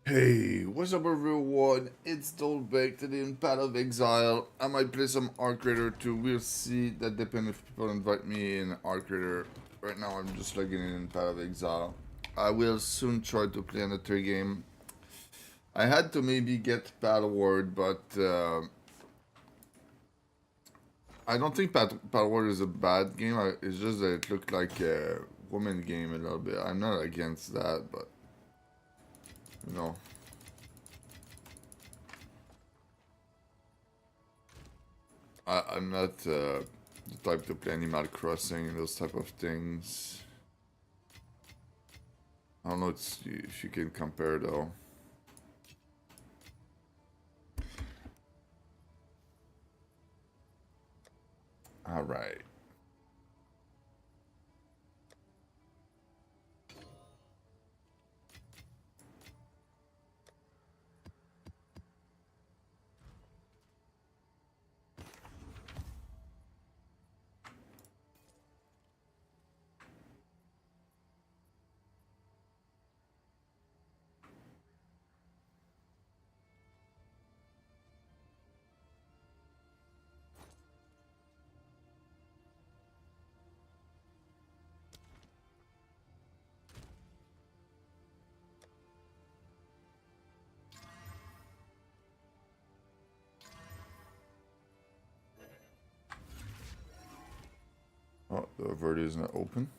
Hey, what's up everyone? It's Dolbeck today in Path of Exile. I might play some Arc Raider too. We'll see. That depends if people invite me in Arc Raider. Right now I'm just logging in Path of Exile. I will soon try to play another game. I had to maybe get Battle Ward, but I don't think Battle Ward is a bad game. It's just that it looked like a woman game a little bit. I'm not against that, but you know. I'm not the type to play Animal Crossing and those type of things. I don't know if you can compare though. Alright. Oh, the Verde is not open.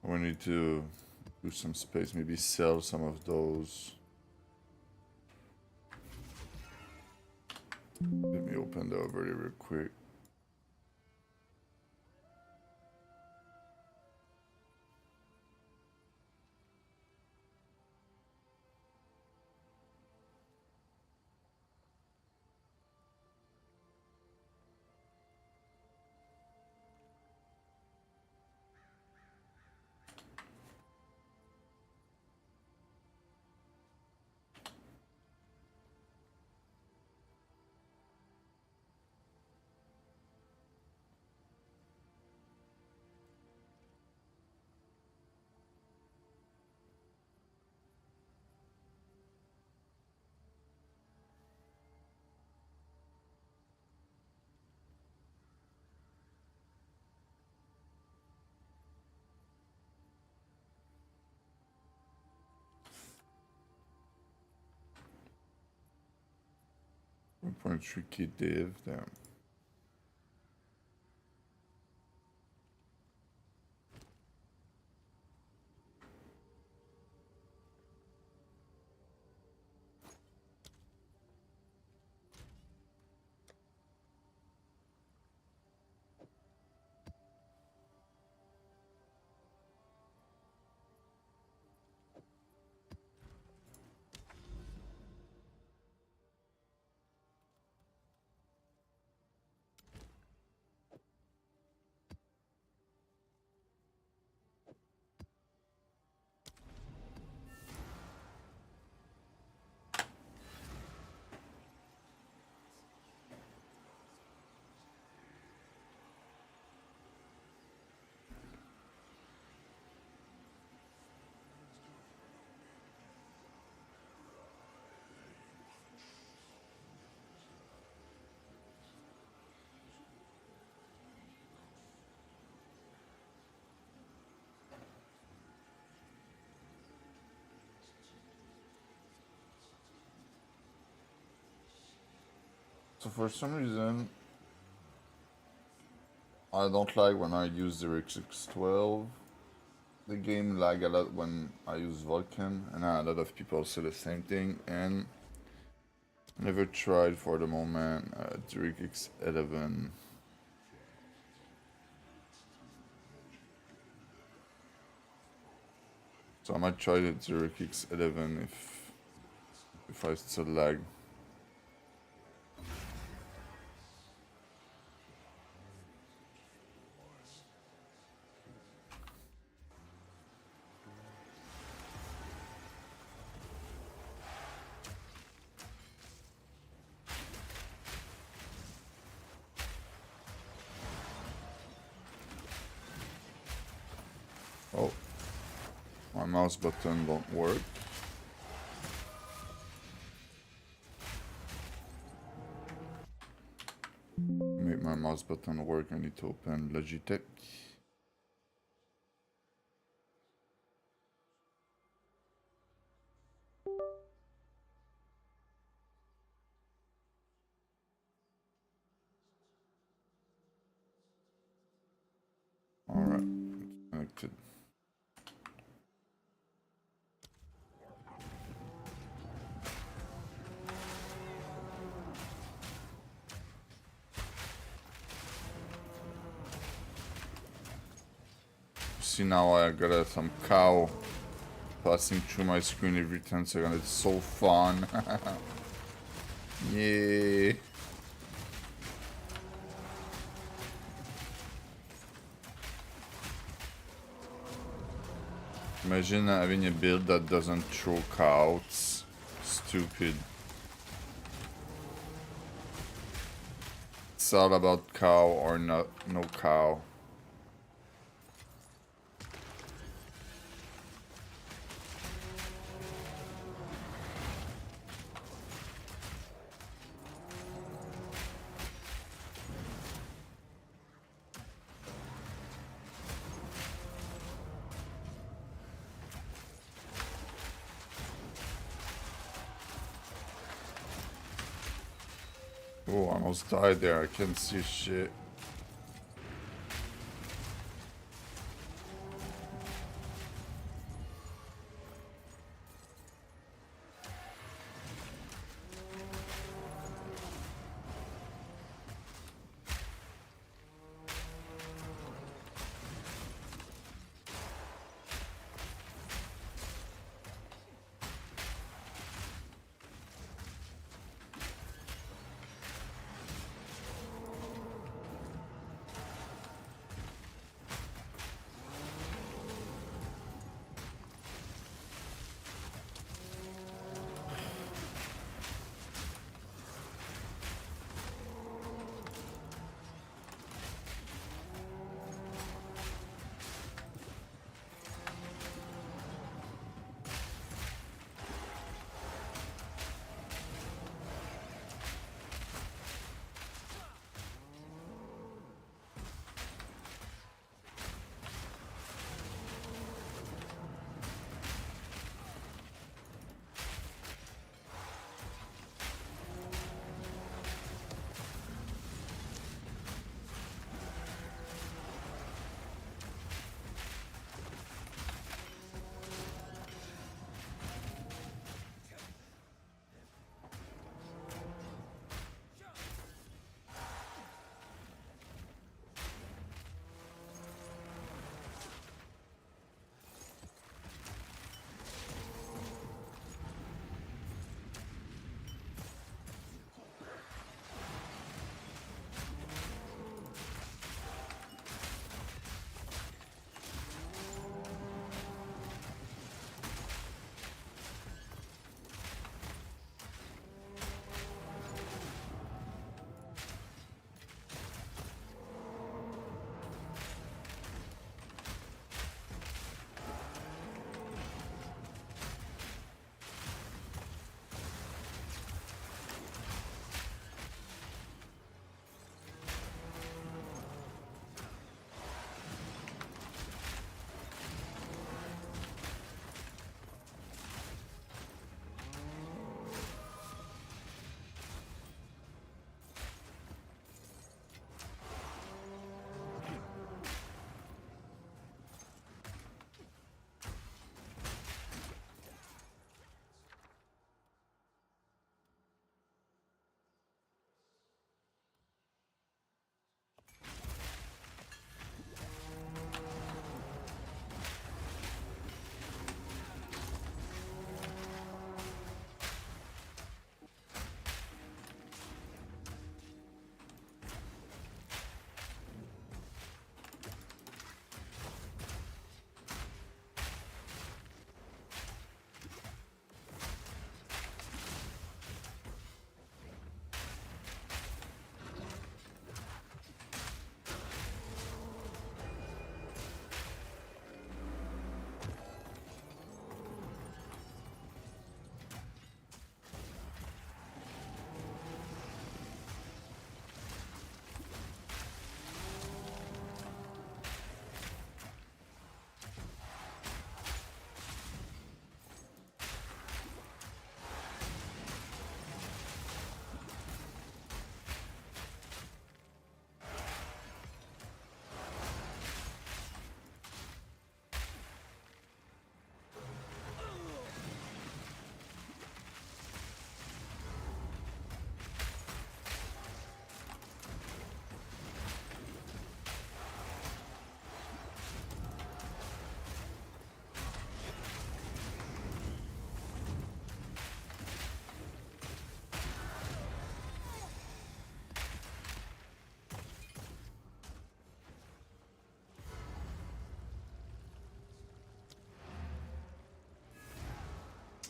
We need to do some space, maybe sell some of those. Let me open the Verde real quick. One point tricky div, damn. So for some reason, I don't like when I use DirectX 12. The game lag a lot when I use Vulkan, and a lot of people say the same thing, and never tried for the moment DirectX 11. So I might try the DirectX 11 if I still lag. My mouse button don't work. Make my mouse button work, I need to open Logitech. Alright, it's connected. See, now I got some cow passing through my screen every 10 seconds. It's so fun. Yay. Imagine having a build that doesn't throw cows. Stupid. It's all about cow or not, no cow. Oh, I almost died there. I can't see shit.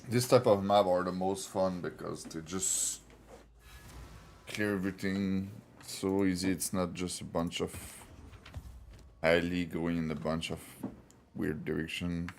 This type of map are the most fun because they just clear everything so easy. It's not just a bunch of alley going in a bunch of weird direction.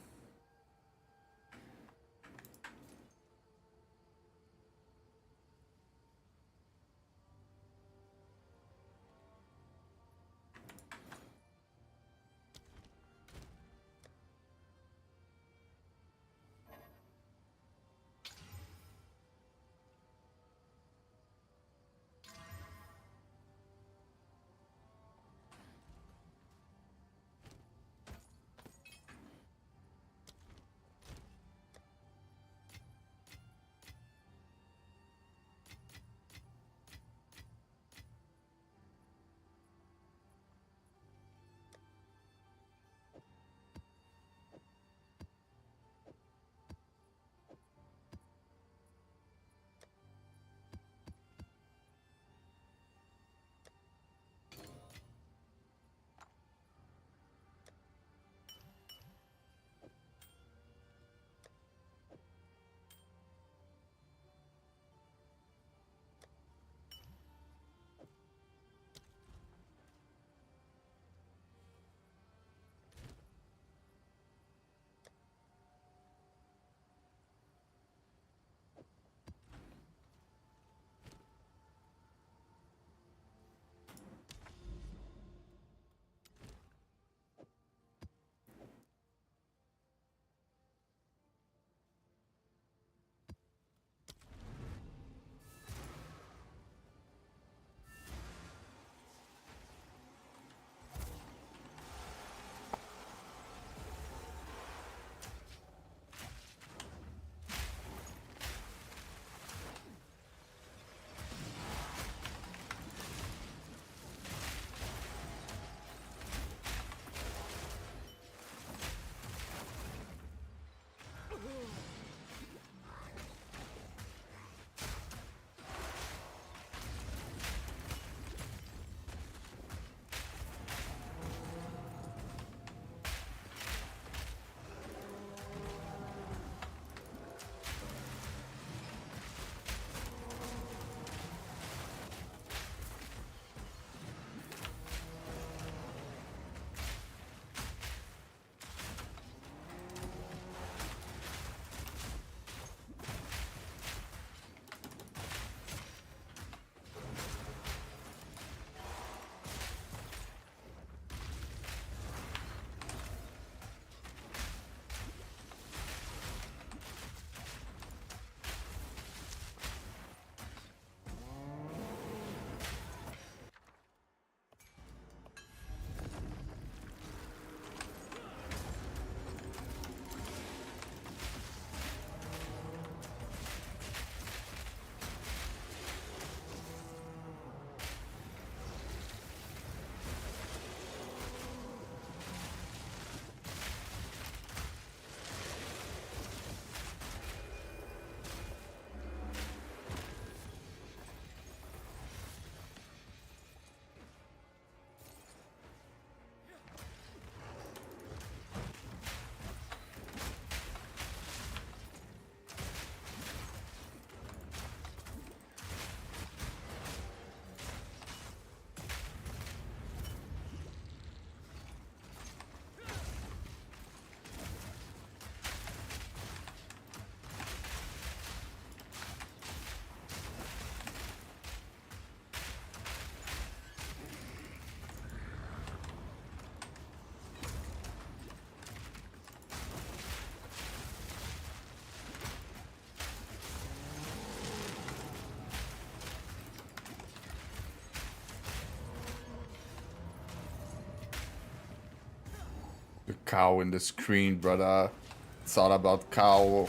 The cow in the screen, brother. It's all about cow.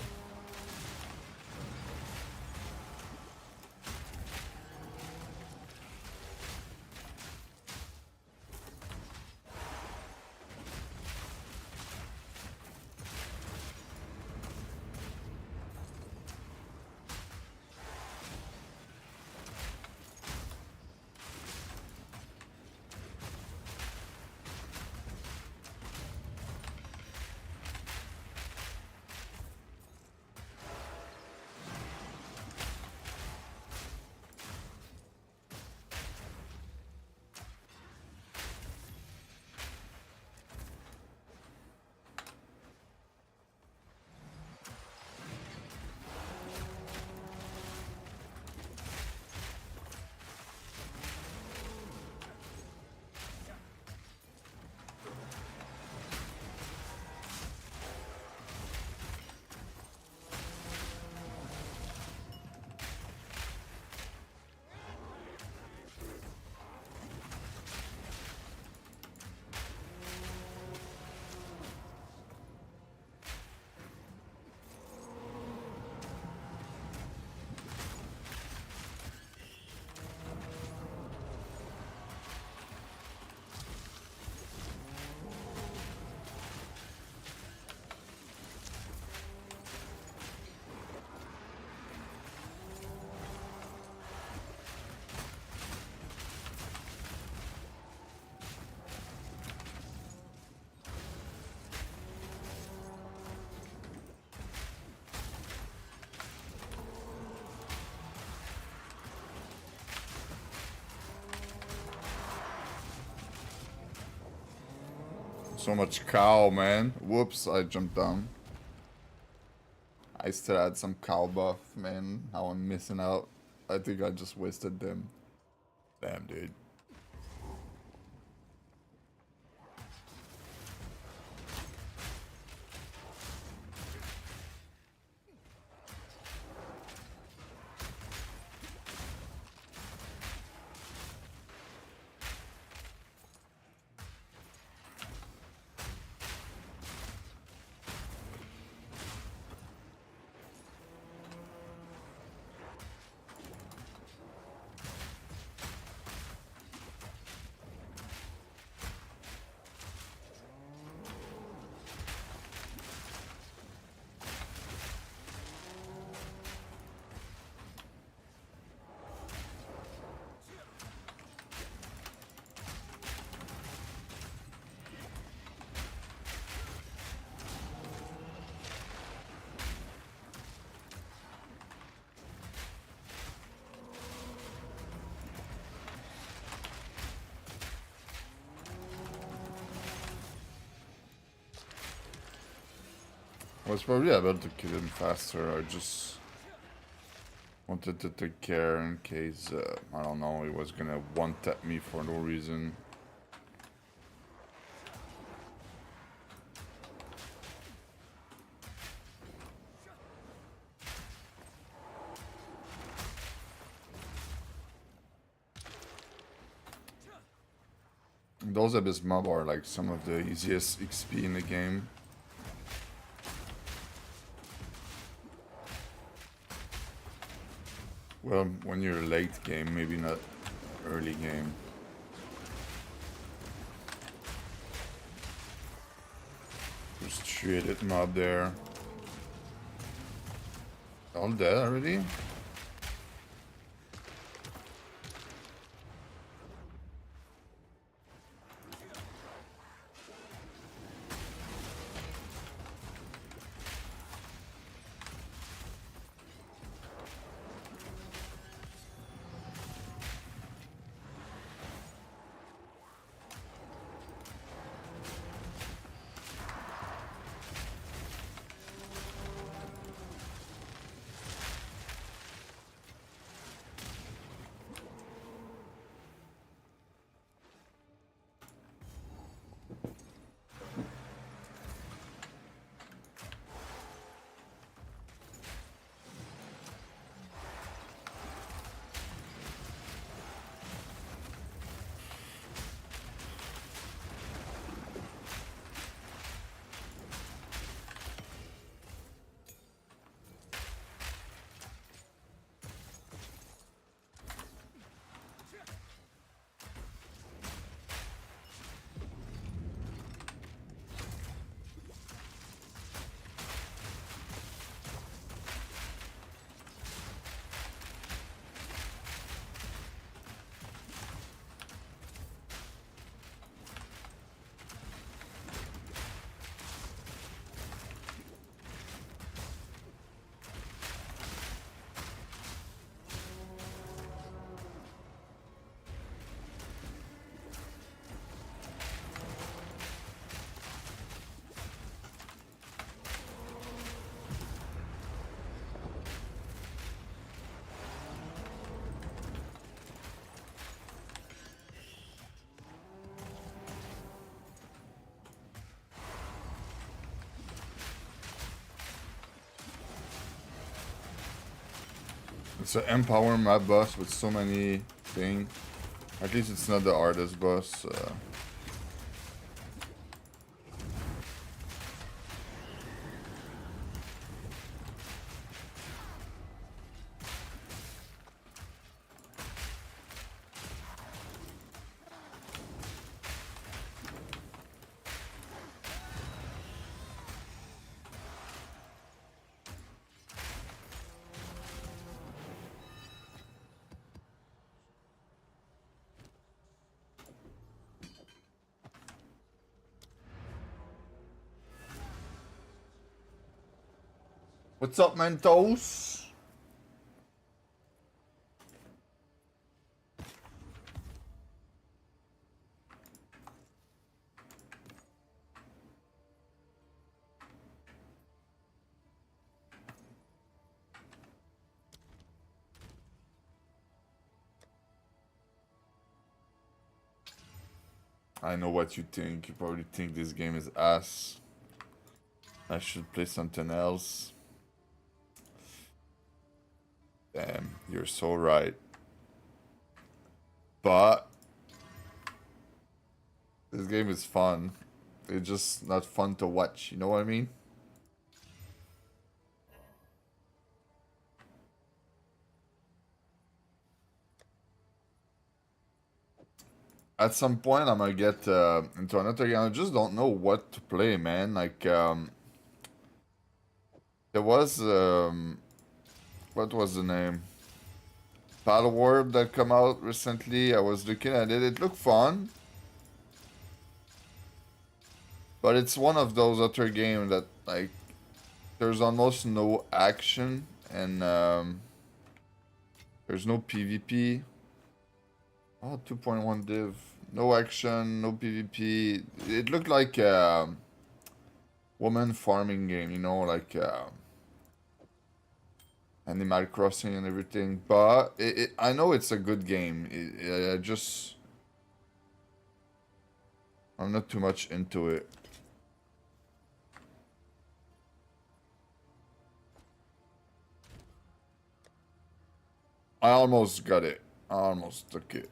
So much cow, man. Whoops, I jumped down. I still had some cow buff, man. Now I'm missing out. I think I just wasted them. Damn, dude. I was probably able to kill him faster. I just wanted to take care in case, I don't know, he was gonna one-tap me for no reason. Those Abyss mob are like some of the easiest XP in the game. Well, when you're late game, maybe not early game. Just treated mob there. All dead already? It's an empower map boss with so many things. At least it's not the hardest boss. What's up, Mentos? I know what you think. You probably think this game is ass. I should play something else. Damn, you're so right. But this game is fun. It's just not fun to watch, you know what I mean? At some point, I'm gonna get into another game. I just don't know what to play, man. Like, there was, what was the name? Battle World that come out recently. I was looking at it. It looked fun. But it's one of those other games that, like, there's almost no action and there's no PvP. Oh, 2.1 div. No action, no PvP. It looked like a woman farming game, you know, like Animal Crossing and everything. But I know it's a good game. I'm not too much into it. I almost got it. I almost took it.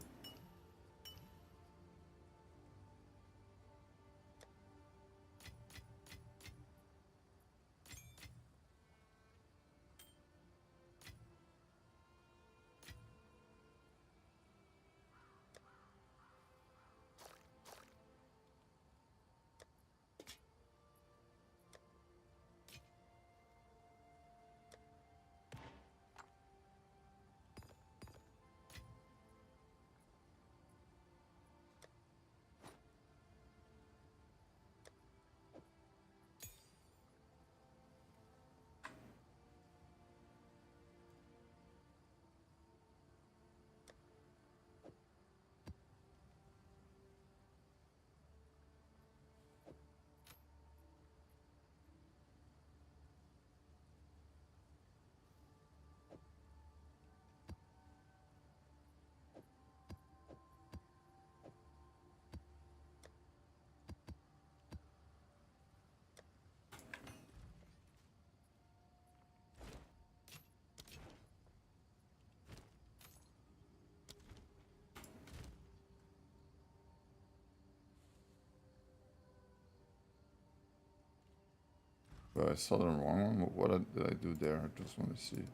But I saw the wrong one. What did I do there? I just want to see.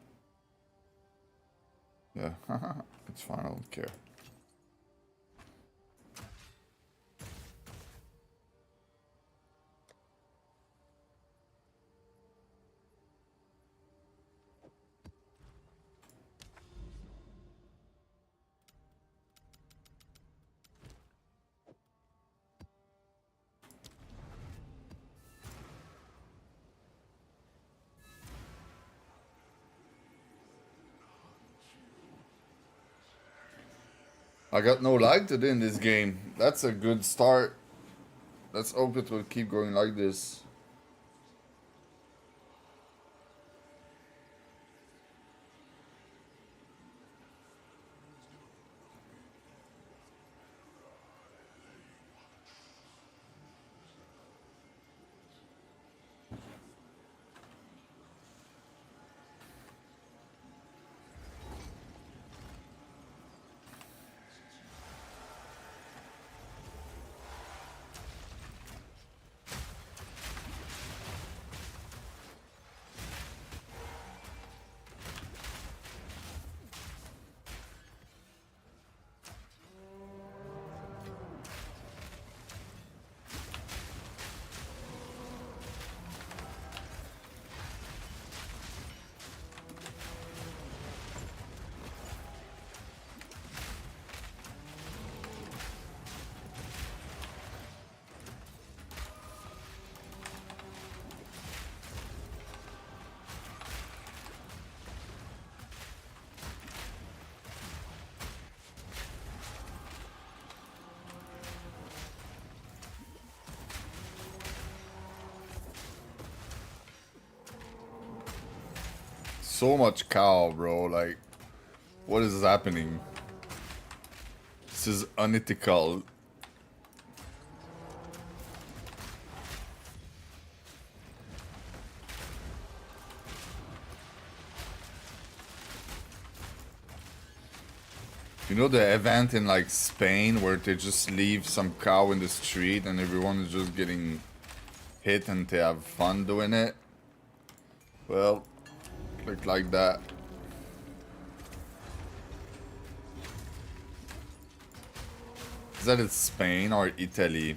Yeah, it's fine. I don't care. I got no lag today in this game. That's a good start. Let's hope it will keep going like this. So much cow, bro. Like, what is happening? This is unethical. You know the event in like Spain where they just leave some cow in the street and everyone is just getting hit and they have fun doing it? Well, looked like that. Is that in Spain or Italy?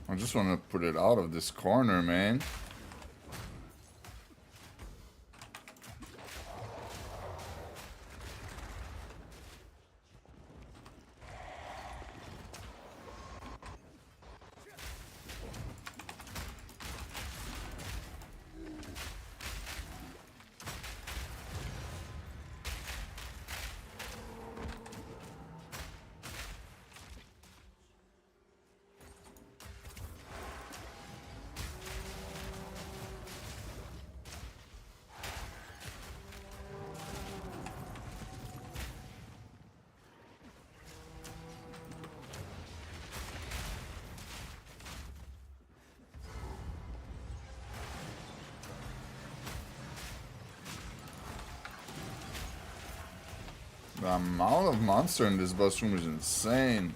I just want to put it out of this corner, man. The amount of monster in this boss room is insane.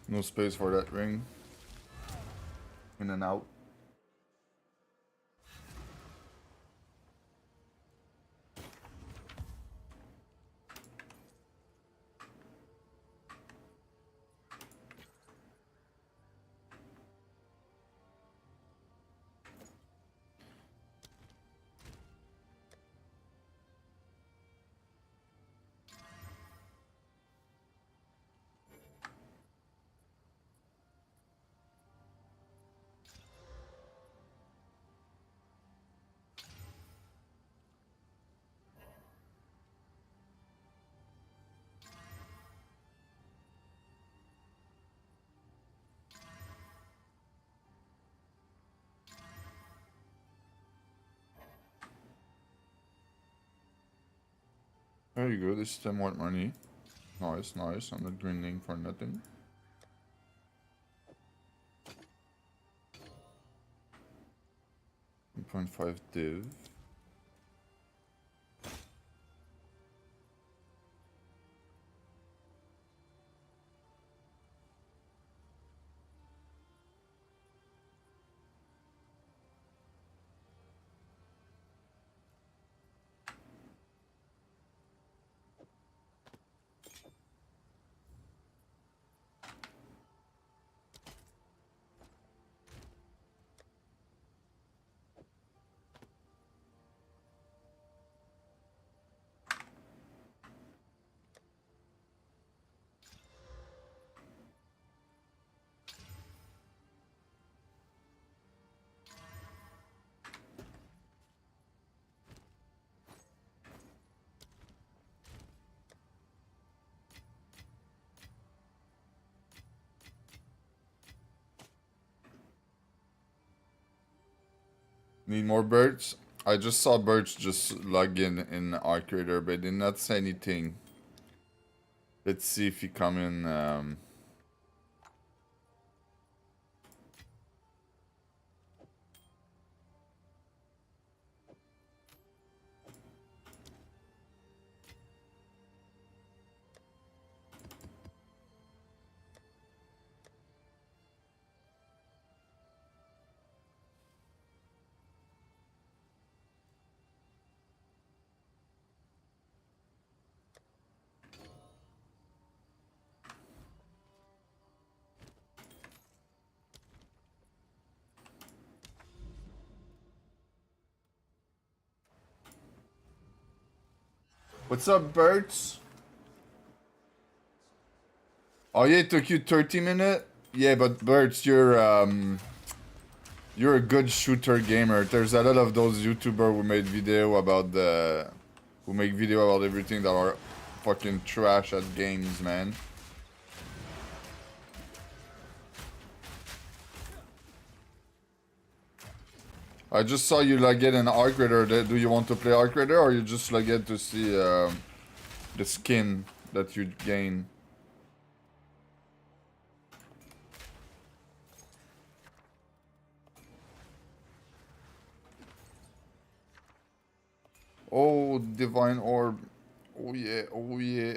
No space for that ring. In and out. There you go, this is 10 more money. Nice, nice. I'm not grinding for nothing. .5 div. Need more birds? I just saw birds just log in Arc Raider, but did not say anything. Let's see if he come in. What's up, birds? Oh yeah, it took you 30 minutes? Yeah, but birds, you're a good shooter gamer. There's a lot of those YouTubers who made video about who make video about everything that are fucking trash at games, man. I just saw you like get an Arc Raider. Do you want to play Arc Raider, or you just like get to see the skin that you gain? Oh, Divine Orb. Oh yeah, oh yeah.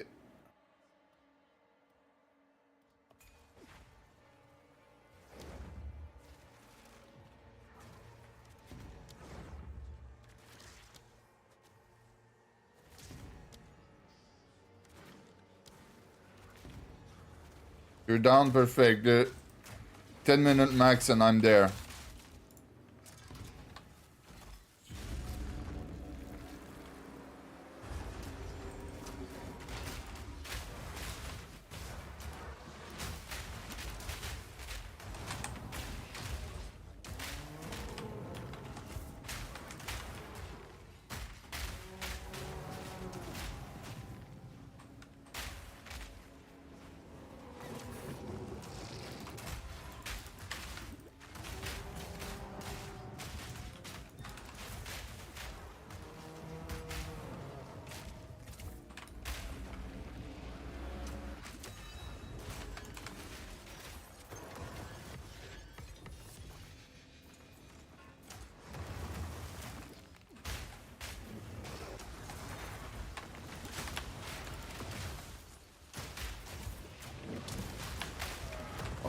You're down, perfect. 10-minute max and I'm there.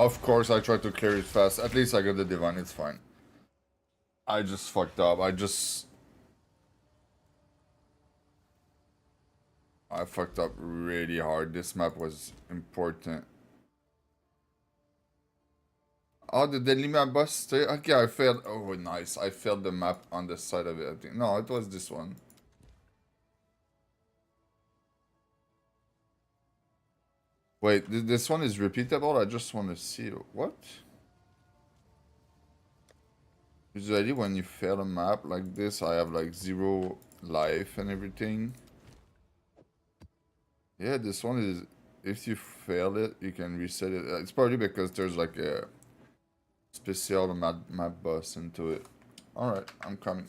Of course, I tried to clear it fast. At least I got the divine, it's fine. I just fucked up. I fucked up really hard. This map was important. Oh, the daily map bus stay? Okay, I failed. Oh, nice. I failed the map on the side of it, I think. No, it was this one. Wait, this one is repeatable? I just want to see. What? Usually when you fail a map like this, I have like 0 life and everything. Yeah, this one is... If you fail it, you can reset it. It's probably because there's like a special map bus into it. Alright, I'm coming.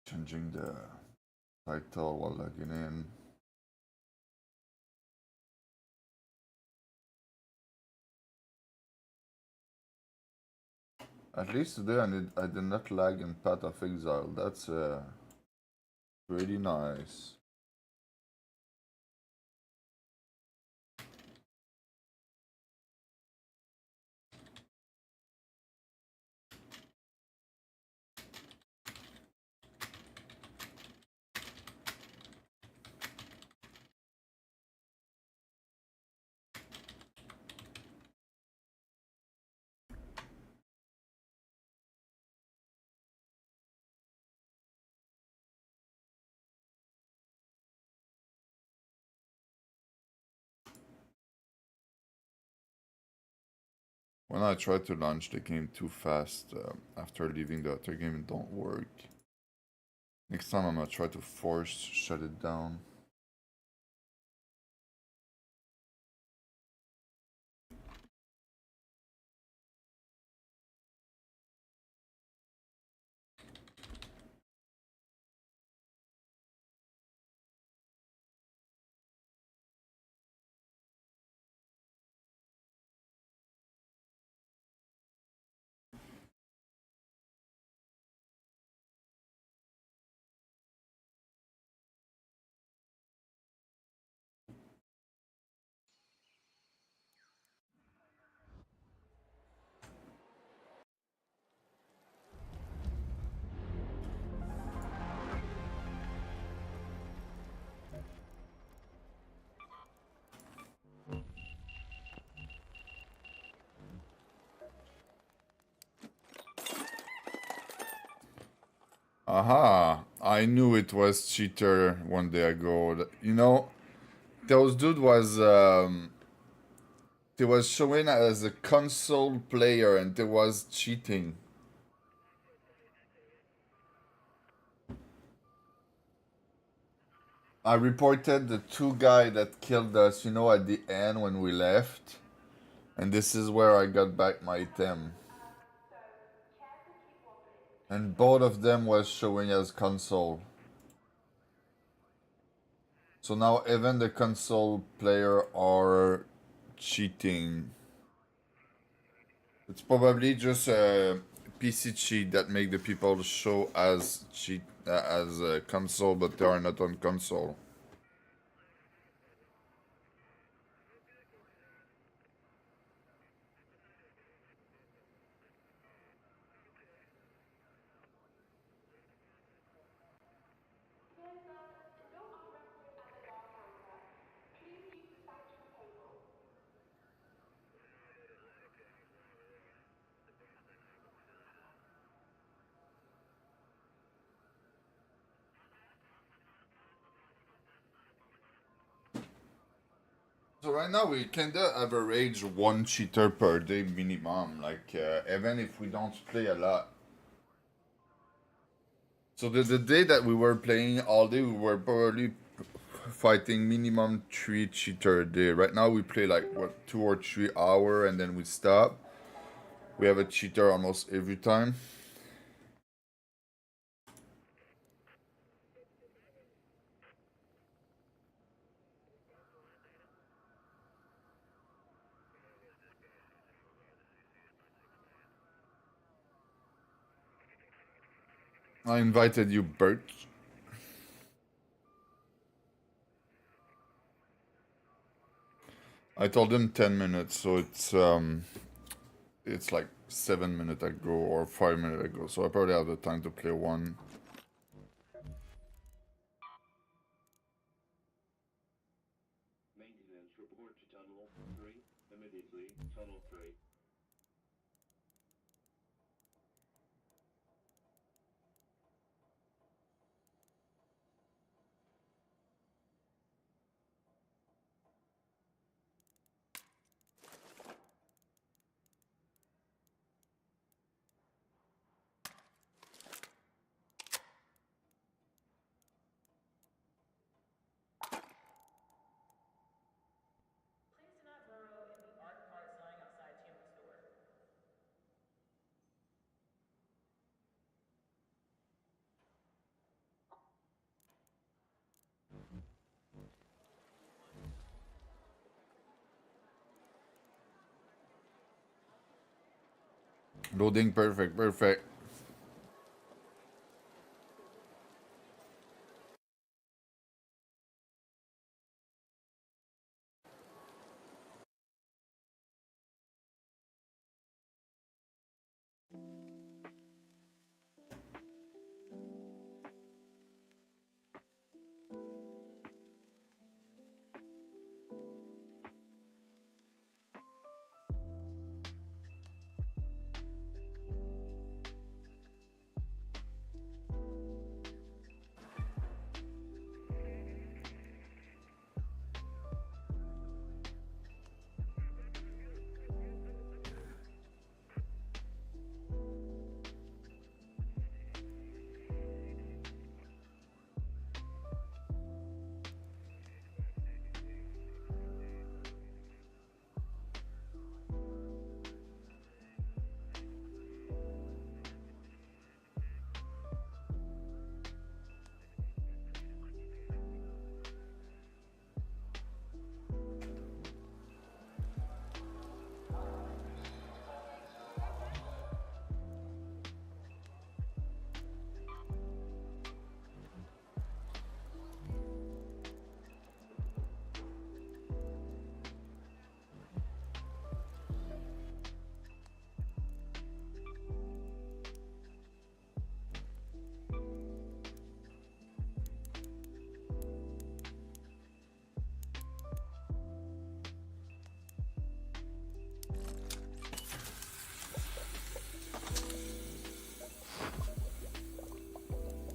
Changing the title while logging in. At least today I did not lag in Path of Exile. That's pretty nice. When I try to launch the game too fast after leaving the other game, it don't work. Next time I'm gonna try to force shut it down. Aha! I knew it was cheater one day ago. You know, those dude was they was showing as a console player and they was cheating. I reported the 2 guy that killed us, you know, at the end when we left. And this is where I got back my item. And both of them was showing as console. So now even the console player are cheating. It's probably just a PC cheat that make the people show as as a console, but they are not on console. So right now we kinda average one cheater per day minimum, like even if we don't play a lot. So the day that we were playing all day, we were probably fighting minimum 3 cheater a day. Right now we play like what 2 or 3 hour and then we stop. We have a cheater almost every time. I invited you, Bert. I told him 10 minutes, so it's like 7 minutes ago or 5 minutes ago. So I probably have the time to play one. Maintenance report to Tunnel 3. Immediately, Tunnel 3. Please do not burrow in the art parts lying outside Chambers' door. Loading, perfect, perfect.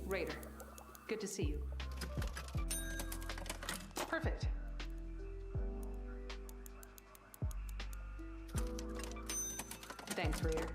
Raider, good to see you. Perfect. Thanks, Raider.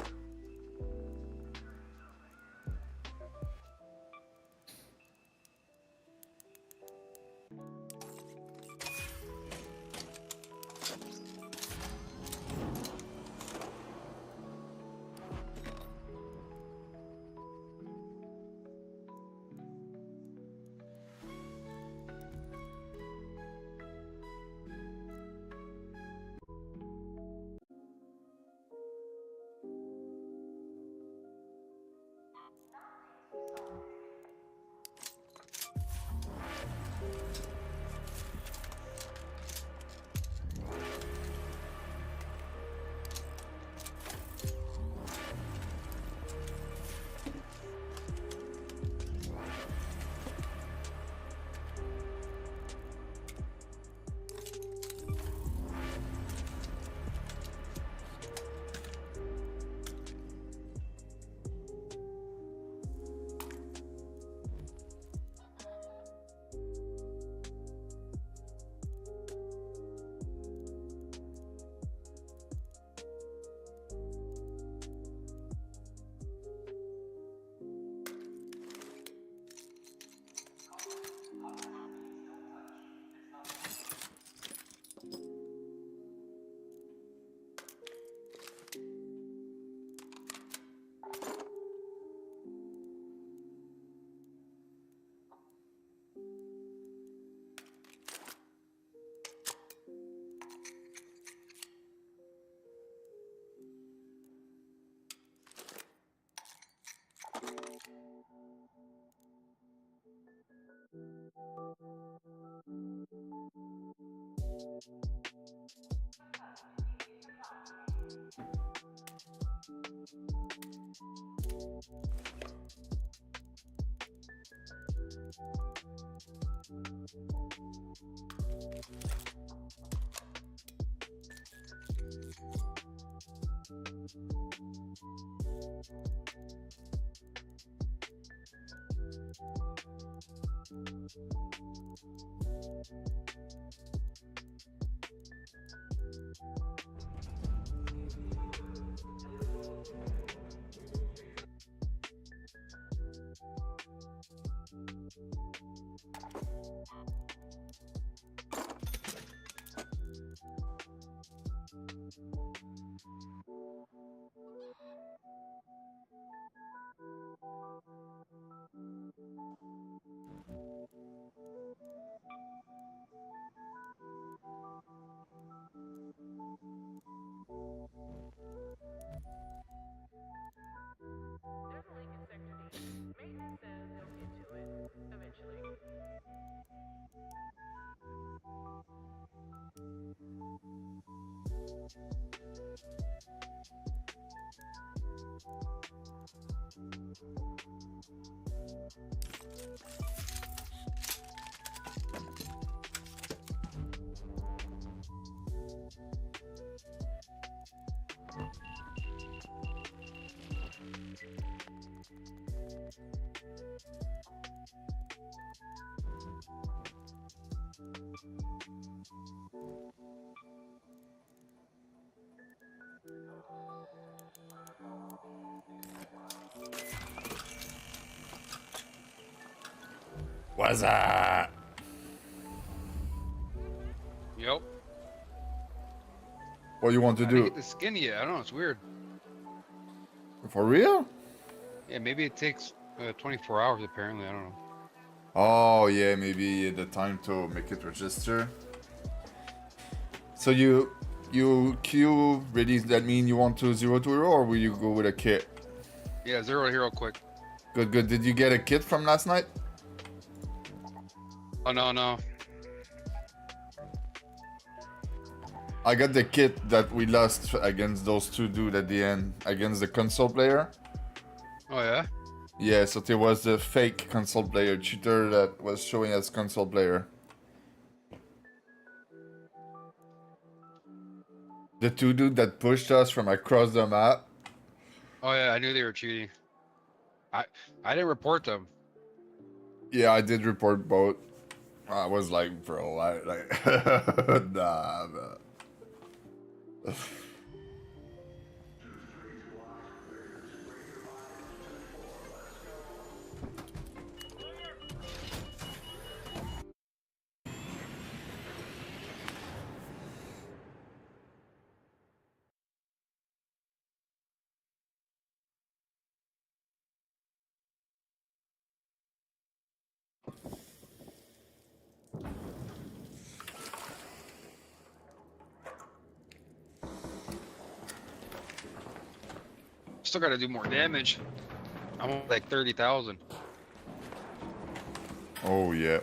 There's a leak in Sector D. Maintenance says they'll get to it eventually. What's that? Yep. What you want to I didn't do? get the skin yet. I don't know. It's weird. For real? Yeah, maybe it takes 24 hours apparently. I don't know. Oh yeah, maybe the time to make it register. So you queue ready? That mean you want to 0 to hero, or will you go with a kit? Yeah, 0 to hero quick. Good, good. Did you get a kit from last night? Oh no, no. I got the kit that we lost against those two dudes at the end, against the console player. Oh yeah. Yeah, so there was a fake console player cheater that was showing as console player. The two dudes that pushed us from across the map. Oh yeah, I knew they were cheating. I didn't report them. Yeah, I did report both. I was like, bro, nah, man. Still got to do more damage. I'm on like 30,000. Oh yeah.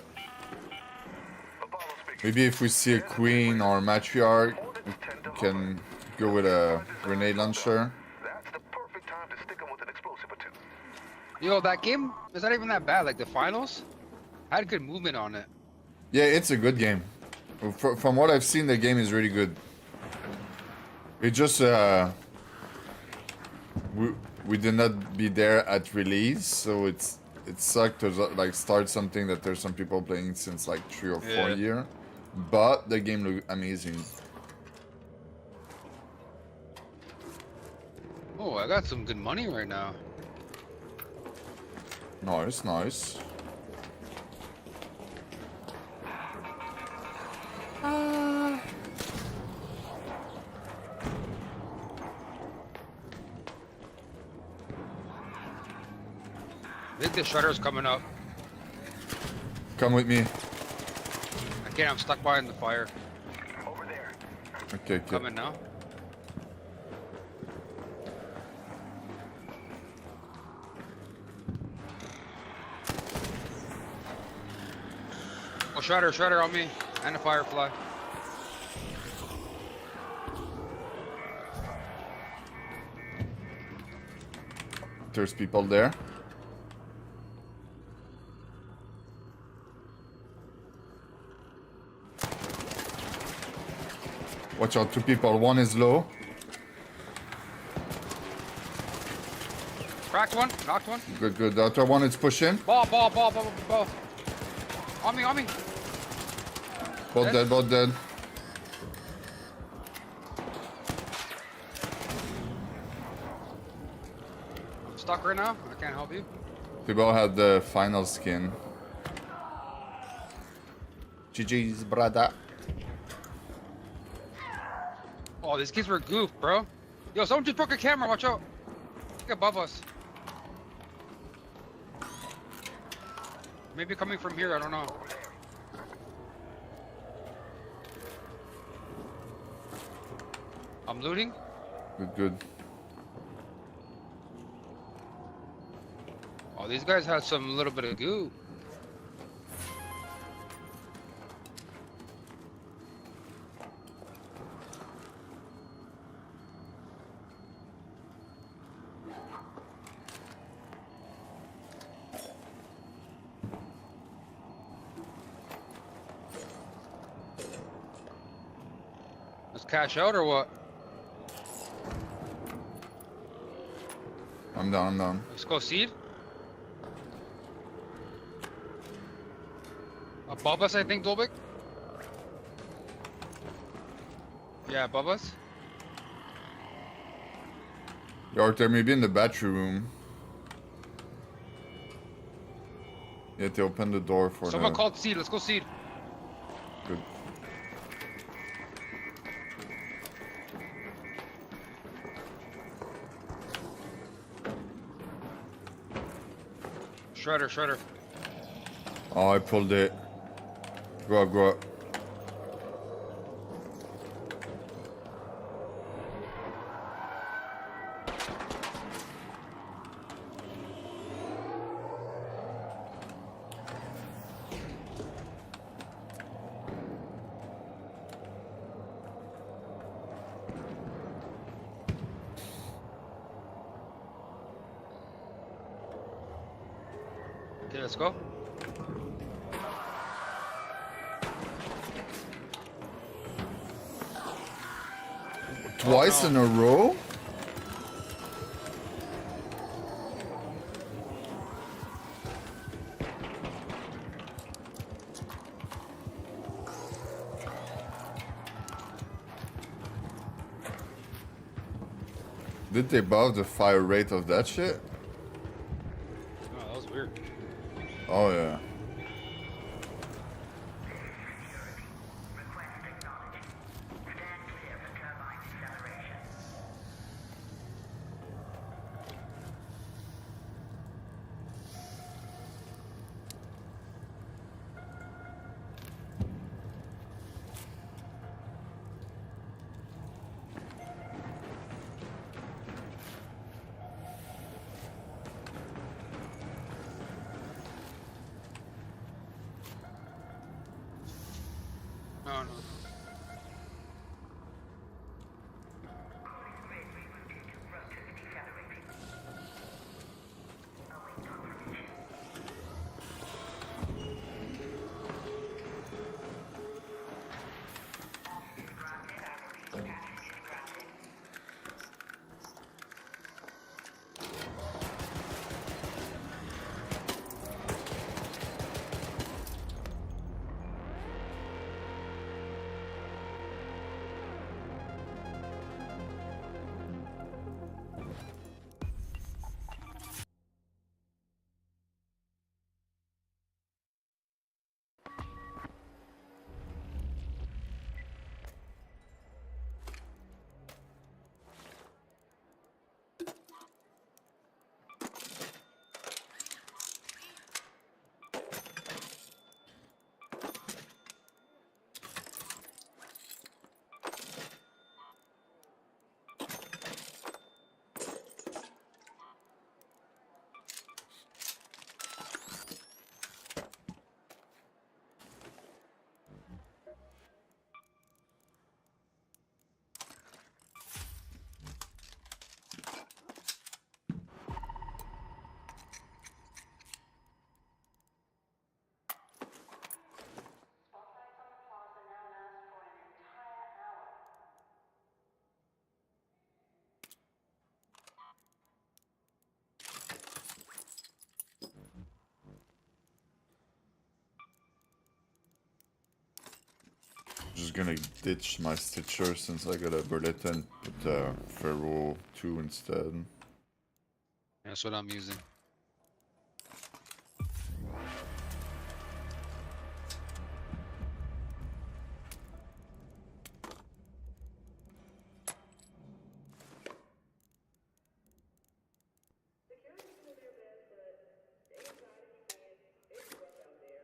Maybe if we see a queen or a matriarch, we can go with a grenade launcher. That's the perfect time to stick 'em with an explosive or two. Yo, that game is not even that bad. Like the finals, I had good movement on it. Yeah, it's a good game. From what I've seen, the game is really good. It just we did not be there at release, so it sucked to like start something that there's some people playing since like 3 or 4 Yeah. years. But the game looked amazing. Oh, I got some good money right now. Nice, nice. I think the shutter's coming up. Come with me. I can't. I'm stuck behind the fire. Over there. Okay, okay. Coming now. Oh, shutter on me, and a firefly. There's people there. Watch out, 2 people. 1 is low. Cracked one, knocked one. Good, good. The other one is pushing. Ball. On me. Both dead, both dead. I'm stuck right now. I can't help you. People had the final skin. GG's, brother. Oh, these kids were goof, bro. Yo, someone just broke a camera. Watch out. Look above us. Maybe coming from here. I don't know. I'm looting. Good, good. Oh, these guys had some little bit of goo. Let's cash out or what? I'm down, I'm down. Let's go seed. Above us, I think, Dolbeck. Yeah, above us. York, there may be in the battery room. Yeah, they opened the door for Someone the... called seed. Let's go seed. Good. Shredder. Oh, I pulled it. Go up, go up. Okay, let's go. Twice no. in a row? Did they buff the fire rate of that shit? Oh, that was weird. Oh yeah. No. just gonna ditch my Stitcher since I got a Beretta and put Ferro 2 instead. That's what I'm using. Security's doing their best, but they ain't trying to keep in. It's rough out there.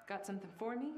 Got something for me?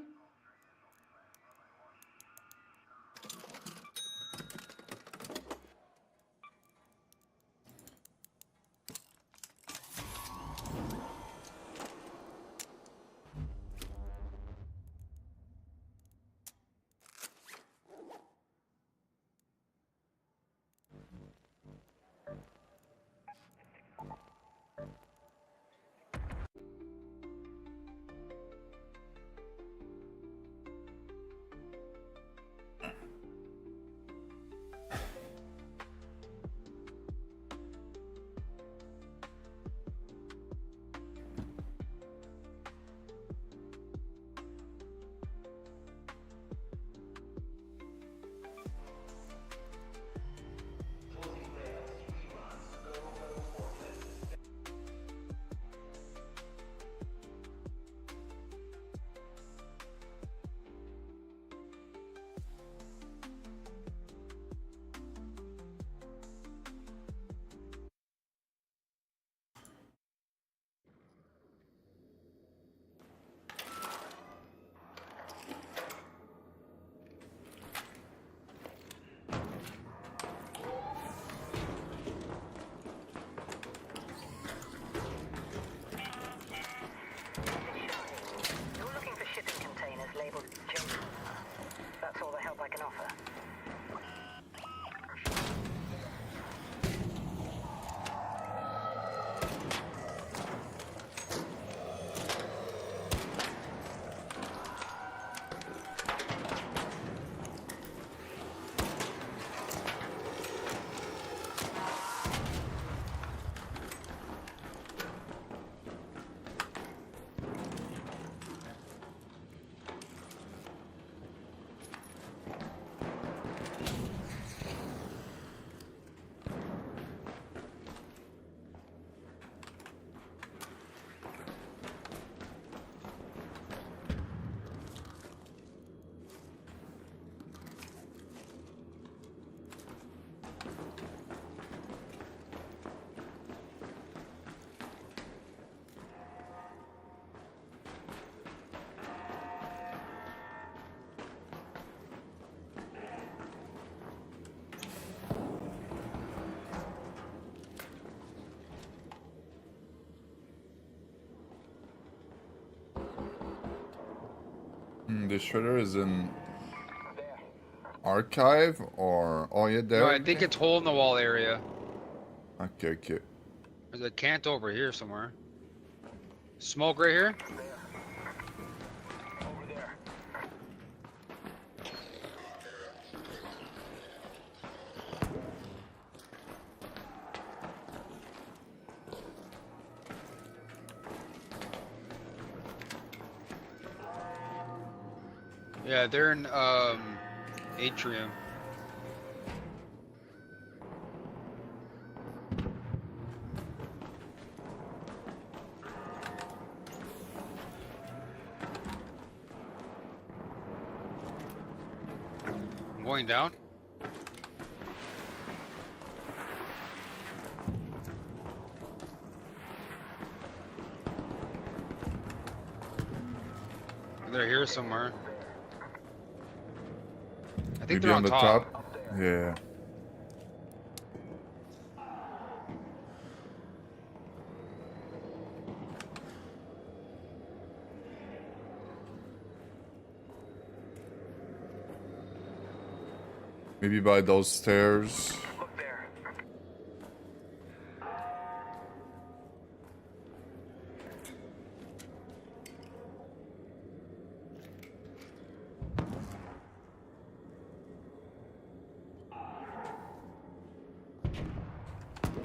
You're looking for shipping containers labeled J. That's all the help I can offer. The shredder is in archive or oh yeah there. No, I think it's hole in the wall area. Okay, okay. There's a cant over here somewhere. Smoke right here. Over there. Yeah, they're in atrium. I'm going down. They're here somewhere. I think Maybe they're on the top. top. Yeah. Maybe by those stairs. Look there.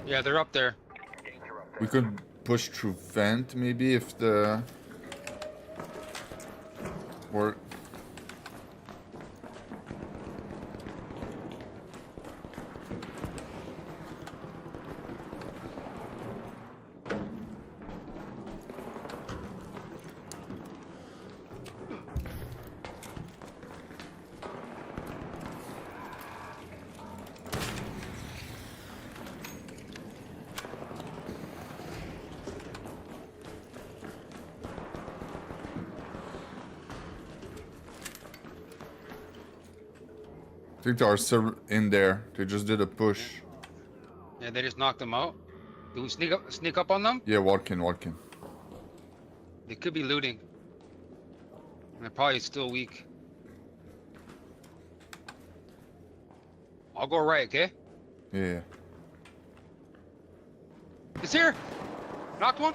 Yeah, they're up there. Danger up there. We could push through vent maybe if the... Or... I think they are still in there. They just did a push. Yeah, they just knocked them out. Do we sneak up on them? Yeah, walk in, walk in. They could be looting. And they're probably still weak. I'll go right, okay? Yeah. It's here! Knocked one.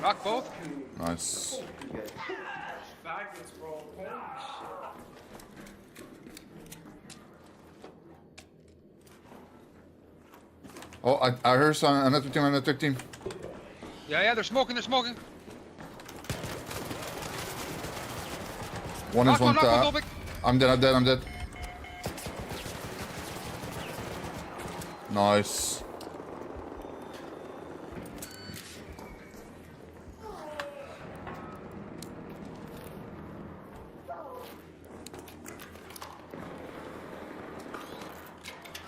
Knocked both. Nice. Faggots, bro. Holy Oh, I heard some, another team. Yeah, they're smoking, One is one knock tap. one, Dobik. I'm dead. Nice.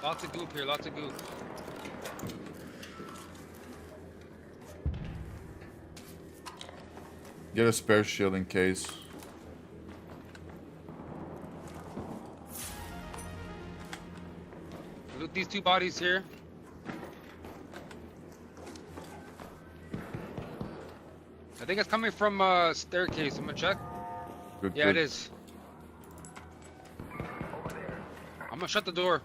Lots of goop here, lots of goop. Get a spare shield in case. Loot these two bodies here. I think it's coming from staircase. I'm gonna check. Good, Yeah, good. it is. I'm gonna shut the door.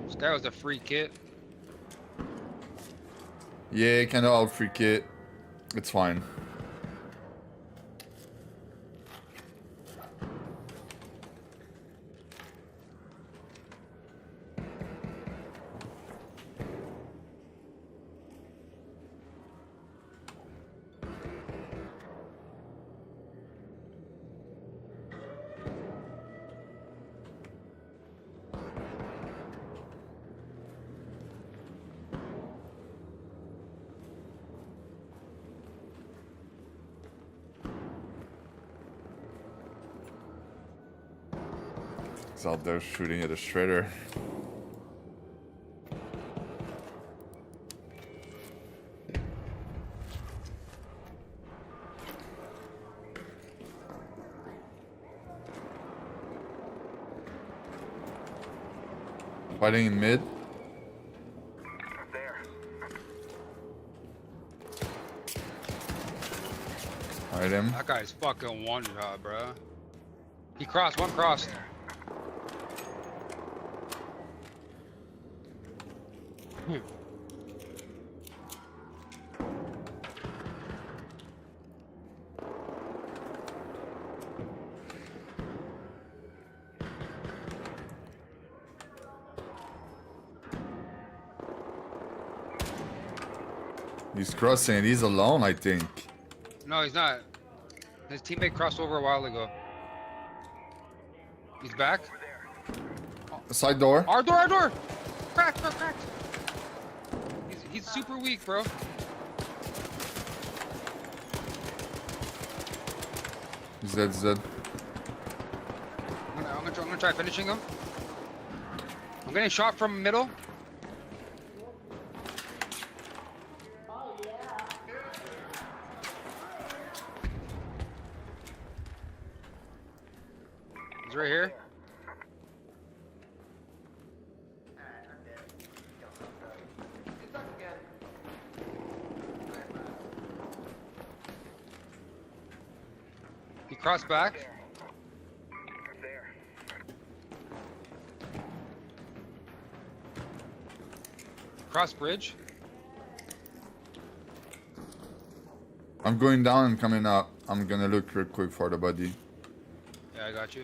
This guy was a free kit. Yeah, kinda out free kit. It's fine. He's out there shooting at a shredder. Fighting in mid. There. Fight him. That guy's fucking one shot, bro. He crossed, one crossed. He's crossing. He's alone, I think. No, he's not. His teammate crossed over a while ago. He's back. Side door. Our door! Cracked. He's super weak, bro. He's dead. I'm gonna try finishing him. I'm getting shot from middle. He's right here. He crossed back. There. Cross bridge. I'm going down and coming up. I'm gonna look real quick for the body. Yeah, I got you.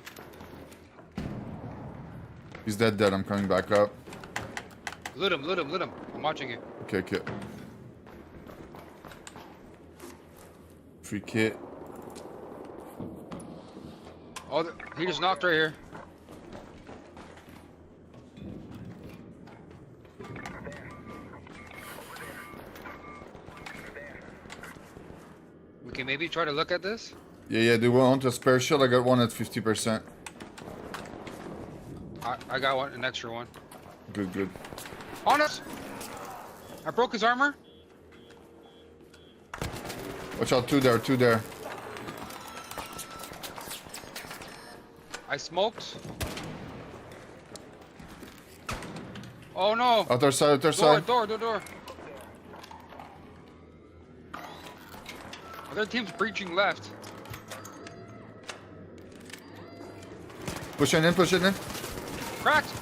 He's dead. I'm coming back up. Loot him, loot him, loot him. I'm watching you. Okay, okay. Free kit. Oh, he just knocked right here. We can maybe try to look at this. Yeah, do you want a spare shield? I got one at 50%. I got one, an extra one. Good. On us! I broke his armor. Watch out, two there. I smoked. Oh no! Other side. Door. Other team's breaching left. Pushing in. Cracked!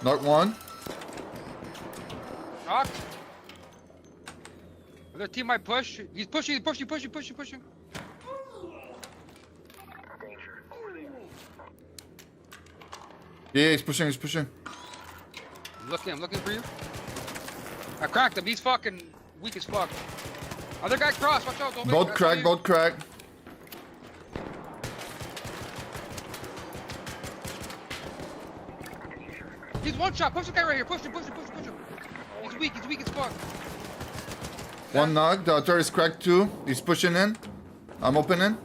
Knock one. Knocked. Other team might push. He's pushing. Danger. Over there. Yeah, he's pushing. I'm looking for you. I cracked him. He's fucking weak as fuck. Other guy crossed. Watch out. Don't Both crack. He's one shot. Push the guy right here. Push him. He's weak as fuck. One knock. The other is cracked too. He's pushing in. I'm opening.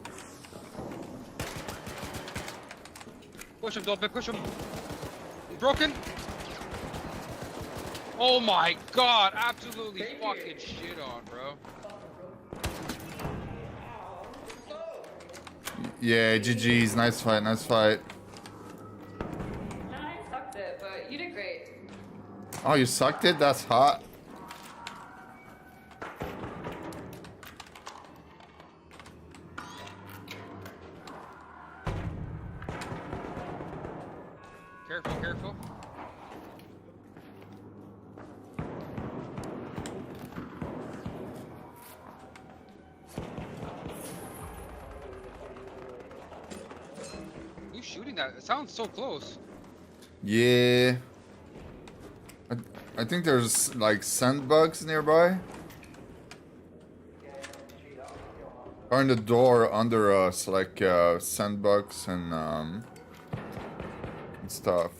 Push him, Dolphin. Push him. He's broken. Oh my god. Absolutely fucking shit on, bro. Yeah, GG's. Nice fight. No, I sucked it, but you did great. Oh, you sucked it? That's hot. Careful. Who's shooting that? It sounds so close. Yeah. I think there's like sandbugs nearby. Or in the door under us, like sandbugs and stuff.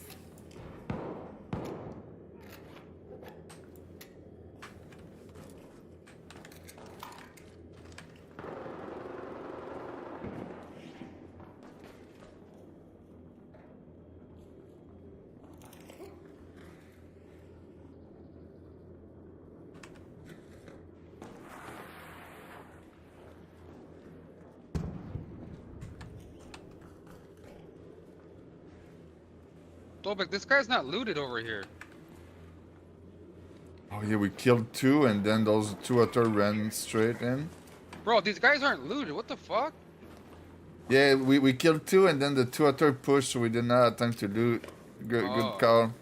Dobek, this guy's not looted over here. Oh yeah, we killed two and then those two other ran straight in. Bro, these guys aren't looted. What the fuck? Yeah, we killed two and then the two other pushed, so we did not have time to loot. Good call.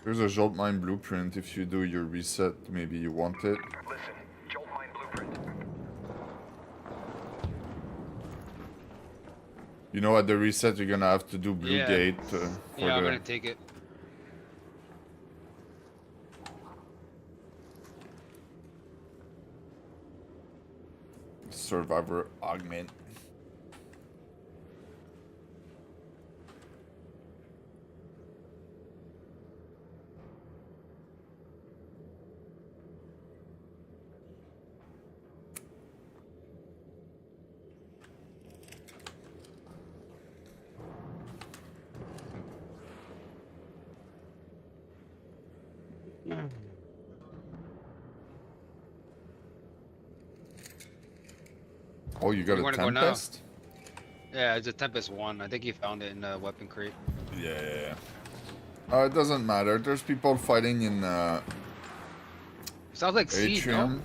There's a Jolt Mine blueprint. If you do your reset, maybe you want it. Listen, Jolt Mine blueprint. You know, at the reset, you're gonna have to do Blue Yeah. Gate for Yeah, I'm the... gonna take it. Survivor Augment. Oh, you got You a wanna go now? Tempest? Yeah, it's a Tempest 1. I think he found it in the weapon crate. Yeah. It doesn't matter. There's people fighting in Sounds like seed, no? Atrium.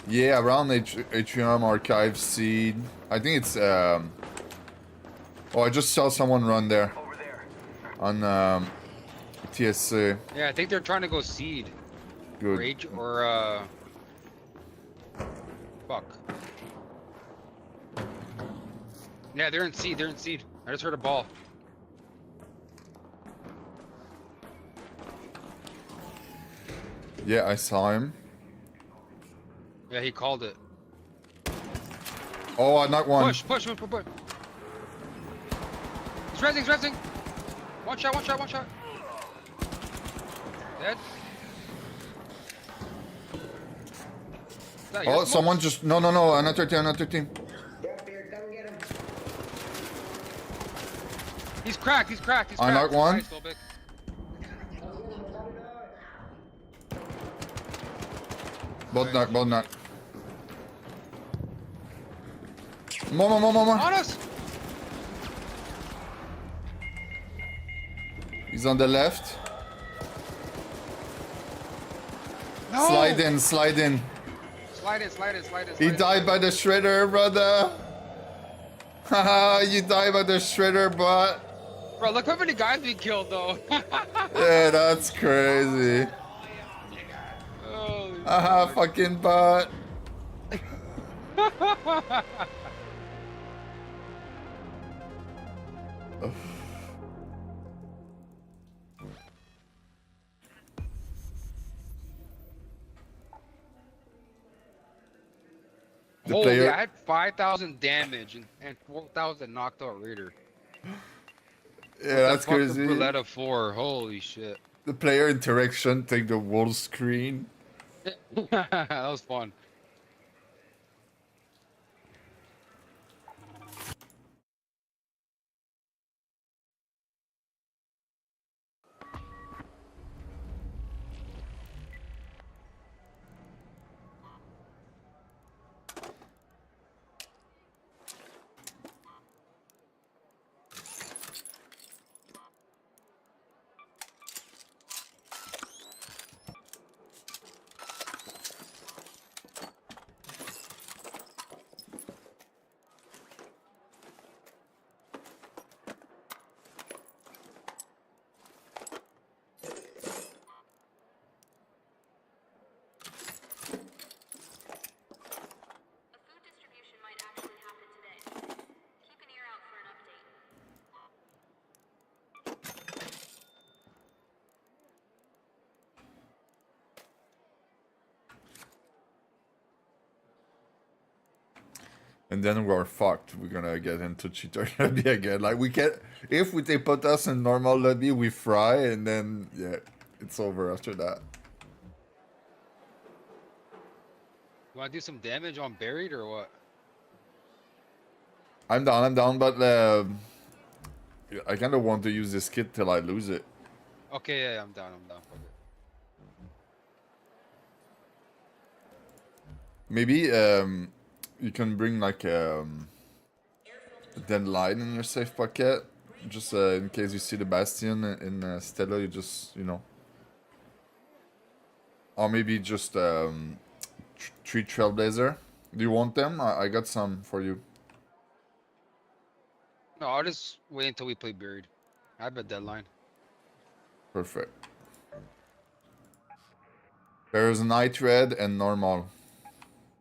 Yeah, around Atrium, Archive, Seed. I think it's oh, I just saw someone run there. Over there. On TSA. Yeah, I think they're trying to go seed. Good. Rage or fuck. Yeah, they're in seed. They're in seed. I just heard a ball. Yeah, I saw him. Yeah, he called it. Oh, I knocked one. Push, push, push, push, push. He's resing, he's resing. One shot, one shot, one shot. Dead. Is that your Oh, smoke? someone just no, another team, another team. Yep, here, come get him. He's cracked, he's cracked, he's I cracked. knocked one. Nice, Lobik. Both knock. More. On us! He's on the left. No! Slide in. Slide in. He died by the shredder, brother. Haha, you died by the shredder, but Bro, look how many guys we killed, though. yeah, that's crazy. Holy Haha, fucking bot. The Holy, player, I had 5,000 damage and 4,000 knocked out Raider. yeah, that's Fuck the crazy. Roulette 4, holy shit. The player interaction take the whole screen. That was fun. A food distribution might actually happen today. Keep an ear out for an update. And then we're fucked. We're gonna get into cheater lobby again. Like we can, if they put us in normal lobby, we fry, and then yeah, it's over after that. You wanna do some damage on buried or what? I'm down, but I kind of want to use this kit till I lose it. Okay, yeah, I'm down, Fuck it. Maybe you can bring like a dead line in your safe pocket, just in case you see the Bastion in Stella. You just or maybe just three Trailblazer. Do you want them? I got some for you. No, I'll just wait until we play buried. I have a deadline. Perfect. There's night red and normal.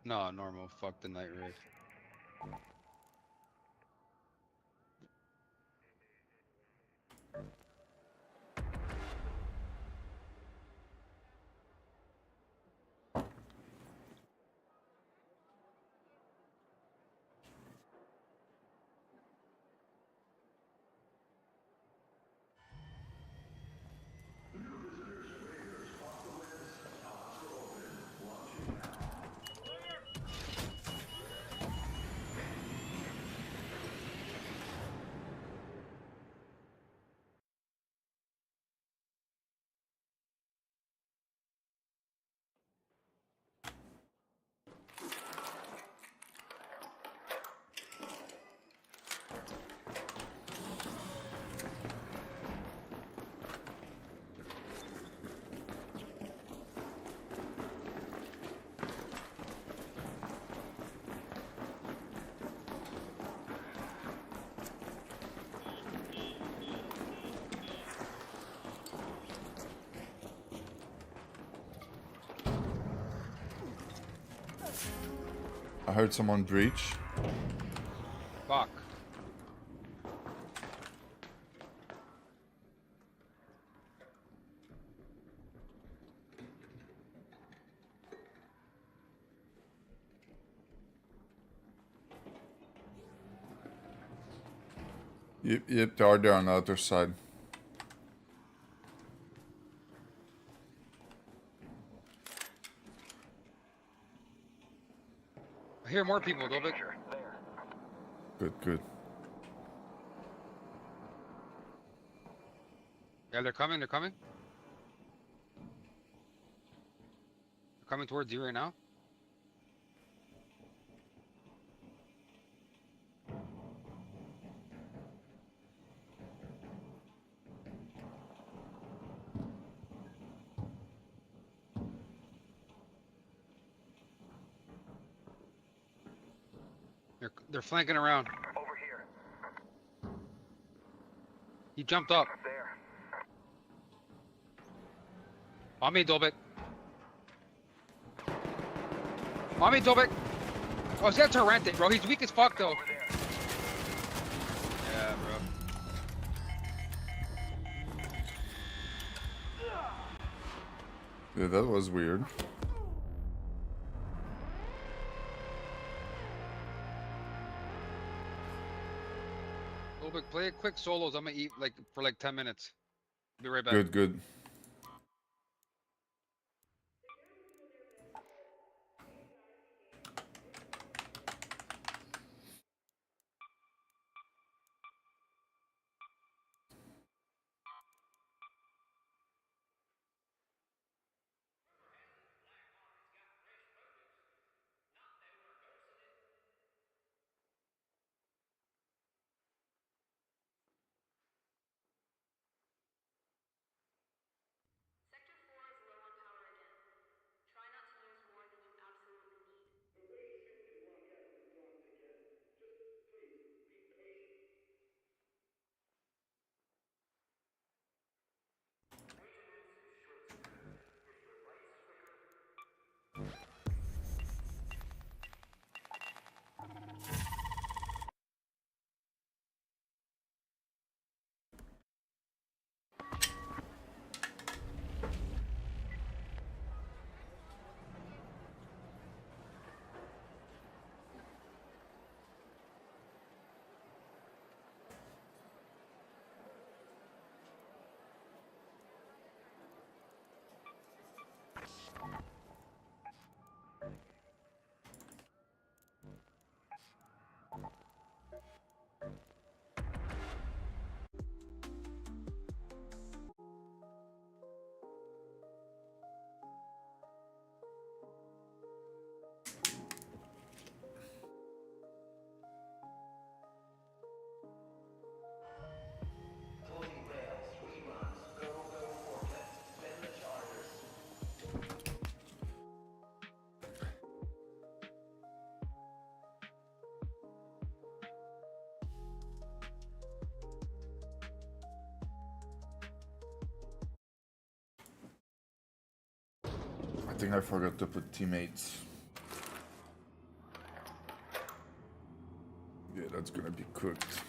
No, normal. Fuck the night raid. heard someone breach. Fuck. Yep, they are there on the other side. I hear more people, Dobik. Danger. There. Good. Yeah, they're coming. They're coming. They're coming towards you right now. They're flanking around. Over here. He jumped up. There. On me, Dobik. On me, Dobik. Oh, he's got Torrented, bro. He's weak as fuck, though. Over there. Yeah, bro. Yeah, that was weird. Dobik, play quick solos. I'm gonna eat like for like 10 minutes. Be right back. Good. Sector 4 is low on power again. Try not to use more than you absolutely need. But we shouldn't broadcast the blast again. Just please be patient. Maintenance is short-circuited. If your lights flicker, I think I forgot to put teammates. Yeah, that's gonna be cooked.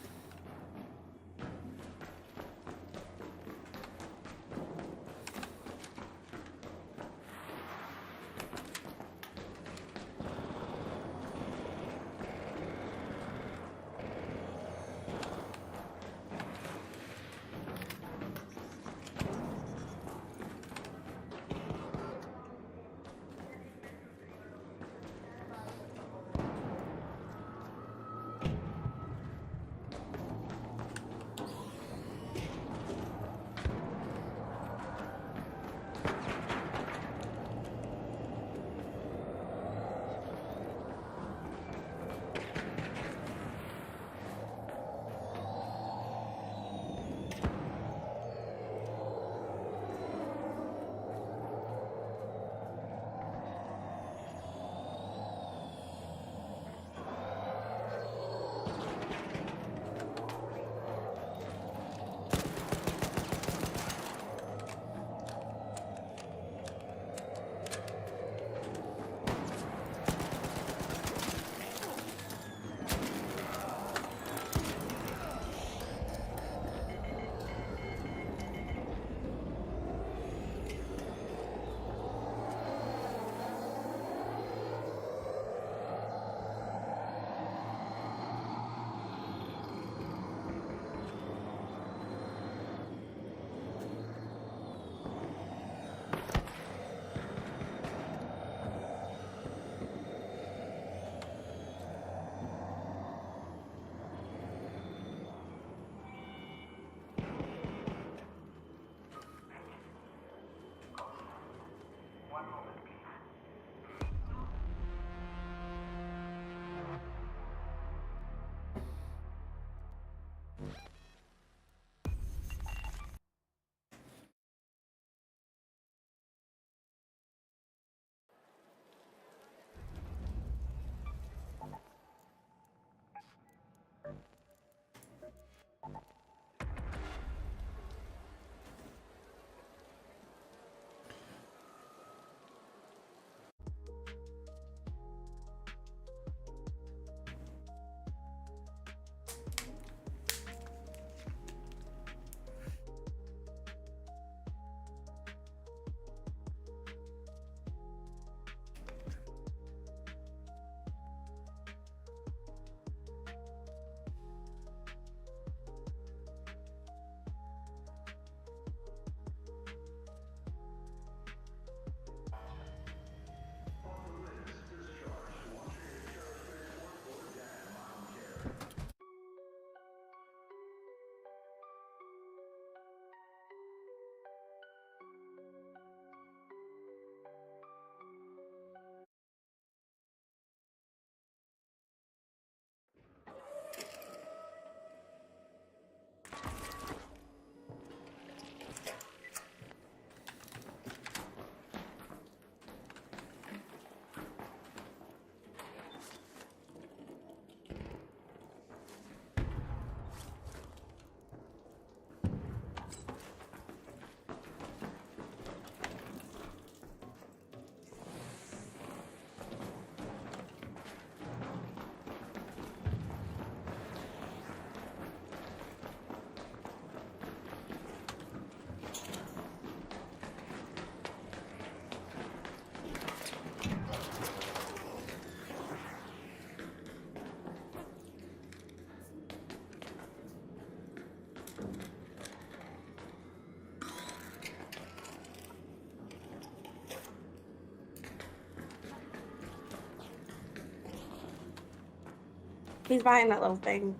He's behind that little thing.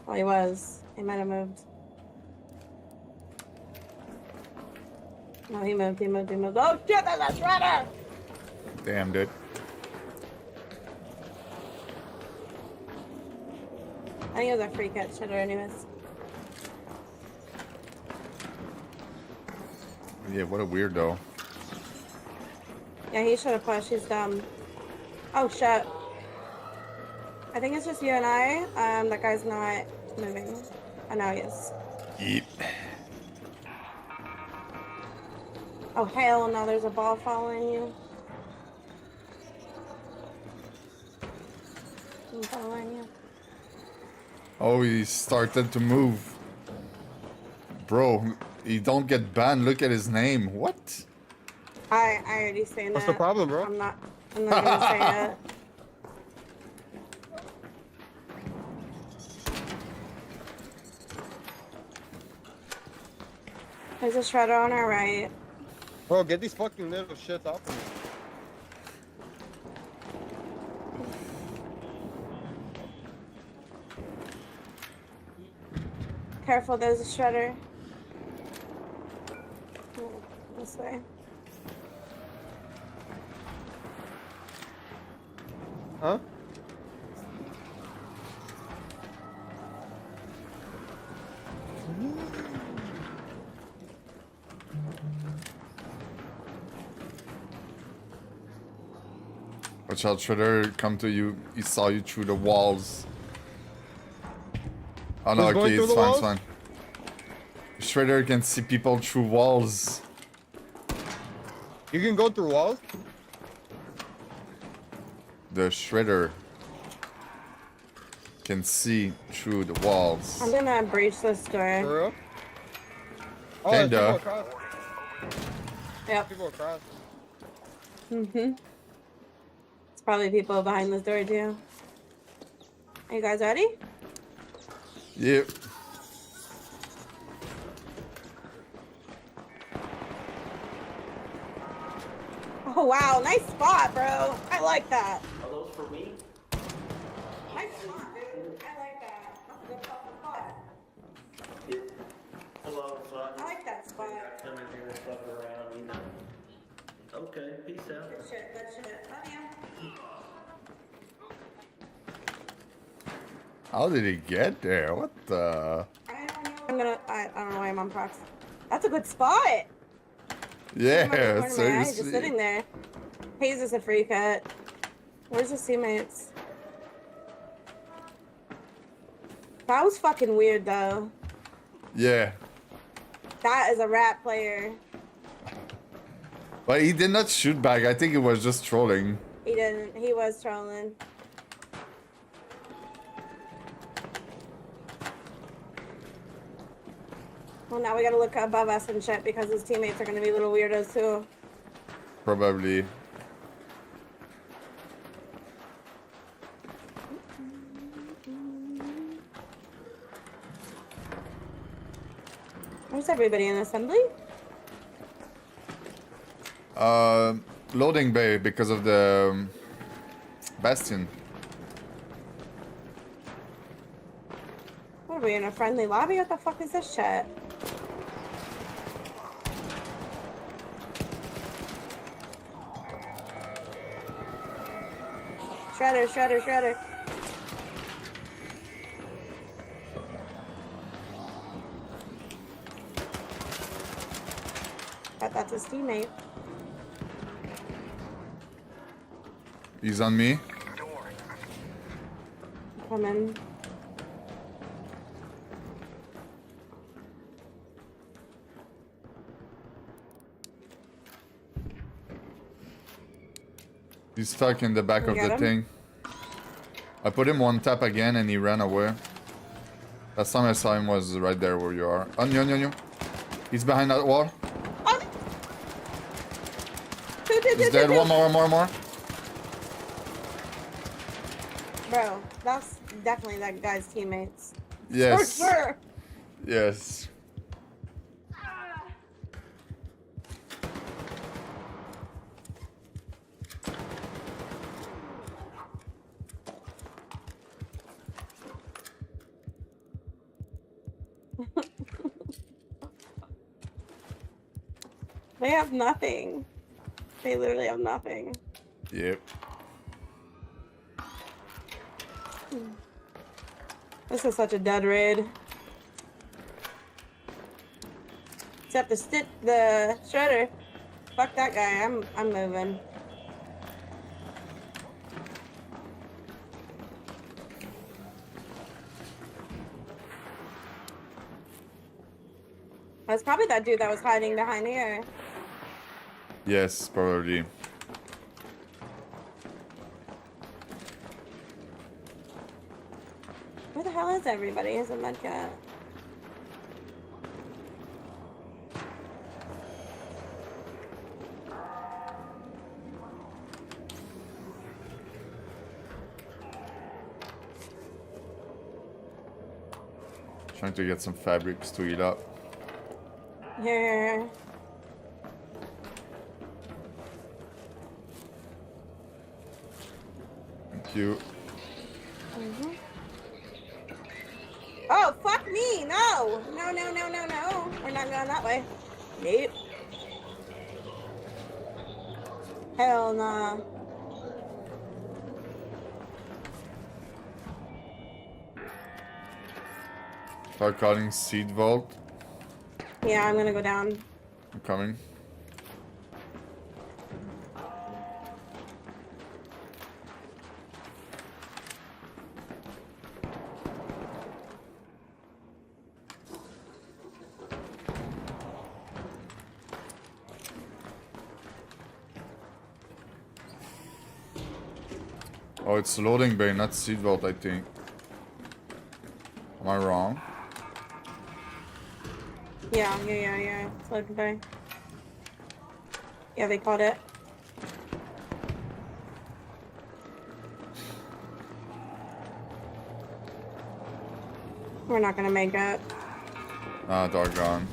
Oh, he was. He might have moved. No, he moved. He moved. He moved. Oh shit! That's a shredder. Damn, dude. I think it was a free catch shredder, anyways. Yeah, what a weirdo. Yeah, he should have pushed. He's dumb. Oh shit. I think it's just you and I. That guy's not moving. Oh, now he is. Yeet. Oh hell no! There's a ball following you. I'm following you. Oh, he started to move. Bro, he don't get banned. Look at his name. What? I already seen that. What's the problem, bro? I'm not gonna say it. There's a shredder on our right. Bro, get these fucking little shits off of me. Careful, there's a shredder. This way. Huh? Watch out, Shredder come to you. He saw you through the walls. Oh no, Who's going okay, through it's the fine, walls? it's fine. Shredder can see people through walls. You can go through walls? The Shredder can see through the walls. I'm gonna breach this door. For real? Oh, there's Kinda. people across. Yep. People across. It's probably people behind this door too. Are you guys ready? Yep. Oh wow, nice spot, bro. I like that. Are those for me? Nice spot, dude. I like that. That's a good fucking spot. Hello, son. I like that spot. Come in here and fuck around, you know. Okay, peace out. Good shit, good shit. Love you. How did he get there? What the? I don't know why I'm on prox. That's a good spot. Yeah, He's just sitting seriously. there. Hayes is a free cut. Where's his teammates? That was fucking weird though. Yeah. That is a rat player. But he did not shoot back. I think it was just trolling. He didn't. He was trolling. Well, now we gotta look above us and shit because his teammates are gonna be little weirdos too. Probably. Where's everybody in assembly? Loading bay because of the bastion. What are we in a friendly lobby? What the fuck is this shit? Shredder, shredder, shredder. Bet that's his teammate. He's on me. Come in. He's stuck in the back You of get the him? thing. I put him one tap again and he ran away. Last time I saw him was right there where you are. On you. He's behind that wall. Oh. He's dead. One more. Bro, that's definitely that guy's teammates. Yes. For sure. Yes. They have nothing. They literally have nothing. Yep. This is such a dead raid. Except the shredder. Fuck that guy. I'm moving. That's probably that dude that was hiding behind here. Yes, probably. Where the hell is everybody? Is a medcat? Trying to get some fabrics to eat up. Here. Thank you. Oh, fuck me! No! No, no, no, no, no. We're not going that way. Nope. Hell nah. Start calling Seed Vault. Yeah, I'm gonna go down. I'm coming. Oh, it's loading bay, not Seed Vault, I think. Am I wrong? Yeah. It's loading by. Yeah, they caught it. We're not gonna make it. Ah, doggone.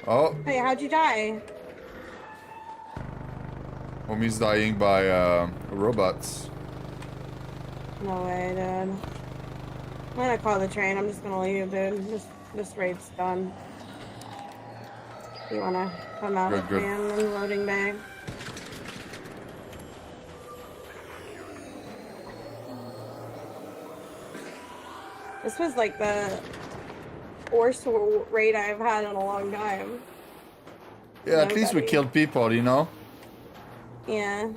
Oh, Hey, how'd you die? homie's dying by robots. No way, dude. I'm gonna call the train. I'm just gonna leave, dude. This raid's done. You wanna come out Good, with good. me in the loading bay? This was like the worst raid I've had in a long time. Yeah, at least we Nobody. killed people, you know? Yeah.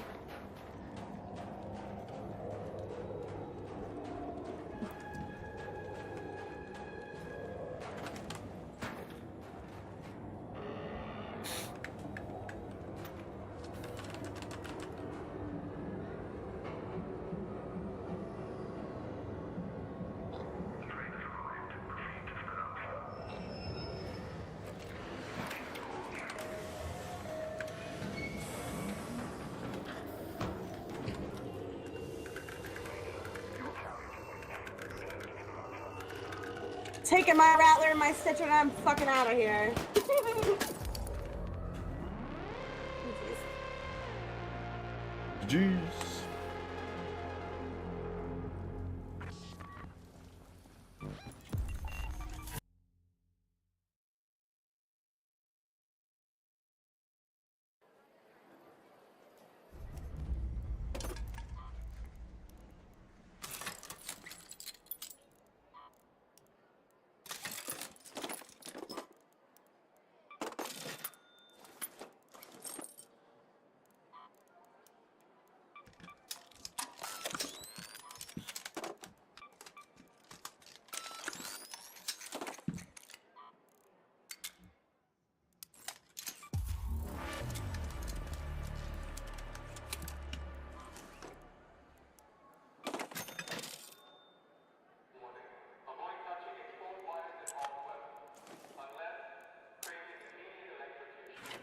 Taking my rattler and my stitcher and I'm fucking out of here. Jeez. Avoid touching exposed wires and armed weapons, unless creating immediate electrocution.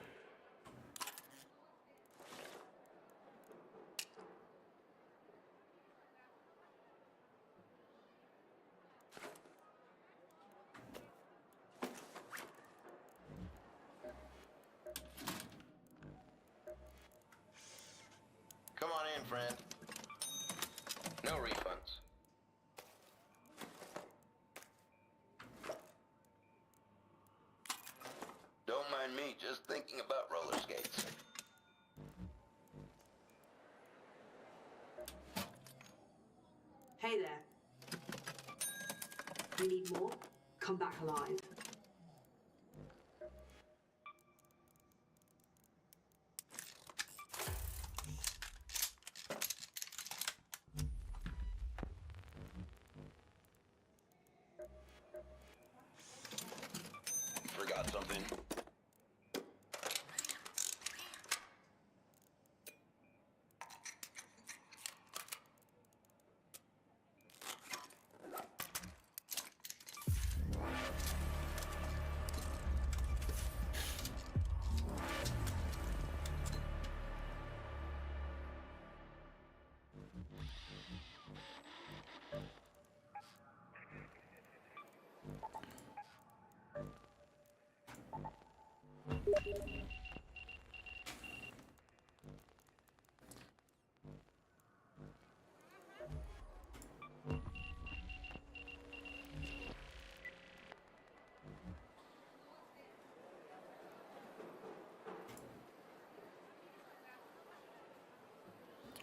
Come on in, friend. No refunds. Don't mind me, just thinking about roller skates. Hey there. You need more? Come back alive. Forgot something.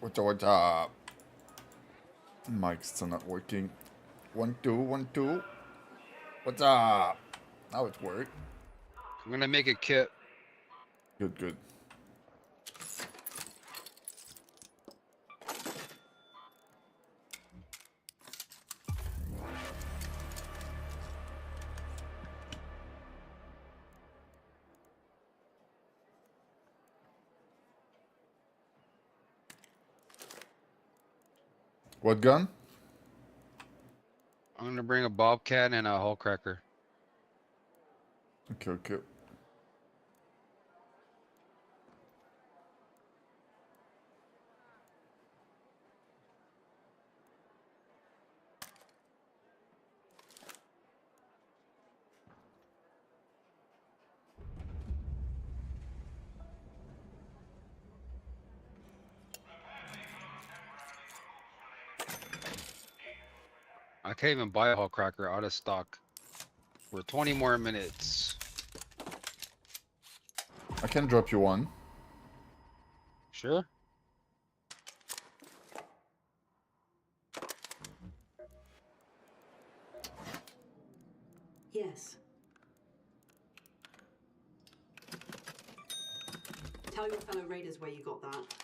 What's up? Mic's still not working. 1 2 1 2. What's up? Now it's work. I'm gonna make a kit. Good, good. What gun? I'm gonna bring a bobcat and a hull cracker. Okay, okay. I can't even buy a hull cracker out of stock for 20 more minutes. I can drop you one. Sure. Yes. Tell your fellow raiders where you got that.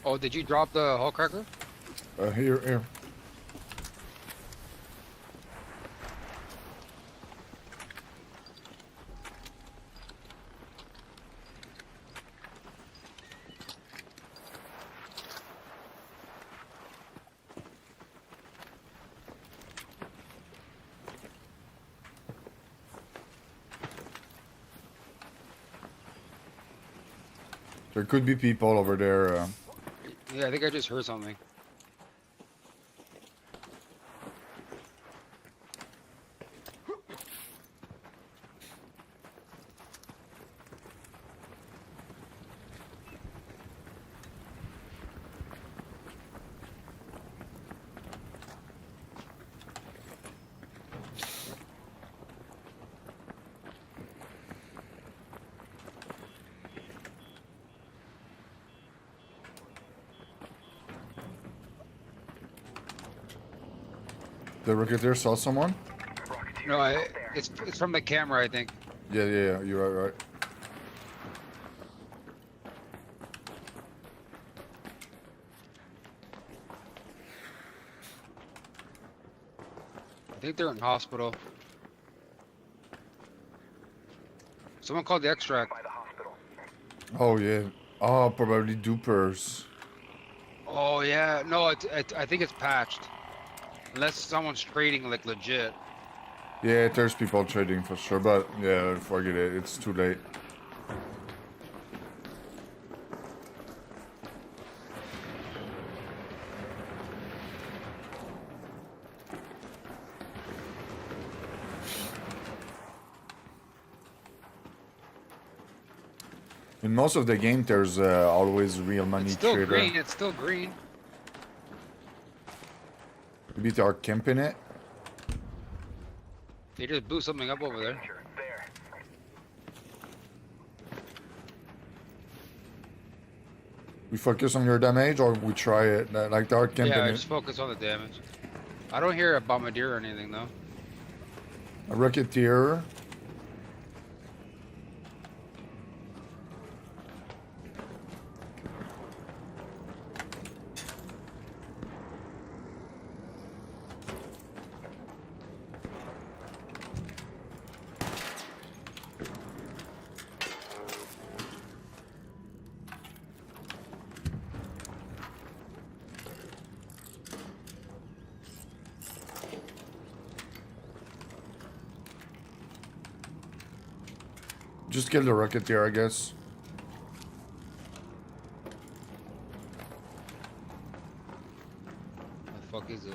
Oh, did you drop the hull cracker? Here. There could be people over there. Yeah, I think I just heard something. The Rocketeer saw someone? No, it's from the camera, I think. Yeah, you're right. I think they're in hospital. Someone called the extract. Oh, yeah. Oh, probably dupers. Oh yeah, no, I think it's patched. Unless someone's trading like legit. Yeah, there's people trading for sure, but yeah, forget it. It's too late. In most of the game, there's always real money It's still trader. green. It's still green. Maybe they are camping it. They just blew something up over there. We focus on your damage, or we try it. Like they are camping Yeah, I it. just focus on the damage. I don't hear a bombardier or anything though. A Rocketeer. Just kill the Rocketeer, I guess. What the fuck is it?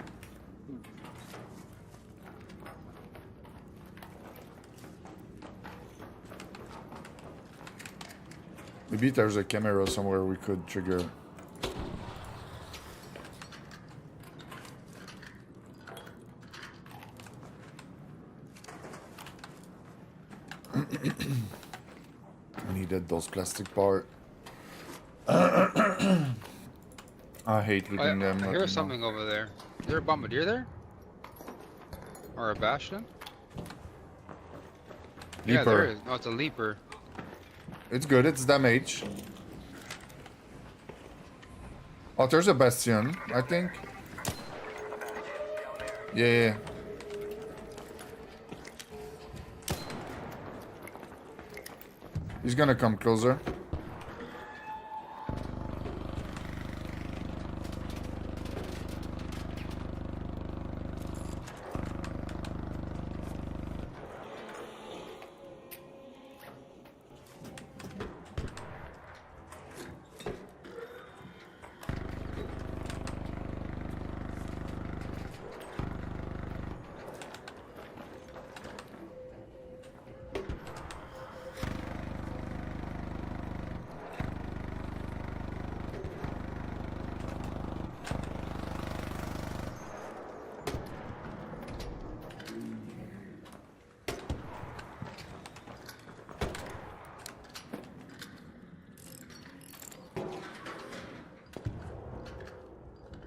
Maybe there's a camera somewhere we could trigger. I needed those plastic parts. I hate looting them. I hear something over there. Is there a bombardier there? Or a bastion? Yeah, there Leaper. is. No, it's a leaper. It's good, it's damage. Oh, there's a bastion, I think. Yeah. He's gonna come closer.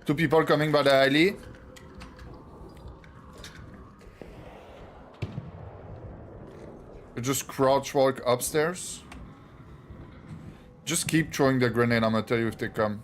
Two people coming by the alley. just crouch walk upstairs. Just keep throwing the grenade. I'm gonna tell you if they come.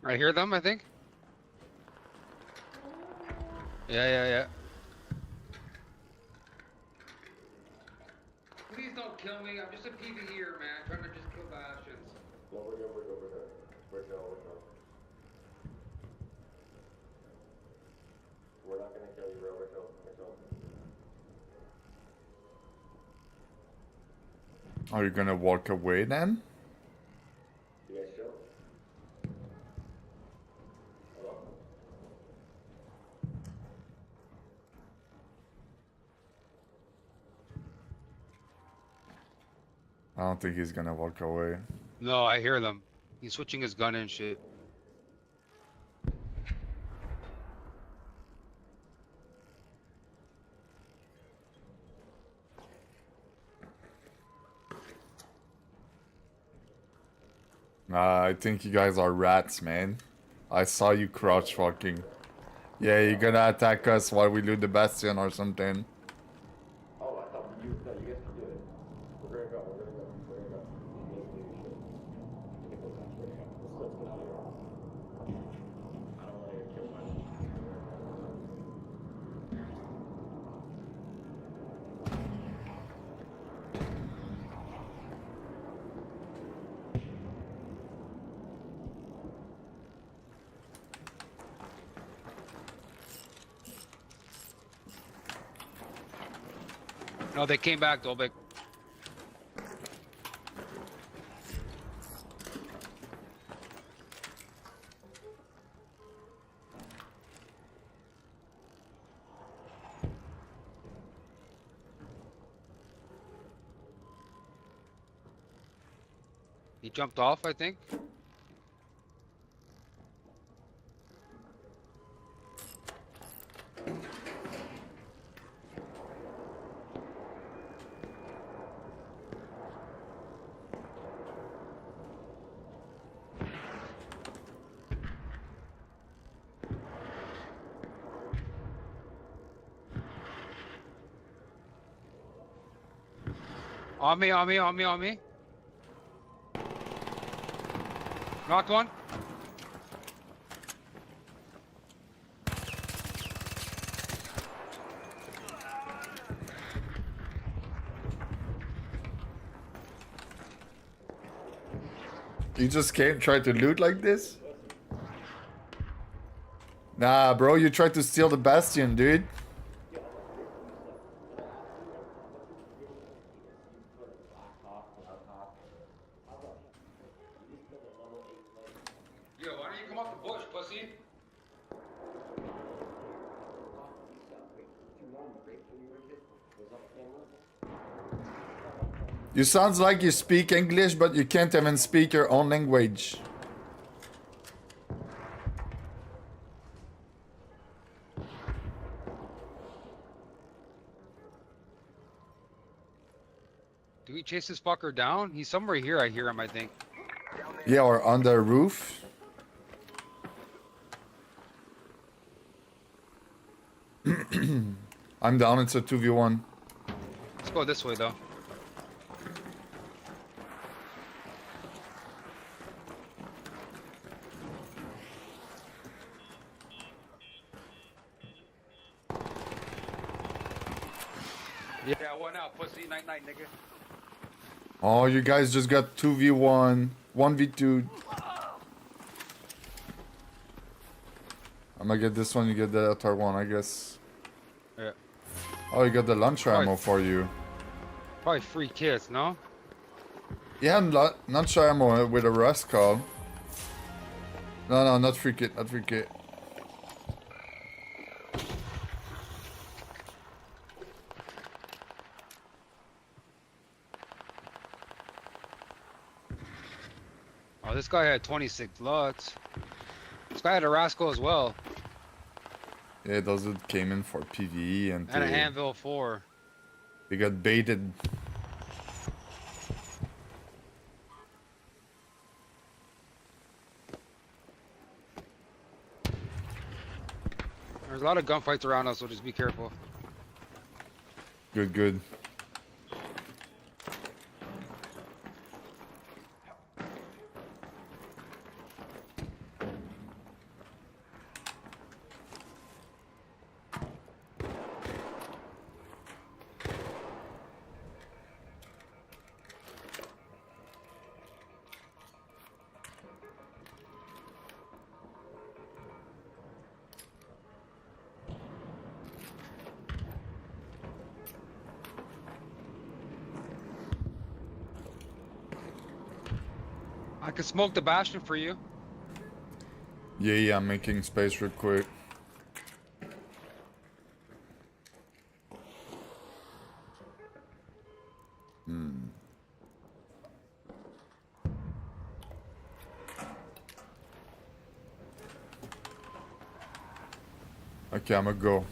I hear them, I think. Yeah. Please don't kill me. I'm just a PvEer, man. Trying to just kill bastions. No, we're good. We're chill. We're not gonna kill you, bro. We're chill. Are you gonna walk away then? You guys chill? Hello? I don't think he's gonna walk away. No, I hear them. He's switching his gun and shit. I think you guys are rats, man. I saw you crouch walking. Yeah, you're gonna attack us while we loot the bastion or something. Oh, I thought you guys could do it. We're gonna go. You guys do your shit. Get those guys. We're gonna go. Let's get out of here. I don't wanna get killed by them. No, they came back, Dolbeck. He jumped off, I think. On me. Knocked one. You just can't try to loot like this? Nah, bro, you tried to steal the bastion, dude. Yo, why don't you come off the bush, pussy? You sounds like you speak English, but you can't even speak your own language. Do we chase this fucker down? He's somewhere here, I hear him, I think. Yeah, or on the roof. I'm down, it's a 2v1. Let's go this way, though. Yeah, what now, pussy? Night, nigga. Oh, you guys just got 2v1, 1v2. I'm gonna get this one, you get the other one, I guess. Yeah. Oh, you got the launcher Right. ammo for you. Probably free kits, no? Yeah, launcher ammo with a rust call. No, no, not free kit, not free kit. Oh, this guy had 26 Lux. This guy had a Rascal as well. Yeah, those that came in for PvE and And a Anvil 4. they got baited. There's a lot of gunfights around us, so just be careful. Good, good. I could smoke the Bastion for you. Yeah, yeah, I'm making space real quick. Okay, I'ma go.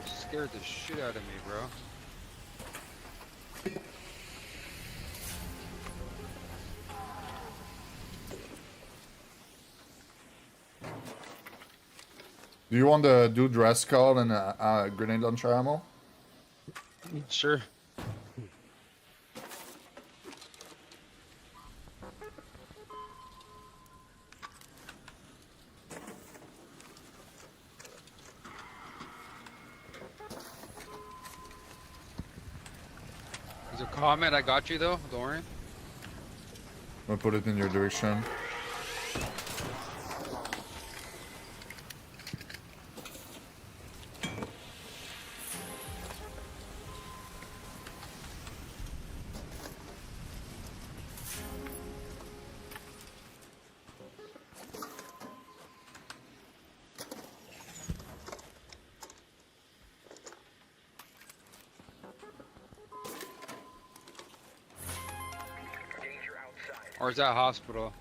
Scared the shit out of me, bro. Do you want to do dress code and grenade launcher ammo? Sure. There's a comment. I got you though. Don't worry. I'm gonna put it in your direction. Or is that hospital?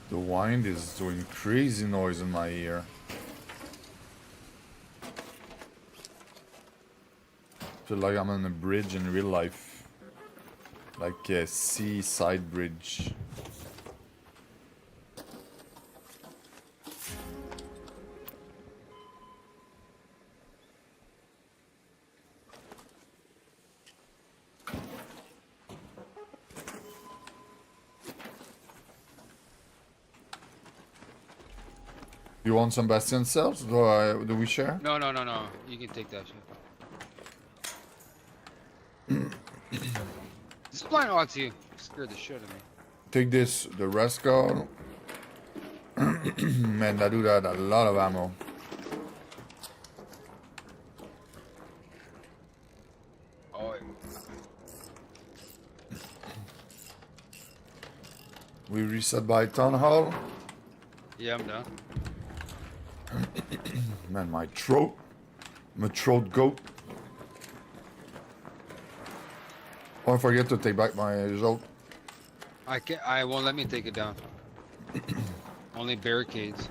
The wind is doing crazy noise in my ear. Feel like I'm on a bridge in real life. Like a seaside bridge. You want some Bastion cells? Do we share? No, no, no, no. You can take that shit. This blind odds you scared the shit out of me. Take this, the Rascal. Man, that dude had a lot of ammo. Oh, We reset by Town Hall. yeah, I'm done. Man, my throat. I'm a throat goat. Don't forget to take back my result. I won't let me take it down. Only barricades.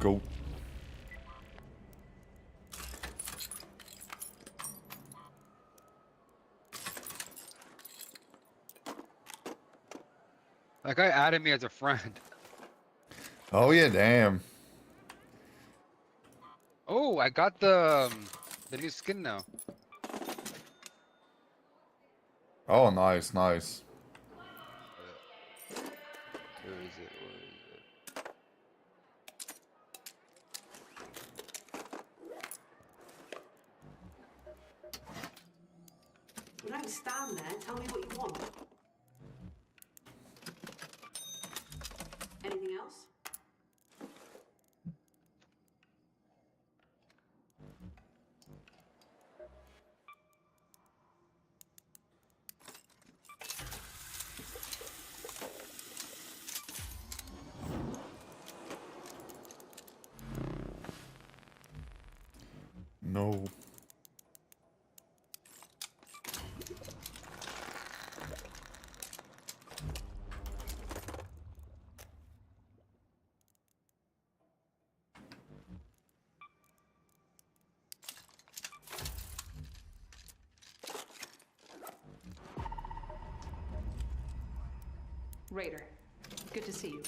go. That guy added me as a friend. Oh yeah, damn. Oh, I got the new skin now. Oh, nice, nice. Where is it? Where is it? Well, don't stand there. Tell me what you want. Anything else? No. Raider, good to see you.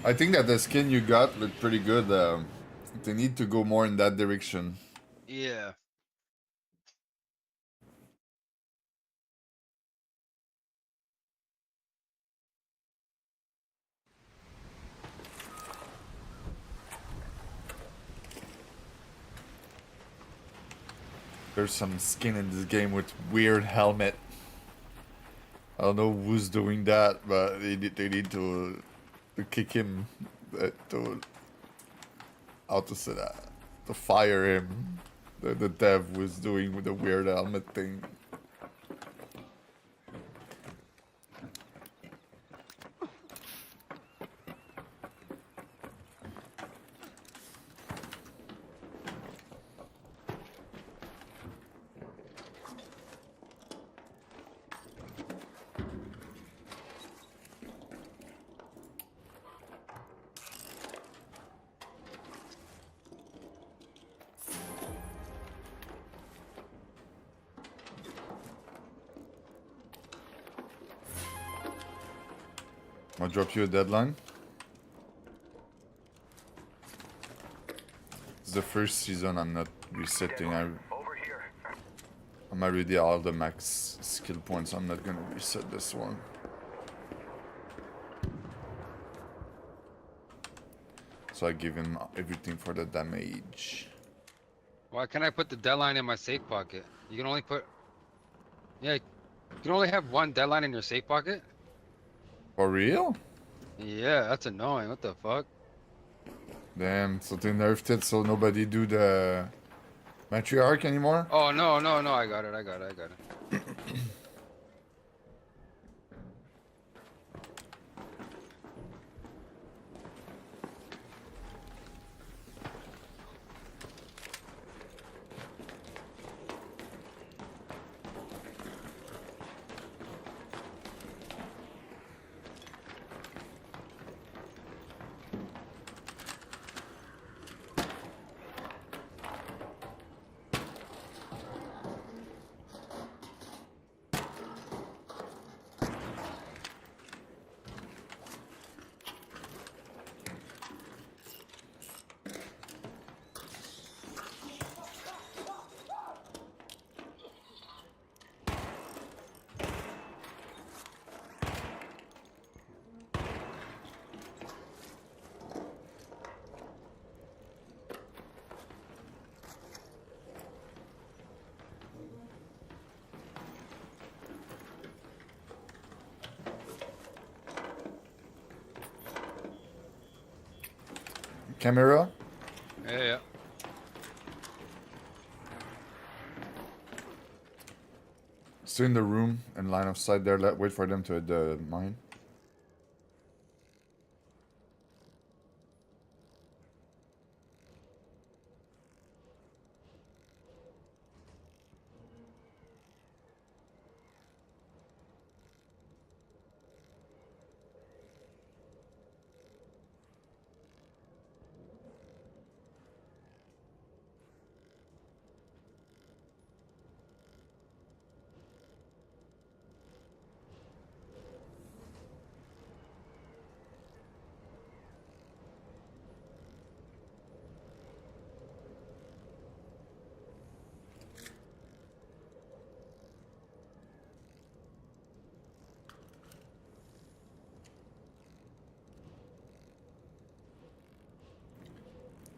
I think that the skin you got looked pretty good. They need to go more in that direction. Yeah. There's some skin in this game with weird helmet. I don't know who's doing that, but they need to kick him, to how to say that, to fire him. The dev was doing with the weird helmet thing. I'll drop you a deadline. the first season, I'm not resetting. Over here. I'm already all the max skill points. I'm not gonna reset this one. So I give him everything for the damage. Why can't I put the deadline in my safe pocket? You can only put... Yeah, you can only have one deadline in your safe pocket? For real? Yeah, that's annoying. What the fuck? Damn, so they nerfed it so nobody do the matriarch anymore? Oh, no, no, no. I got it. I got it. I got it. Camera? Yeah, yeah. Stay in the room and line of sight there. Wait for them to hit the mine.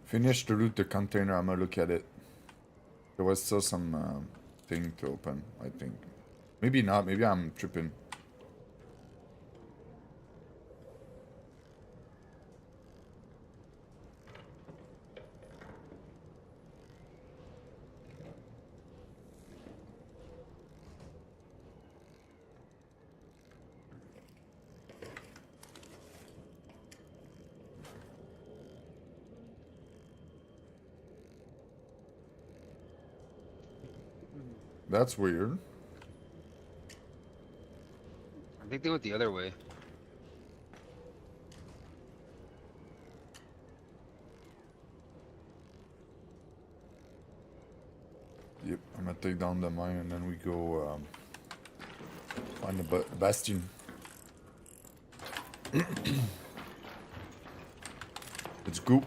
Finish to loot the container. I'm gonna look at it. There was still some thing to open, I think. Maybe not. Maybe I'm tripping. That's weird. I think they went the other way. Yep, I'm gonna take down the mine and then we go find the bastion. Let's go.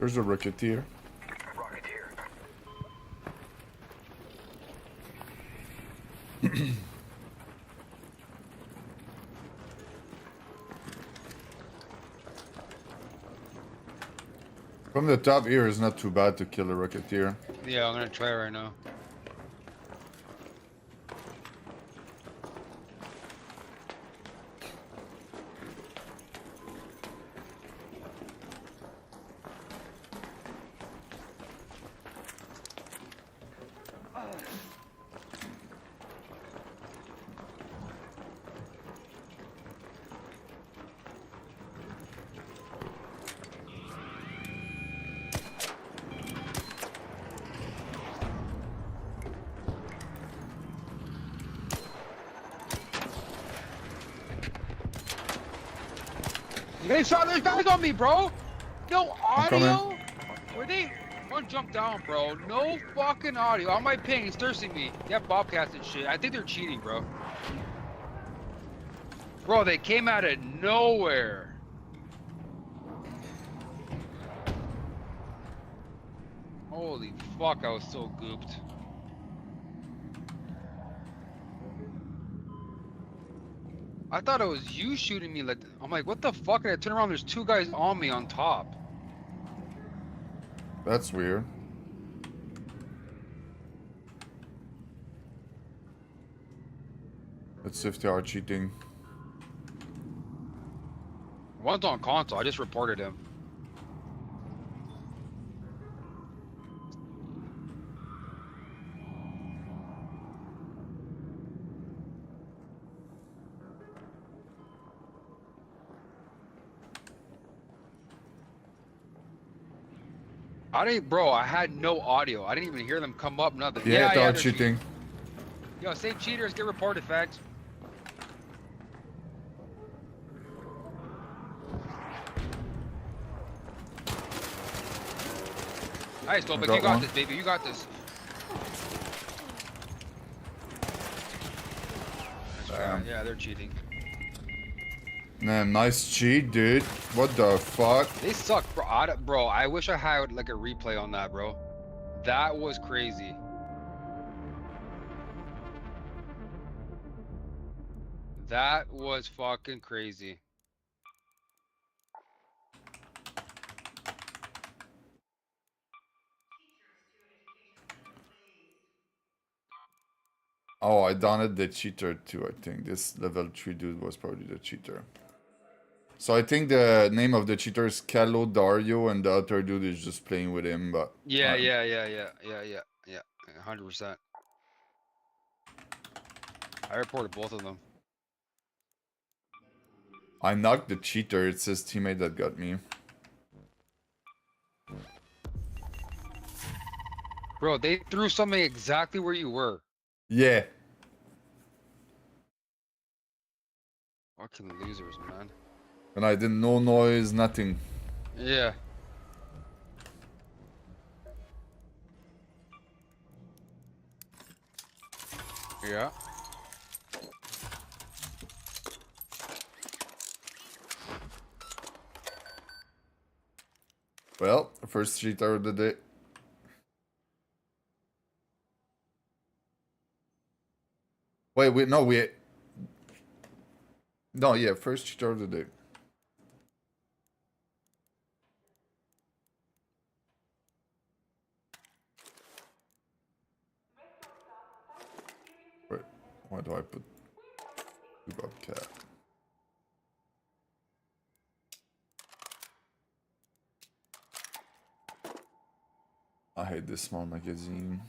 There's a rocketeer. From the top here is not too bad to kill a Rocketeer. Yeah, I'm gonna try right now. They saw there's guys on me, bro. No I'm coming. audio. Were they? One jump down, bro. No fucking audio. On my ping, he's thirsting me. They have bobcats and shit. I think they're cheating, bro. Bro, they came out of nowhere. Holy fuck, I was so gooped. I thought it was you shooting me. Like, I'm like, what the fuck? And I turn around, there's two guys on me on top. That's weird. Let's see if they are cheating. One's on console. I just reported him. I didn't, bro. I had no audio. I didn't even hear them come up. Nothing. Yeah, they are they're cheating. Yo, same cheaters get reported, facts. Nice, Tobik. Got You got one. this, baby. You got this. Damn. Yeah, they're cheating. Man, nice cheat, dude. What the fuck? They suck, bro. Bro, I wish I had like a replay on that, bro. That was crazy. That was fucking crazy. Oh, I donned the cheater too, I think. This level 3 dude was probably the cheater. So I think the name of the cheater is Calo Dario and the other dude is just playing with him, but... Yeah, 100%. I reported both of them. I knocked the cheater, it's his teammate that got me. Bro, they threw something exactly where you were. Yeah. Fucking losers, man. And I did no noise, nothing. Yeah. Yeah. Well, first cheater of the day. Wait, no, No, yeah, first cheater of the day. Wait, why do I put Bobcat? I hate this small magazine.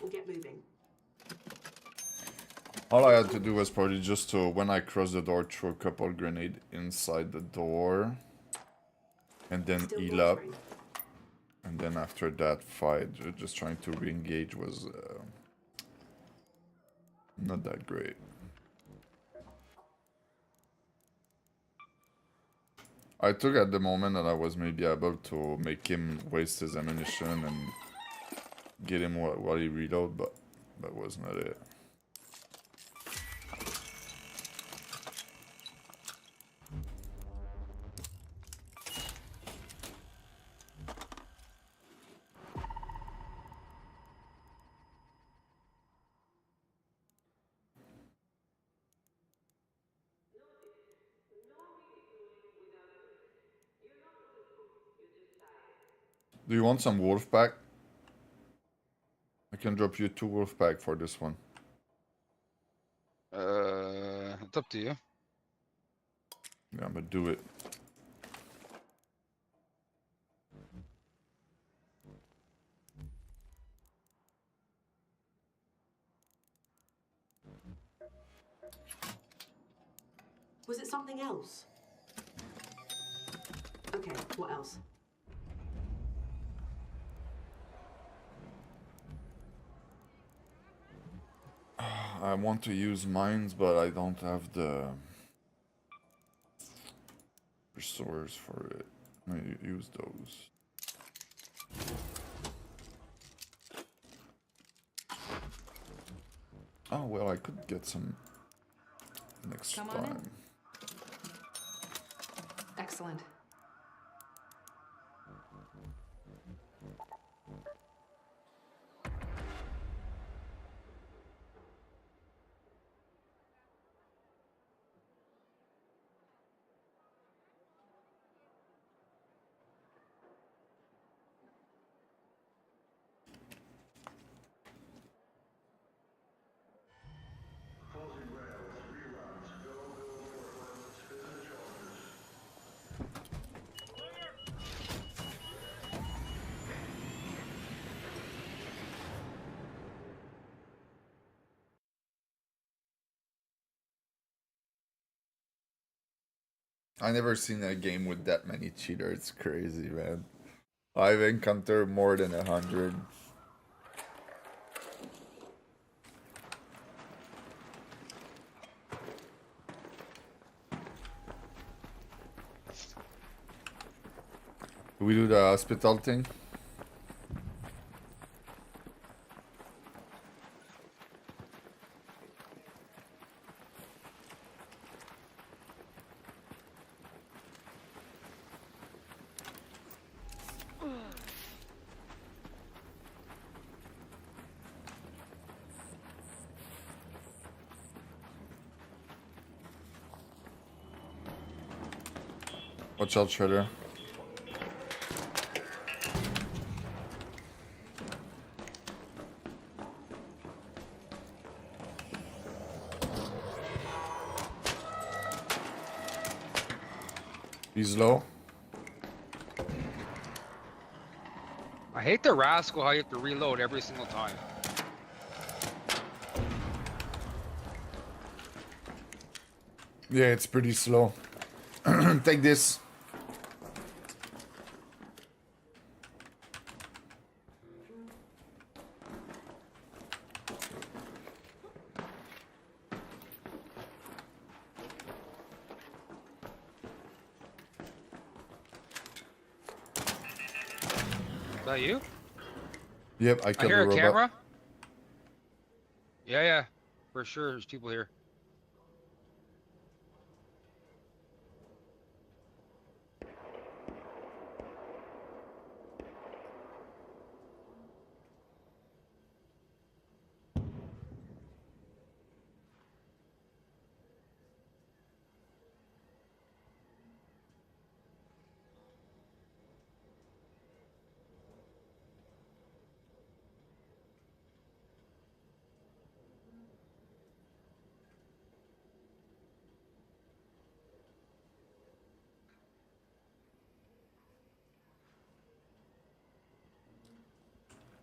or get moving. All I had to do was probably just to, when I cross the door, throw a couple grenade inside the door. And then Still heal up. loitering. And then after that fight, just trying to re-engage was not that great. I took at the moment that I was maybe able to make him waste his ammunition and get him while he reload, but that was not it. Do you want some wolf pack? I can drop you 2 wolf pack for this one. It's up to you. Yeah, but do it. Was it something else? Okay, what else? I want to use mines, but I don't have the resource for it. I use those. Oh well, I could get some next Come on in. time. Excellent. I never seen a game with that many cheaters. It's crazy, man. I've encountered more than 100. Do we do the hospital thing? Watch out, Shredder. He's low. I hate the rascal how you have to reload every single time. Yeah, it's pretty slow. Take this. Is that you? Yep, I I killed hear the a robot. camera. Yeah, for sure. There's people here.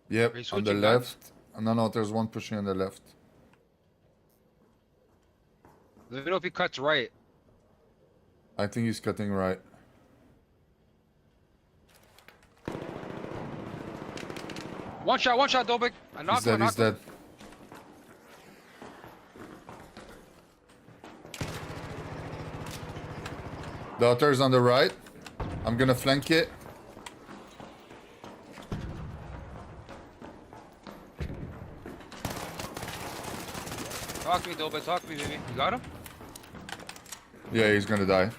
Yep, Are you on the switching left. guns? No, there's one pushing on the left. Let me know if he cuts right. I think he's cutting right. One shot, Dobik. I knocked He's him, dead, he's dead. The otter's on the right. I'm gonna flank it. Talk to me, Dobik. Talk to me, baby. You got him? Yeah, he's gonna die.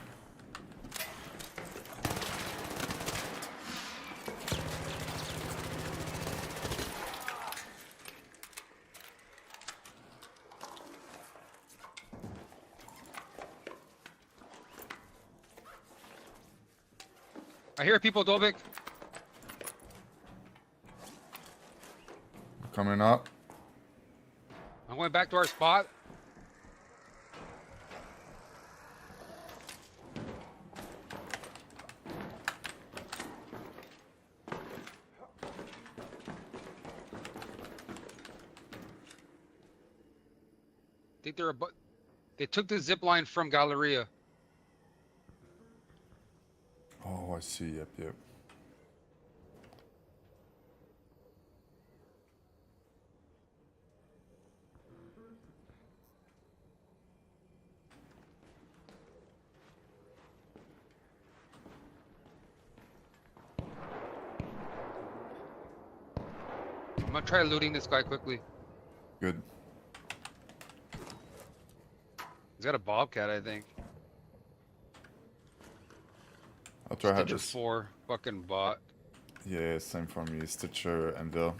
I hear people, Dobik. Coming up. I'm going back to our spot. I think they're about. They took the zip line from Galleria. Oh, I see. Yep. I'm gonna try looting this guy quickly. Good. He's got a bobcat, I think. I'll try hard Stitcher this. 4, fucking bot. Yeah, same for me. Stitcher, Anvil.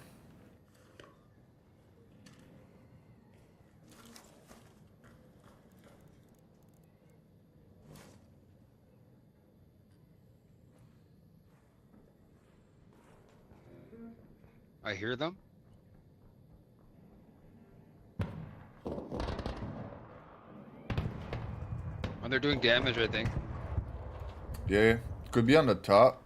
I hear them. And they're doing damage, I think. Yeah, could be on the top.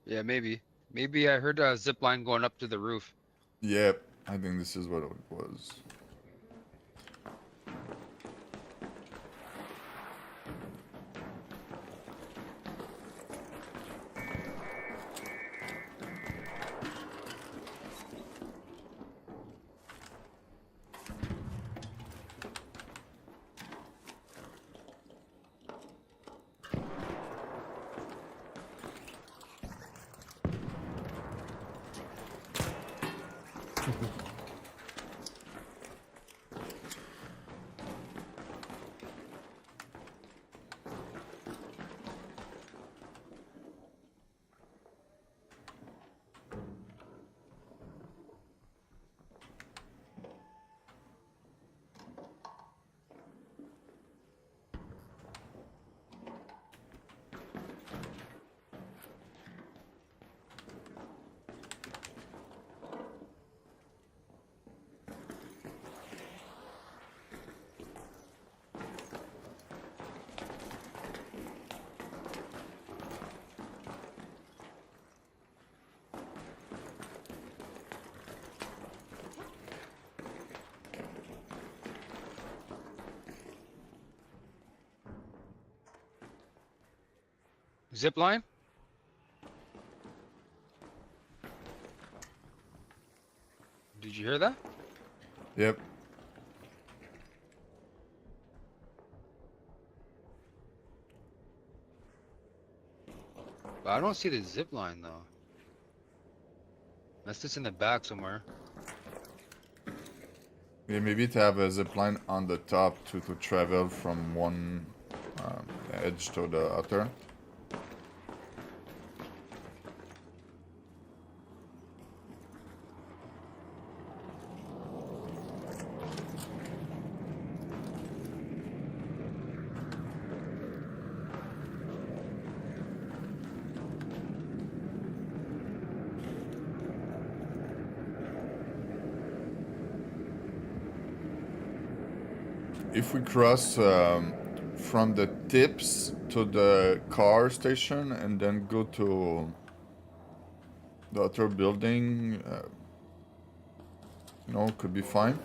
Yeah, maybe. Maybe I heard a zip line going up to the roof. Yep, I think this is what it was. Zip line? Did you hear that? Yep. But I don't see the zip line though. Unless it's in the back somewhere. Yeah, maybe to have a zipline on the top to travel from one edge to the other. If we cross from the tips to the car station and then go to the other building, you know, could be fine.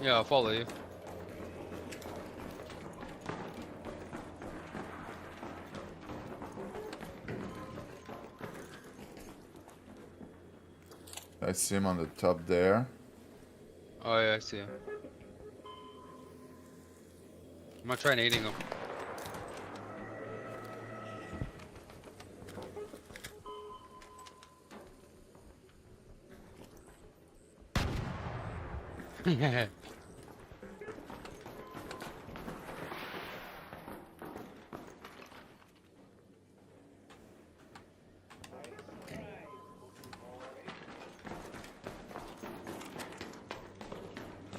Yeah, I'll follow you. I see him on the top there. Oh yeah, I see him. I'm gonna try nading him. Yeah.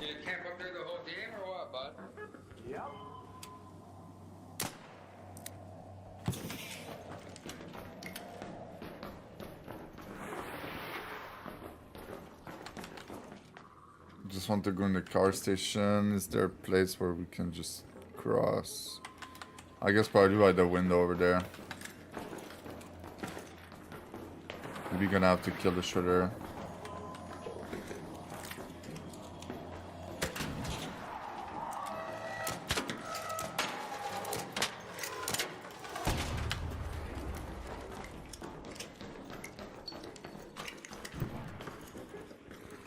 You gonna camp up there the whole game or what, bud? Yep. Just want to go in the car station. Is there a place where we can just cross? I guess probably by the window over there. We're gonna have to kill the shredder.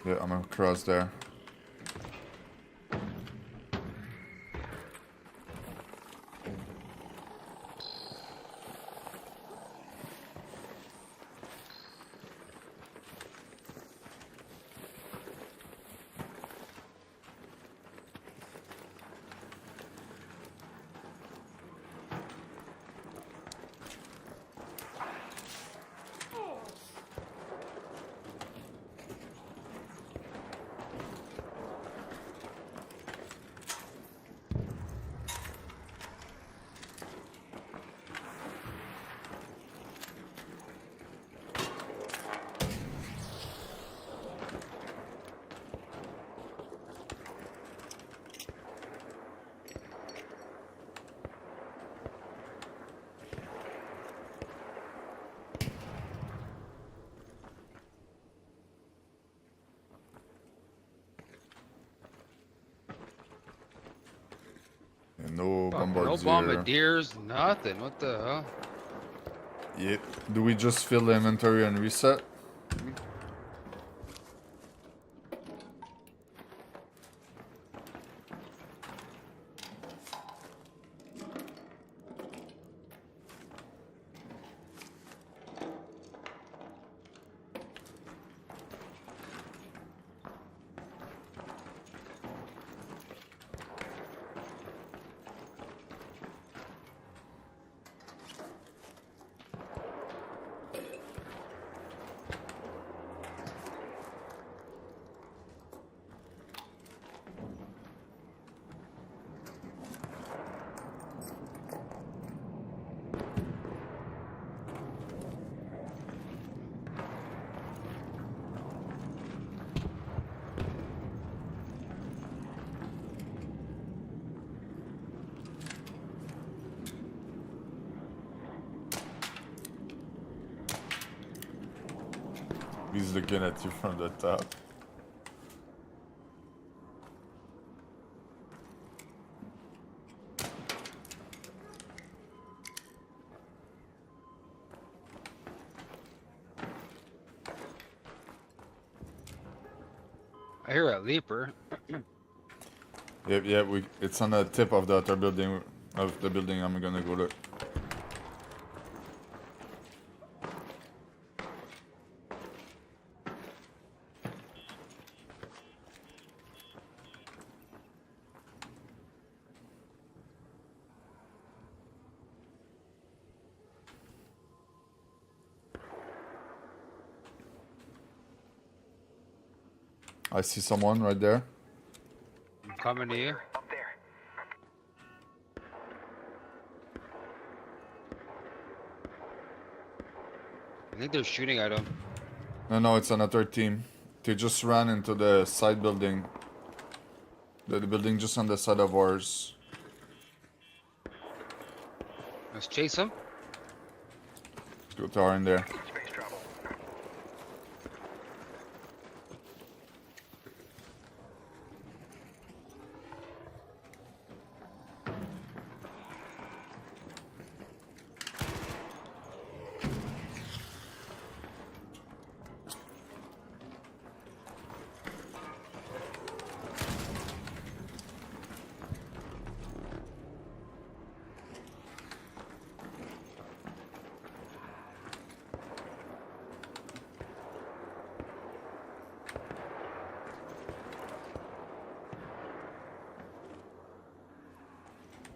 Yeah, I'm gonna cross there. And no Fuck, bombardier. no bombardiers, nothing. What the hell? Yeah. Do we just fill the inventory and reset? He's looking at you from the top. I hear a leaper. Yep, yeah, it's on the tip of the other building, I'm gonna go look. I see someone right there. I'm coming to you. Up there. I think they're shooting at him. No, it's another team. They just ran into the side building. The building just on the side of ours. Let's chase him. Let's go to our in there. Space trouble.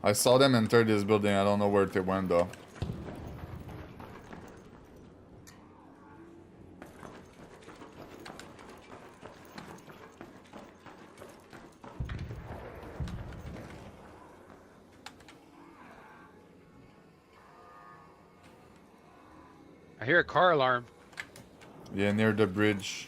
I saw them enter this building. I don't know where they went though. I hear a car alarm. Yeah, near the bridge.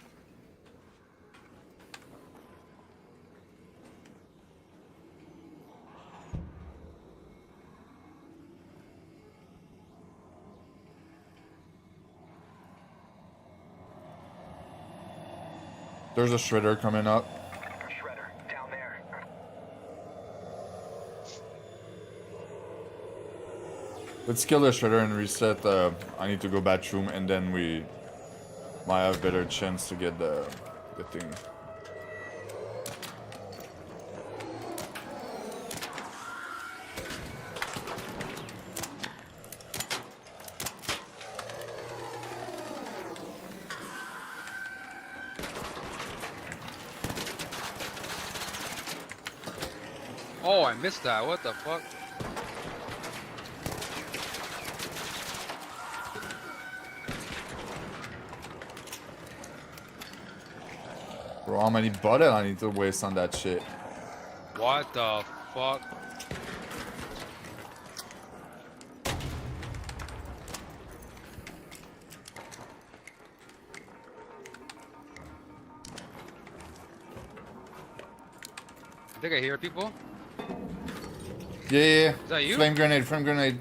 There's a shredder coming up. Shredder, down there. Let's kill the shredder and reset. I need to go bathroom and then we might have better chance to get the thing. Oh, I missed that. What the fuck? Bro, how many bullets I need to waste on that shit? What the fuck? I think I hear people. Yeah. Is that you? Flame grenade, flame grenade.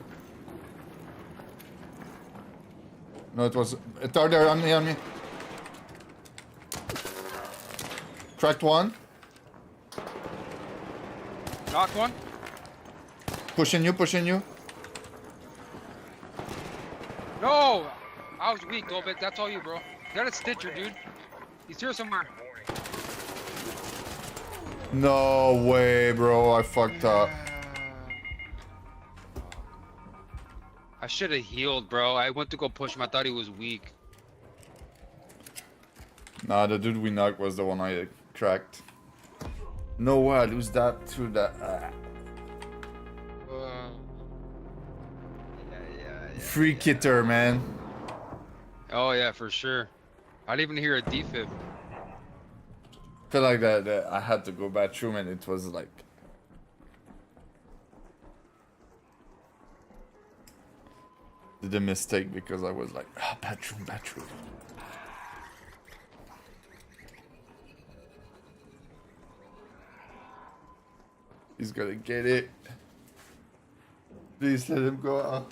No, it was. It's out there on me. Cracked one. Knocked one. Pushing you. No! I was weak, Dobit. That's all you, bro. Got a Stitcher, dude. He's here somewhere. No way, bro. I fucked up. I should have healed, bro. I went to go push him. I thought he was weak. Nah, the dude we knocked was the one I cracked. No way, I lose that to that. Free kitter, man. Oh, yeah, for sure. I didn't even hear a defib. Feel like that I had to go bathroom and it was like. Did a mistake because I was like, bathroom. He's gonna get it. Please let him go out.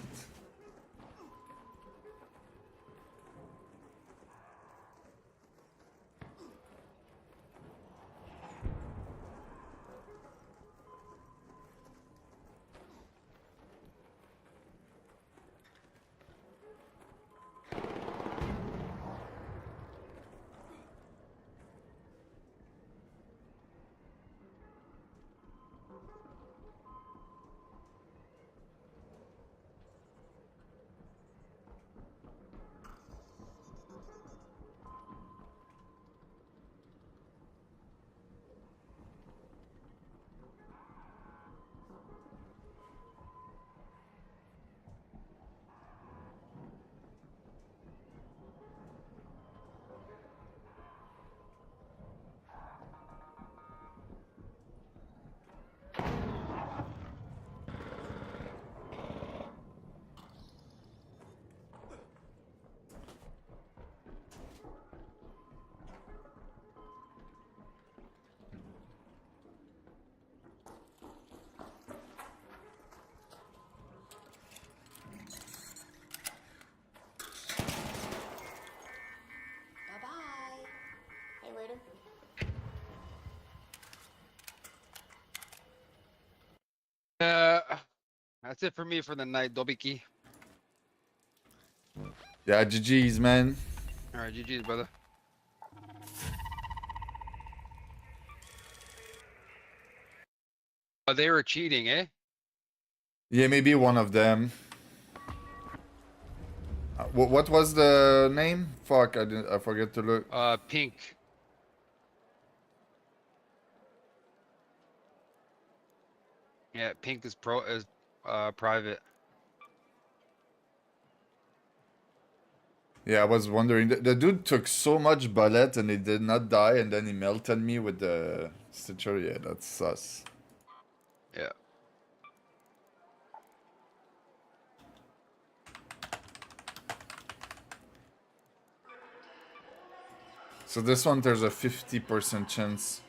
That's it for me for the night, Dobiki. Yeah, GG's, man. All right, GG's, brother. Oh, they were cheating, eh? Yeah, maybe one of them. What was the name? Fuck, I forget to look. Pink. Yeah, Pink is private. Yeah, I was wondering. The dude took so much bullet and he did not die, and then he melted me with the stitcher. Yeah, that's sus. Yeah. So this one, there's a 50% chance.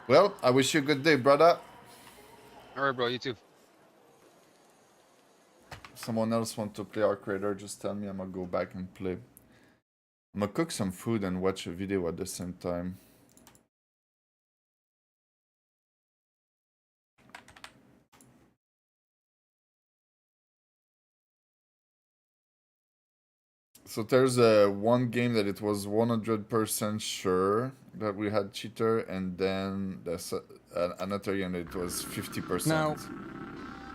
Well, I wish you a good day, brother. All right, bro. You too. Someone else want to play Arc Raider, just tell me. I'm gonna go back and play. I'm gonna cook some food and watch a video at the same time. So there's one game that it was 100% sure that we had cheater, and then there's another game that it was 50%. Now,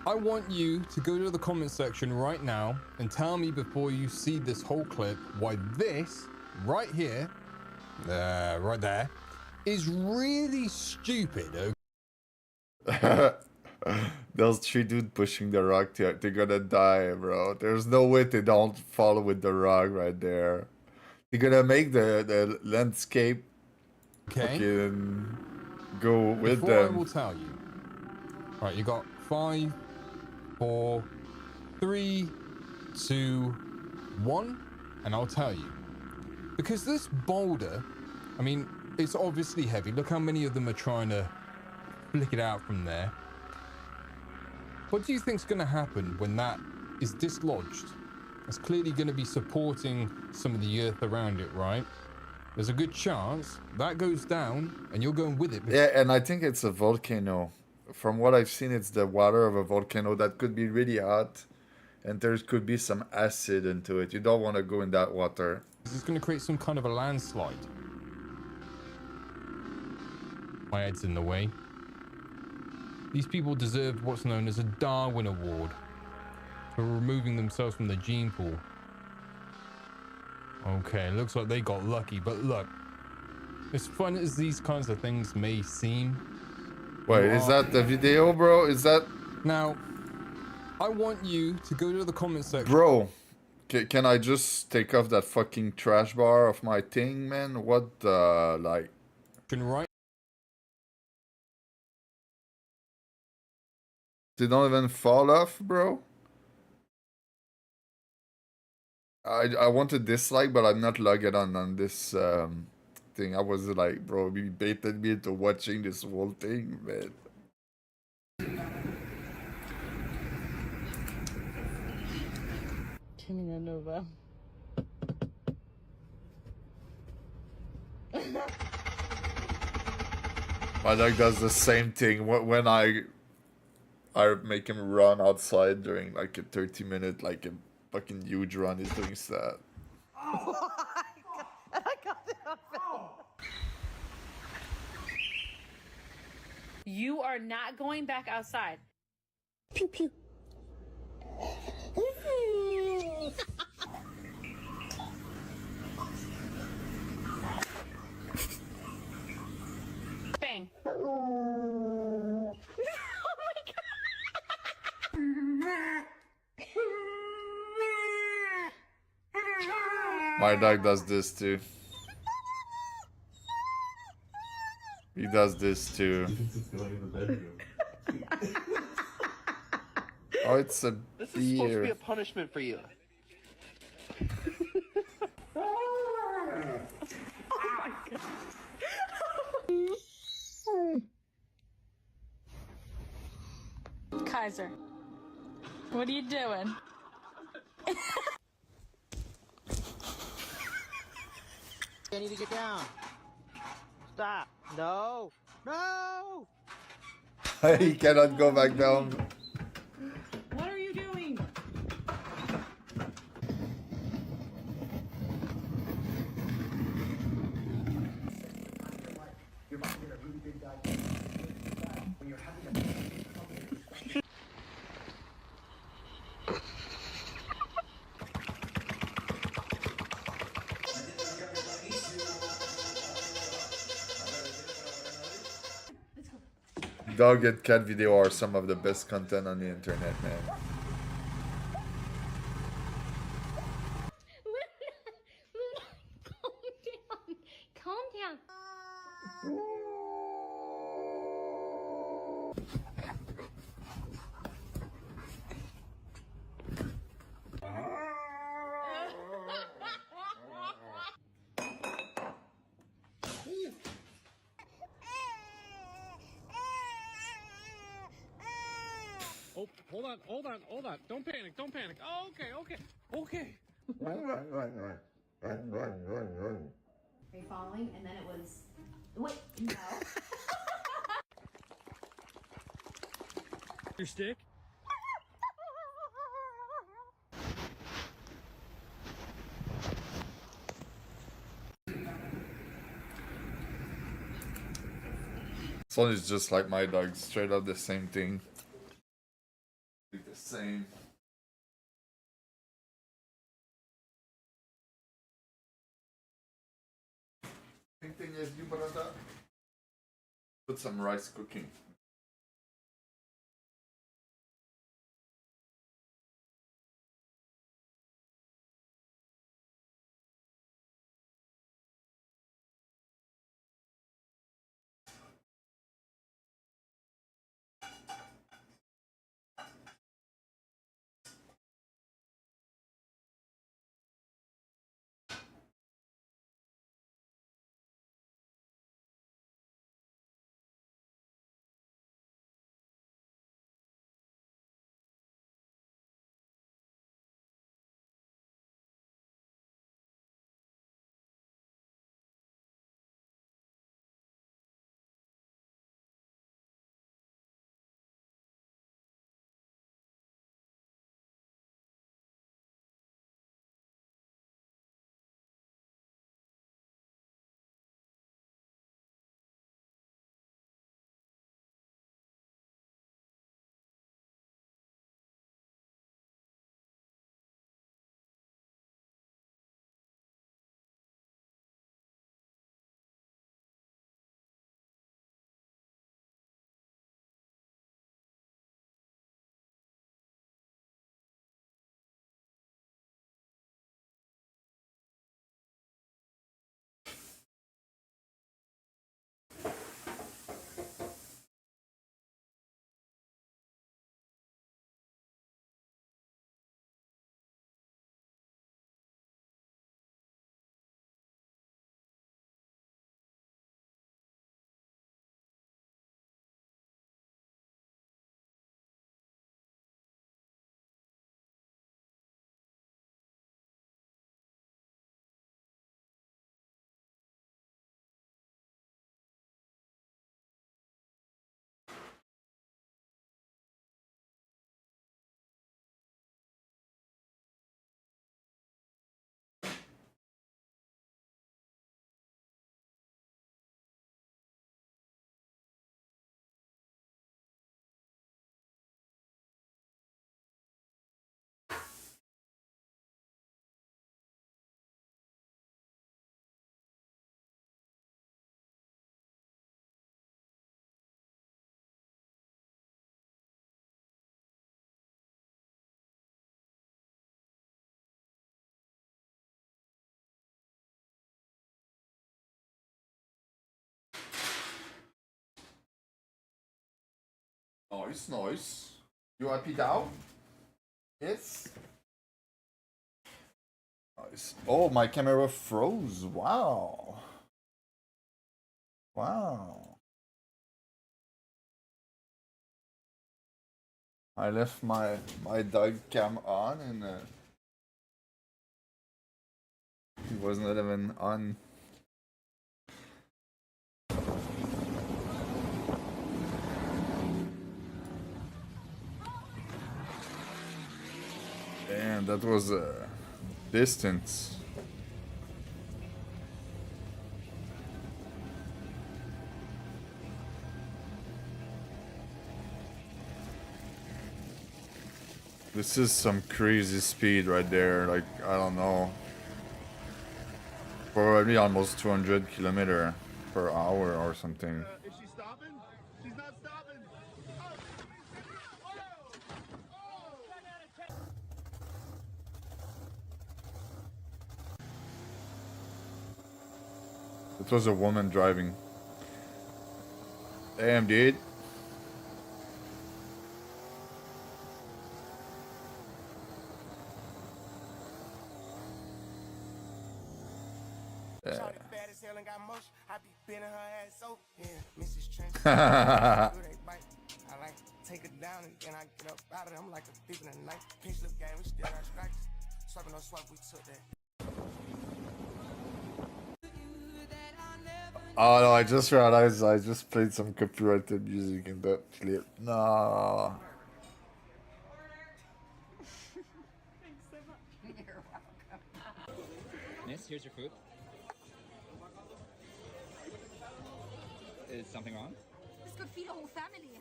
I want you to go to the comment section right now and tell me before you see this whole clip why this right here, right there, is really stupid. Those three dudes pushing the rock, they're gonna die, bro. There's no way they don't fall with the rock right there. You're gonna make the landscape fucking go with Before them. I will tell you. All right, you got 5, 4, 3, 2, 1, and I'll tell you. Because this boulder, I mean, it's obviously heavy. Look how many of them are trying to flick it out from there. What do you think's going to happen when that is dislodged? It's clearly going to be supporting some of the earth around it, right? There's a good chance that goes down and you're going with it. Yeah, and I think it's a volcano. From what I've seen, it's the water of a volcano that could be really hot, and there could be some acid into it. You don't want to go in that water. It's going to create some kind of a landslide. My head's in the way. These people deserved what's known as a Darwin Award for removing themselves from the gene pool. Okay, looks like they got lucky, but look, as fun as these kinds of things may seem... Wait, is that the video, bro? Is that... Now, I want you to go to the comment section... Bro, can I just take off that fucking trash bar of my thing, man? What the, like... Right. They don't even fall off, bro? I want to dislike, but I'm not logged on this thing. I was like, bro, he baited me into watching this whole thing, man. My dog does the same thing when I make him run outside during like a 30-minute, like a fucking huge run. He's doing that. Oh my God. I got it on film. You are not going back outside. Pew pew. Bang. My dog does this too. He does this too. Oh, it's a This is supposed to be beer. a punishment for you. Kaiser, what are you doing? I need to get down. Stop. No. No. He cannot go back down. What are you Dog and cat video are some of the best content on the internet, man. Calm down. Oh, hold on. Don't panic. Oh, okay. Are you following? And then it was. Wait, no. Your stick? This one is just like my dog, straight up the same thing. Like the same. Same thing as you, Barata. Put some rice cooking. Nice, nice. You happy now? Yes. Nice. Oh, my camera froze. Wow. Wow. I left my dog cam on and he was not even on. Damn, that was a distance. This is some crazy speed right there, like, I don't know. Probably almost 200 km/h or something. Is she stopping? She's not stopping. It was a woman driving. Damn, dude. Take it down and then I get up out of them like a thief in the night. Pinch lip game, we still got strikes. Swiping no swipe, we took that. Oh no, I just realized I just played some copyrighted music in that clip. No. You're welcome. Miss, here's your food. Is something wrong? This could feed a whole family.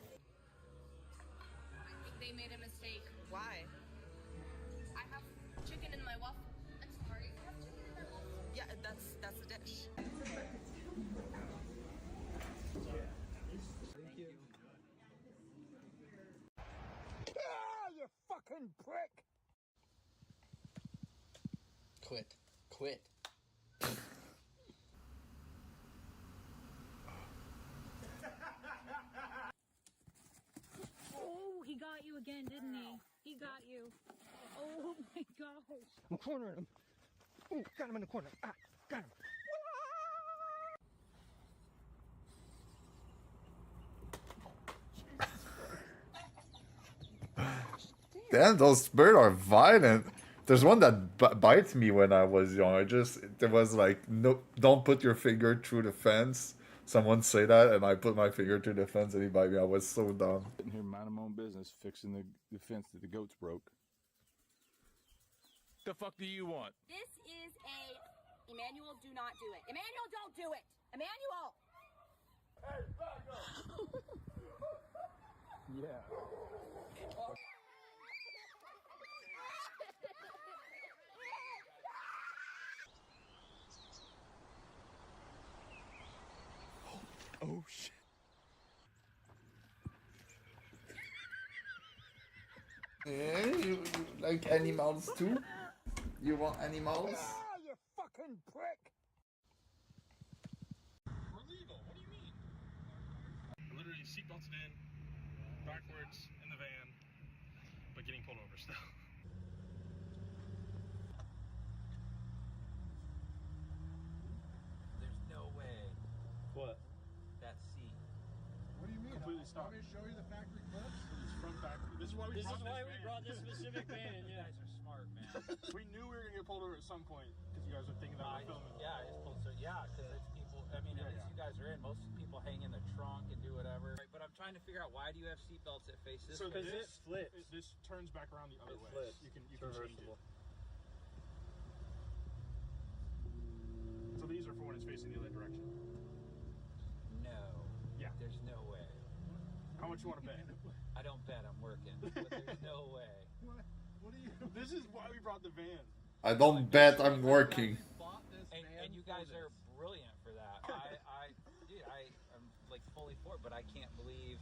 I think they made a mistake. Why? I have chicken in my waffle. I'm sorry. I have chicken in my waffle. Yeah, that's the dish. Thank you. Ah, you fucking prick! Quit. Quit. Oh, he got you again, didn't he? He got you. Oh my gosh. I'm cornering him. Ooh, got him in the corner. Ah, got him. Damn, those birds are violent. There's one that bites me when I was young. There was like, no, don't put your finger through the fence. Someone say that, and I put my finger through the fence and he bit me. I was so dumb. Sitting here minding my own business, fixing the fence that the goats broke. The fuck do you want? This is a... Emmanuel, do not do it. Emmanuel, don't do it! Emmanuel! Hey, back up! Yeah. Oh shit. Yeah, you like animals too? You want animals? Ah, you fucking prick! We're legal. What do you mean? Literally seatbelted in, backwards in the van, but getting pulled over still. There's no way. What? That seat. What do you mean? Completely stopped. Want me to show you the factory clips? It's from factory. This is why we brought this specific van. Yeah. You guys are smart, man. We knew we were gonna get pulled over at some point because you guys are thinking that we're filming. Yeah, I just pulled so because it's people. I mean, at least you guys are in. Most people hang in the trunk and do whatever. Right, but I'm trying to figure out, why do you have seatbelts that face this way? So this flips. This turns back around the other way. Flips. You can change it. So these are for when it's facing the other direction. No. Yeah. There's no way. How much you want to bet? I don't bet. I'm working. But there's no way. What do you? This is why we brought the van. I don't bet, I'm working. And you guys are brilliant for that. Dude, I'm like fully for it, but I can't believe.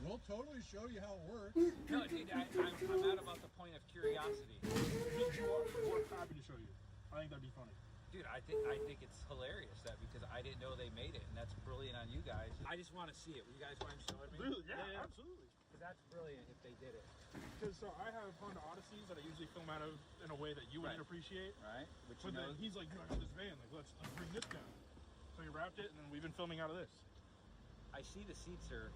We'll totally show you how it works. No, dude, I'm at about the point of curiosity. We're happy to show you. I think that'd be funny. Dude, I think it's hilarious because I didn't know they made it, and that's brilliant on you guys. I just want to see it. Will you guys mind showing me? Really? Yeah, absolutely. Because that's brilliant if they did it. Because so I have Honda Odysseys that I usually film out of in a way that you wouldn't appreciate. Right. Which But then he's like, no, I got this van. Like, let's bring this down. So he wrapped it, and then we've been filming out of this. I see the seats are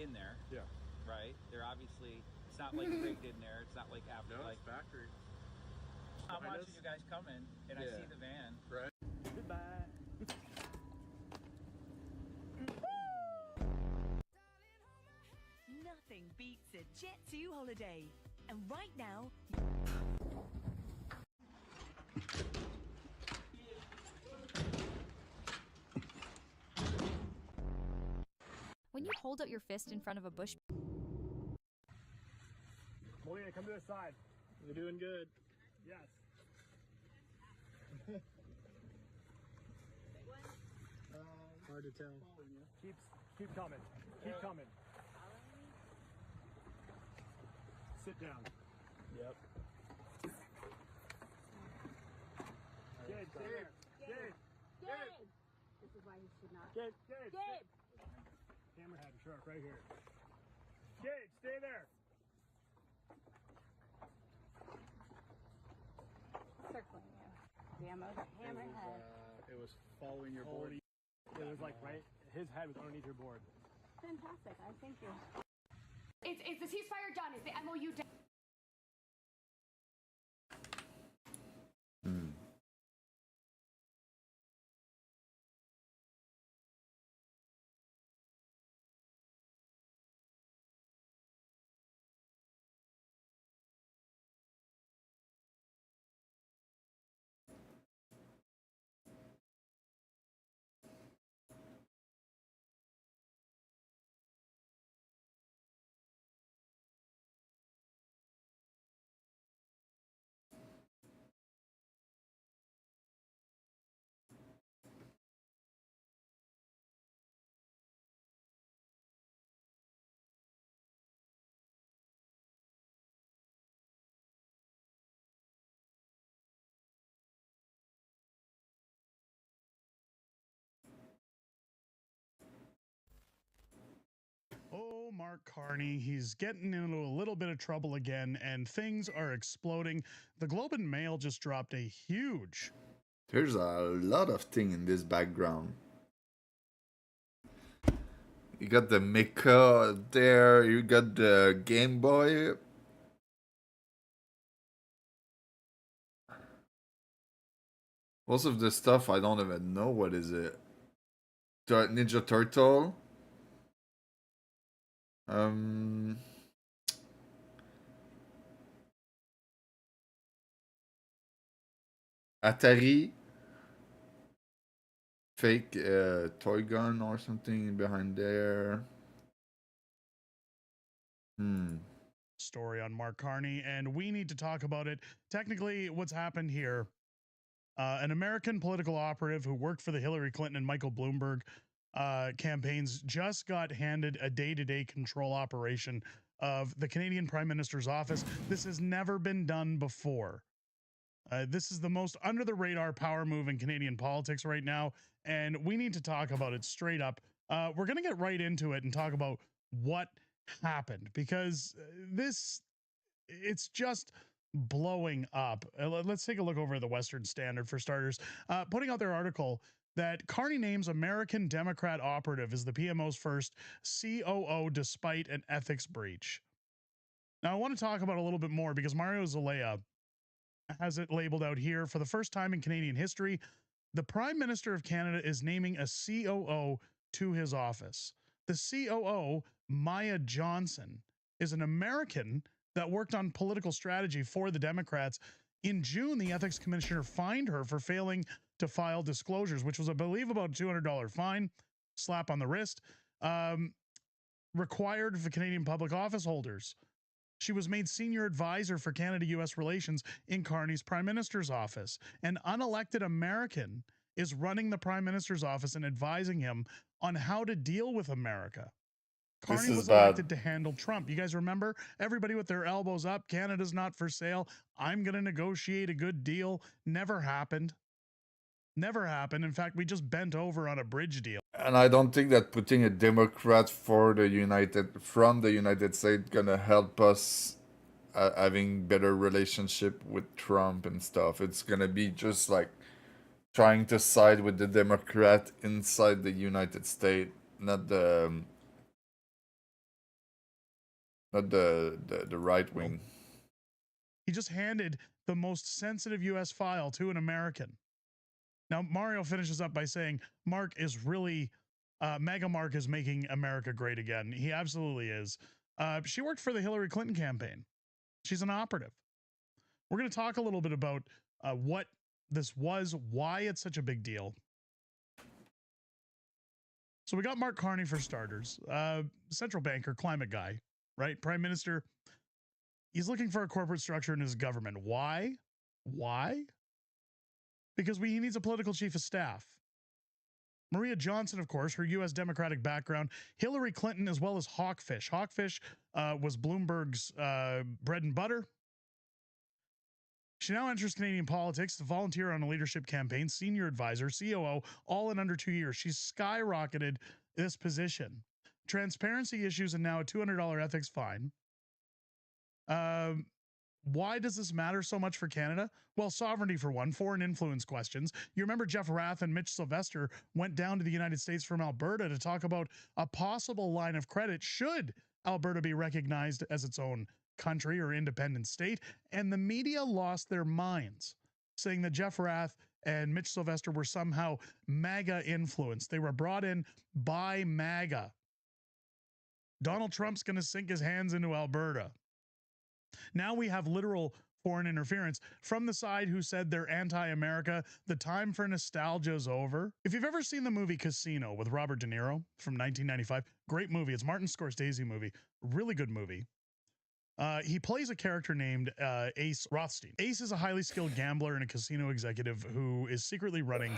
in there. Yeah. Right. They're obviously. It's not like rigged in there. It's not like after No, like it's factory. I'm watching you guys come in, and I see the van. Right. Goodbye. Nothing beats a Jet 2 holiday. And right now... When you hold out your fist in front of a bush... Molina, come to the side. You're doing good. Yes. Hard to tell. Keep coming. Keep coming. Sit down. Yep. This is why he should not. Gabe. Gabe! Hammerhead shark right here. Gabe, stay there. Circling you. Damn, hammerhead. It was following your board. It was like right, his head was underneath your board. Fantastic. I thank you. Is the ceasefire done? Is the MOU done? Oh, Mark Carney, he's getting into a little bit of trouble again, and things are exploding. The Globe and Mail just dropped a huge... There's a lot of thing in this background. You got the Mecha there, you got the Game Boy. Most of the stuff I don't even know what is it. Ninja Turtle. Atari. Fake toy gun or something behind there. Story on Mark Carney, and we need to talk about it. Technically, what's happened here, an American political operative who worked for the Hillary Clinton and Michael Bloomberg campaigns just got handed a day-to-day control operation of the Canadian Prime Minister's office. This has never been done before. This is the most under-the-radar power move in Canadian politics right now, and we need to talk about it straight up. We're going to get right into it and talk about what happened, because it's just blowing up. Let's take a look over at the Western Standard for starters, putting out their article that Carney names American Democrat operative as the PMO's first COO despite an ethics breach. Now, I want to talk about a little bit more because Mario Zelaya has it labeled out here. For the first time in Canadian history, the Prime Minister of Canada is naming a COO to his office. The COO, Maya Johnson, is an American that worked on political strategy for the Democrats. In June, the ethics commissioner fined her for failing to file disclosures, which was, I believe, about a $200 fine, slap on the wrist, required for Canadian public office holders. She was made senior advisor for Canada-U.S. relations in Carney's prime minister's office. An unelected American is running the prime minister's office and advising him on how to deal with America. Carney was elected to handle Trump. You guys remember? Everybody with their elbows up. Canada's not for sale. I'm going to negotiate a good deal. Never happened. Never happened. In fact, we just bent over on a bridge deal. And I don't think that putting a Democrat from the United States gonna help us having better relationship with Trump and stuff. It's gonna be just like trying to side with the Democrat inside the United States, not the right wing. He just handed the most sensitive U.S. file to an American. Now, Mario finishes up by saying Mark is really, Mega Mark is making America great again. He absolutely is. She worked for the Hillary Clinton campaign. She's an operative. We're going to talk a little bit about what this was, why it's such a big deal. So we got Mark Carney for starters, central banker, climate guy, right? Prime Minister. He's looking for a corporate structure in his government. Why? Why? Because he needs a political chief of staff. Maria Johnson, of course, her U.S. Democratic background. Hillary Clinton, as well as Hawkfish. Hawkfish was Bloomberg's bread and butter. She now enters Canadian politics to volunteer on a leadership campaign, senior advisor, COO, all in under 2 years. She's skyrocketed this position. Transparency issues and now a $200 ethics fine. Why does this matter so much for Canada? Well, sovereignty for one, foreign influence questions. You remember Jeff Rath and Mitch Sylvester went down to the United States from Alberta to talk about a possible line of credit should Alberta be recognized as its own country or independent state, and the media lost their minds, saying that Jeff Rath and Mitch Sylvester were somehow MAGA influenced. They were brought in by MAGA. Donald Trump's going to sink his hands into Alberta. Now we have literal foreign interference from the side who said they're anti-America. The time for nostalgia is over. If you've ever seen the movie Casino with Robert De Niro from 1995, great movie. It's Martin Scorsese movie. Really good movie. He plays a character named Ace Rothstein. Ace is a highly skilled gambler and a casino executive who is secretly running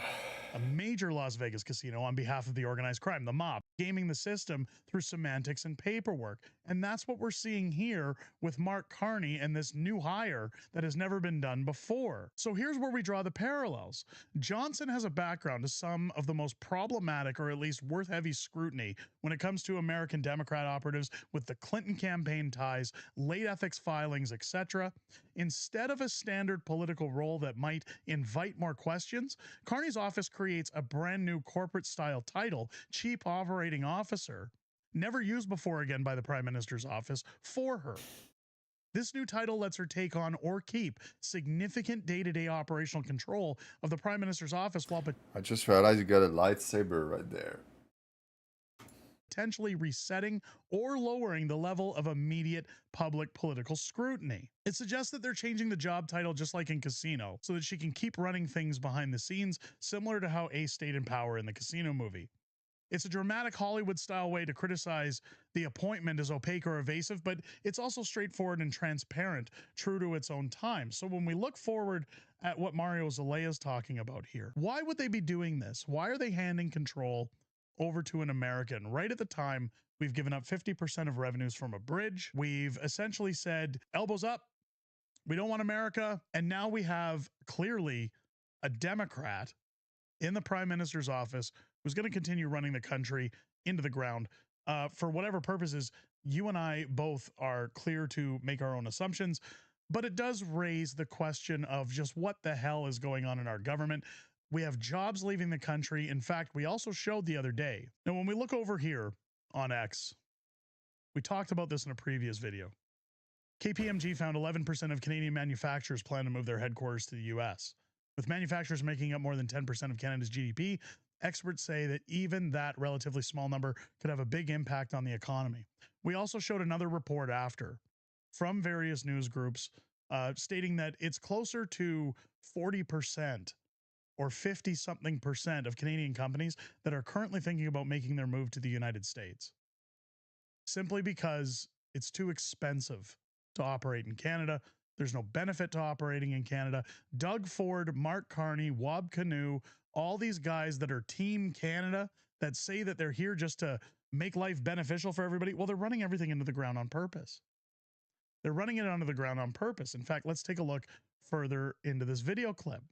a major Las Vegas casino on behalf of the organized crime, the mob, gaming the system through semantics and paperwork. And that's what we're seeing here with Mark Carney and this new hire that has never been done before. So here's where we draw the parallels. Johnson has a background to some of the most problematic, or at least worth heavy scrutiny, when it comes to American Democrat operatives with the Clinton campaign ties, late ethics filings, etc. Instead of a standard political role that might invite more questions, Carney's office creates a brand new corporate style title, Chief Operating Officer, never used before again by the Prime Minister's office, for her. This new title lets her take on or keep significant day-to-day operational control of the Prime Minister's office while I just realized you got a lightsaber right there. potentially resetting or lowering the level of immediate public political scrutiny. It suggests that they're changing the job title just like in Casino, so that she can keep running things behind the scenes, similar to how Ace stayed in power in the Casino movie. It's a dramatic Hollywood-style way to criticize the appointment as opaque or evasive, but it's also straightforward and transparent, true to its own time. So when we look forward at what Mario Zelaya is talking about here, why would they be doing this? Why are they handing control over to an American right at the time we've given up 50% of revenues from a bridge? We've essentially said, elbows up, we don't want America. And now we have clearly a Democrat in the Prime Minister's office who's going to continue running the country into the ground for whatever purposes. You and I both are clear to make our own assumptions, but it does raise the question of just what the hell is going on in our government. We have jobs leaving the country. In fact, we also showed the other day. Now, when we look over here on X, we talked about this in a previous video. KPMG found 11% of Canadian manufacturers plan to move their headquarters to the US. With manufacturers making up more than 10% of Canada's GDP, experts say that even that relatively small number could have a big impact on the economy. We also showed another report after from various news groups stating that it's closer to 40% or 50-something% of Canadian companies that are currently thinking about making their move to the United States, simply because it's too expensive to operate in Canada. There's no benefit to operating in Canada. Doug Ford, Mark Carney, Wab Canoe, all these guys that are Team Canada that say that they're here just to make life beneficial for everybody, well, they're running everything into the ground on purpose. They're running it onto the ground on purpose. In fact, let's take a look further into this video clip.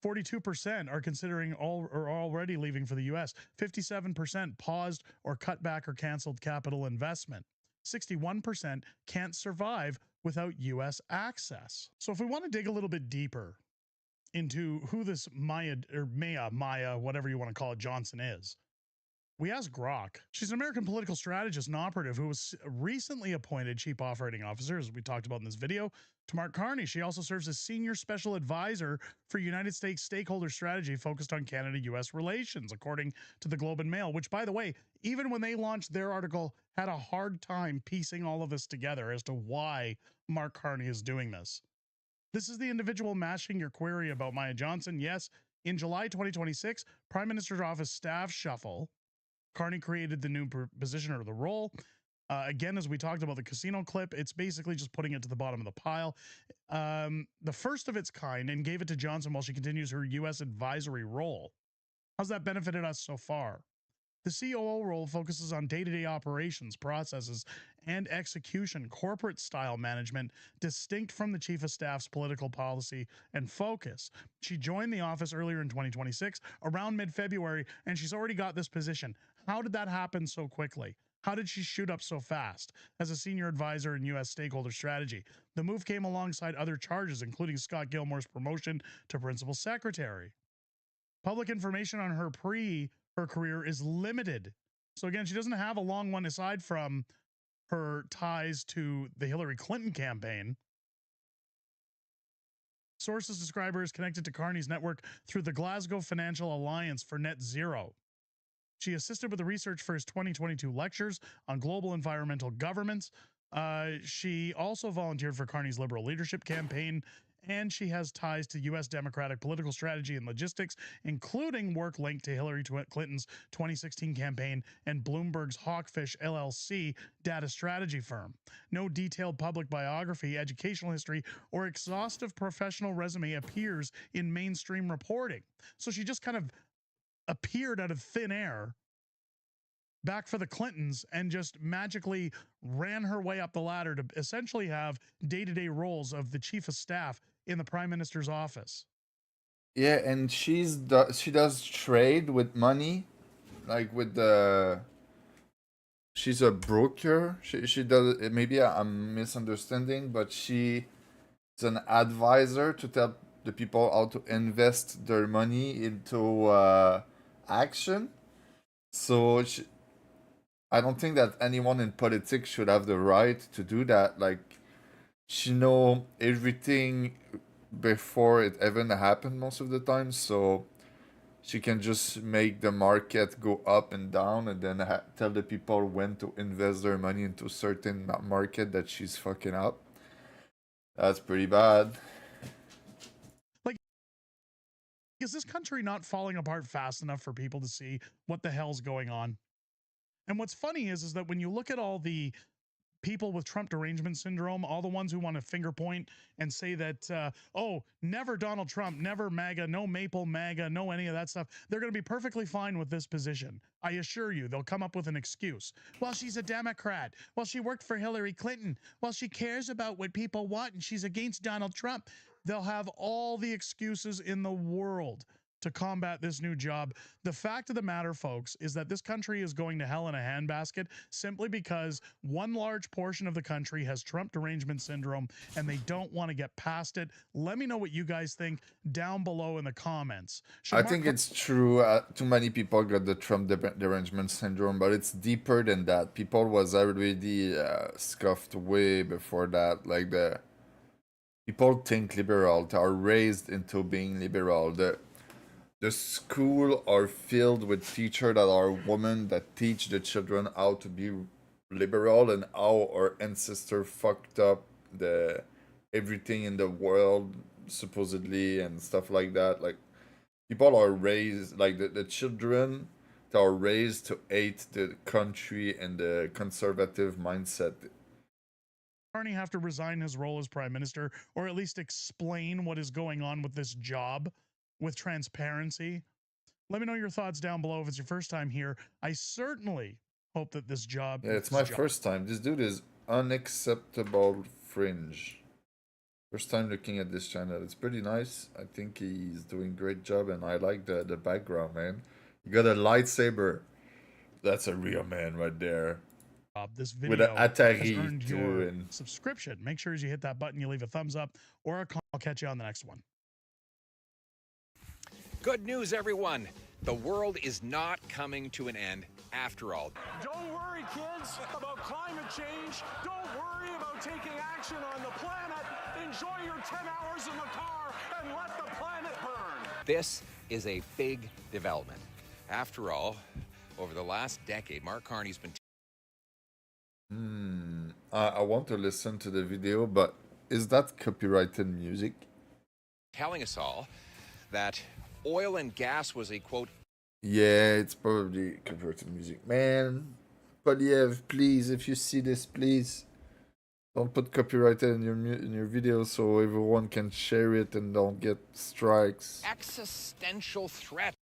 42% are considering or already leaving for the US. 57% paused or cut back or canceled capital investment. 61% can't survive without US access. So if we want to dig a little bit deeper into who this Maya, whatever you want to call it, Johnson is, we asked Grok. She's an American political strategist and operative who was recently appointed Chief Operating Officer, as we talked about in this video, to Mark Carney. She also serves as Senior Special Advisor for United States Stakeholder Strategy focused on Canada-US relations, according to the Globe and Mail, which, by the way, even when they launched their article, had a hard time piecing all of this together as to why Mark Carney is doing this. This is the individual mashing your query about Maya Johnson. Yes, in July 2026, Prime Minister's Office staff shuffle. Carney created the new position or the role. Again, as we talked about the Casino clip, it's basically just putting it to the bottom of the pile. The first of its kind, and gave it to Johnson while she continues her U.S. advisory role. How's that benefited us so far? The COO role focuses on day-to-day operations, processes, and execution, corporate style management, distinct from the chief of staff's political policy and focus. She joined the office earlier in 2026, around mid-February, and she's already got this position. How did that happen so quickly? How did she shoot up so fast? As a senior advisor in U.S. stakeholder strategy, the move came alongside other charges, including Scott Gilmore's promotion to principal secretary. Public information on her career is limited. So again, she doesn't have a long one aside from her ties to the Hillary Clinton campaign. Sources describe her as connected to Carney's network through the Glasgow Financial Alliance for Net Zero. She assisted with the research for his 2022 lectures on global environmental governance. She also volunteered for Carney's Liberal Leadership Campaign, and she has ties to U.S. Democratic political strategy and logistics, including work linked to Hillary Clinton's 2016 campaign and Bloomberg's Hawkfish LLC data strategy firm. No detailed public biography, educational history, or exhaustive professional resume appears in mainstream reporting. So she just kind of appeared out of thin air back for the Clintons and just magically ran her way up the ladder to essentially have day-to-day roles of the chief of staff in the prime minister's office. Yeah, and she does trade with money, like with the. She's a broker. She does. Maybe I'm misunderstanding, but she's an advisor to tell the people how to invest their money into action. So I don't think that anyone in politics should have the right to do that. Like, she know everything before it even happened most of the time, so she can just make the market go up and down, and then tell the people when to invest their money into certain market that she's fucking up. That's pretty bad. Like, is this country not falling apart fast enough for people to see what the hell's going on? And what's funny is that when you look at all the people with Trump derangement syndrome, all the ones who want to finger point and say that, oh, never Donald Trump, never MAGA, no Maple MAGA, no any of that stuff, they're going to be perfectly fine with this position. I assure you, they'll come up with an excuse. Well, she's a Democrat. Well, she worked for Hillary Clinton. Well, she cares about what people want and she's against Donald Trump. They'll have all the excuses in the world to combat this new job. The fact of the matter, folks, is that this country is going to hell in a handbasket simply because one large portion of the country has Trump derangement syndrome and they don't want to get past it. Let me know what you guys think down below in the comments. I think it's true. Too many people got the Trump derangement syndrome, but it's deeper than that. People was already scuffed way before that. Like, the people think liberal, they are raised into being liberal. The school are filled with teachers that are women that teach the children how to be liberal and how our ancestors fucked up the everything in the world supposedly and stuff like that. Like, people are raised, like the children that are raised to hate the country and the conservative mindset. Carney have to resign his role as prime minister, or at least explain what is going on with this job with transparency? Let me know your thoughts down below if it's your first time here. I certainly hope that this job... Yeah, it's my first time. This dude is unacceptable fringe. First time looking at this channel. It's pretty nice. I think he's doing a great job, and I like the background, man. You got a lightsaber. That's a real man right there. This video with an Atari has earned too, your and subscription. Make sure as you hit that button, you leave a thumbs up, or I'll catch you on the next one. Good news, everyone. The world is not coming to an end after all. Don't worry, kids, about climate change. Don't worry about taking action on the planet. Enjoy your 10 hours in the car and let the planet burn. This is a big development. After all, over the last decade, Mark Carney's been... I want to listen to the video, but is that copyrighted music? telling us all that oil and gas was a, quote... Yeah, it's probably copyrighted music. Man, Poliev, please, if you see this, please don't put copyrighted in your video so everyone can share it and don't get strikes. existential threat.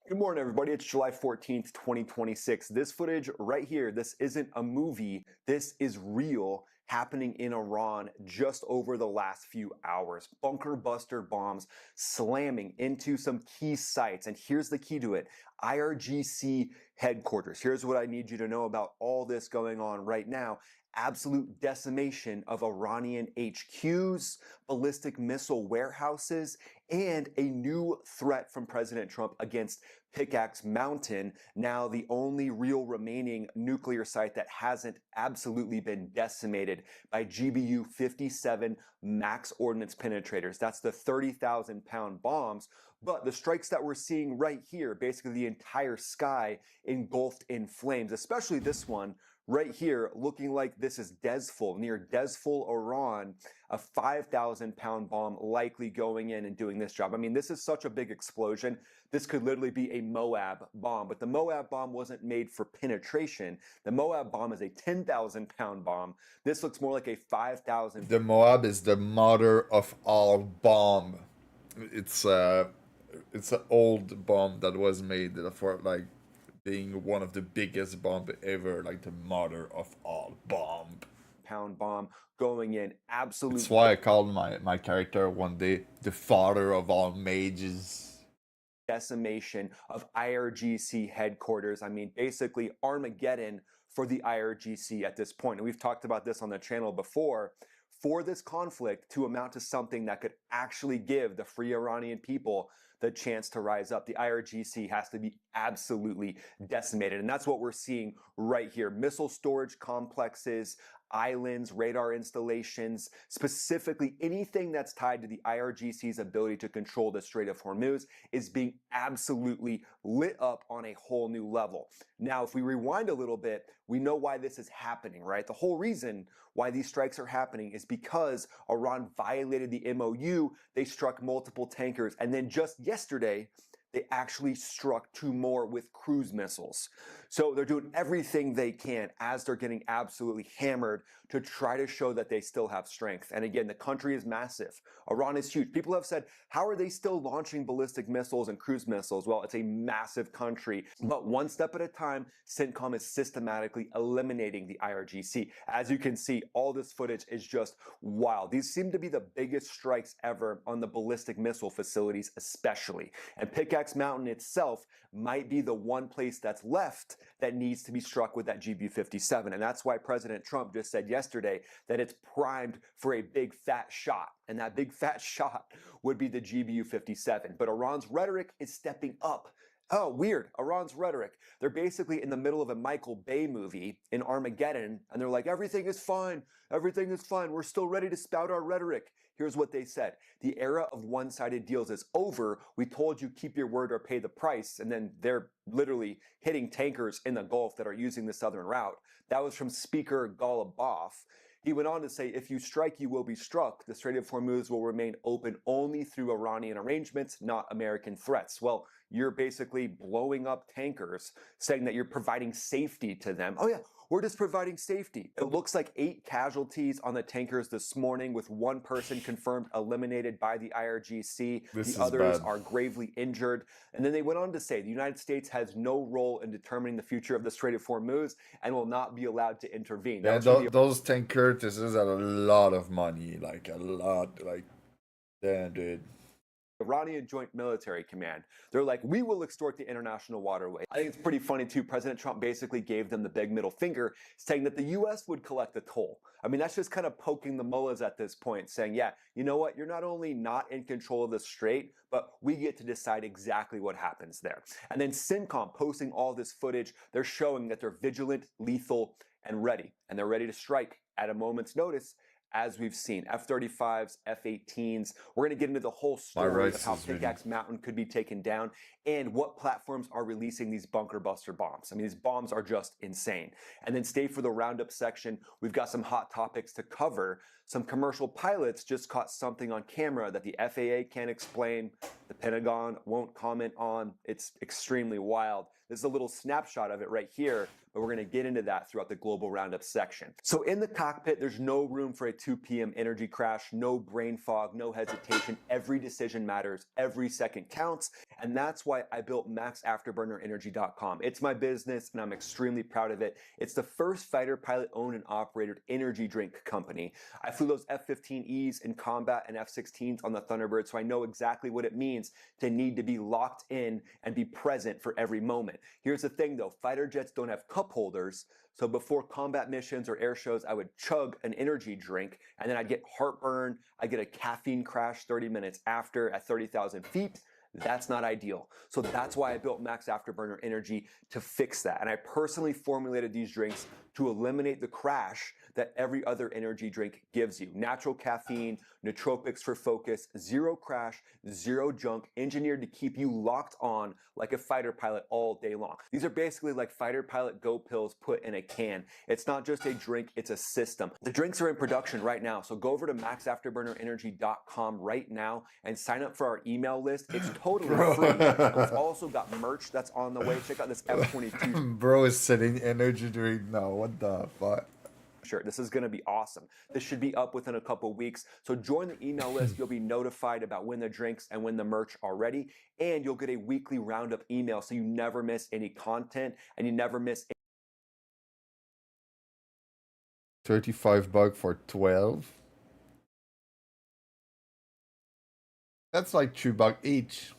Good morning, everybody. It's July 14th, 2026. This footage right here, this isn't a movie. This is real, happening in Iran just over the last few hours. Bunker buster bombs slamming into some key sites. And here's the key to it. IRGC headquarters. Here's what I need you to know about all this going on right now. Absolute decimation of Iranian HQs, ballistic missile warehouses, and a new threat from President Trump against Pickaxe Mountain, now the only real remaining nuclear site that hasn't absolutely been decimated by GBU 57 max ordnance penetrators. That's the 30,000-pound bombs. But the strikes that we're seeing right here, basically the entire sky engulfed in flames, especially this one right here, looking like this is Desful, near Desful, Iran, a 5,000-pound bomb likely going in and doing this job. I mean, this is such a big explosion. This could literally be a Moab bomb, but the Moab bomb wasn't made for penetration. The Moab bomb is a 10,000-pound bomb. This looks more like a 5,000. The Moab is the mother of all bomb. It's an old bomb that was made for like being one of the biggest bomb ever, like the mother of all bomb. Pound bomb going in absolutely. That's why I called my character one day the father of all mages. Decimation of IRGC headquarters. I mean, basically Armageddon for the IRGC at this point. And we've talked about this on the channel before. For this conflict to amount to something that could actually give the free Iranian people the chance to rise up, the IRGC has to be absolutely decimated. And that's what we're seeing right here. Missile storage complexes, islands, radar installations, specifically anything that's tied to the IRGC's ability to control the Strait of Hormuz is being absolutely lit up on a whole new level. Now, if we rewind a little bit, we know why this is happening, right? The whole reason why these strikes are happening is because Iran violated the MOU. They struck multiple tankers, and then just yesterday, they actually struck 2 more with cruise missiles. So they're doing everything they can as they're getting absolutely hammered to try to show that they still have strength. And again, the country is massive. Iran is huge. People have said, how are they still launching ballistic missiles and cruise missiles? Well, it's a massive country. But one step at a time, CENTCOM is systematically eliminating the IRGC. As you can see, all this footage is just wild. These seem to be the biggest strikes ever on the ballistic missile facilities especially. And Pickaxe Mountain itself might be the one place that's left that needs to be struck with that GBU-57. And that's why President Trump just said yesterday that it's primed for a big fat shot. And that big fat shot would be the GBU-57. But Iran's rhetoric is stepping up. Oh, weird. Iran's rhetoric. They're basically in the middle of a Michael Bay movie in Armageddon, and they're like, everything is fine. Everything is fine. We're still ready to spout our rhetoric. Here's what they said. The era of one-sided deals is over. We told you keep your word or pay the price. And then they're literally hitting tankers in the Gulf that are using the southern route. That was from Speaker Ghalibaf. He went on to say, if you strike, you will be struck. The Strait of Hormuz will remain open only through Iranian arrangements, not American threats. Well, you're basically blowing up tankers, saying that you're providing safety to them. Oh yeah, we're just providing safety. It looks like 8 casualties on the tankers this morning, with 1 person confirmed eliminated by the IRGC. The others are gravely injured. And then they went on to say the United States has no role in determining the future of the Strait of Hormuz and will not be allowed to intervene. Yeah, those tankers are a lot of money, like a lot, like, damn, dude. Iranian Joint Military Command. They're like, we will extort the international waterway. I think it's pretty funny too. President Trump basically gave them the big middle finger, saying that the U.S. would collect the toll. I mean, that's just kind of poking the mullahs at this point, saying, yeah, you know what? You're not only not in control of the strait, but we get to decide exactly what happens there. And then CENTCOM posting all this footage. They're showing that they're vigilant, lethal, and ready. And they're ready to strike at a moment's notice, as we've seen. F-35s, F-18s. We're going to get into the whole story of how Pickaxe Mountain could be taken down and what platforms are releasing these bunker buster bombs. I mean, these bombs are just insane. And then stay for the roundup section. We've got some hot topics to cover. Some commercial pilots just caught something on camera that the FAA can't explain, the Pentagon won't comment on. It's extremely wild. This is a little snapshot of it right here, but we're going to get into that throughout the Global Roundup section. So in the cockpit, there's no room for a 2 p.m. energy crash, no brain fog, no hesitation. Every decision matters, every second counts, and that's why I built MaxAfterburnerEnergy.com. It's my business, and I'm extremely proud of it. It's the first fighter pilot owned and operated energy drink company. I flew those F-15Es in combat and F-16s on the Thunderbird, so I know exactly what it means to need to be locked in and be present for every moment. Here's the thing though, fighter jets don't have cup holders, so before combat missions or air shows, I would chug an energy drink, and then I'd get heartburn, I'd get a caffeine crash 30 minutes after at 30,000 feet. That's not ideal. So that's why I built Max Afterburner Energy to fix that. And I personally formulated these drinks to eliminate the crash that every other energy drink gives you. Natural caffeine, nootropics for focus, zero crash, zero junk, engineered to keep you locked on like a fighter pilot all day long. These are basically like fighter pilot go pills put in a can. It's not just a drink, it's a system. The drinks are in production right now, so go over to maxafterburnerenergy.com right now and sign up for our email list. It's totally free. We've also got merch that's on the way. Check out this F-22 Bro is setting energy drink now. What the fuck? Sure, this is going to be awesome. This should be up within a couple weeks. So join the email list. You'll be notified about when the drinks and when the merch are ready. And you'll get a weekly roundup email so you never miss any content and you never miss 35 bucks for 12. That's like $2 each.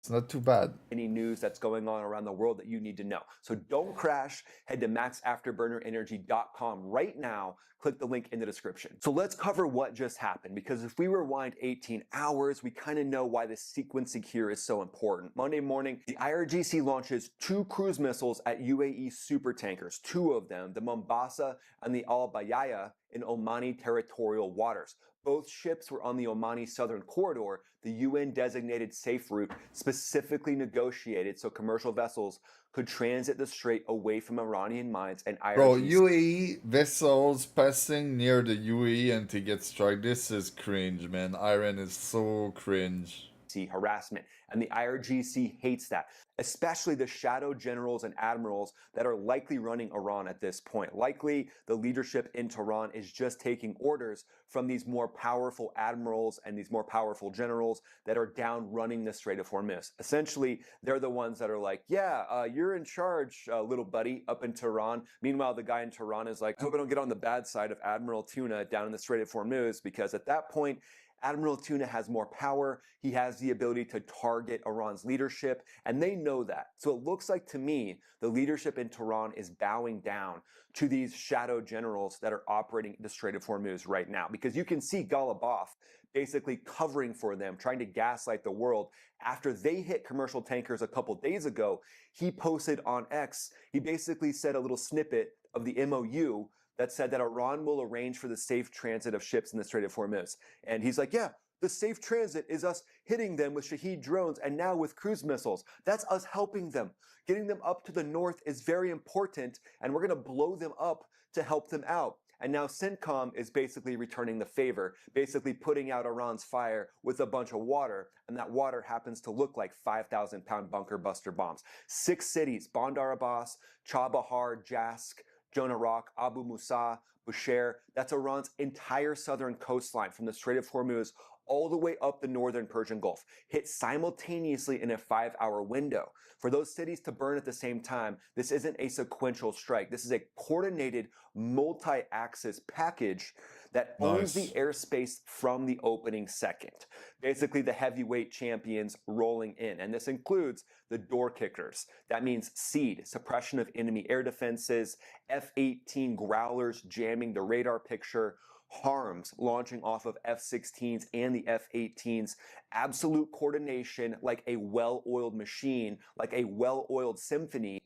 It's not too bad. any news that's going on around the world that you need to know. So don't crash. Head to maxafterburnerenergy.com right now. Click the link in the description. So let's cover what just happened, because if we rewind 18 hours, we kind of know why the sequencing here is so important. Monday morning, the IRGC launches 2 cruise missiles at UAE supertankers, 2 of them, the Mombasa and the Al Bayaya, in Omani territorial waters. Both ships were on the Omani Southern Corridor, the UN-designated safe route specifically negotiated so commercial vessels could transit the strait away from Iranian mines and IRGC. Bro, UAE vessels passing near the UAE and to get struck. This is cringe, man. Iran is so cringe. Harassment, and the IRGC hates that, especially the shadow generals and admirals that are likely running Iran at this point. Likely, the leadership in Tehran is just taking orders from these more powerful admirals and these more powerful generals that are down running the Strait of Hormuz. Essentially, they're the ones that are like, yeah, you're in charge, little buddy, up in Tehran. Meanwhile, the guy in Tehran is like, I hope I don't get on the bad side of Admiral Tuna down in the Strait of Hormuz, because at that point, Admiral Tuna has more power, he has the ability to target Iran's leadership, and they know that. So it looks like to me, the leadership in Tehran is bowing down to these shadow generals that are operating the Strait of Hormuz right now. Because you can see Ghalibaf basically covering for them, trying to gaslight the world. After they hit commercial tankers a couple days ago, he posted on X, he basically said a little snippet of the MOU that said that Iran will arrange for the safe transit of ships in the Strait of Hormuz. And he's like, yeah, the safe transit is us hitting them with Shahed drones and now with cruise missiles. That's us helping them. Getting them up to the north is very important, and we're going to blow them up to help them out. And now CENTCOM is basically returning the favor, basically putting out Iran's fire with a bunch of water, and that water happens to look like 5,000-pound bunker buster bombs. 6 cities, Bandar Abbas, Chabahar, Jask, Jonah Rock, Abu Musa, Bushehr, that's Iran's entire southern coastline from the Strait of Hormuz all the way up the northern Persian Gulf, hit simultaneously in a 5-hour window. For those cities to burn at the same time, this isn't a sequential strike. This is a coordinated multi-axis package that owns the airspace from the opening second. Basically, the heavyweight champions rolling in. And this includes the door kickers. That means SEAD, suppression of enemy air defenses, F-18 Growlers jamming the radar picture, HARMS launching off of F-16s and the F-18s, absolute coordination like a well-oiled machine, like a well-oiled symphony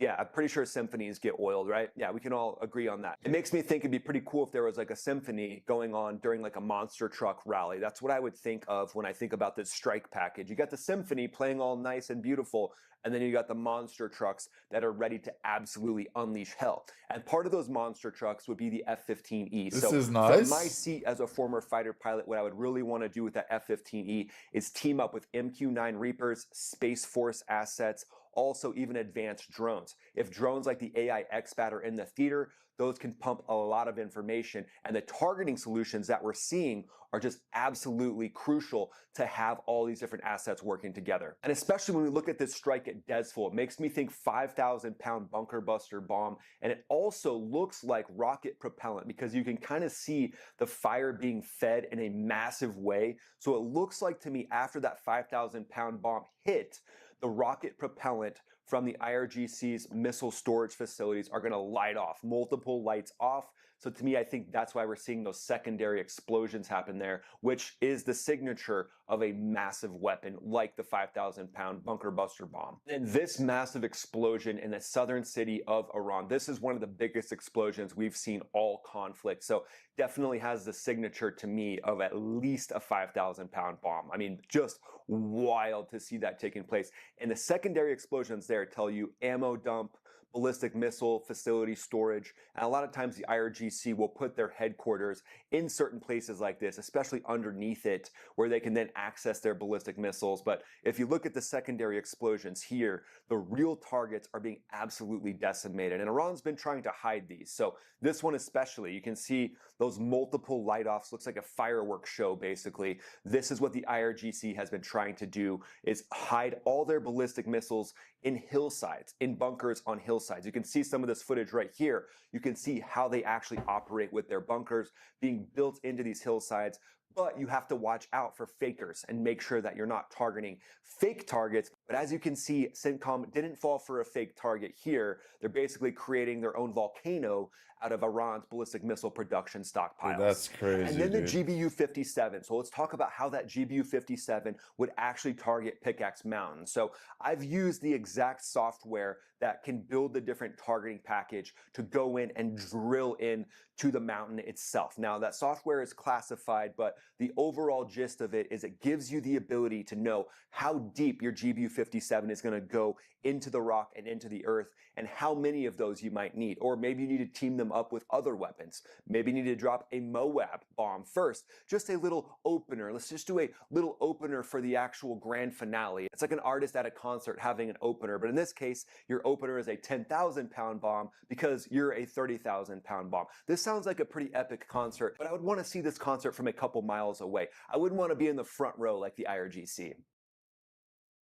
Yeah, I'm pretty sure symphonies get oiled, right? Yeah, we can all agree on that. It makes me think it'd be pretty cool if there was like a symphony going on during like a monster truck rally. That's what I would think of when I think about this strike package. You got the symphony playing all nice and beautiful, and then you got the monster trucks that are ready to absolutely unleash hell. And part of those monster trucks would be the F-15E. This So is from nice. my seat as a former fighter pilot, what I would really want to do with that F-15E is team up with MQ-9 Reapers, Space Force assets, also even advanced drones. If drones like the AI X-Bat are in the theater, those can pump a lot of information, and the targeting solutions that we're seeing are just absolutely crucial to have all these different assets working together. And especially when we look at this strike at Desful, it makes me think 5,000-pound bunker buster bomb, and it also looks like rocket propellant because you can kind of see the fire being fed in a massive way. So it looks like to me after that 5,000-pound bomb hit, the rocket propellant from the IRGC's missile storage facilities are going to light off, multiple lights off. So to me, I think that's why we're seeing those secondary explosions happen there, which is the signature of a massive weapon like the 5,000-pound bunker buster bomb. And this massive explosion in the southern city of Iran, this is one of the biggest explosions we've seen all conflict. So definitely has the signature to me of at least a 5,000-pound bomb. I mean, just wild to see that taking place. And the secondary explosions there tell you ammo dump, ballistic missile facility storage, and a lot of times the IRGC will put their headquarters in certain places like this, especially underneath it, where they can then access their ballistic missiles. But if you look at the secondary explosions here, the real targets are being absolutely decimated, and Iran's been trying to hide these. So this one especially, you can see those multiple light-offs, looks like a fireworks show basically. This is what the IRGC has been trying to do, is hide all their ballistic missiles in hillsides, in bunkers on hillsides. You can see some of this footage right here. You can see how they actually operate with their bunkers being built into these hillsides, but you have to watch out for fakers and make sure that you're not targeting fake targets. But as you can see, CENTCOM didn't fall for a fake target here. They're basically creating their own volcano out of Iran's ballistic missile production stockpiles. That's crazy, And then the dude. GBU-57. So let's talk about how that GBU-57 would actually target Pickaxe Mountain. So I've used the exact software that can build the different targeting package to go in and drill in to the mountain itself. Now that software is classified, but the overall gist of it is it gives you the ability to know how deep your GBU-57 is going to go into the rock and into the earth, and how many of those you might need. Or maybe you need to team them up with other weapons. Maybe you need to drop a Moab bomb first. Just a little opener. Let's just do a little opener for the actual grand finale. It's like an artist at a concert having an opener, but in this case, your opener is a 10,000-pound bomb because you're a 30,000-pound bomb. This sounds like a pretty epic concert, but I would want to see this concert from a couple miles away. I wouldn't want to be in the front row like the IRGC.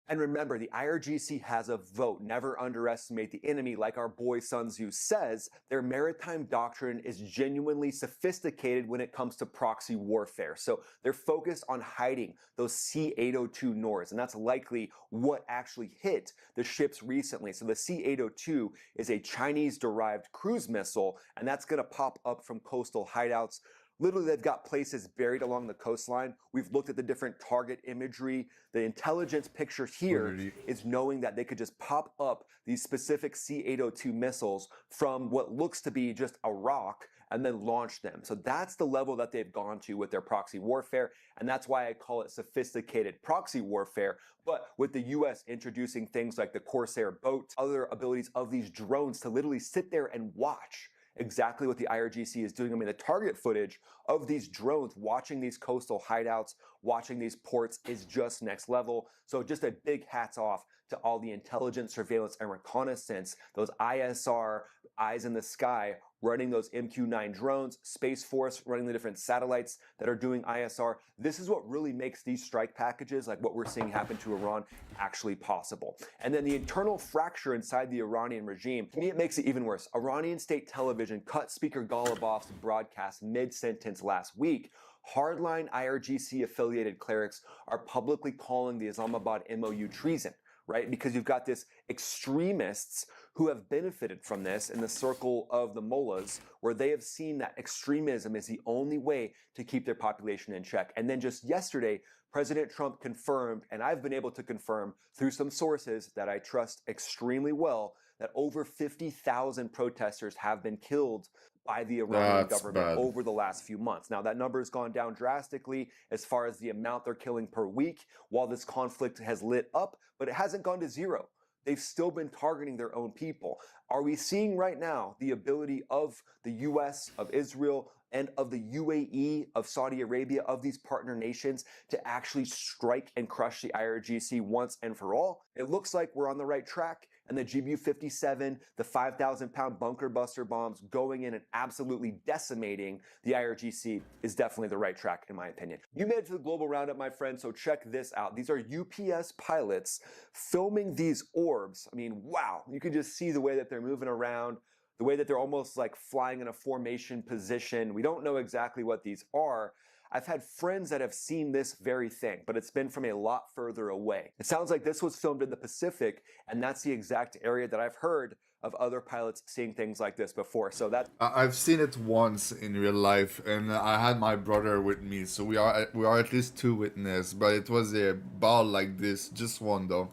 And remember, the IRGC has a vote. Never underestimate the enemy. Like our boy Sun Tzu says, their maritime doctrine is genuinely sophisticated when it comes to proxy warfare. So they're focused on hiding those C-802 NORs, and that's likely what actually hit the ships recently. So the C-802 is a Chinese-derived cruise missile, and that's going to pop up from coastal hideouts. Literally, they've got places buried along the coastline. We've looked at the different target imagery. The intelligence picture here is knowing that they could just pop up these specific C-802 missiles from what looks to be just a rock and then launch them. So that's the level that they've gone to with their proxy warfare, and that's why I call it sophisticated proxy warfare. But with the US introducing things like the Corsair boat, other abilities of these drones to literally sit there and watch exactly what the IRGC is doing. I mean, the target footage of these drones watching these coastal hideouts, watching these ports is just next level. So just a big hats off to all the intelligence, surveillance, and reconnaissance, those ISR, eyes in the sky, running those MQ-9 drones, Space Force running the different satellites that are doing ISR. This is what really makes these strike packages, like what we're seeing happen to Iran, actually possible. And then the internal fracture inside the Iranian regime, to me it makes it even worse. Iranian state television cut Speaker Ghalibaf's broadcast mid-sentence last week. Hardline IRGC affiliated clerics are publicly calling the Islamabad MOU treason, right? Because you've got this extremists who have benefited from this in the circle of the mullahs, where they have seen that extremism is the only way to keep their population in check. And then just yesterday, President Trump confirmed, and I've been able to confirm through some sources that I trust extremely well, that over 50,000 protesters have been killed by the Iranian That's government bad. over the last few months. Now, that number has gone down drastically as far as the amount they're killing per week while this conflict has lit up, but it hasn't gone to zero. They've still been targeting their own people. Are we seeing right now the ability of the US, of Israel, and of the UAE, of Saudi Arabia, of these partner nations to actually strike and crush the IRGC once and for all? It looks like we're on the right track, and the GBU-57, the 5,000-pound bunker buster bombs going in and absolutely decimating the IRGC is definitely the right track, in my opinion. You made it to the Global Roundup, my friend, so check this out. These are UPS pilots filming these orbs. I mean, wow. You can just see the way that they're moving around, the way that they're almost like flying in a formation position. We don't know exactly what these are. I've had friends that have seen this very thing, but it's been from a lot further away. It sounds like this was filmed in the Pacific, and that's the exact area that I've heard of other pilots seeing things like this before. So that I've seen it once in real life, and I had my brother with me, so we are at least two witnesses. But it was a ball like this, just one though.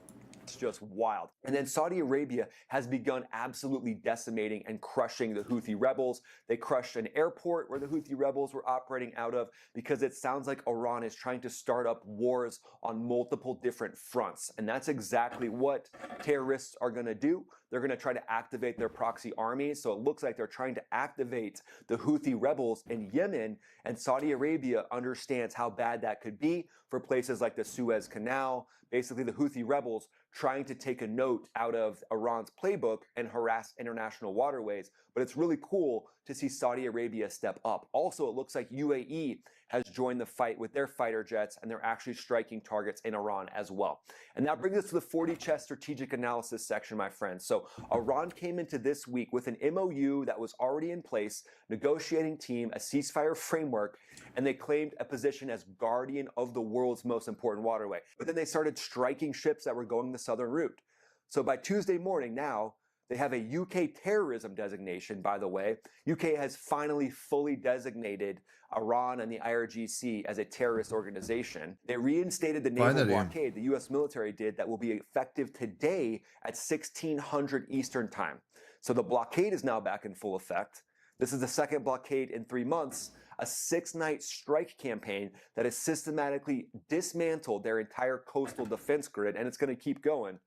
it's just wild. And then Saudi Arabia has begun absolutely decimating and crushing the Houthi rebels. They crushed an airport where the Houthi rebels were operating out of because it sounds like Iran is trying to start up wars on multiple different fronts. And that's exactly what terrorists are going to do. They're going to try to activate their proxy armies. So it looks like they're trying to activate the Houthi rebels in Yemen, and Saudi Arabia understands how bad that could be for places like the Suez Canal. Basically, the Houthi rebels trying to take a note out of Iran's playbook and harass international waterways. But it's really cool to see Saudi Arabia step up. Also, it looks like UAE has joined the fight with their fighter jets, and they're actually striking targets in Iran as well. And that brings us to the 40 chess strategic analysis section, my friends. So Iran came into this week with an MOU that was already in place, negotiating team, a ceasefire framework, and they claimed a position as guardian of the world's most important waterway. But then they started striking ships that were going the southern route. So by Tuesday morning now, they have a UK terrorism designation, by the way. UK has finally fully designated Iran and the IRGC as a terrorist organization. They reinstated the naval blockade, the US military did, that will be effective today at 1600 Eastern time. So the blockade is now back in full effect. This is the second blockade in 3 months, a 6-night strike campaign that has systematically dismantled their entire coastal defense grid, and it's going to keep going.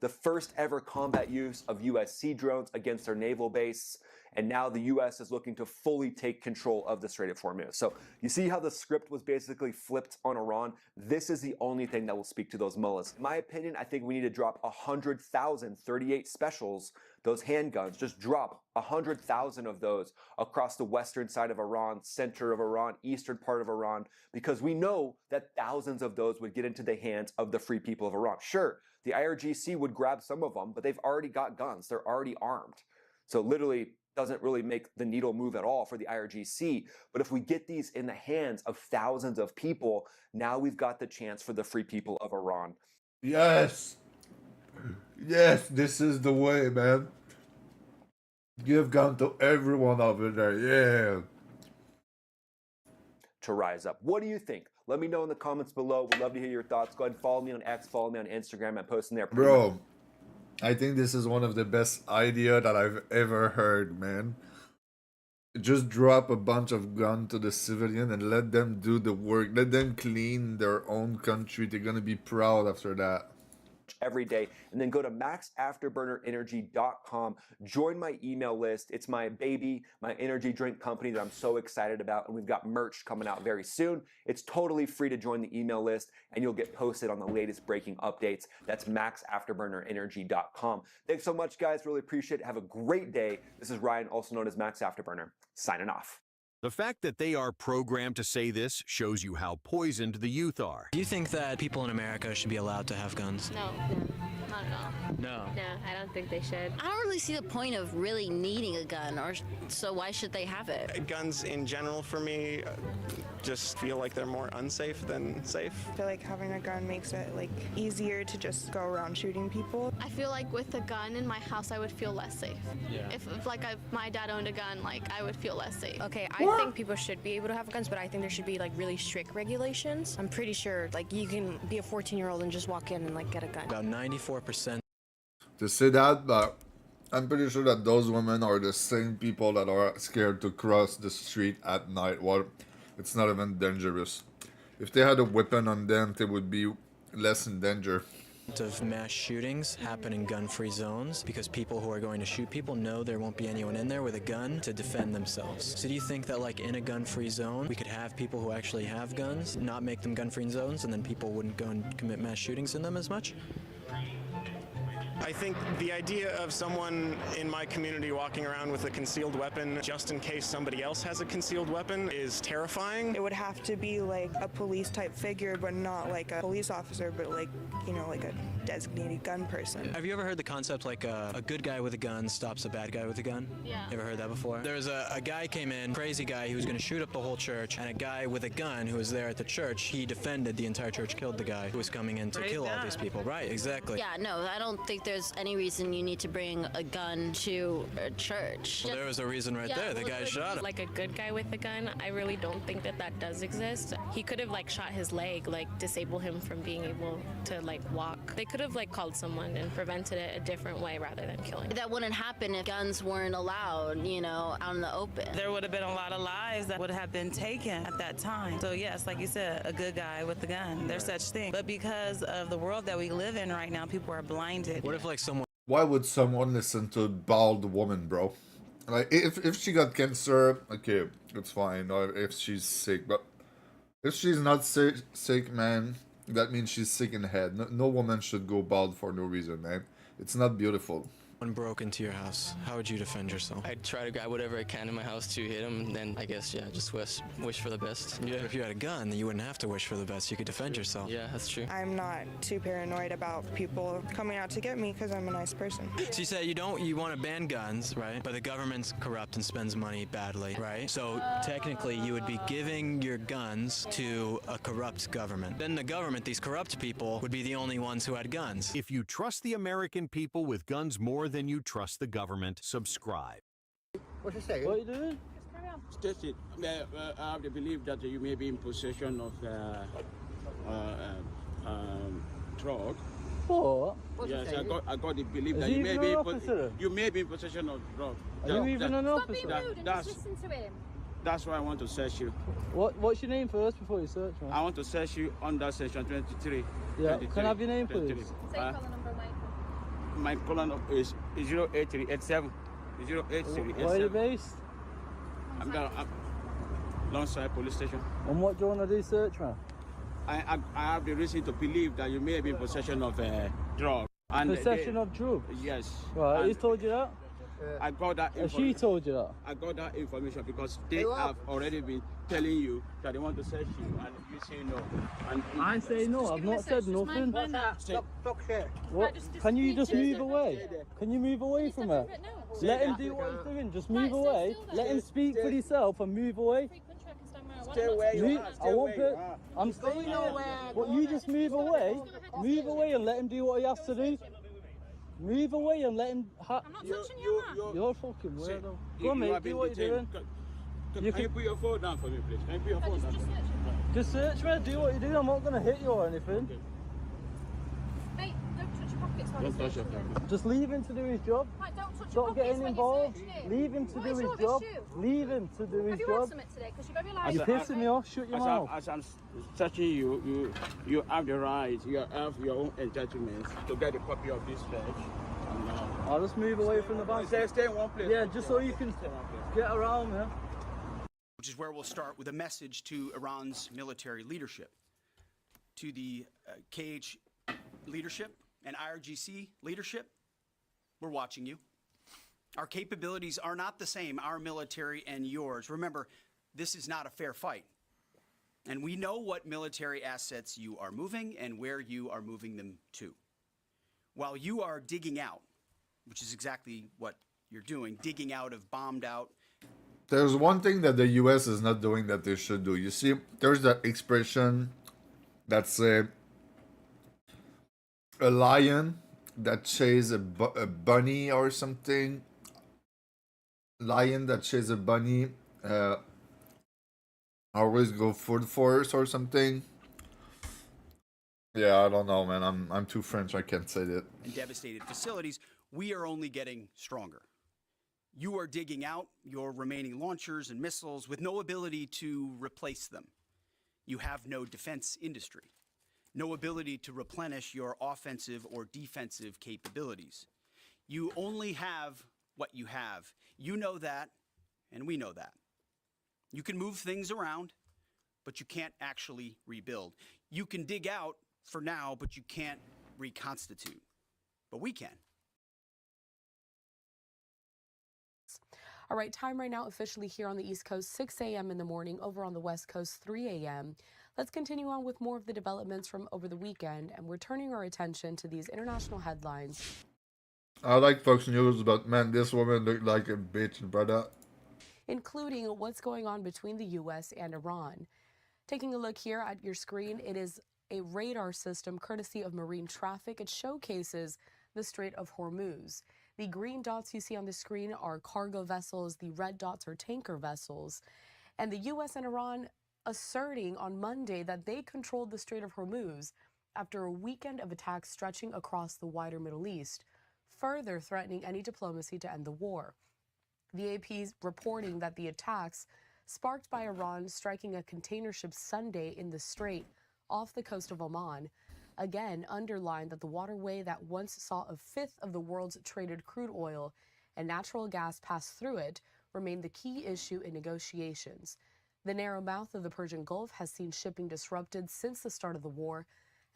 The first ever combat use of US sea drones against their naval base, and now the US is looking to fully take control of the Strait of Hormuz. So you see how the script was basically flipped on Iran? This is the only thing that will speak to those mullahs. In my opinion, I think we need to drop 100,000 38 specials, those handguns, just drop 100,000 of those across the western side of Iran, center of Iran, eastern part of Iran, because we know that thousands of those would get into the hands of the free people of Iran. Sure, the IRGC would grab some of them, but they've already got guns. They're already armed. So literally doesn't really make the needle move at all for the IRGC. But if we get these in the hands of thousands of people, now we've got the chance for the free people of Iran. Yes. Yes, this is the way, man. Give gun to everyone over there. Yeah. To rise up. What do you think? Let me know in the comments below. We'd love to hear your thoughts. Go ahead and follow me on X, follow me on Instagram. I'm posting there. Bro, I think this is one of the best idea that I've ever heard, man. Just drop a bunch of gun to the civilian and let them do the work. Let them clean their own country. They're gonna be proud after that. Every day, and then go to maxafterburnerenergy.com, join my email list. It's my baby, my energy drink company that I'm so excited about, and we've got merch coming out very soon. It's totally free to join the email list, and you'll get posted on the latest breaking updates. That's maxafterburnerenergy.com. Thanks so much, guys. Really appreciate it. Have a great day. This is Ryan, also known as Max Afterburner, signing off. The fact that they are programmed to say this shows you how poisoned the youth are. Do you think that people in America should be allowed to have guns? No, not at all. No. No, I don't think they should. I don't really see the point of really needing a gun, or so why should they have it? Guns in general for me just feel like they're more unsafe than safe. I feel like having a gun makes it easier to just go around shooting people. I feel like with a gun in my house, I would feel less safe. Yeah. If my dad owned a gun, I would feel less safe. Okay, I think people should be able to have guns, but I think there should be really strict regulations. I'm pretty sure you can be a 14-year-old and just walk in and get a gun. About 94%. To say that, but I'm pretty sure that those women are the same people that are scared to cross the street at night while it's not even dangerous. If they had a weapon on them, they would be less in danger. Of mass shootings happen in gun-free zones because people who are going to shoot people know there won't be anyone in there with a gun to defend themselves. So do you think that like in a gun-free zone we could have people who actually have guns, not make them gun-free zones, and then people wouldn't go and commit mass shootings in them as much? I think the idea of someone in my community walking around with a concealed weapon just in case somebody else has a concealed weapon is terrifying. It would have to be like a police type figure, but not like a police officer, but like, you know, like a designated gun person. Have you ever heard the concept like a good guy with a gun stops a bad guy with a gun? Yeah. You ever heard that before? There was a guy came in, crazy guy, he was going to shoot up the whole church, and a guy with a gun who was there at the church, he defended the entire church, killed the guy who was coming in to kill all these people. Right, exactly. Yeah, no, I don't think there's any reason you need to bring a gun to a church. Well, there was a reason right there. The guy shot him. Like a good guy with a gun, I really don't think that that does exist. He could have like shot his leg, like disable him from being able to like walk. They could have like called someone and prevented it a different way rather than killing. That wouldn't happen if guns weren't allowed, you know, out in the open. There would have been a lot of lives that would have been taken at that time. So yes, like you said, a good guy with a gun, there's such thing. But because of the world that we live in right now, people are blinded. What if like someone... Why would someone listen to a bald woman, bro? Like, if she got cancer, okay, it's fine. Or if she's sick, but if she's not sick, man, that means she's sick in the head. No woman should go bald for no reason, man. It's not beautiful. When broke into your house, how would you defend yourself? I'd try to grab whatever I can in my house to hit him, and then I guess, yeah, just wish for the best. Yeah, if you had a gun, then you wouldn't have to wish for the best. You could defend yourself. Yeah, that's true. I'm not too paranoid about people coming out to get me because I'm a nice person. So you say you want to ban guns, right? But the government's corrupt and spends money badly, right? So technically you would be giving your guns to a corrupt government. Then the government, these corrupt people, would be the only ones who had guns. If you trust the American people with guns more than you trust the government, subscribe. What's it saying? What are you doing? Stacy, I have the belief that you may be in possession of drug. What? Yes, I got the belief that Is he you may even be an officer? you may be in possession of drug. Are you even an officer? Stop being rude and just listen to him. That's why I want to search you. What's your name first before you search, man? I want to search you under section 23. Yeah, can I have your name, please? Say your color number, my color number is 08387. 08387. Where are you based? I'm down Longside Police Station. And what do you want to do search, man? I have the reason to believe that you may be in possession of drug. And possession of drugs? Yes. Right, who told you that? I got that information. She told you that? I got that information because they have already been telling you that they want to search you and you say no. And I say no, I've not said nothing. What? Can you just move away? Can you move away from her? Let him do what he's doing, just move away. Let him speak for himself and move away. Stay where you are. I won't put. I'm staying nowhere. But you just move away. Move away and let him do what he has to do. Move away and let him. I'm not touching you, man. You're fucking weirdo. Go on, mate. Do what you're doing. Can you put your phone down for me, please? Can you put your phone down? Just search me. Do what you do. I'm not gonna hit you or anything. Mate, don't touch your pockets while Don't touch your pockets. Just leave him to do his job. Right, don't touch your Stop pockets getting when involved. you're searching. Leave him to do his job. Leave him to do his Have you had job. something today? Because you've got to realise You're pissing me off. Shut your mouth. As I'm searching you, you have the right, you have your own entitlements to get a copy of this page. I'll just move away from the bank. Stay in one place. Yeah, just so you can get around, man. Which is where we'll start with a message to Iran's military leadership. To the KH leadership and IRGC leadership, we're watching you. Our capabilities are not the same, our military and yours. Remember, this is not a fair fight. And we know what military assets you are moving and where you are moving them to. While you are digging out, which is exactly what you're doing, digging out of bombed out. There's one thing that the US is not doing that they should do. You see, there's that expression that's a lion that chases a bunny or something. Lion that chases a bunny always go food first or something. Yeah, I don't know, man. I'm too French. I can't say that. And devastated facilities we are only getting stronger. You are digging out your remaining launchers and missiles with no ability to replace them. You have no defense industry, no ability to replenish your offensive or defensive capabilities. You only have what you have. You know that, and we know that. You can move things around, but you can't actually rebuild. You can dig out for now, but you can't reconstitute. But we can. All right, time right now officially here on the East Coast, 6 a.m. in the morning, over on the West Coast, 3 a.m. Let's continue on with more of the developments from over the weekend, and we're turning our attention to these international headlines. I like Fox News, but man, this woman looked like a bitch, brother. Including what's going on between the U.S. and Iran. Taking a look here at your screen, it is a radar system courtesy of marine traffic. It showcases the Strait of Hormuz. The green dots you see on the screen are cargo vessels. The red dots are tanker vessels. And the U.S. and Iran asserting on Monday that they controlled the Strait of Hormuz after a weekend of attacks stretching across the wider Middle East, further threatening any diplomacy to end the war. The AP is reporting that the attacks, sparked by Iran striking a container ship Sunday in the strait off the coast of Oman, again underlined that the waterway that once saw a fifth of the world's traded crude oil and natural gas pass through it remained the key issue in negotiations. The narrow mouth of the Persian Gulf has seen shipping disrupted since the start of the war,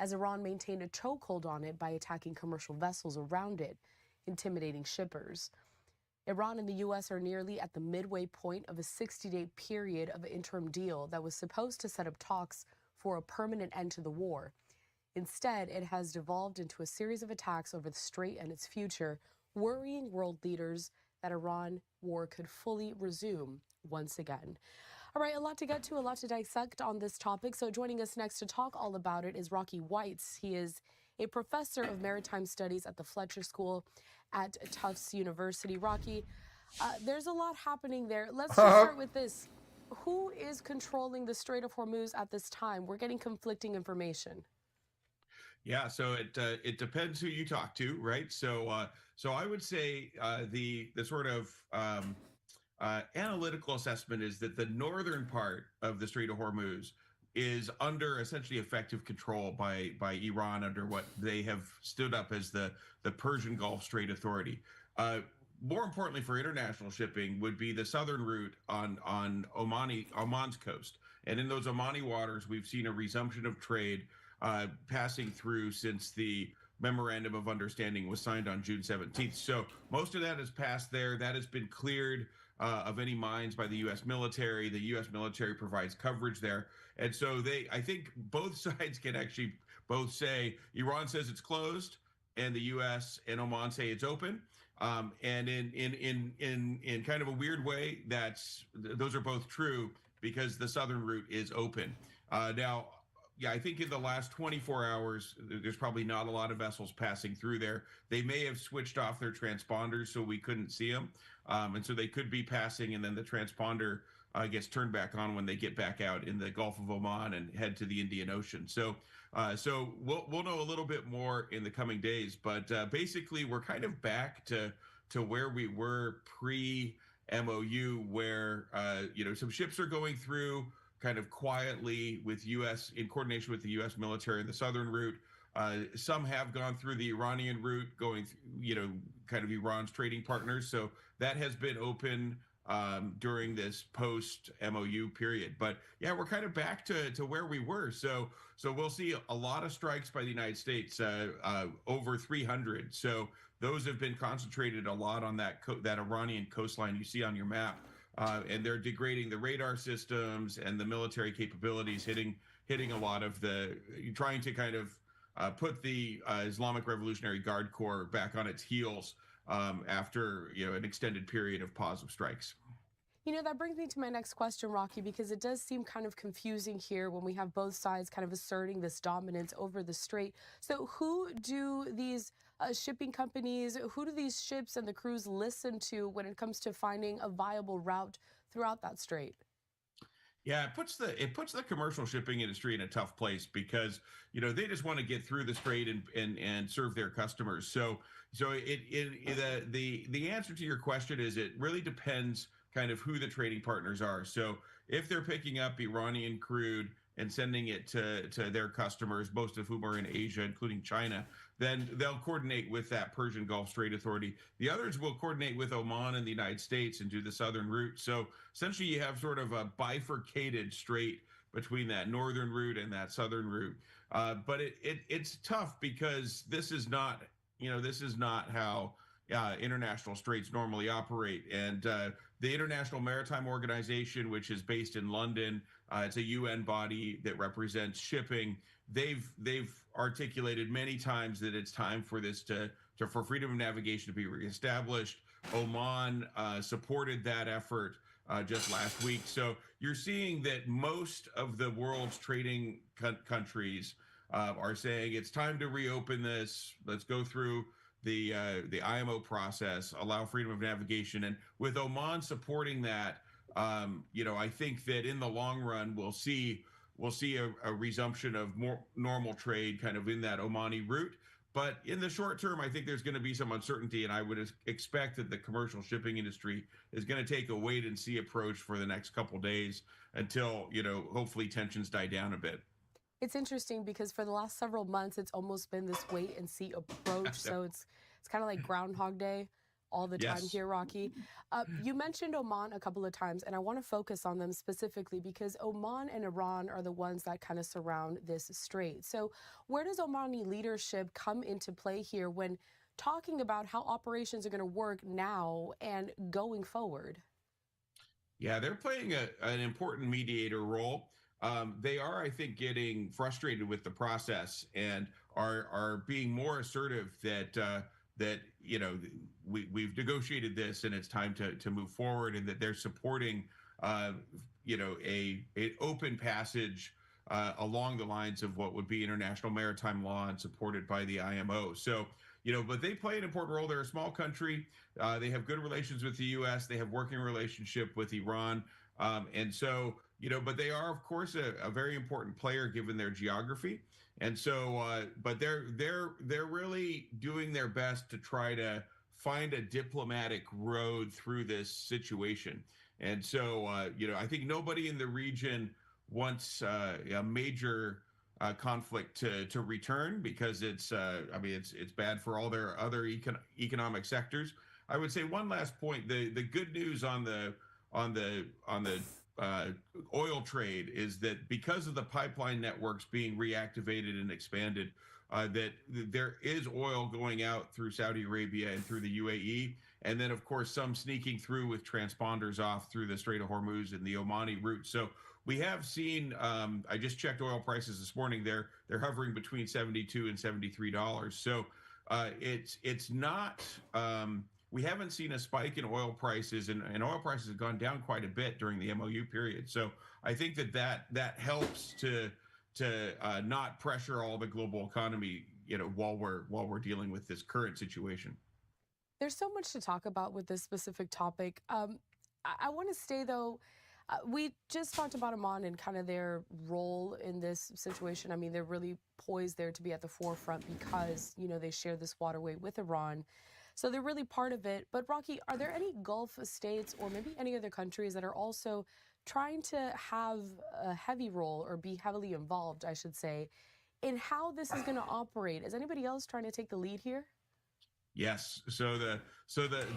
as Iran maintained a chokehold on it by attacking commercial vessels around it, intimidating shippers. Iran and the U.S. are nearly at the midway point of a 60-day period of an interim deal that was supposed to set up talks for a permanent end to the war. Instead, it has devolved into a series of attacks over the strait and its future, worrying world leaders that Iran war could fully resume once again. All right, a lot to get to, a lot to dissect on this topic. So joining us next to talk all about it is Rocky Weitz. He is a professor of maritime studies at the Fletcher School at Tufts University. Rocky, there's a lot happening there. Let's just start with this. Who is controlling the Strait of Hormuz at this time? We're getting conflicting information. Yeah, so it depends who you talk to, right? So I would say the sort of analytical assessment is that the northern part of the Strait of Hormuz is under essentially effective control by Iran under what they have stood up as the Persian Gulf Strait Authority. More importantly for international shipping would be the southern route on Oman's coast. And in those Omani waters, we've seen a resumption of trade passing through since the Memorandum of Understanding was signed on June 17th. So most of that has passed there. That has been cleared of any mines by the U.S. military. The U.S. military provides coverage there. And so I think both sides can actually both say, Iran says it's closed, and the U.S. and Oman say it's open. And in kind of a weird way, those are both true because the southern route is open. Now, yeah, I think in the last 24 hours, there's probably not a lot of vessels passing through there. They may have switched off their transponders so we couldn't see them. And so they could be passing, and then the transponder gets turned back on when they get back out in the Gulf of Oman and head to the Indian Ocean. So we'll know a little bit more in the coming days. But basically, we're kind of back to where we were pre-MOU, where some ships are going through kind of quietly in coordination with the U.S. military in the southern route. Some have gone through the Iranian route, going kind of Iran's trading partners. So that has been open during this post-MOU period. But yeah, we're kind of back to where we were. So we'll see a lot of strikes by the United States, over 300. So those have been concentrated a lot on that Iranian coastline you see on your map. And they're degrading the radar systems and the military capabilities, hitting a lot of trying to kind of put the Islamic Revolutionary Guard Corps back on its heels after an extended period of pause of strikes. That brings me to my next question, Rocky, because it does seem kind of confusing here when we have both sides kind of asserting this dominance over the strait. So who do these shipping companies, who do these ships and the crews listen to when it comes to finding a viable route throughout that strait? Yeah, it puts the commercial shipping industry in a tough place because they just want to get through the strait and serve their customers. So the answer to your question is it really depends kind of who the trading partners are. So if they're picking up Iranian crude and sending it to their customers, most of whom are in Asia, including China, then they'll coordinate with that Persian Gulf Strait Authority. The others will coordinate with Oman and the United States and do the southern route. So essentially, you have sort of a bifurcated strait between that northern route and that southern route. But it's tough because this is not how international straits normally operate. And the International Maritime Organization, which is based in London, it's a UN body that represents shipping. They've articulated many times that it's time for this for freedom of navigation to be reestablished. Oman supported that effort just last week. So you're seeing that most of the world's trading countries are saying it's time to reopen this. Let's go through the IMO process, allow freedom of navigation, and with Oman supporting that, I think that in the long run we'll see a resumption of more normal trade kind of in that Omani route. But in the short term, I think there's going to be some uncertainty, and I would expect that the commercial shipping industry is going to take a wait and see approach for the next couple days until, hopefully tensions die down a bit. It's interesting because for the last several months, it's almost been this wait and see approach. So it's kind of like Groundhog Day all the time here, Rocky. You mentioned Oman a couple of times, and I want to focus on them specifically because Oman and Iran are the ones that kind of surround this strait. So where does Omani leadership come into play here when talking about how operations are going to work now and going forward? Yeah, they're playing an important mediator role. They are, I think, getting frustrated with the process and are being more assertive that we've negotiated this and it's time to move forward, and that they're supporting an open passage along the lines of what would be international maritime law and supported by the IMO. So but they play an important role. They're a small country. They have good relations with the U.S. They have working relationship with Iran, and so but they are, of course, a very important player given their geography. And so, but they're really doing their best to try to find a diplomatic road through this situation. And so, I think nobody in the region wants a major conflict to return because it's bad for all their other economic sectors. I would say one last point: the good news on the oil trade is that because of the pipeline networks being reactivated and expanded, that there is oil going out through Saudi Arabia and through the UAE, and then of course some sneaking through with transponders off through the Strait of Hormuz and the Omani route. So we have seen. I just checked oil prices this morning. They're hovering between $72 and $73. So it's not. We haven't seen a spike in oil prices, and oil prices have gone down quite a bit during the MOU period. So I think that helps to not pressure all the global economy, while we're dealing with this current situation. There's so much to talk about with this specific topic. I want to stay though. We just talked about Oman and kind of their role in this situation. I mean, they're really poised there to be at the forefront because, they share this waterway with Iran. So they're really part of it. But Rocky, are there any Gulf states or maybe any other countries that are also trying to have a heavy role or be heavily involved, I should say, in how this is going to operate? Is anybody else trying to take the lead here? Yes. So the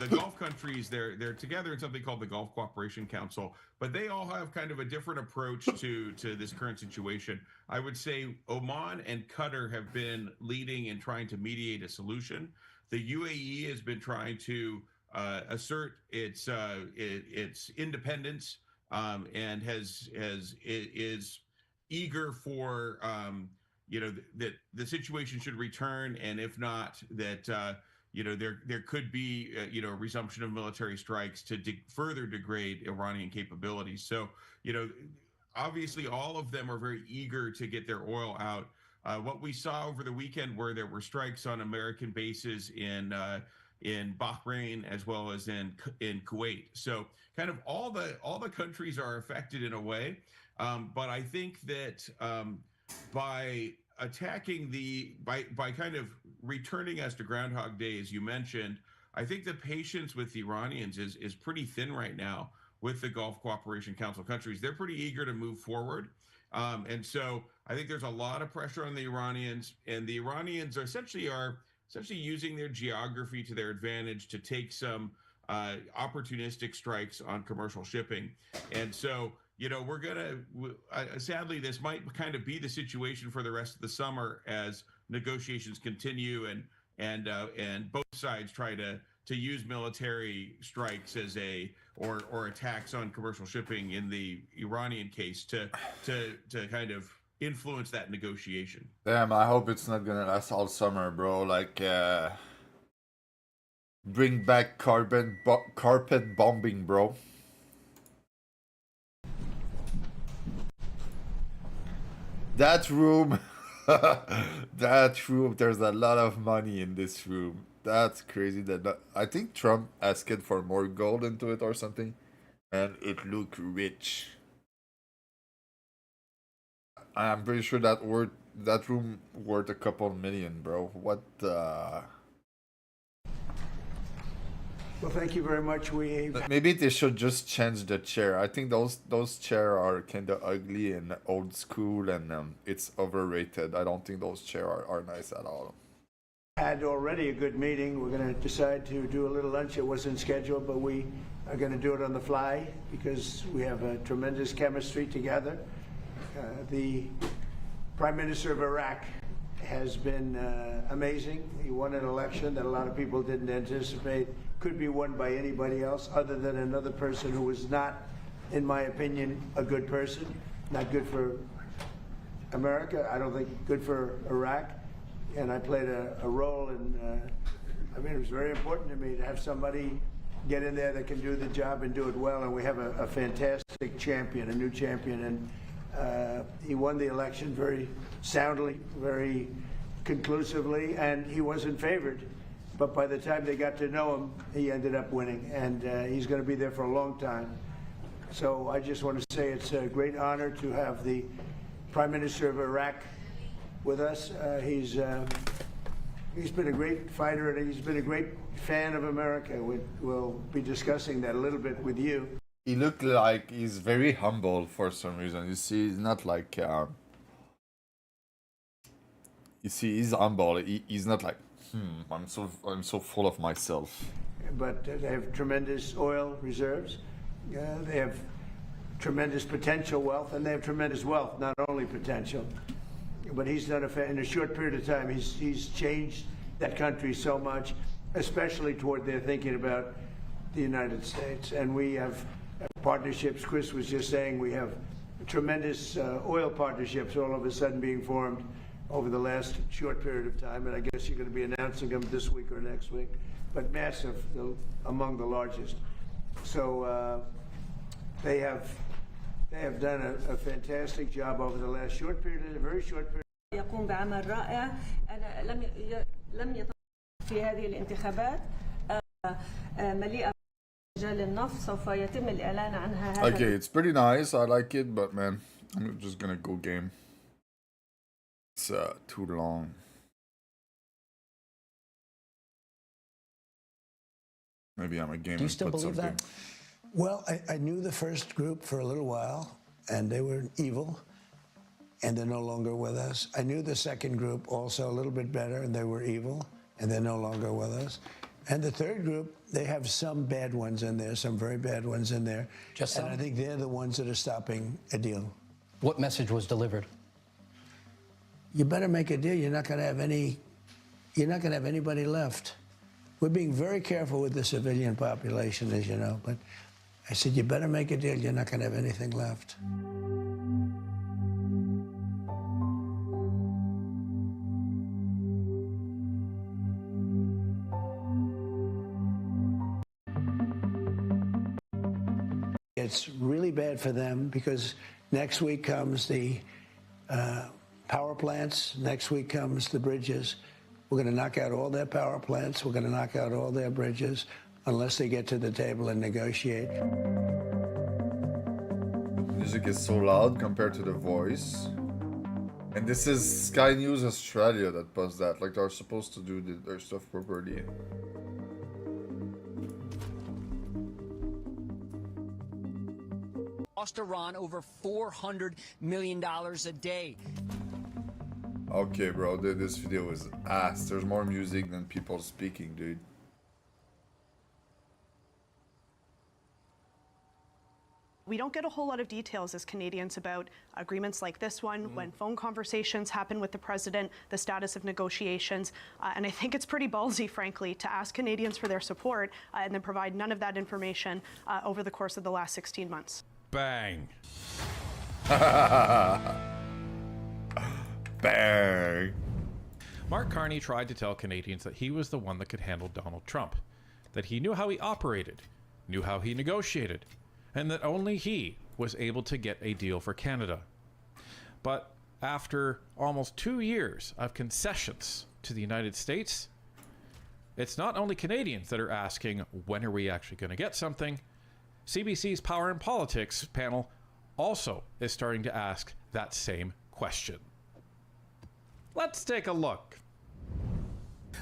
Gulf countries, they're together in something called the Gulf Cooperation Council, but they all have kind of a different approach to this current situation. I would say Oman and Qatar have been leading in trying to mediate a solution. The UAE has been trying to assert its independence and is eager for that the situation should return, and if not, that there could be a resumption of military strikes to further degrade Iranian capabilities. So obviously all of them are very eager to get their oil out. What we saw over the weekend, where there were strikes on American bases in Bahrain as well as in Kuwait. So kind of all the countries are affected in a way, but I think that by attacking by kind of returning us to Groundhog Day, as you mentioned, I think the patience with the Iranians is pretty thin right now with the Gulf Cooperation Council countries. They're pretty eager to move forward. And so I think there's a lot of pressure on the Iranians, and the Iranians are essentially using their geography to their advantage to take some opportunistic strikes on commercial shipping. And so, we're gonna sadly, this might kind of be the situation for the rest of the summer as negotiations continue and both sides try to use military strikes as or attacks on commercial shipping in the Iranian case to kind of influence that negotiation. Damn, I hope it's not gonna last all summer, bro. Like, bring back carpet bombing, bro. That room, there's a lot of money in this room. That's crazy. I think Trump asked for more gold into it or something, and it looked rich. I'm pretty sure that room worth a couple million, bro. What the? Well, thank you very much. Maybe they should just change the chair. I think those chairs are kind of ugly and old school, and it's overrated. I don't think those chairs are nice at all. Had already a good meeting. We're going to decide to do a little lunch. It wasn't scheduled, but we are going to do it on the fly because we have a tremendous chemistry together. The Prime Minister of Iraq has been amazing. He won an election that a lot of people didn't anticipate could be won by anybody else other than another person who was not, in my opinion, a good person. Not good for America. I don't think good for Iraq. And I played a role in, it was very important to me to have somebody get in there that can do the job and do it well. And we have a fantastic champion, a new champion. And he won the election very soundly, very conclusively, and he wasn't favored. But by the time they got to know him, he ended up winning. And he's going to be there for a long time. So I just want to say it's a great honor to have the Prime Minister of Iraq with us. He's been a great fighter, and he's been a great fan of America. We'll be discussing that a little bit with you. He looked like he's very humble for some reason. You see, he's not like you see, he's humble. He's not like I'm so full of myself. But they have tremendous oil reserves. They have tremendous potential wealth, and they have tremendous wealth, not only potential. But he's done in a short period of time. He's changed that country so much, especially toward their thinking about the United States. And we have partnerships. Chris was just saying we have tremendous oil partnerships all of a sudden being formed over the last short period of time. And I guess you're going to be announcing them this week or next week. But massive, among the largest. So they have done a fantastic job over the last short period, a very short period. يقوم بعمل رائع. أنا لم يتم في هذه الانتخابات مليئة برجال النفط. سوف يتم الإعلان عنها. Okay, it's pretty nice. I like it, but man, I'm just gonna go game. It's too long. Maybe I'm a gamer. Do you still believe that? Well, I knew the first group for a little while, and they were evil, and they're no longer with us. I knew the second group also a little bit better, and they were evil, and they're no longer with us. And the third group, they have some bad ones in there, some very bad ones in there. Just some? And I think they're the ones that are stopping a deal. What message was delivered? You better make a deal. You're not going to have anybody left. We're being very careful with the civilian population, as you know, but I said, you better make a deal. You're not going to have anything left. It's really bad for them because next week comes the power plants, next week comes the bridges, We're going to knock out all their power plants. We're going to knock out all their bridges unless they get to the table and negotiate. Music is so loud compared to the voice. And this is Sky News Australia that does that. Like, they're supposed to do their stuff properly. Cost Iran over $400 million a day. Okay, bro, this video is ass. There's more music than people speaking, dude. We don't get a whole lot of details as Canadians about agreements like this one, when phone conversations happen with the president, the status of negotiations. And I think it's pretty ballsy, frankly, to ask Canadians for their support and then provide none of that information over the course of the last 16 months. Bang. Bang. Mark Carney tried to tell Canadians that he was the one that could handle Donald Trump, that he knew how he operated, knew how he negotiated, and that only he was able to get a deal for Canada. But after almost 2 years of concessions to the United States, it's not only Canadians that are asking, when are we actually going to get something? CBC's Power and Politics panel also is starting to ask that same question. Let's take a look.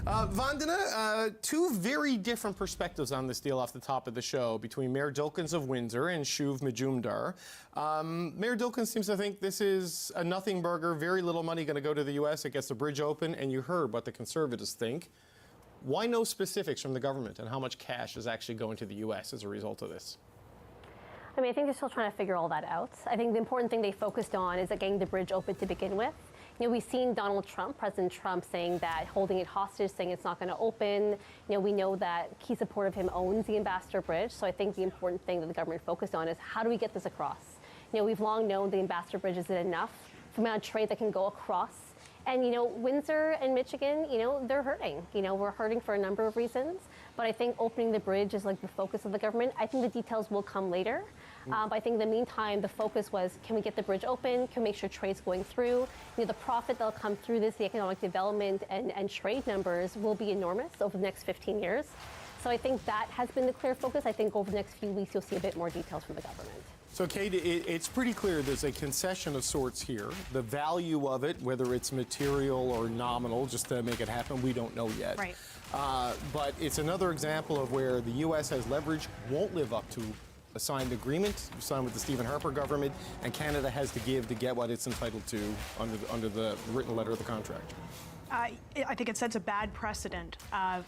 Vandana, two very different perspectives on this deal off the top of the show between Mayor Dilkens of Windsor and Shuv Majumdar. Mayor Dilkens seems to think this is a nothing burger, very little money going to go to the U.S. It gets the bridge open, and you heard what the Conservatives think. Why no specifics from the government on how much cash is actually going to the U.S. as a result of this? I mean, I think they're still trying to figure all that out. I think the important thing they focused on is getting the bridge open to begin with. You know, we've seen Donald Trump, President Trump, saying that, holding it hostage, saying it's not going to open. You know, we know that key support of him owns the Ambassador Bridge. So I think the important thing that the government focused on is how do we get this across? You know, we've long known the Ambassador Bridge isn't enough for the amount of trade that can go across. And, you know, Windsor and Michigan, you know, they're hurting. You know, we're hurting for a number of reasons. But I think opening the bridge is like the focus of the government. I think the details will come later. But I think in the meantime, the focus was, can we get the bridge open? Can we make sure trade's going through? You know, the profit that'll come through this, the economic development and trade numbers will be enormous over the next 15 years. So I think that has been the clear focus. I think over the next few weeks, you'll see a bit more details from the government. So, Kate, it's pretty clear there's a concession of sorts here. The value of it, whether it's material or nominal, just to make it happen, we don't know yet. Right. But it's another example of where the U.S. has leverage, won't live up to a signed agreement, signed with the Stephen Harper government, and Canada has to give to get what it's entitled to under the written letter of the contract. I think it sets a bad precedent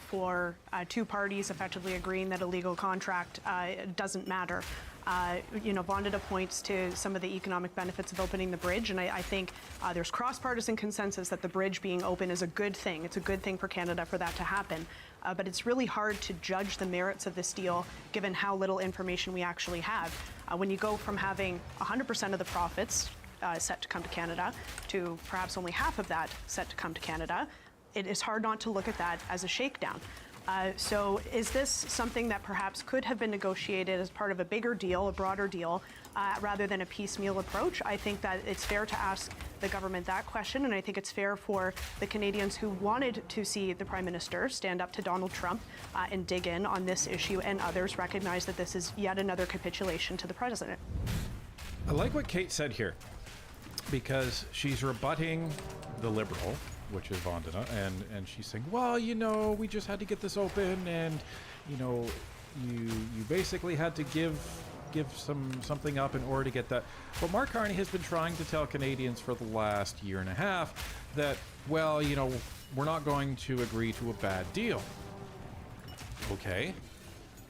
for two parties effectively agreeing that a legal contract doesn't matter. You know, Vandana points to some of the economic benefits of opening the bridge, and I think there's cross-partisan consensus that the bridge being open is a good thing. It's a good thing for Canada for that to happen. But it's really hard to judge the merits of this deal given how little information we actually have. When you go from having 100% of the profits set to come to Canada to perhaps only half of that set to come to Canada, it is hard not to look at that as a shakedown. So is this something that perhaps could have been negotiated as part of a bigger deal, a broader deal, rather than a piecemeal approach? I think that it's fair to ask the government that question, and I think it's fair for the Canadians who wanted to see the Prime Minister stand up to Donald Trump and dig in on this issue, and others recognize that this is yet another capitulation to the President. I like what Kate said here, because she's rebutting the Liberal, which is Vandana, and she's saying, well, you know, we just had to get this open, and, you know, you basically had to give something up in order to get that. But Mark Carney has been trying to tell Canadians for the last year and a half that, well, you know, we're not going to agree to a bad deal. Okay.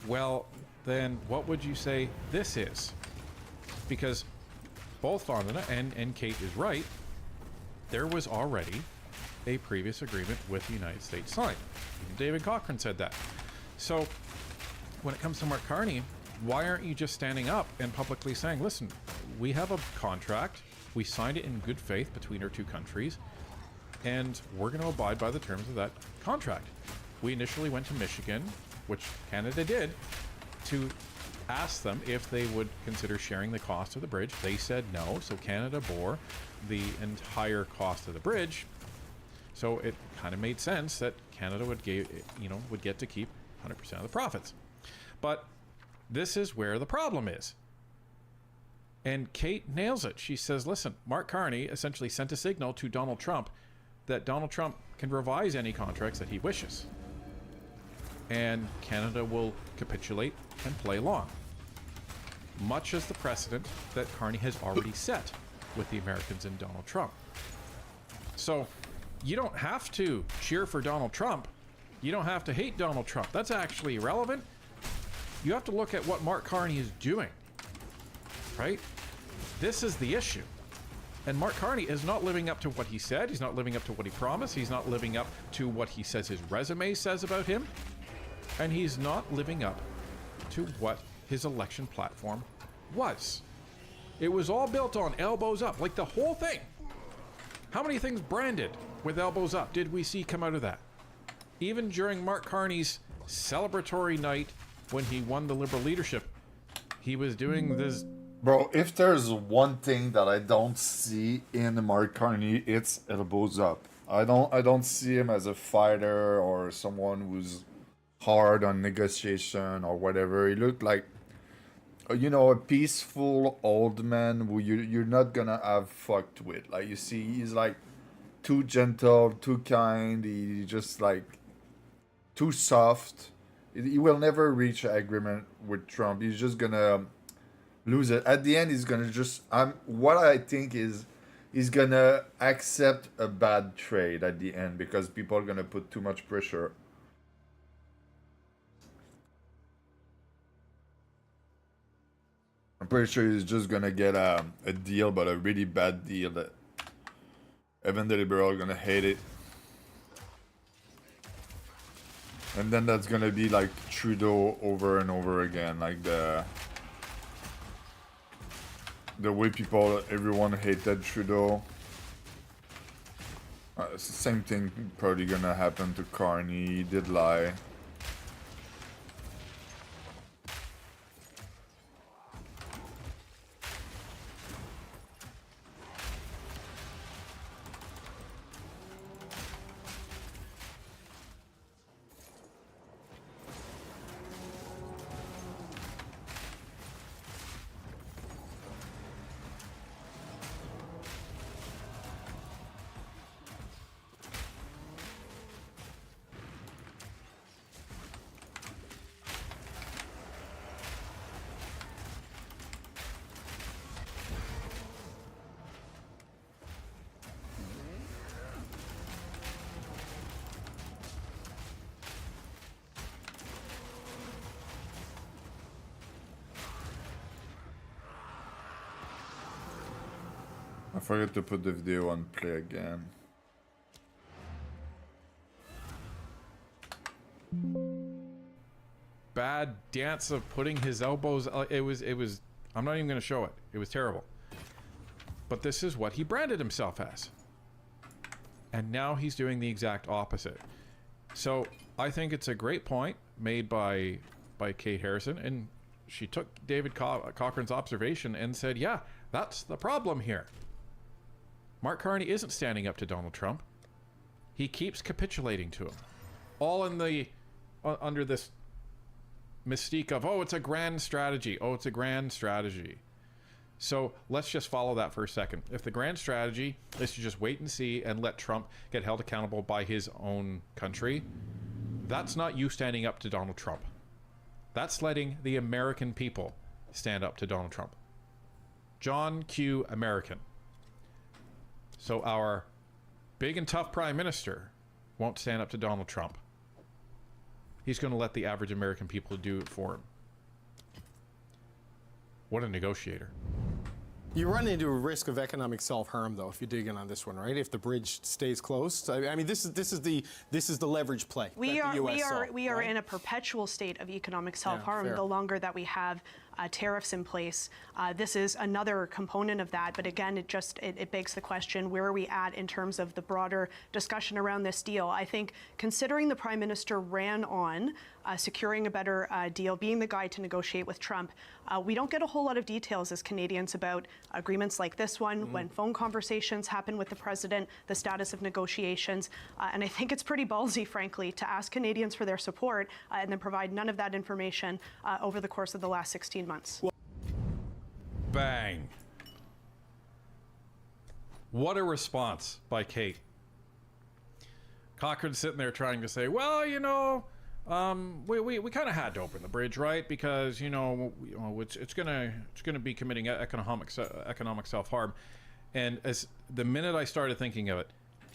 Well, then what would you say this is? Because both Vandana and Kate is right. There was already a previous agreement with the United States signed. Even David Cochrane said that. So when it comes to Mark Carney, why aren't you just standing up and publicly saying, listen, we have a contract, we signed it in good faith between our two countries, and we're going to abide by the terms of that contract. We initially went to Michigan, which Canada did, to ask them if they would consider sharing the cost of the bridge. They said no, so Canada bore the entire cost of the bridge. So it kind of made sense that Canada would get to keep 100% of the profits. But this is where the problem is. And Kate nails it. She says, listen, Mark Carney essentially sent a signal to Donald Trump that Donald Trump can revise any contracts that he wishes. And Canada will capitulate and play along. Much as the precedent that Carney has already set with the Americans and Donald Trump. So you don't have to cheer for Donald Trump. You don't have to hate Donald Trump. That's actually irrelevant. You have to look at what Mark Carney is doing, right? This is the issue. And Mark Carney is not living up to what he said. He's not living up to what he promised. He's not living up to what he says his resume says about him. And he's not living up to what his election platform was. It was all built on elbows up, like the whole thing. How many things branded with elbows up did we see come out of that? Even during Mark Carney's celebratory night when he won the Liberal leadership, he was doing this. Bro, if there's one thing that I don't see in Mark Carney, it's elbows up. I don't see him as a fighter or someone who's hard on negotiation or whatever. He looked like, you know, a peaceful old man who you're not gonna have fucked with. Like, you see, he's like too gentle, too kind. He just like too soft. He will never reach an agreement with Trump. He's just gonna lose it. At the end, he's gonna just. What I think is, he's gonna accept a bad trade at the end because people are gonna put too much pressure. I'm pretty sure he's just gonna get a deal, but a really bad deal that even the Liberals are gonna hate it. And then that's gonna be like Trudeau over and over again, like the way everyone hated Trudeau. It's the same thing probably gonna happen to Carney. He did lie. I forgot to put the video on play again. Bad dance of putting his elbows. It was. I'm not even going to show it. It was terrible. But this is what he branded himself as. And now he's doing the exact opposite. So I think it's a great point made by Kate Harrison, and she took David Cochrane's observation and said, yeah, that's the problem here. Mark Carney isn't standing up to Donald Trump. He keeps capitulating to him. All in the under this mystique of, oh, it's a grand strategy. Oh, it's a grand strategy. So let's just follow that for a second. If the grand strategy is to just wait and see and let Trump get held accountable by his own country, that's not you standing up to Donald Trump. That's letting the American people stand up to Donald Trump. John Q. American. So our big and tough prime minister won't stand up to Donald Trump. He's going to let the average American people do it for him. What a negotiator. You run into a risk of economic self-harm, though, if you dig in on this one, right? If the bridge stays closed, I mean, this is the leverage play. We are in a perpetual state of economic self-harm. Yeah, the longer that we have tariffs in place, this is another component of that. But again, it begs the question: where are we at in terms of the broader discussion around this deal? I think, considering the Prime Minister ran on securing a better deal, being the guy to negotiate with Trump, we don't get a whole lot of details as Canadians about agreements like this one, when phone conversations happen with the president, the status of negotiations. And I think it's pretty ballsy, frankly, to ask Canadians for their support and then provide none of that information over the course of the last 16 months. Bang. What a response by Kate. Cochran's sitting there trying to say, well, you know, we kind of had to open the bridge, right? Because it's gonna be committing economic self-harm. And as the minute I started thinking of it,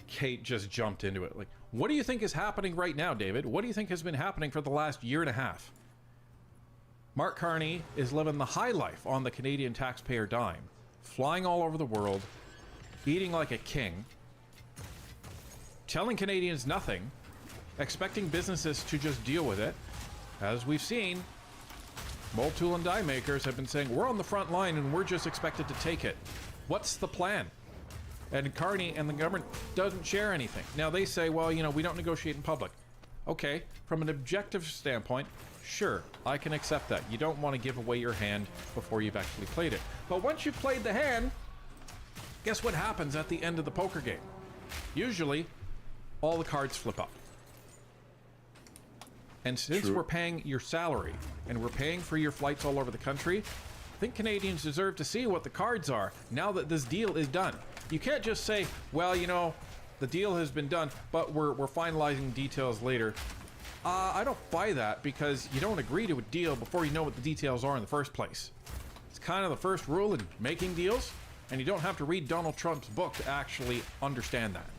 Kate just jumped into it. Like, what do you think is happening right now, David? What do you think has been happening for the last year and a half? Mark Carney is living the high life on the Canadian taxpayer dime, flying all over the world, eating like a king, telling Canadians nothing, expecting businesses to just deal with it. As we've seen, mold tool and die makers have been saying, we're on the front line and we're just expected to take it. What's the plan? And Carney and the government doesn't share anything. Now they say, well, you know, we don't negotiate in public. Okay, from an objective standpoint, sure, I can accept that. You don't want to give away your hand before you've actually played it. But once you've played the hand, guess what happens at the end of the poker game? Usually, all the cards flip up. And since we're paying your salary and we're paying for your flights all over the country, I think Canadians deserve to see what the cards are now that this deal is done. You can't just say, well, you know, the deal has been done, but we're finalizing details later. I don't buy that, because you don't agree to a deal before you know what the details are in the first place. It's kind of the first rule in making deals, and you don't have to read Donald Trump's book to actually understand that.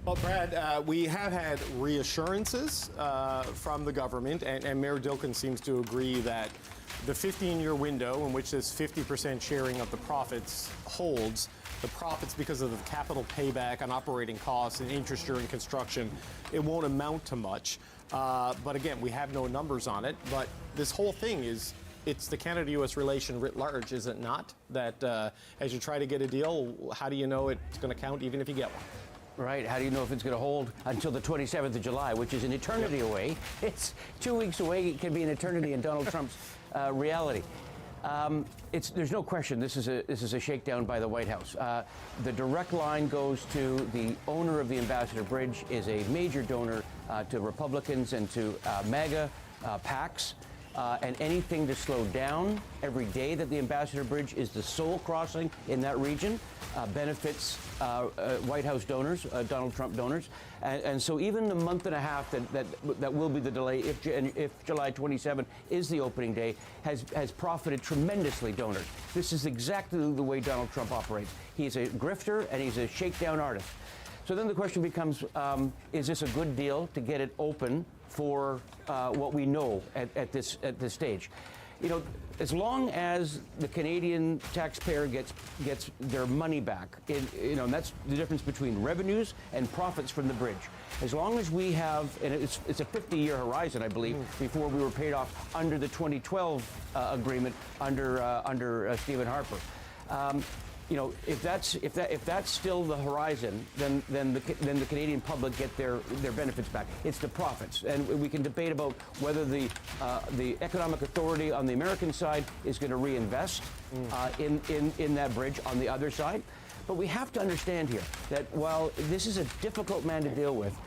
Well, Brad, we have had reassurances from the government, and Mayor Dilkin seems to agree that the 15-year window in which this 50% sharing of the profits holds, the profits because of the capital payback on operating costs and interest during construction, it won't amount to much. But again, we have no numbers on it. But this whole thing it's the Canada-U.S. relation writ large, is it not? That as you try to get a deal, how do you know it's going to count even if you get one? Right. How do you know if it's going to hold until the 27th of July, which is an eternity away? It's 2 weeks away. It can be an eternity in Donald Trump's reality. There's no question this is a shakedown by the White House. The direct line goes to the owner of the Ambassador Bridge, is a major donor to Republicans and to MAGA PACs. And anything to slow down every day that the Ambassador Bridge is the sole crossing in that region benefits White House donors, Donald Trump donors. And so even the month and a half that will be the delay, if July 27 is the opening day, has profited tremendously donors. This is exactly the way Donald Trump operates. He's a grifter and he's a shakedown artist. So then the question becomes, is this a good deal to get it open for what we know at this stage? You know, as long as the Canadian taxpayer gets their money back, and that's the difference between revenues and profits from the bridge. As long as we have, and it's a 50-year horizon, I believe, before we were paid off under the 2012 agreement under Stephen Harper. You know, if that's still the horizon, then the Canadian public get their benefits back. It's the profits, and we can debate about whether the economic authority on the American side is going to reinvest in that bridge on the other side. But we have to understand here that while this is a difficult man to deal with,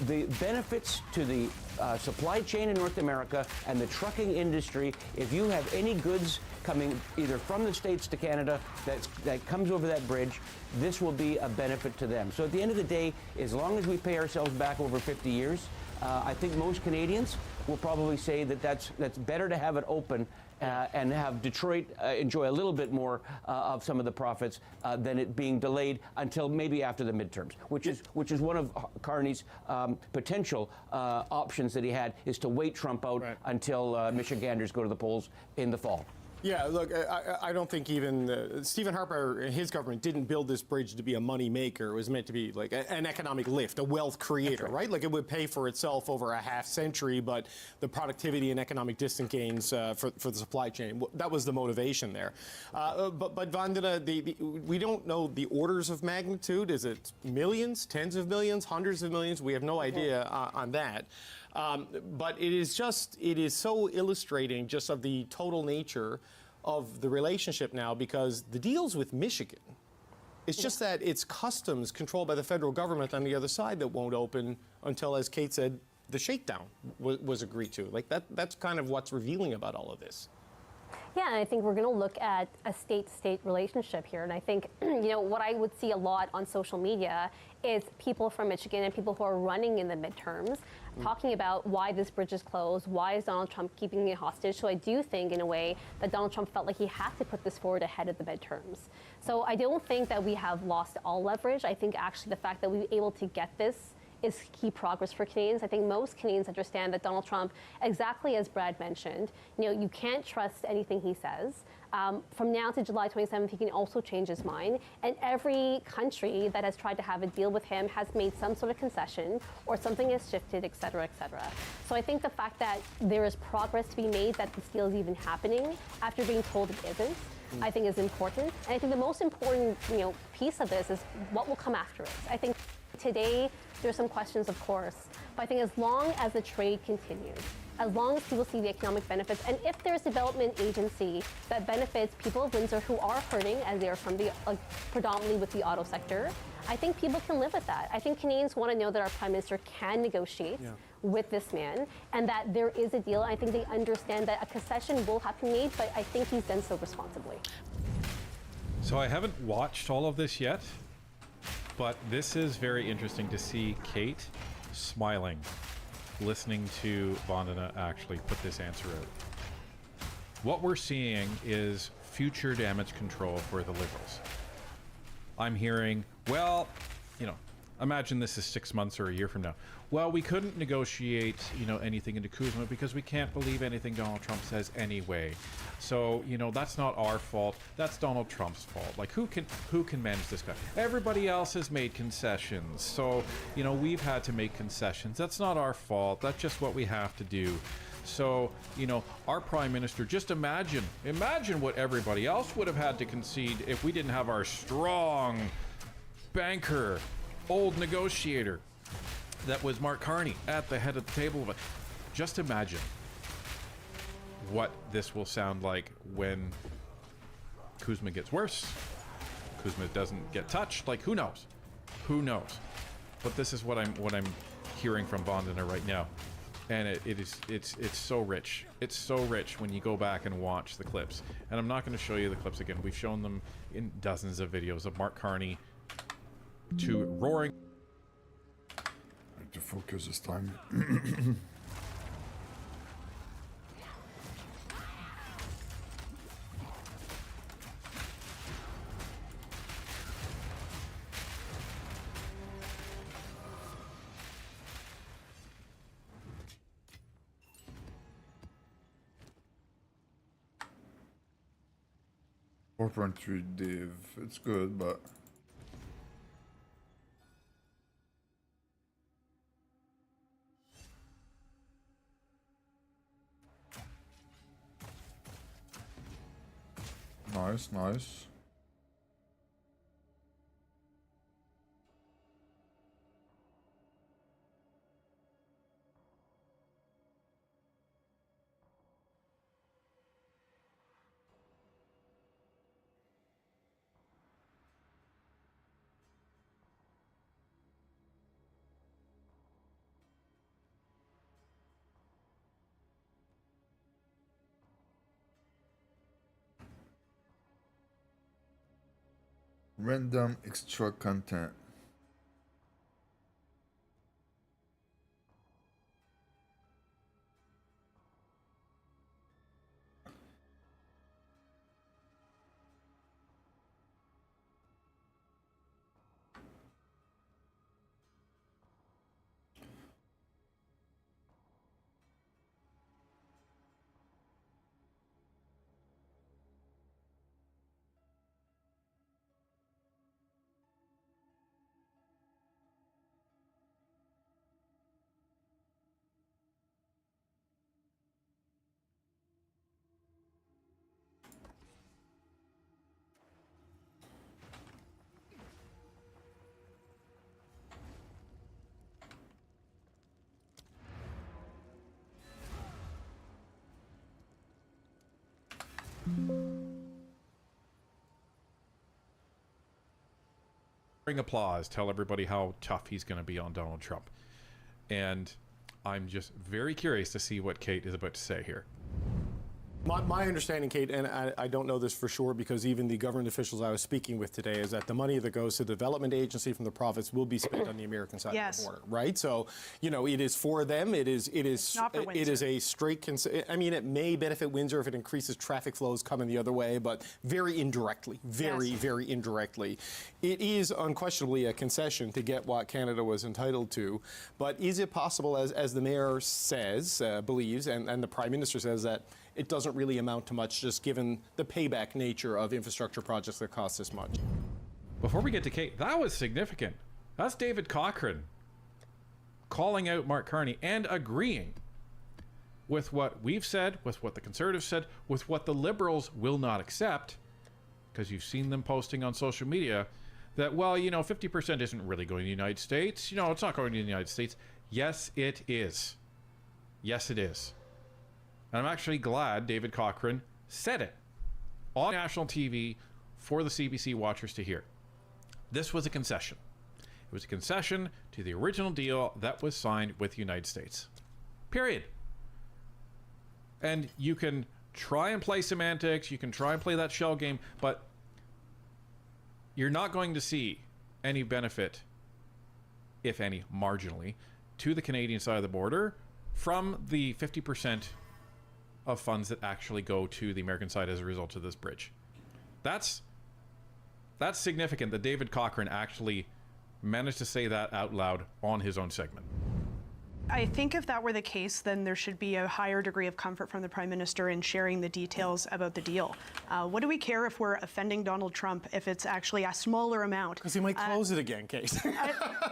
the benefits to the supply chain in North America and the trucking industry, if you have any goods coming either from the States to Canada that comes over that bridge, this will be a benefit to them. So at the end of the day, as long as we pay ourselves back over 50 years, I think most Canadians will probably say that that's better to have it open and have Detroit enjoy a little bit more of some of the profits than it being delayed until maybe after the midterms, which is one of Carney's potential options that he had, is to wait Trump out until Michiganders go to the polls in the fall. Yeah, look, I don't think even Stephen Harper and his government didn't build this bridge to be a money maker. It was meant to be like an economic lift, a wealth creator, right? Like it would pay for itself over a half century, but the productivity and economic distance gains for the supply chain, that was the motivation there. But Vandana, we don't know the orders of magnitude. Is it millions, tens of millions, hundreds of millions? We have no idea on that. But it is so illustrating just of the total nature of the relationship now, because the deal's with Michigan. It's just that it's customs controlled by the federal government on the other side that won't open until, as Kate said, the shakedown was agreed to. Like that's kind of what's revealing about all of this. Yeah, and I think we're going to look at a state-to-state relationship here. And I think, what I would see a lot on social media is people from Michigan and people who are running in the midterms talking about why this bridge is closed, why is Donald Trump keeping it hostage. So I do think, in a way, that Donald Trump felt like he had to put this forward ahead of the midterms. So I don't think that we have lost all leverage. I think actually the fact that we were able to get this is key progress for Canadians. I think most Canadians understand that Donald Trump, exactly as Brad mentioned, you can't trust anything he says. From now to July 27th, he can also change his mind. And every country that has tried to have a deal with him has made some sort of concession or something has shifted, et cetera, et cetera. So I think the fact that there is progress to be made, that this deal is even happening after being told it isn't, I think is important. And I think the most important, piece of this is what will come after it. I think today, there's some questions, of course, but I think as long as the trade continues, as long as people see the economic benefits, and if there's a development agency that benefits people of Windsor who are hurting, as they are from the predominantly with the auto sector, I think people can live with that. I think Canadians want to know that our Prime Minister can negotiate with this man, and that there is a deal. I think they understand that a concession will have to be made, but I think he's done so responsibly. So I haven't watched all of this yet, but this is very interesting to see Kate smiling, listening to Vandana actually put this answer out. What we're seeing is future damage control for the Liberals. I'm hearing, well, imagine this is 6 months or a year from now. Well, we couldn't negotiate, anything into Kuzma because we can't believe anything Donald Trump says anyway. So, that's not our fault. That's Donald Trump's fault. Like, who can manage this guy? Everybody else has made concessions. So, we've had to make concessions. That's not our fault. That's just what we have to do. So, our Prime Minister, just imagine what everybody else would have had to concede if we didn't have our strong banker, old negotiator that was Mark Carney at the head of the table. But just imagine what this will sound like when Kuzma gets worse. Kuzma doesn't get touched. Like, who knows? But this is what I'm hearing from Vandana right now, and it's so rich. It's so rich when you go back and watch the clips. And I'm not going to show you the clips again. We've shown them in dozens of videos of Mark Carney to roaring. I have to focus this time. .3 div, it's good, but nice. Random extra content. applause tell everybody how tough he's going to be on Donald Trump. And I'm just very curious to see what Kate is about to say here. My understanding, Kate, and I don't know this for sure because even the government officials I was speaking with today, is that the money that goes to the development agency from the profits will be spent on the American side of the border, right? So, you know, it is for them. It is a straight. I mean, it may benefit Windsor if it increases traffic flows coming the other way, but very indirectly, very indirectly. It is unquestionably a concession to get what Canada was entitled to. But is it possible, as the mayor says, believes, and the Prime Minister says, that it doesn't really amount to much, just given the payback nature of infrastructure projects that cost this much? Before we get to Kate, that was significant. That's David Cochrane calling out Mark Carney and agreeing with what we've said, with what the Conservatives said, with what the Liberals will not accept, because you've seen them posting on social media that, well, you know, 50% isn't really going to the United States. You know, it's not going to the United States. Yes, it is. Yes, it is. And I'm actually glad David Cochrane said it on national TV for the CBC watchers to hear. This was a concession. It was a concession to the original deal that was signed with the United States. Period. And you can try and play semantics, you can try and play that shell game, but you're not going to see any benefit, if any, marginally, to the Canadian side of the border from the 50% of funds that actually go to the American side as a result of this bridge. That's significant that David Cochrane actually managed to say that out loud on his own segment. I think if that were the case, then there should be a higher degree of comfort from the Prime Minister in sharing the details about the deal. What do we care if we're offending Donald Trump if it's actually a smaller amount? Because he might close it again, Kate. You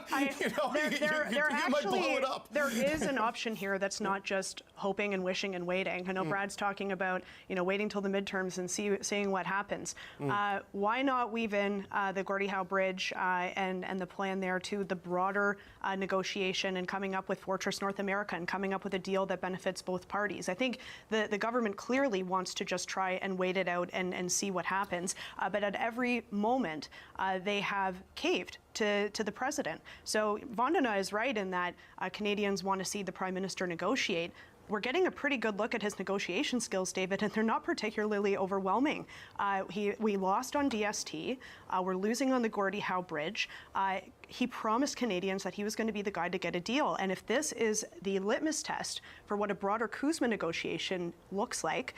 might blow it up. There is an option here that's not just hoping and wishing and waiting. I know Brad's talking about, you know, waiting till the midterms and seeing what happens. Why not weave in the Gordie Howe Bridge and the plan there to the broader negotiation and coming up with Fortress North America and coming up with a deal that benefits both parties? I think the government clearly wants to just try and wait it out and see what happens. But at every moment, they have caved to the president. So Vandana is right in that Canadians want to see the Prime Minister negotiate. We're getting a pretty good look at his negotiation skills, David, and they're not particularly overwhelming. We lost on DST. We're losing on the Gordie Howe Bridge. He promised Canadians that he was going to be the guy to get a deal. And if this is the litmus test for what a broader CUSMA negotiation looks like,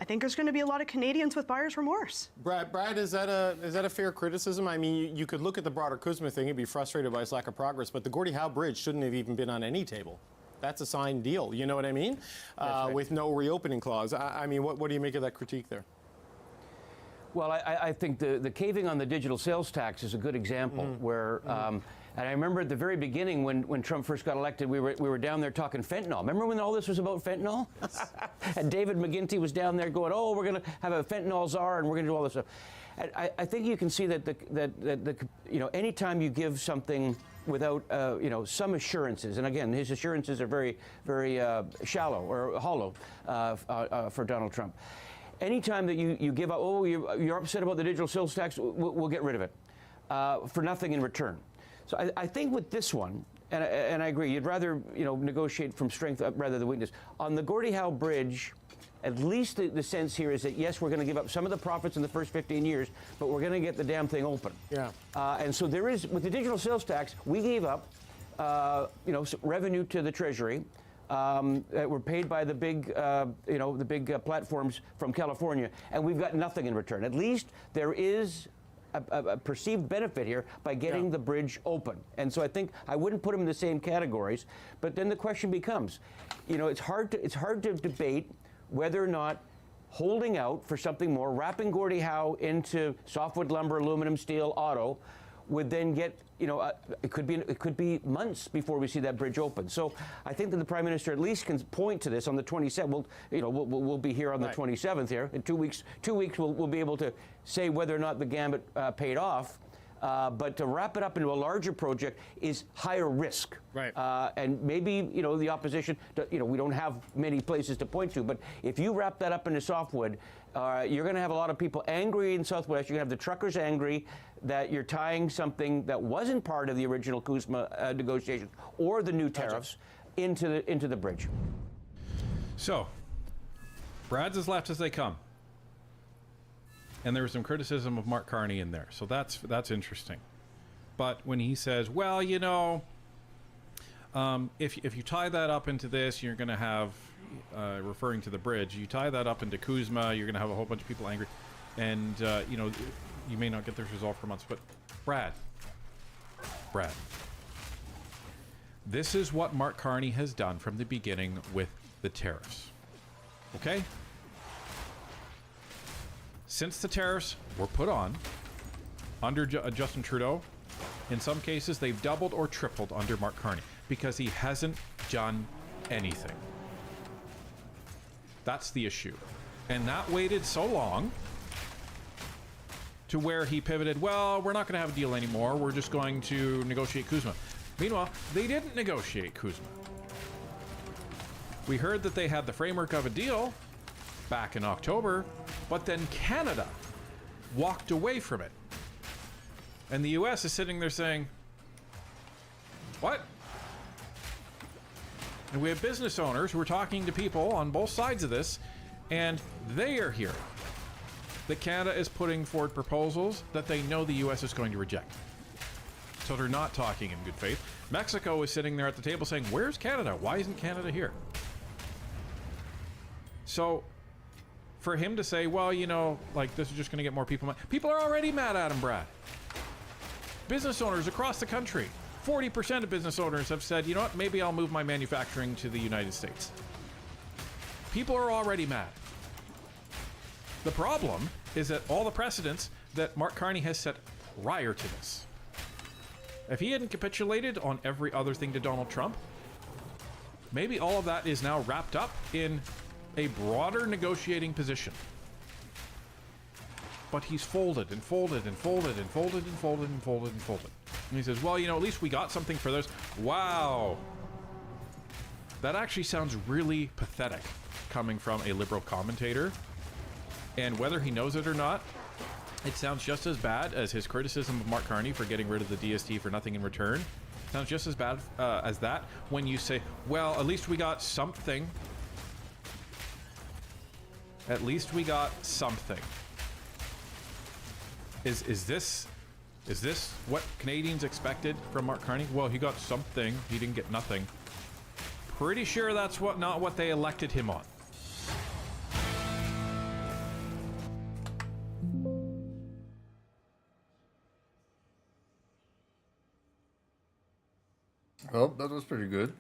I think there's going to be a lot of Canadians with buyer's remorse. Brad, is that a fair criticism? I mean, you could look at the broader CUSMA thing and be frustrated by its lack of progress, but the Gordie Howe Bridge shouldn't have even been on any table. That's a signed deal, you know what I mean? Right. With no reopening clause. I mean, what do you make of that critique there? Well, I think the caving on the digital sales tax is a good example where, and I remember at the very beginning when Trump first got elected, we were down there talking fentanyl. Remember when all this was about fentanyl? And David McGuinty was down there going, oh, we're going to have a fentanyl czar and we're going to do all this stuff. And I think you can see that you know, anytime you give something without you know, some assurances, and again, his assurances are very, very shallow or hollow for Donald Trump. Anytime that you give up, oh, you're upset about the digital sales tax, we'll get rid of it for nothing in return. So I think with this one, and I agree, you'd rather, you know, negotiate from strength rather than weakness. On the Gordie Howe Bridge, at least the sense here is that, yes, we're going to give up some of the profits in the first 15 years, but we're going to get the damn thing open. Yeah. And so there is, with the digital sales tax, we gave up, you know, revenue to the Treasury. That were paid by the big, you know, the big platforms from California, and we've got nothing in return. At least there is a perceived benefit here by getting the bridge open. And so I think I wouldn't put them in the same categories. But then the question becomes, you know, it's hard to debate whether or not holding out for something more, wrapping Gordie Howe into softwood lumber, aluminum, steel, auto, would then get, you know, it could be months before we see that bridge open. So I think that the Prime Minister at least can point to this on the 27th. We'll be here on the 27th here. In 2 weeks, we'll be able to say whether or not the gambit paid off. But to wrap it up into a larger project is higher risk. Right. And maybe, the opposition, we don't have many places to point to, but if you wrap that up into softwood, you're going to have a lot of people angry in Southwest. You're going to have the truckers angry that you're tying something that wasn't part of the original CUSMA negotiations or the new tariffs into the bridge. So, Brad's as left as they come. And there was some criticism of Mark Carney in there. So that's interesting. But when he says, well, if you tie that up into this, you're going to have, referring to the bridge, you tie that up into CUSMA, you're going to have a whole bunch of people angry. And, you may not get this resolved for months. But Brad, this is what Mark Carney has done from the beginning with the tariffs. Okay? Since the tariffs were put on under Justin Trudeau, in some cases they've doubled or tripled under Mark Carney because he hasn't done anything. That's the issue. And that waited so long to where he pivoted, well, we're not going to have a deal anymore. We're just going to negotiate CUSMA. Meanwhile, they didn't negotiate CUSMA. We heard that they had the framework of a deal back in October, but then Canada walked away from it. And the US is sitting there saying, what? And we have business owners who are talking to people on both sides of this, and they are hearing that Canada is putting forward proposals that they know the US is going to reject. So they're not talking in good faith. Mexico is sitting there at the table saying, where's Canada? Why isn't Canada here? So for him to say, well, this is just going to get more people mad. People are already mad at him, Brad. Business owners across the country, 40% of business owners have said, you know what, maybe I'll move my manufacturing to the United States. People are already mad. The problem is that all the precedents that Mark Carney has set prior to this. If he hadn't capitulated on every other thing to Donald Trump, maybe all of that is now wrapped up in a broader negotiating position. But he's folded and folded and folded and folded and folded and folded and folded. And he says, well, at least we got something for this. Wow. That actually sounds really pathetic coming from a liberal commentator. And whether he knows it or not, it sounds just as bad as his criticism of Mark Carney for getting rid of the DST for nothing in return. Sounds just as bad as that when you say, well, at least we got something. At least we got something. Is this what Canadians expected from Mark Carney? Well, he got something. He didn't get nothing. Pretty sure that's not what they elected him on. Well, that was pretty good.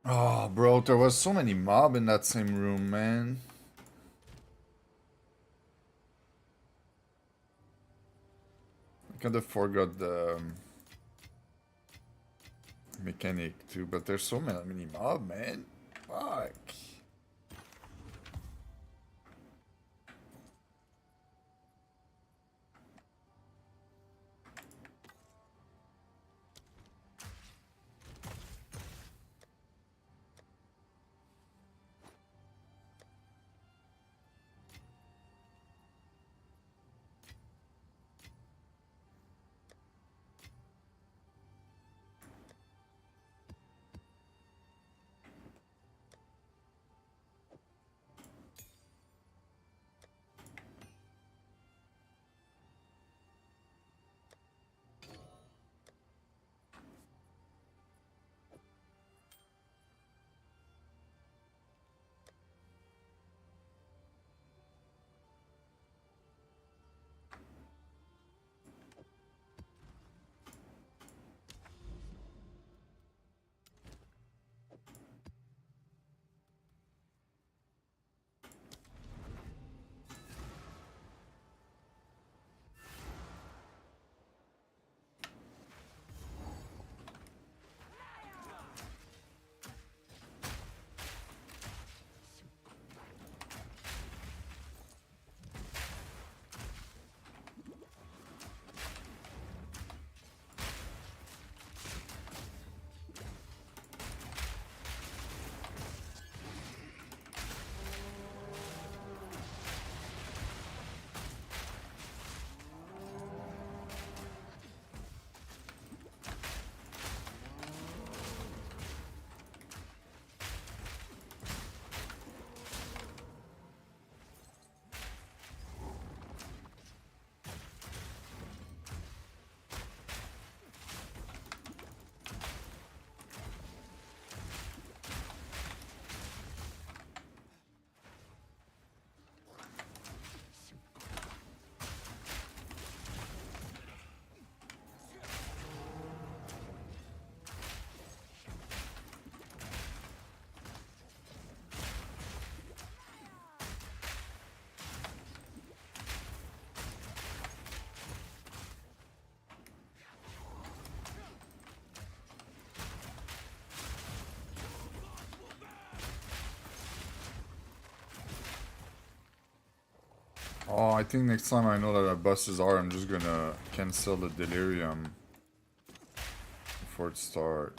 Oh, bro, there was so many mob in that same room, man. I kind of forgot the mechanic too, but there's so many mob, man. Fuck. Oh, I think next time I know that a buses are, I'm just gonna cancel the delirium before it starts.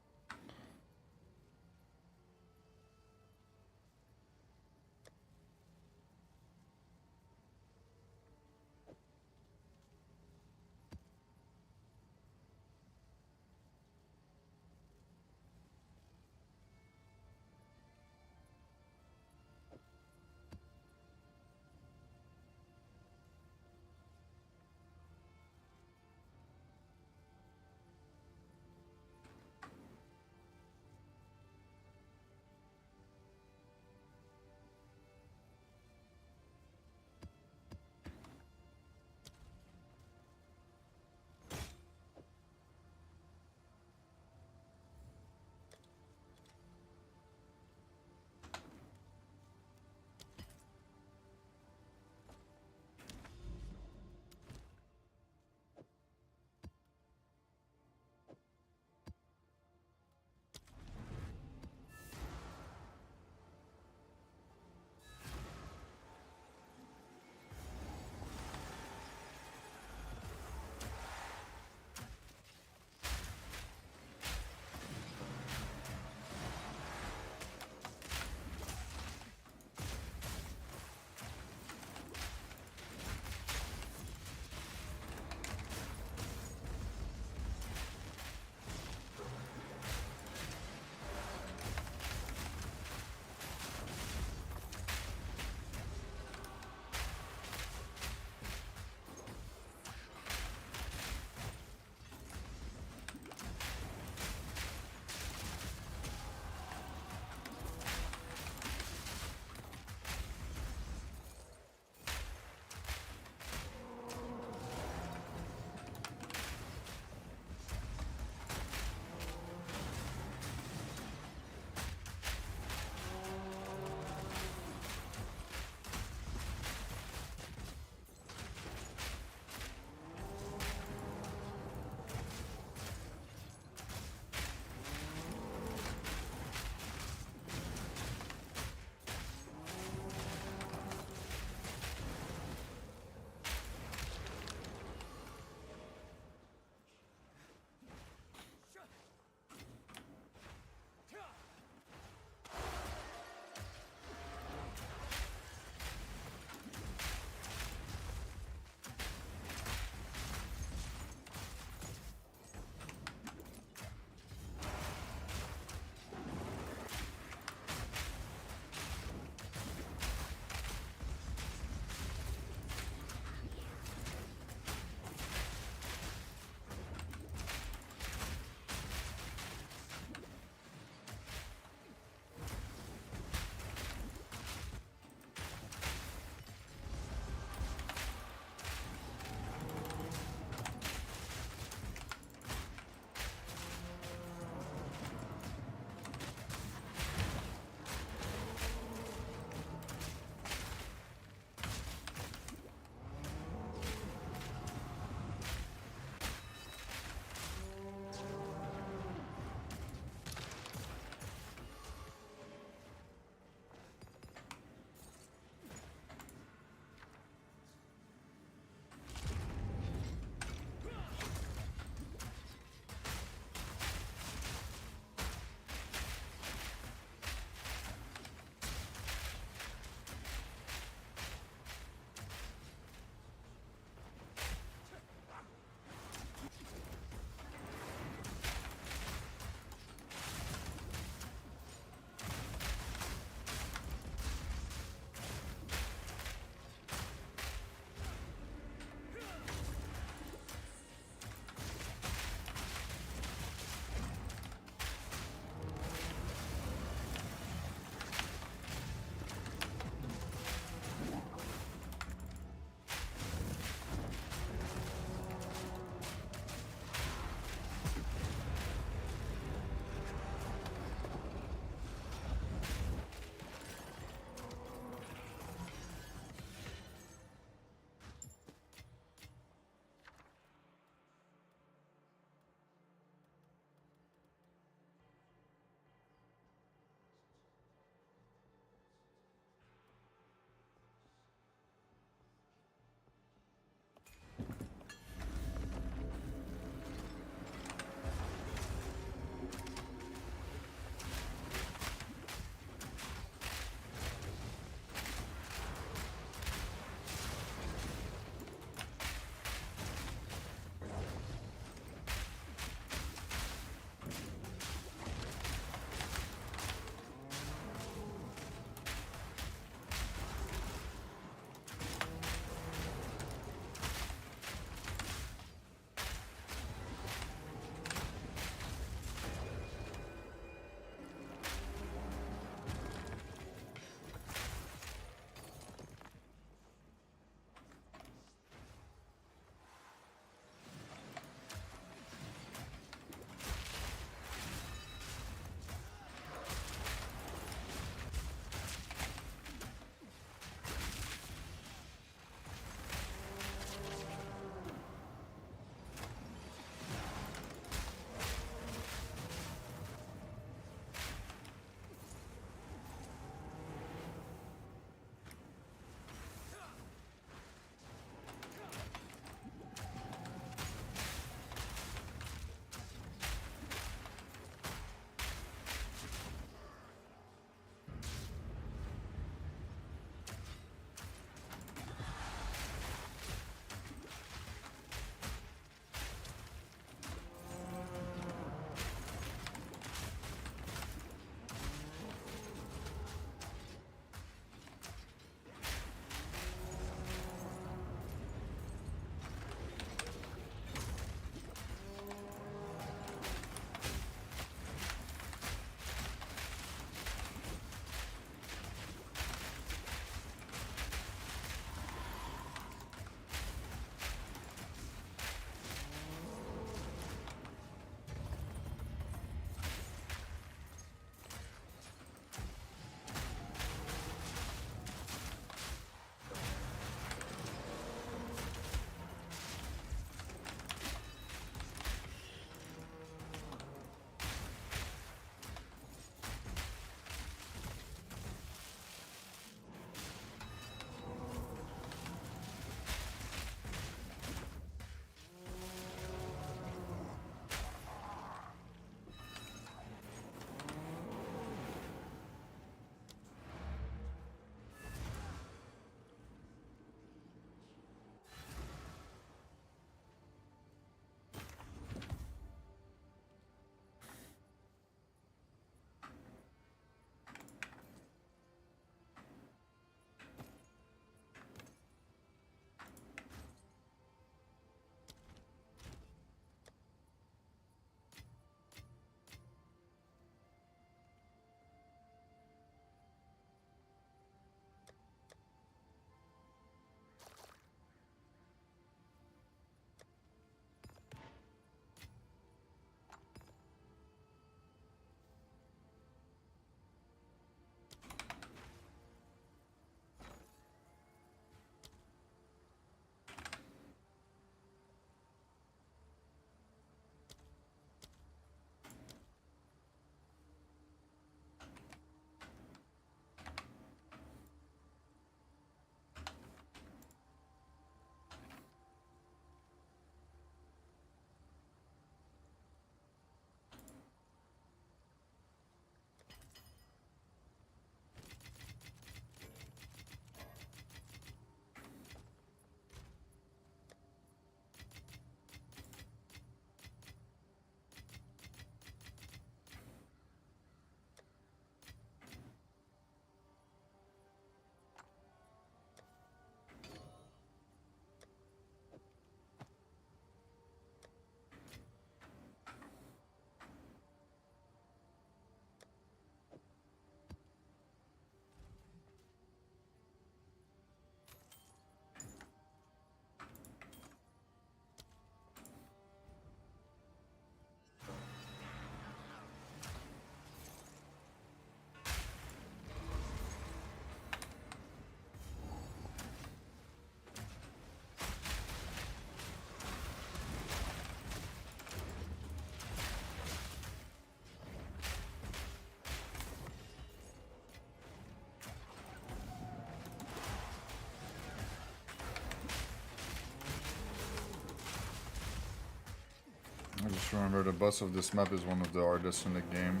I just remember the boss of this map is one of the hardest in the game.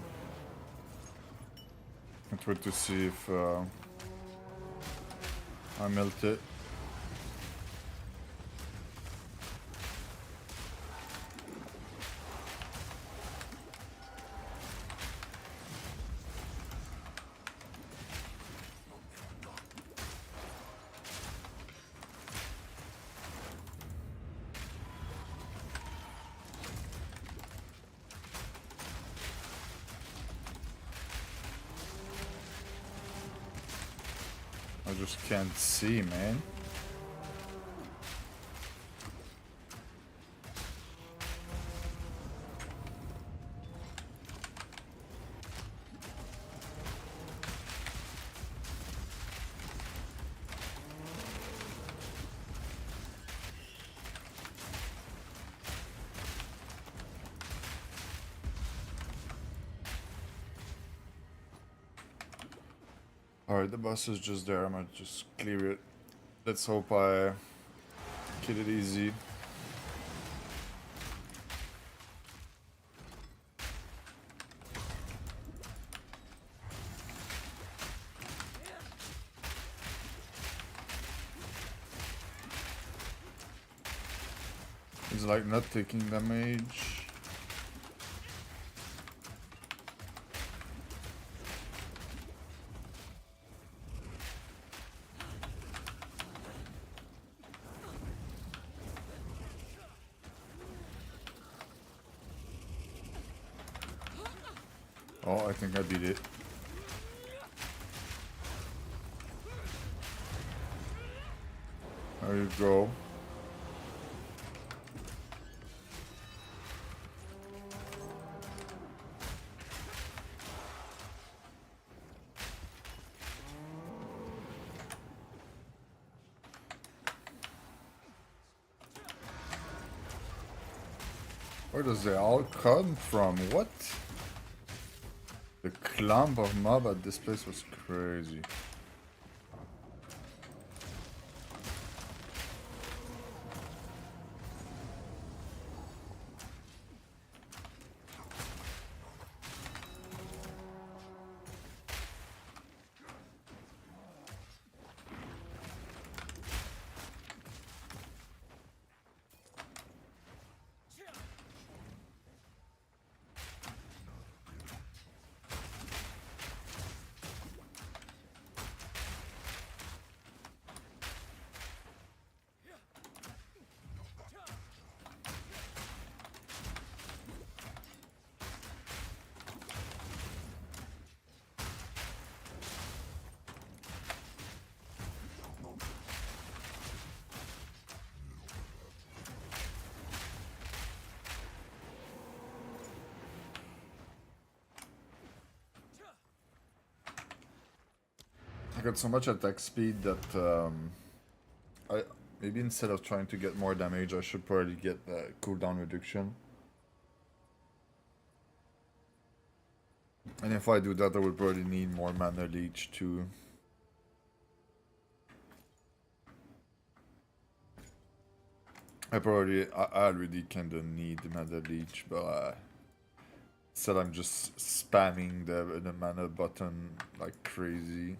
Can't wait to see if I melt it. I just can't see, man. Alright, the boss is just there. I might just clear it. Let's hope I kill it easy. It's like not taking damage. Oh, I think I beat it. There you go. Where does they all come from? What? The clump of mob at this place was crazy. I got so much attack speed that I maybe instead of trying to get more damage, I should probably get the cooldown reduction. And if I do that, I will probably need more mana leech too. I already kinda need mana leech, but instead I'm just spamming the mana button like crazy.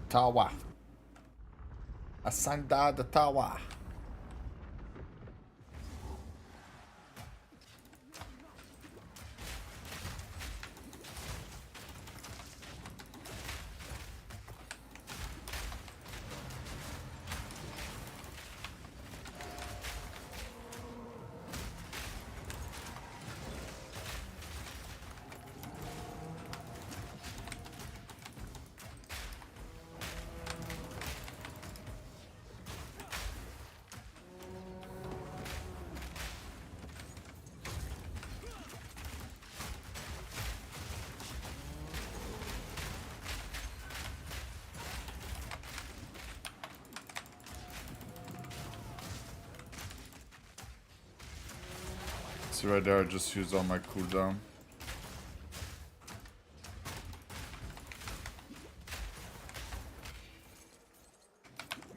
tower. Ascenda the tower. See right there, I just used all my cooldown.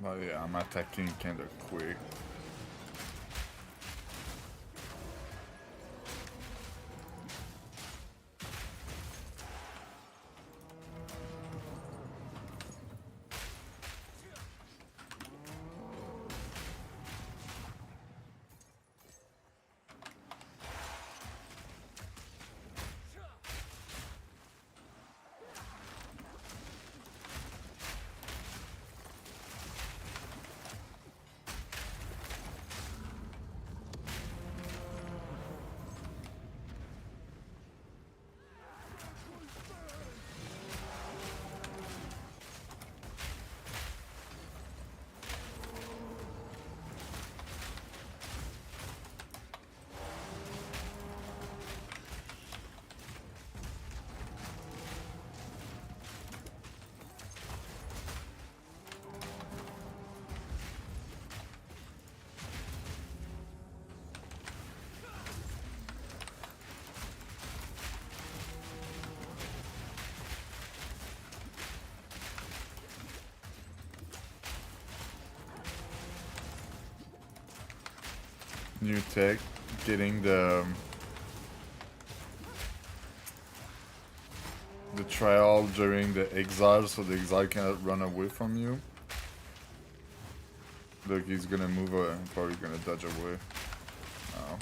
But yeah, I'm attacking kinda quick. New tech, getting the trial during the exile, so the exile cannot run away from you. Look, he's gonna move away, probably gonna dodge away. Oh.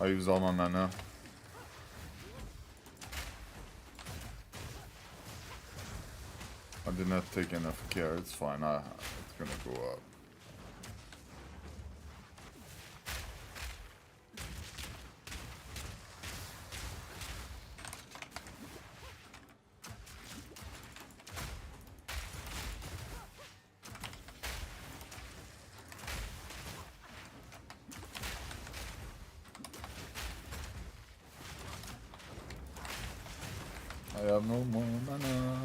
I use all my mana. I did not take enough care, it's fine, it's gonna go up. I have no more mana.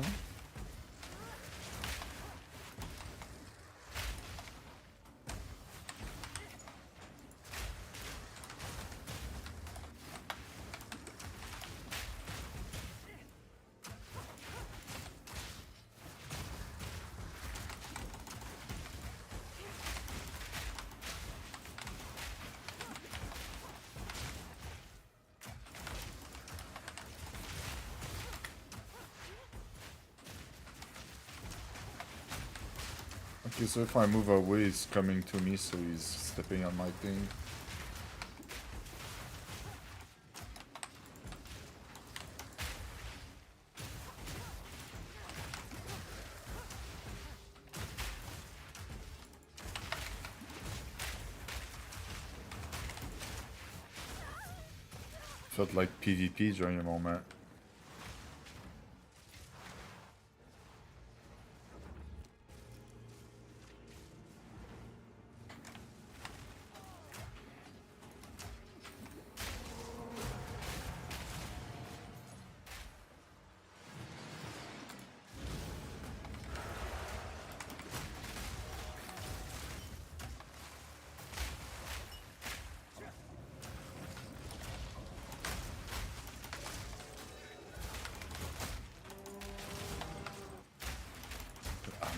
Okay, so if I move away, he's coming to me, so he's stepping on my thing. Felt like PvP during a moment.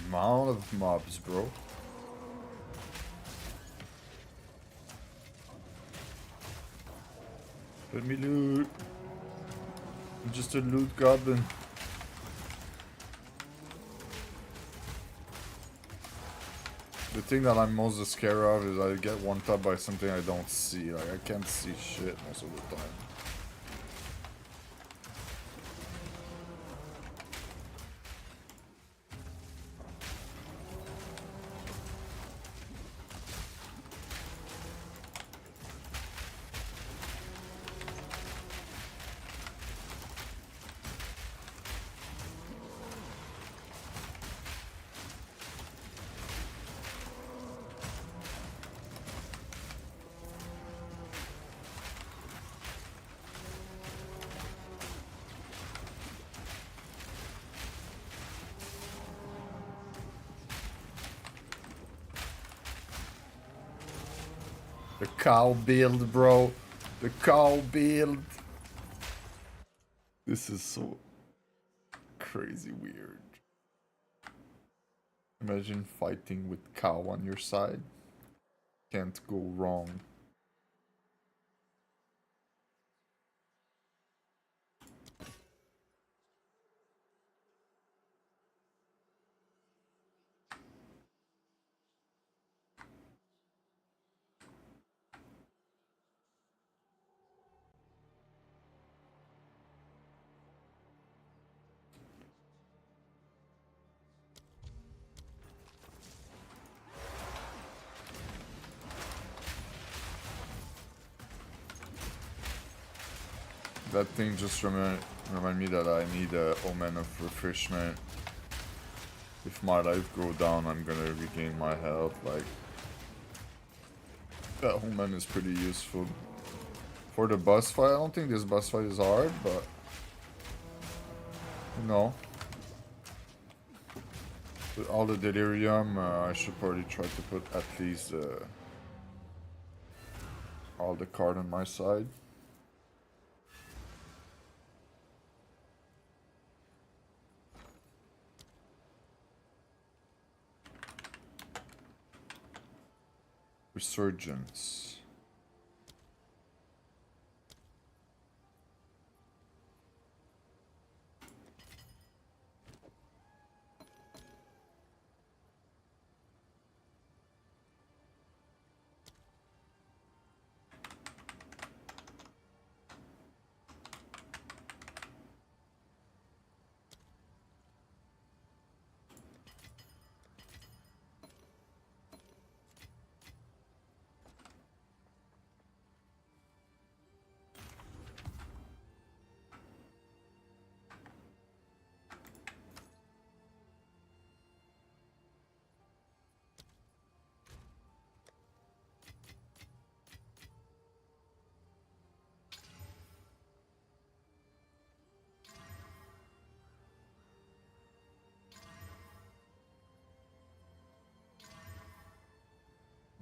Amount of mobs, bro. Let me loot. I'm just a loot goblin. The thing that I'm most scared of is I get one-tapped by something I don't see. Like, I can't see shit most of the time. The cow build, bro. The cow build. This is so crazy weird. Imagine fighting with cow on your side. Can't go wrong. That thing just remind me that I need a omen of refreshment. If my life go down, I'm gonna regain my health. Like, that omen is pretty useful. For the boss fight, I don't think this boss fight is hard, but you know. With all the delirium, I should probably try to put at least all the card on my side. Resurgence.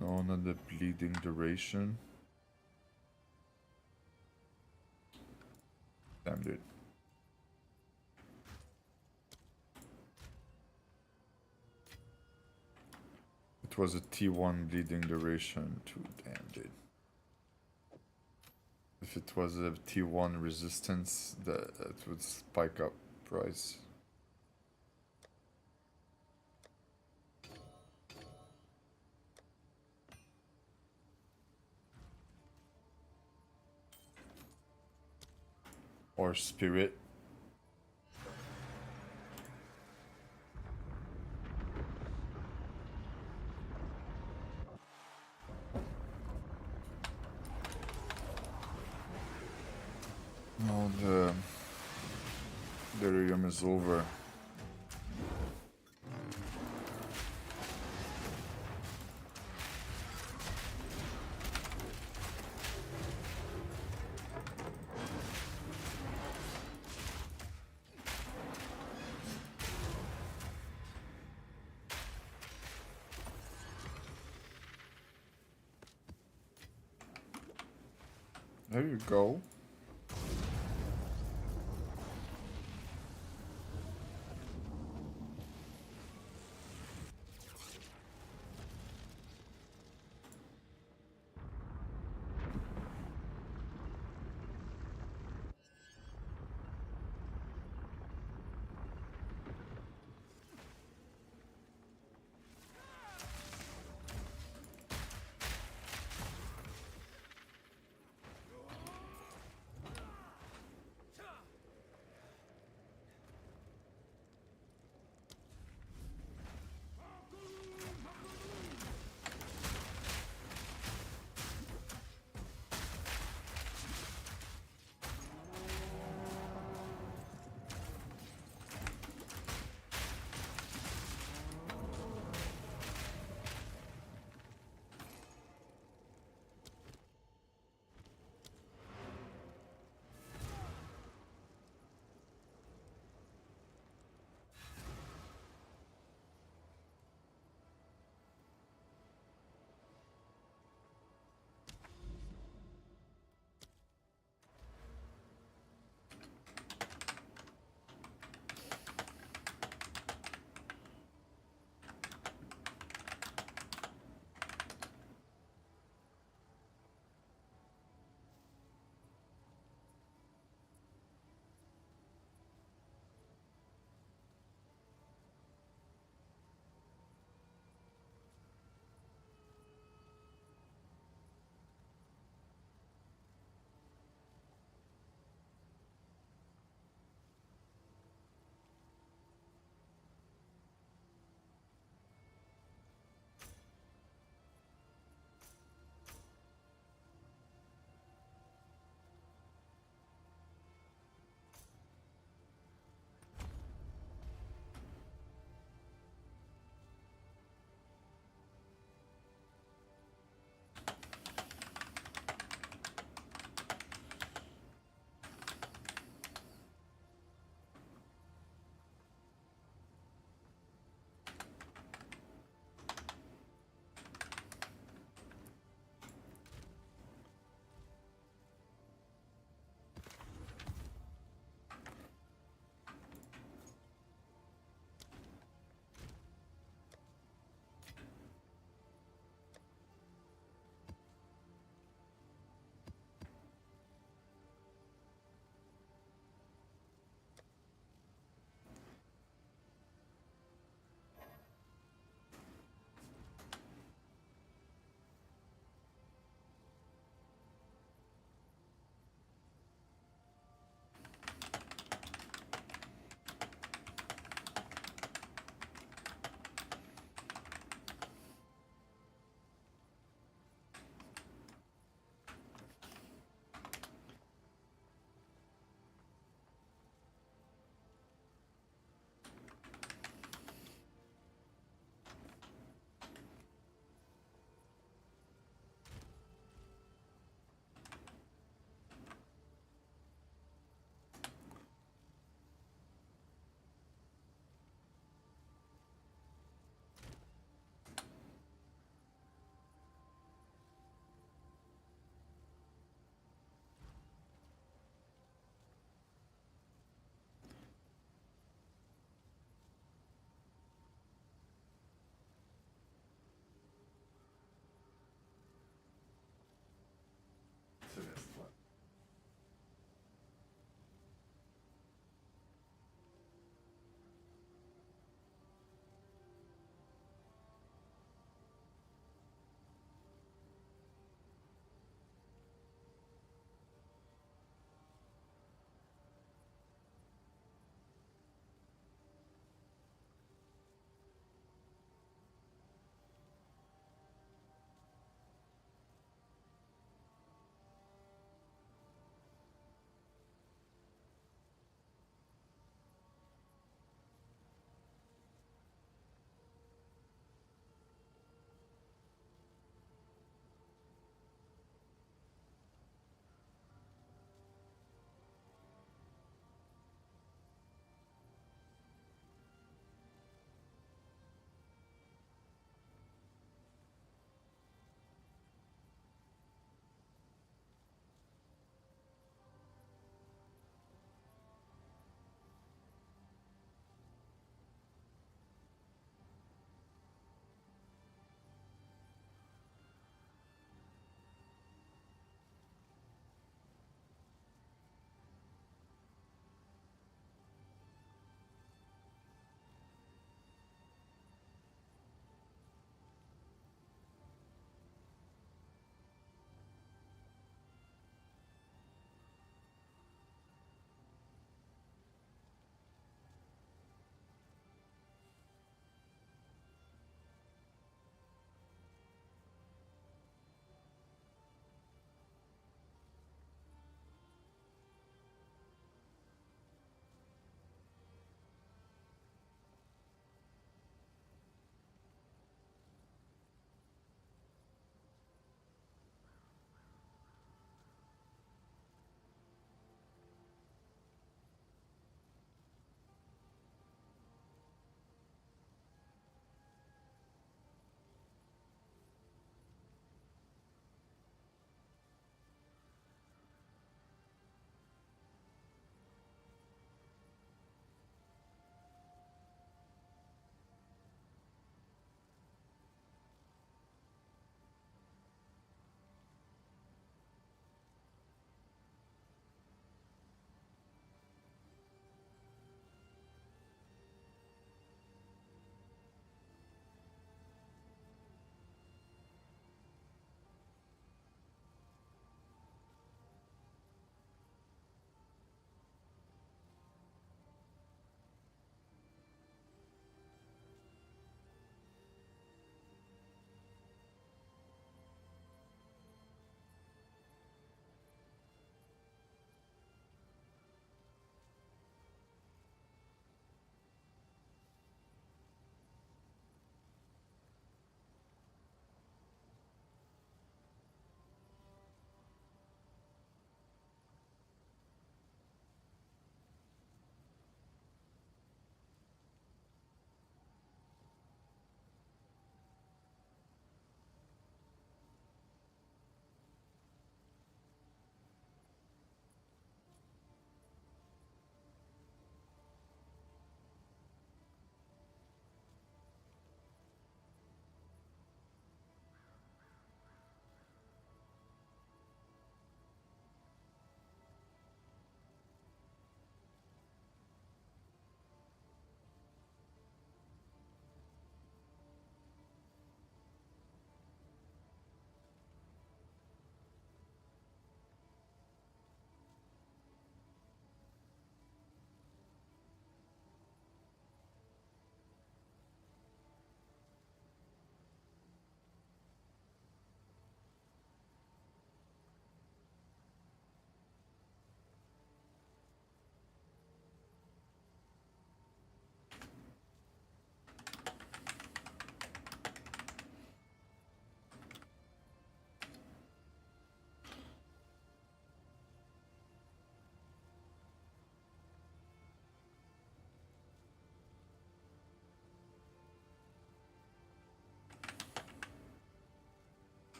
No, not the bleeding duration. Damn, dude. It was a T1 bleeding duration too, damn, dude. If it was a T1 resistance, that would spike up price. Or spirit. No, the delirium is over. There you go.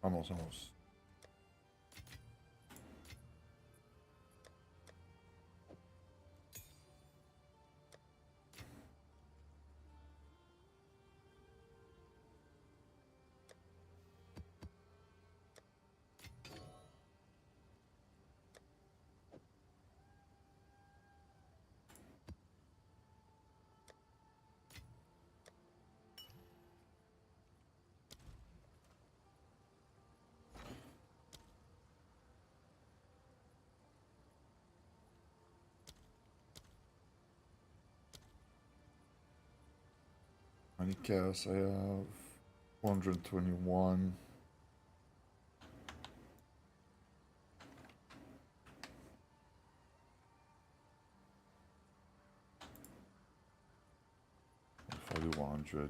Almost. How many chaos I have? 421. If I do 100.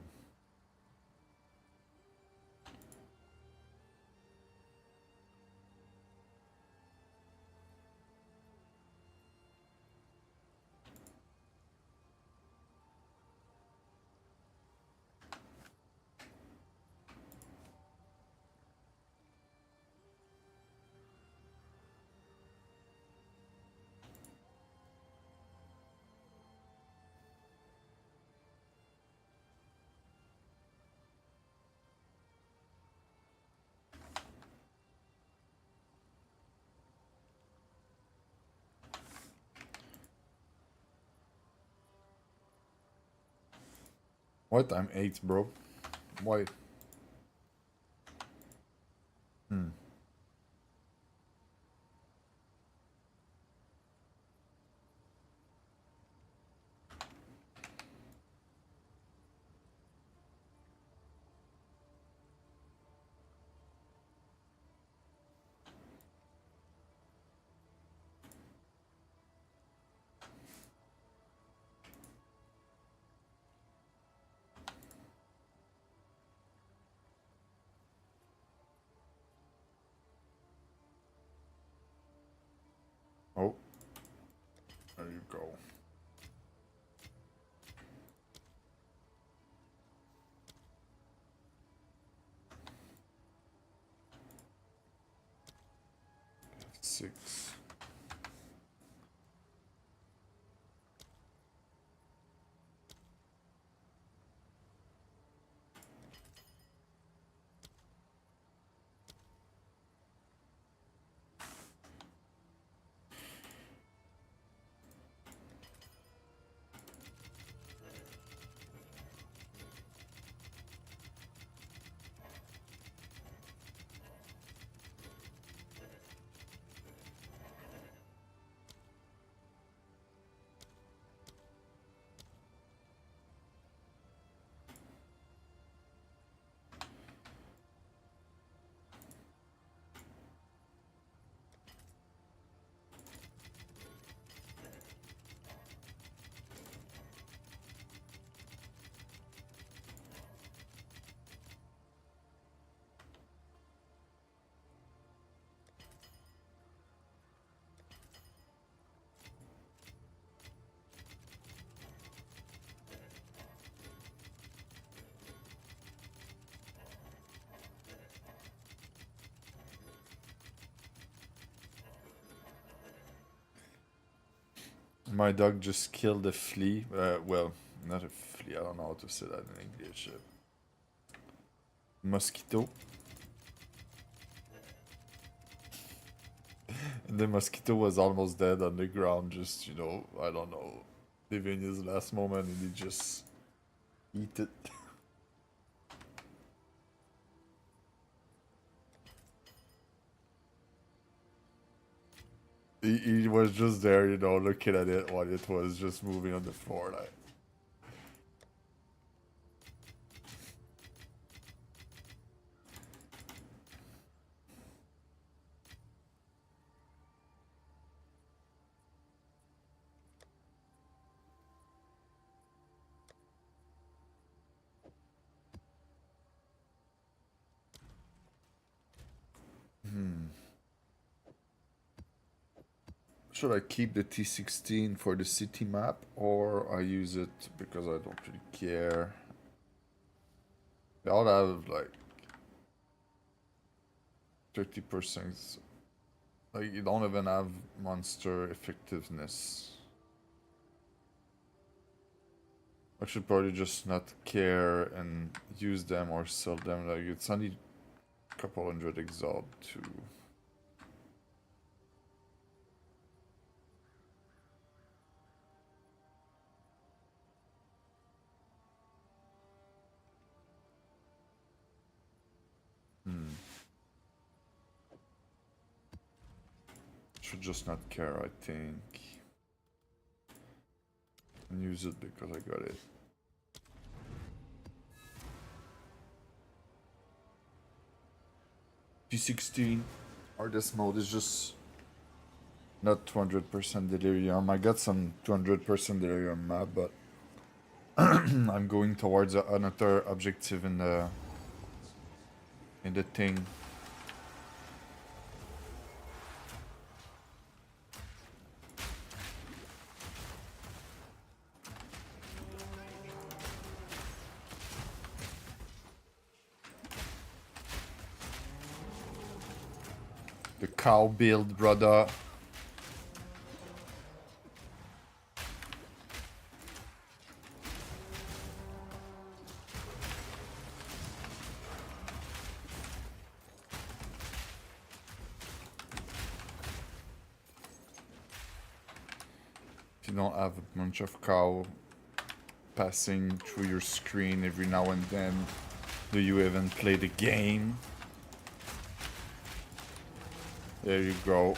What? I'm 8, bro. Why? Oh. There you go. Six. My dog just killed a flea. Well, not a flea. I don't know how to say that in English. Mosquito. And the mosquito was almost dead on the ground, just, you know, I don't know, living his last moment, and he just eat it. He was just there, you know, looking at it while it was just moving on the floor, like. Should I keep the T16 for the city map, or I use it because I don't really care? They all have like 30%. Like you don't even have monster effectiveness. I should probably just not care and use them or sell them. Like it's only a couple hundred exalt to. Should just not care, I think. And use it because I got it. P16 artist mode is just not 200% delirium. I got some 200% delirium map, but I'm going towards another objective in the thing. The cow build, brother. If you don't have a bunch of cow passing through your screen every now and then, do you even play the game? There you go.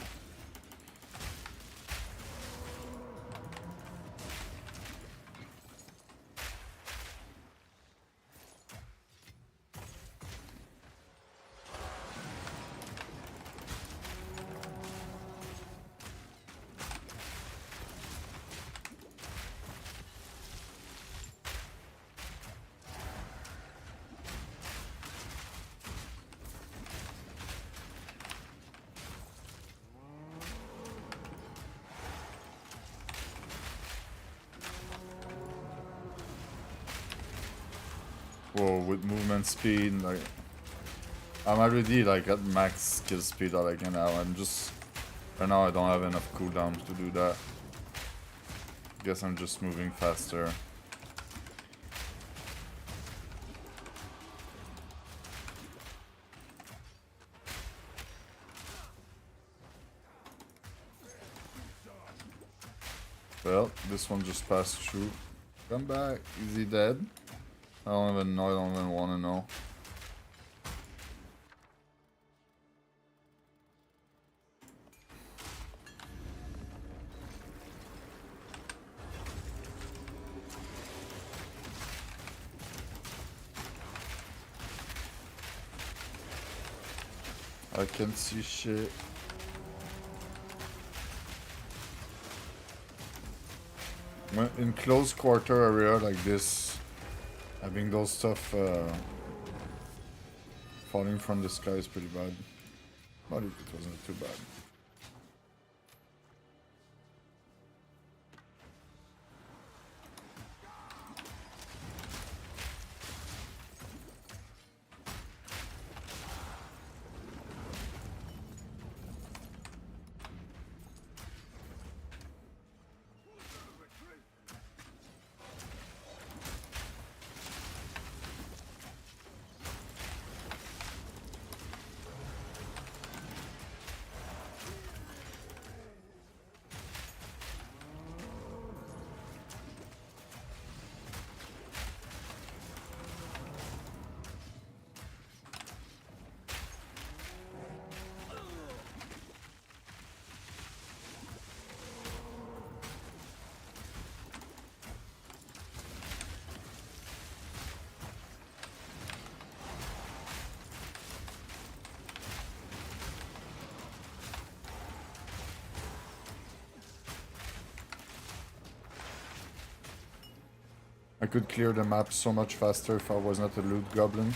Whoa, with movement speed, like I'm already like at max skill speed that I can have. I'm just right now I don't have enough cooldowns to do that. Guess I'm just moving faster. Well, this one just passed through. Come back. Is he dead? I don't even know. I don't even want to know. I can't see shit. In close quarter area like this, having those stuff falling from the sky is pretty bad. But it wasn't too bad. I could clear the map so much faster if I was not a loot goblin.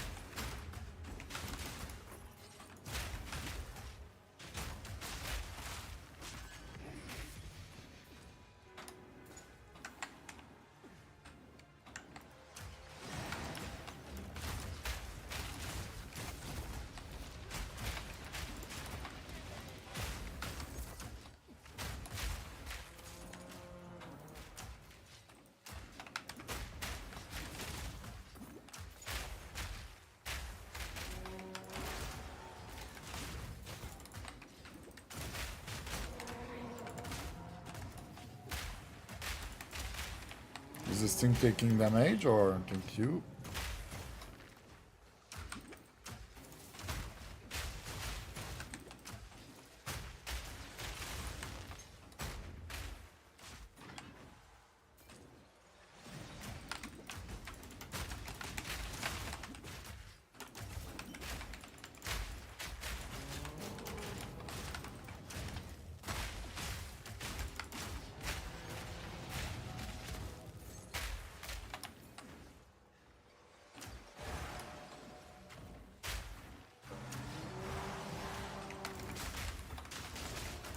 Is this thing taking damage or thank you?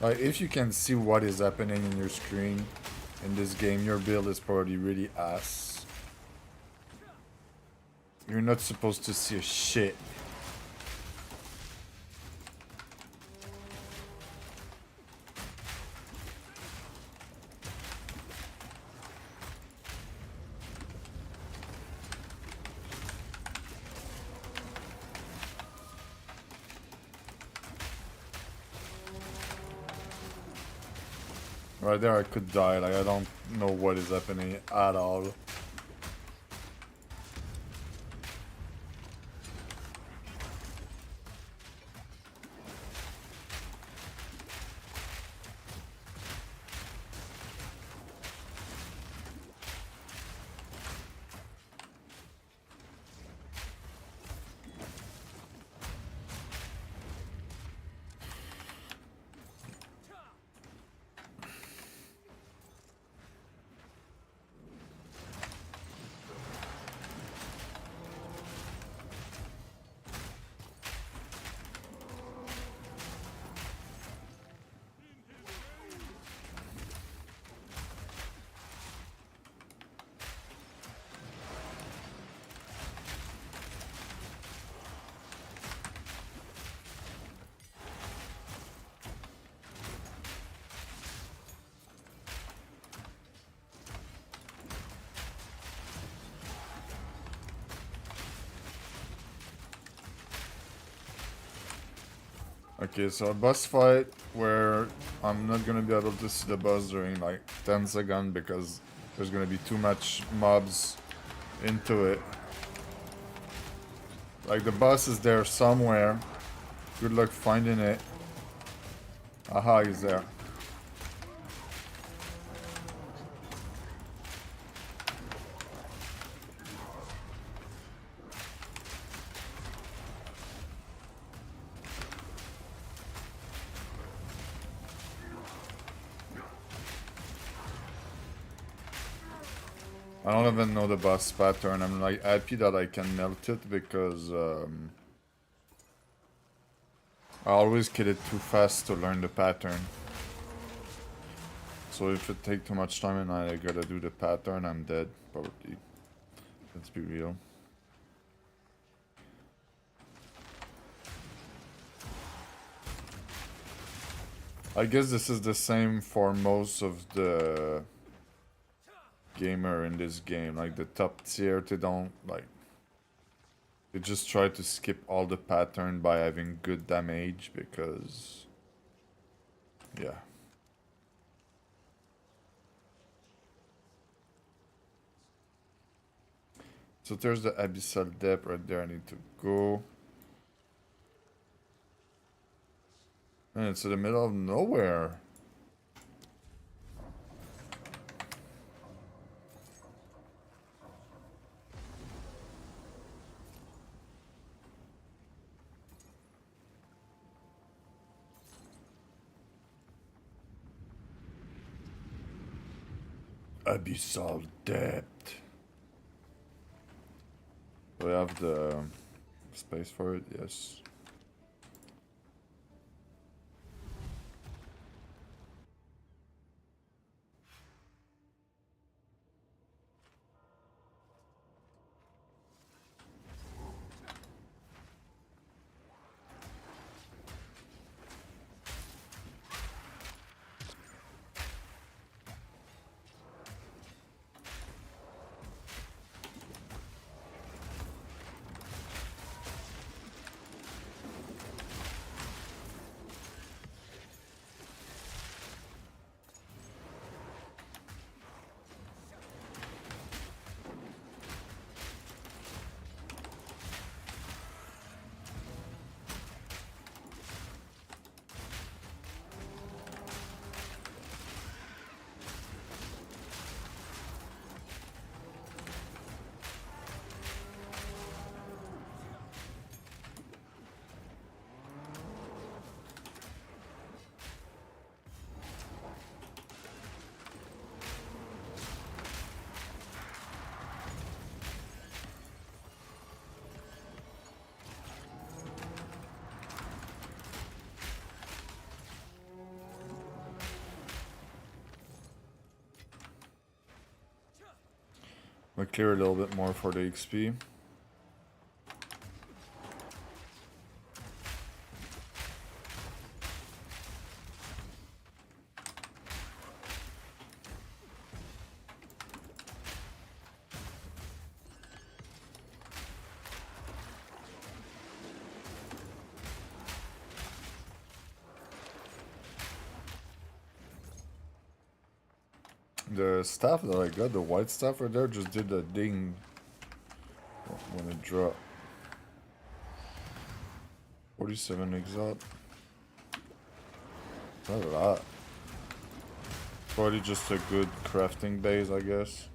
If you can see what is happening in your screen in this game, your build is probably really ass. You're not supposed to see a shit. Right there I could die, like I don't know what is happening at all. Okay, so a boss fight where I'm not gonna be able to see the boss during like 10 seconds because there's gonna be too much mobs into it. Like the boss is there somewhere. Good luck finding it. Aha, he's there. I don't even know the boss pattern. I'm like happy that I can melt it because I always kill it too fast to learn the pattern. So if it takes too much time and I gotta do the pattern, I'm dead, probably. Let's be real. I guess this is the same for most of the gamer in this game. Like the top tier, they don't like. They just try to skip all the pattern by having good damage because, yeah. So there's the abyssal depth right there. I need to go. And it's in the middle of nowhere. Abyssal depth. Do I have the space for it? Yes. I'll clear a little bit more for the XP. The stuff that I got, the white stuff right there, just did a ding when it dropped. 47 exalt. Not a lot. Probably just a good crafting base, I guess.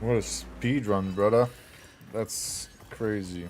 What a speed run, brother. That's crazy.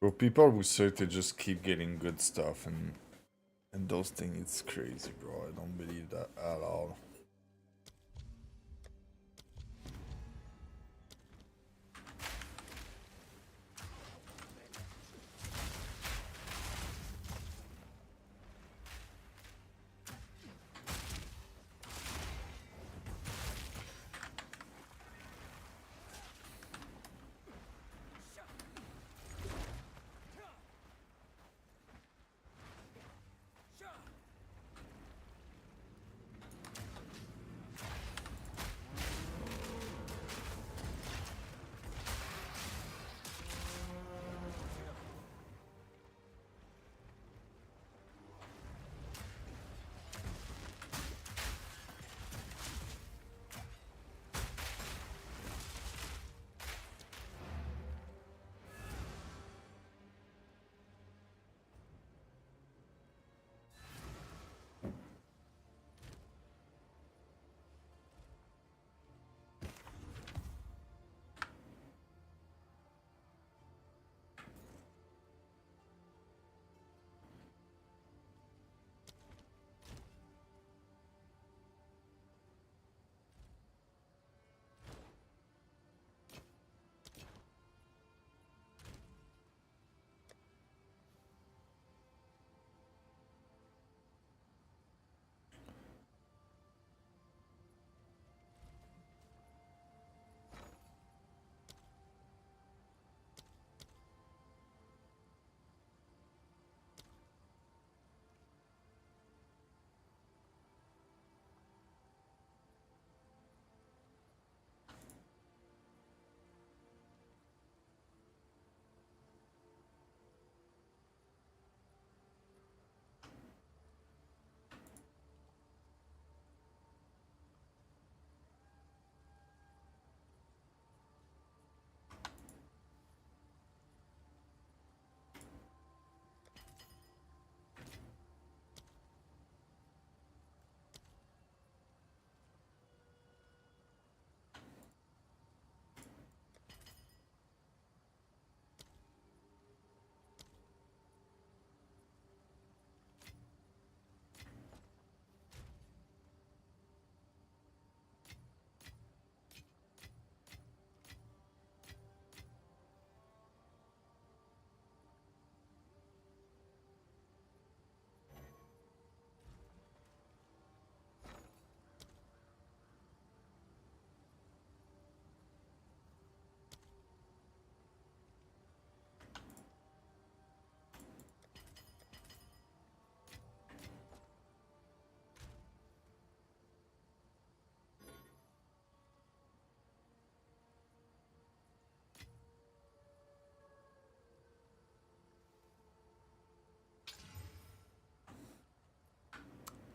Bro, people who say they just keep getting good stuff and those things, it's crazy, bro. I don't believe that at all.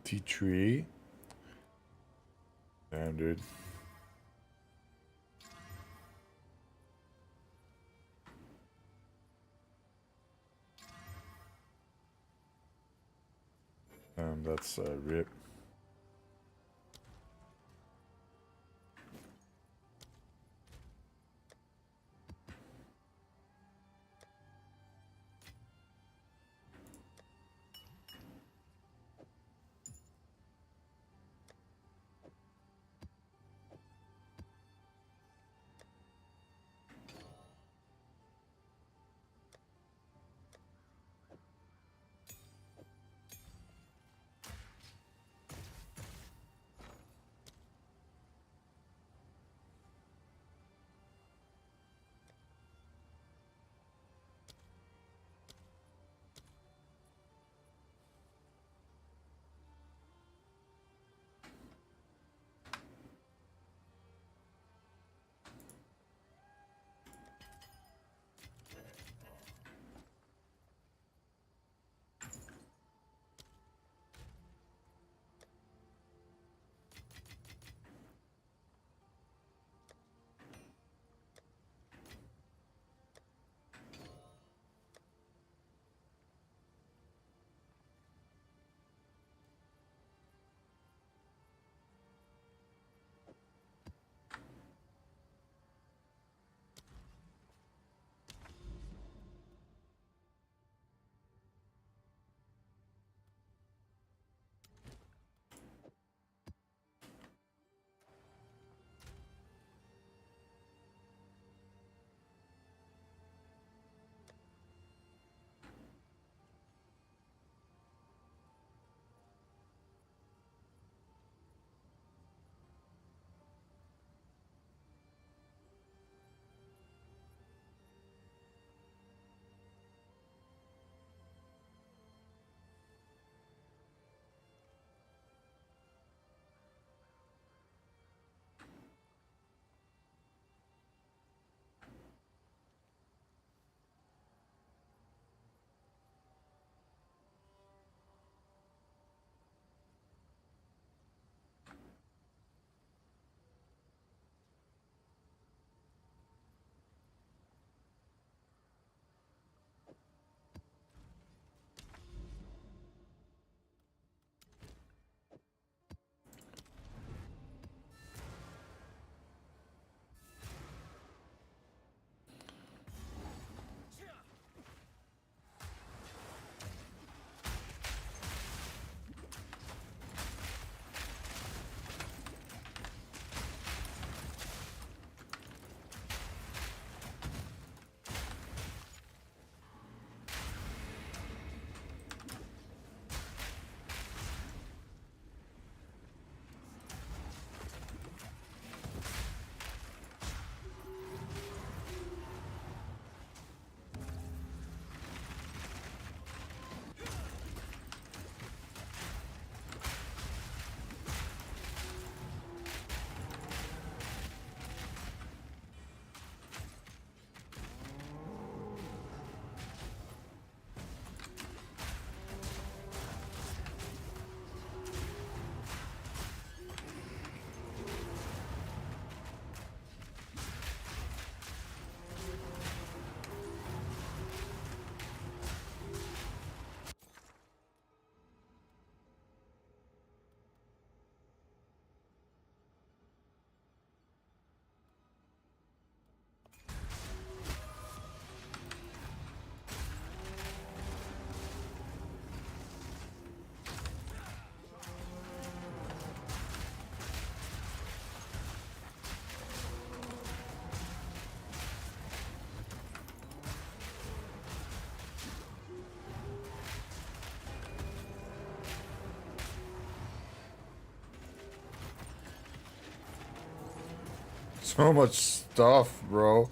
T3. Standard. And that's RIP. So much stuff, bro.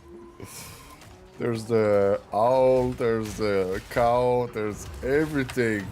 There's the owl, there's the cow, there's everything.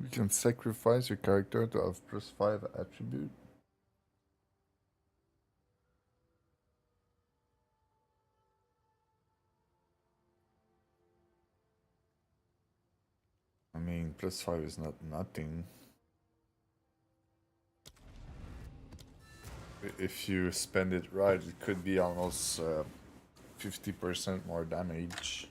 You can sacrifice your character to have +5 attribute. I mean, +5 is not nothing. If you spend it right, it could be almost 50% more damage.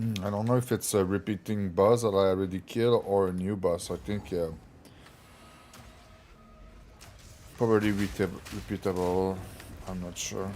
I don't know if it's a repeating boss that I already killed or a new boss. I think probably repeatable. I'm not sure.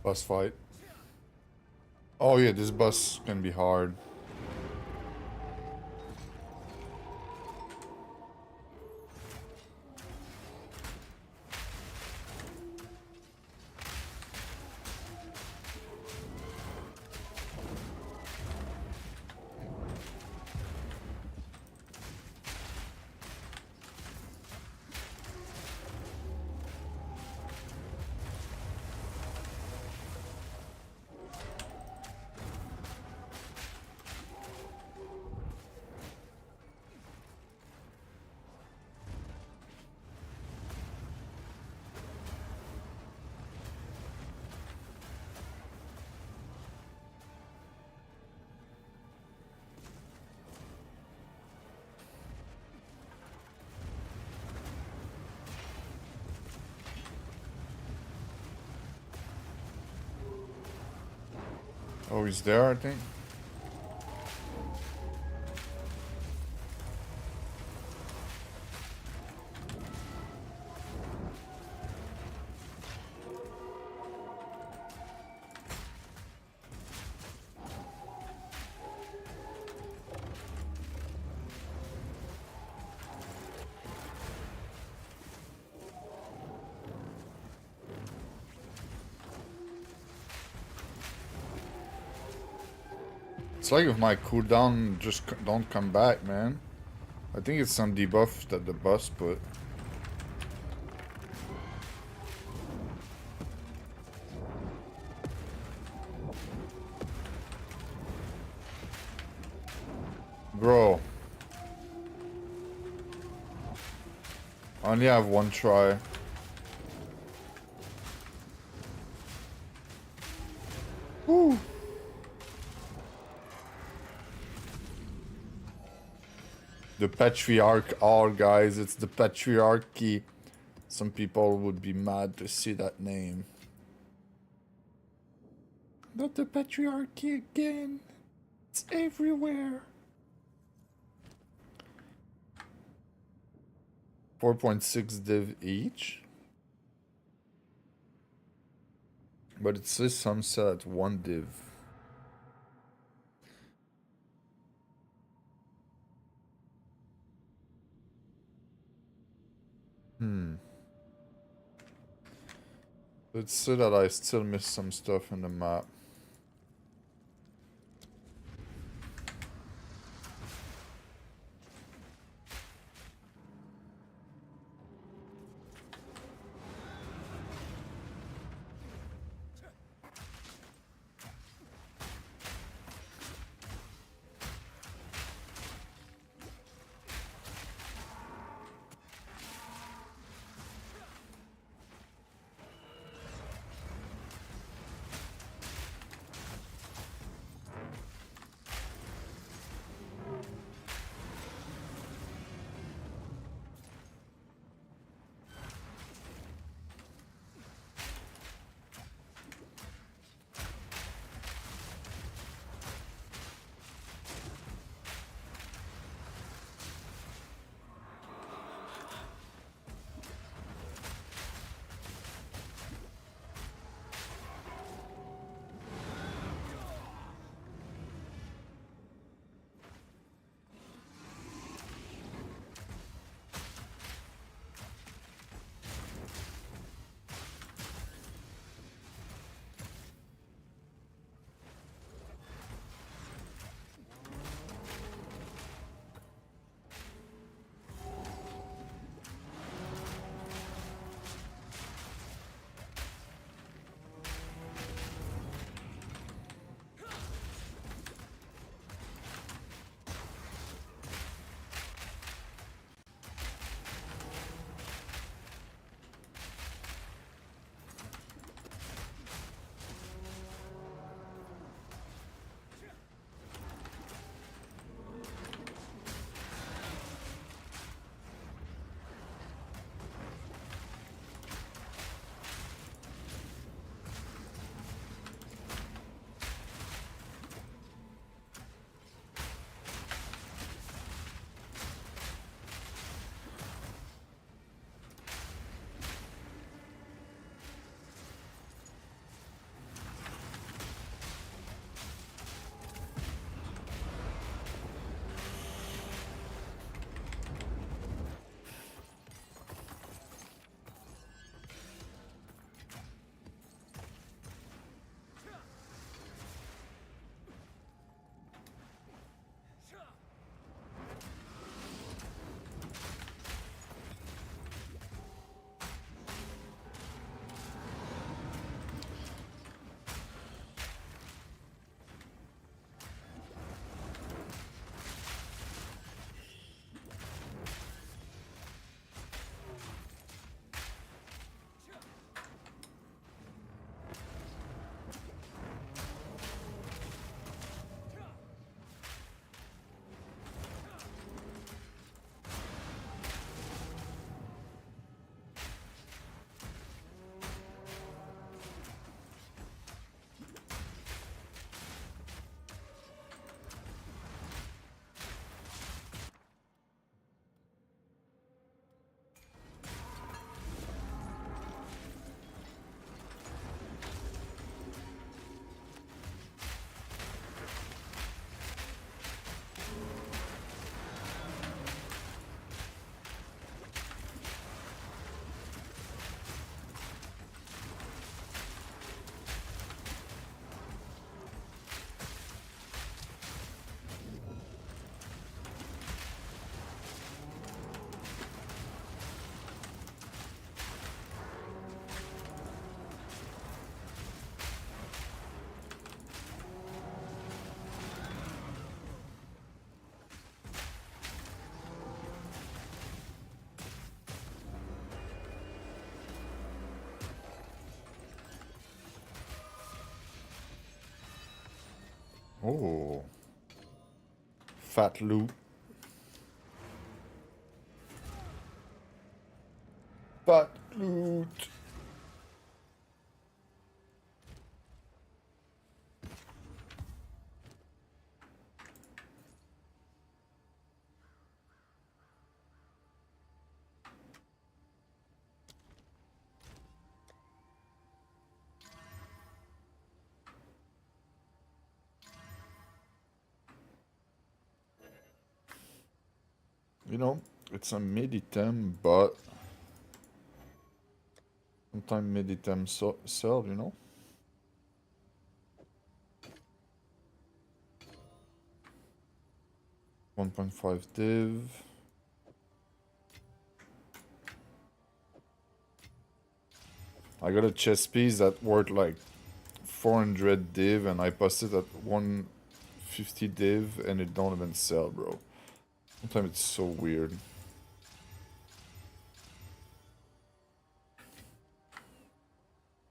Boss fight. Oh yeah, this boss can be hard. Oh, he's there, I think. It's like if my cooldown just don't come back, man. I think it's some debuff that the boss put. Bro. I only have one try. Woo. The patriarch, oh guys, it's the patriarchy. Some people would be mad to see that name. Not the patriarchy again. It's everywhere. 4.6 div each. But it says some set 1 div. Let's say that I still miss some stuff in the map. Oh. Fat loot. Fat loot. You know, it's a mid-item, but sometimes mid-item sell, you know? $1.5 div. I got a chess piece that worth like 400 div and I posted at 150 div and it don't even sell, bro. Sometimes it's so weird.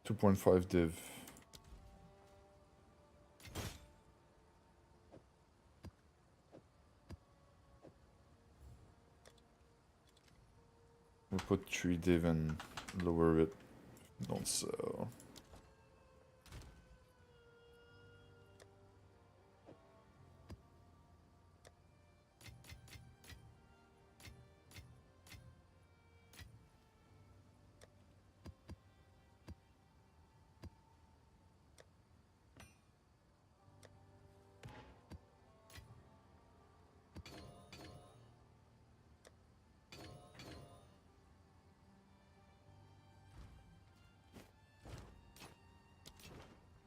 $2.5 div. We put 3 div and lower it. Don't sell.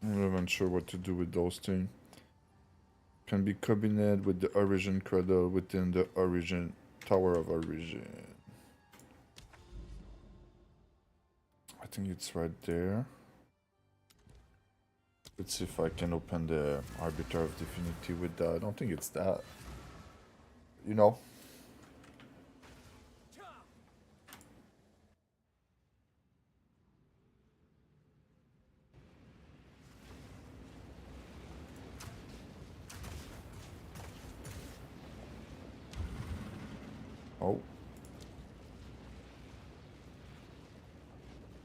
I'm not even sure what to do with those things. Can be combined with the origin cradle within the origin tower of origin. I think it's right there. Let's see if I can open the Arbiter of Divinity with that. I don't think it's that. You know. Oh.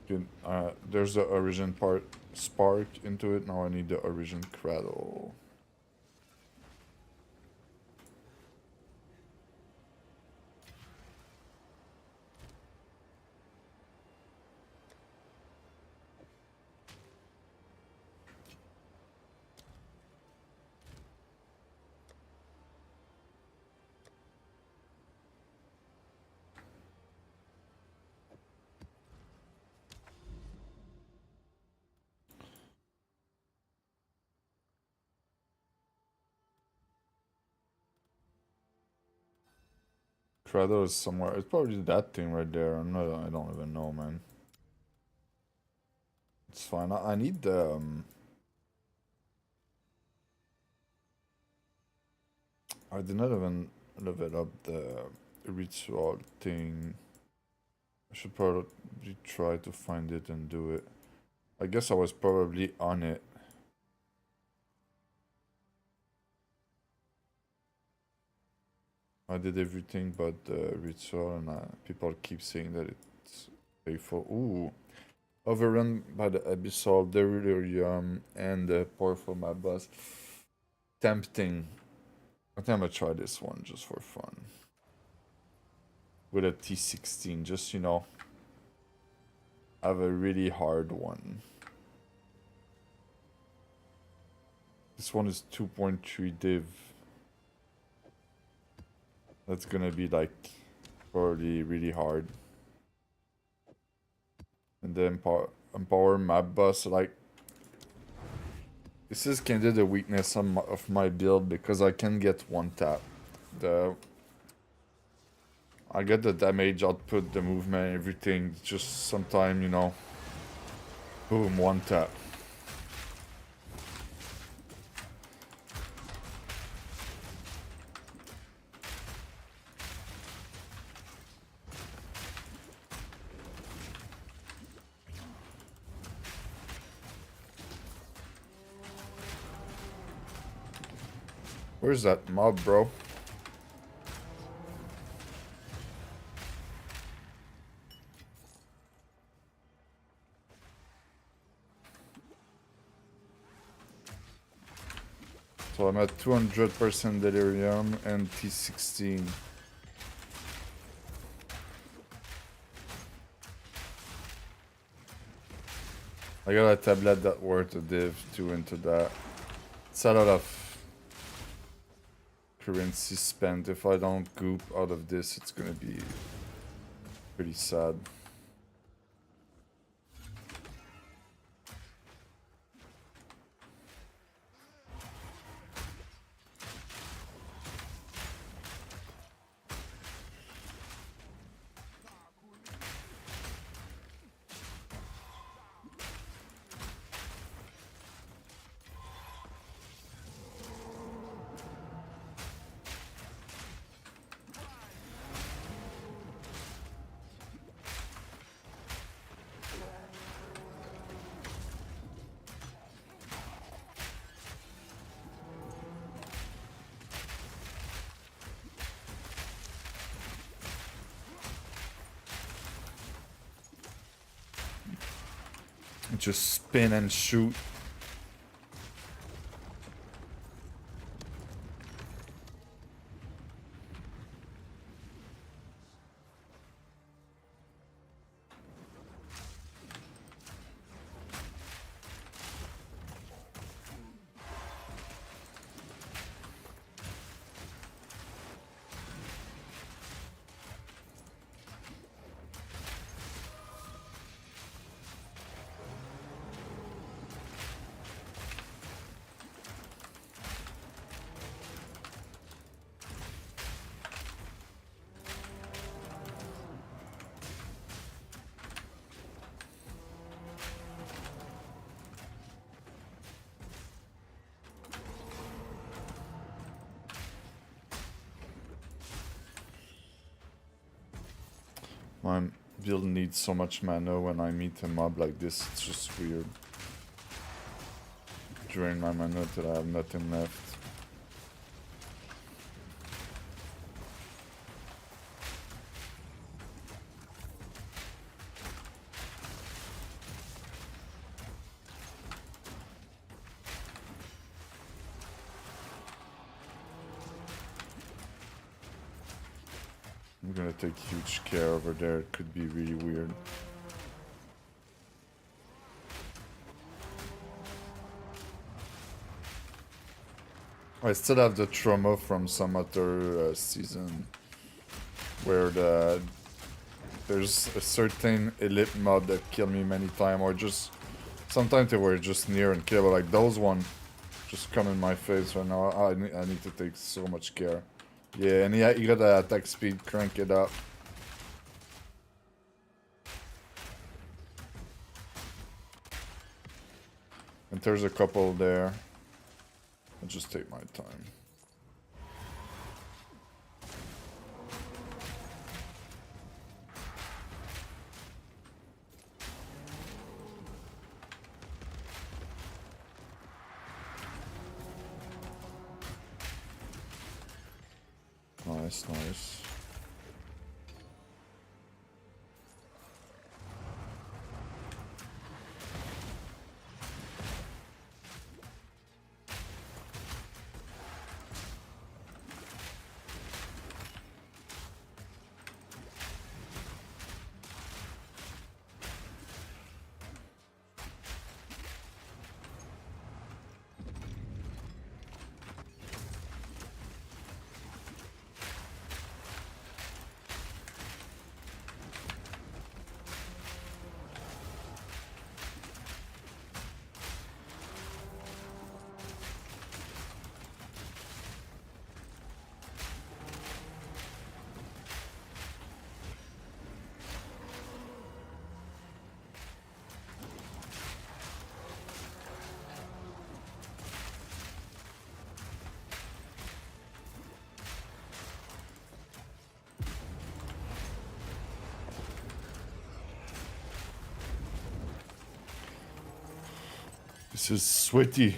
Good. There's the origin part spark into it. Now I need the origin cradle. Cradle is somewhere. It's probably that thing right there. I don't even know, man. It's fine. I need the I did not even level up the ritual thing. I should probably try to find it and do it. I guess I was probably on it. I did everything but the ritual, and people keep saying that it's faithful. Ooh, overrun by the abyssal delirium and the powerful map boss. Tempting. I think I'm gonna try this one just for fun. With a T16, just, you know, have a really hard one. This one is 2.3 div. That's gonna be like probably really hard. And then empower map bus, like this is kinda the weakness of my build because I can get one tap. I get the damage output, the movement, everything. Just sometime, you know, boom, one tap. Where's that mob, bro? So I'm at 200% delirium and T16. I got a tablet that worth a div 2 into that. It's a lot of currency spent. If I don't goop out of this, it's gonna be pretty sad. Just spin and shoot. My build needs so much mana when I meet a mob like this, it's just weird. Drain my mana till I have nothing left. I'm gonna take huge care over there, it could be really weird. I still have the trauma from some other season where there's a certain elite mob that killed me many times, or just sometimes they were just near and kill, but like those one just come in my face right now. I need to take so much care. Yeah, and you got the attack speed, crank it up. And there's a couple there. I'll just take my time. Nice, nice. This is sweaty.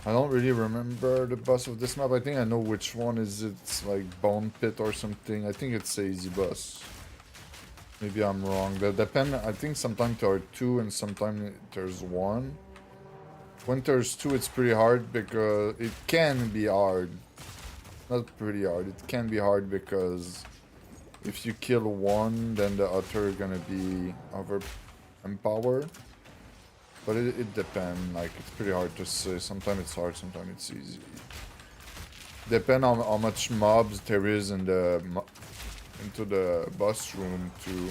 I don't really remember the boss of this map. I think I know which one is it. It's like Bone Pit or something. I think it's a easy boss. Maybe I'm wrong. That depend. I think sometimes there are two and sometimes there's one. When there's two, it's pretty hard because it can be hard. Not pretty hard. It can be hard because if you kill one, then the other gonna be empowered. But it depends. Like it's pretty hard to say. Sometimes it's hard. Sometimes it's easy. Depend on how much mobs there is in the into the boss room too.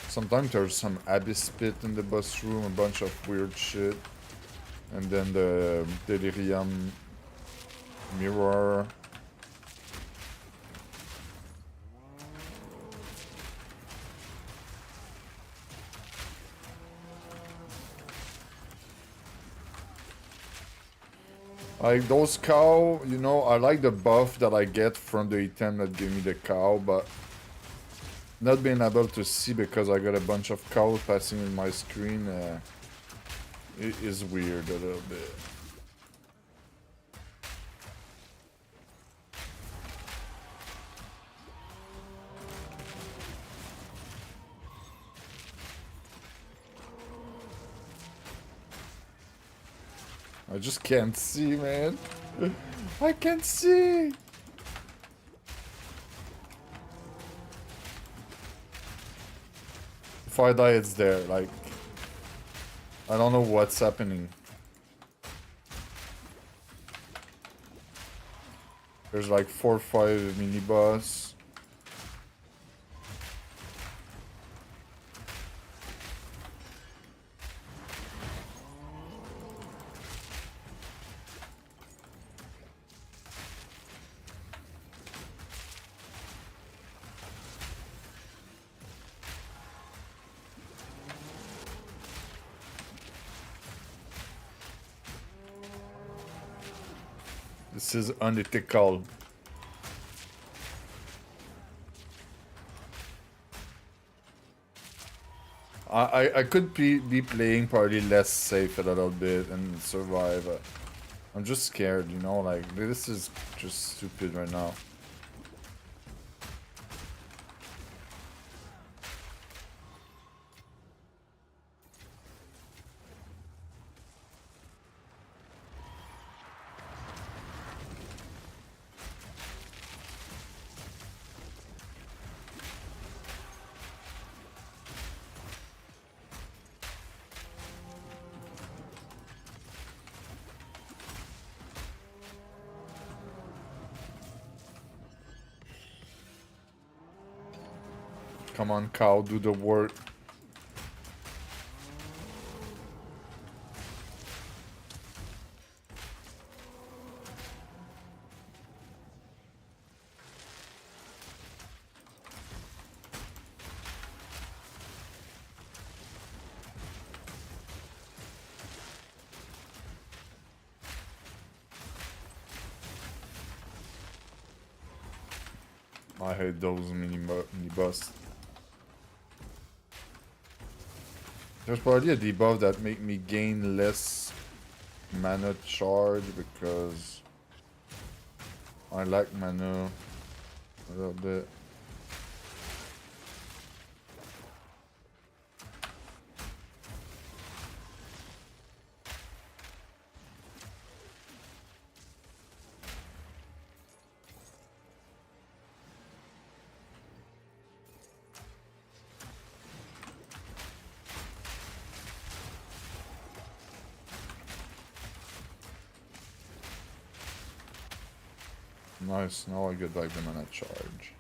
Sometimes there's some abyss pit in the boss room, a bunch of weird shit. And then the delirium mirror. Like those cow, you know, I like the buff that I get from the item that gave me the cow, but not being able to see because I got a bunch of cows passing in my screen, it is weird a little bit. I just can't see, man. I can't see. If I die, it's there. Like, I don't know what's happening. There's like 4 or 5 mini boss. This is unethical. I could be playing probably less safe a little bit and survive. I'm just scared, you know, like this is just stupid right now. Come on, cow, do the work. I hate those mini busts. There's probably a debuff that make me gain less mana charge because I like mana a little bit. Nice, now I get back the mana charge.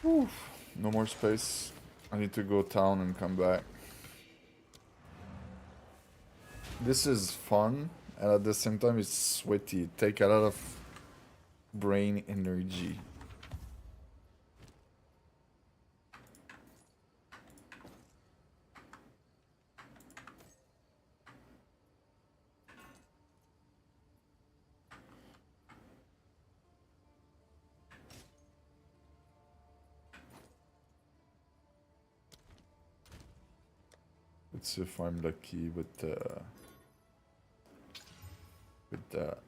Oof, no more space. I need to go town and come back. This is fun, and at the same time it's sweaty. Take a lot of brain energy. Let's see if I'm lucky with that.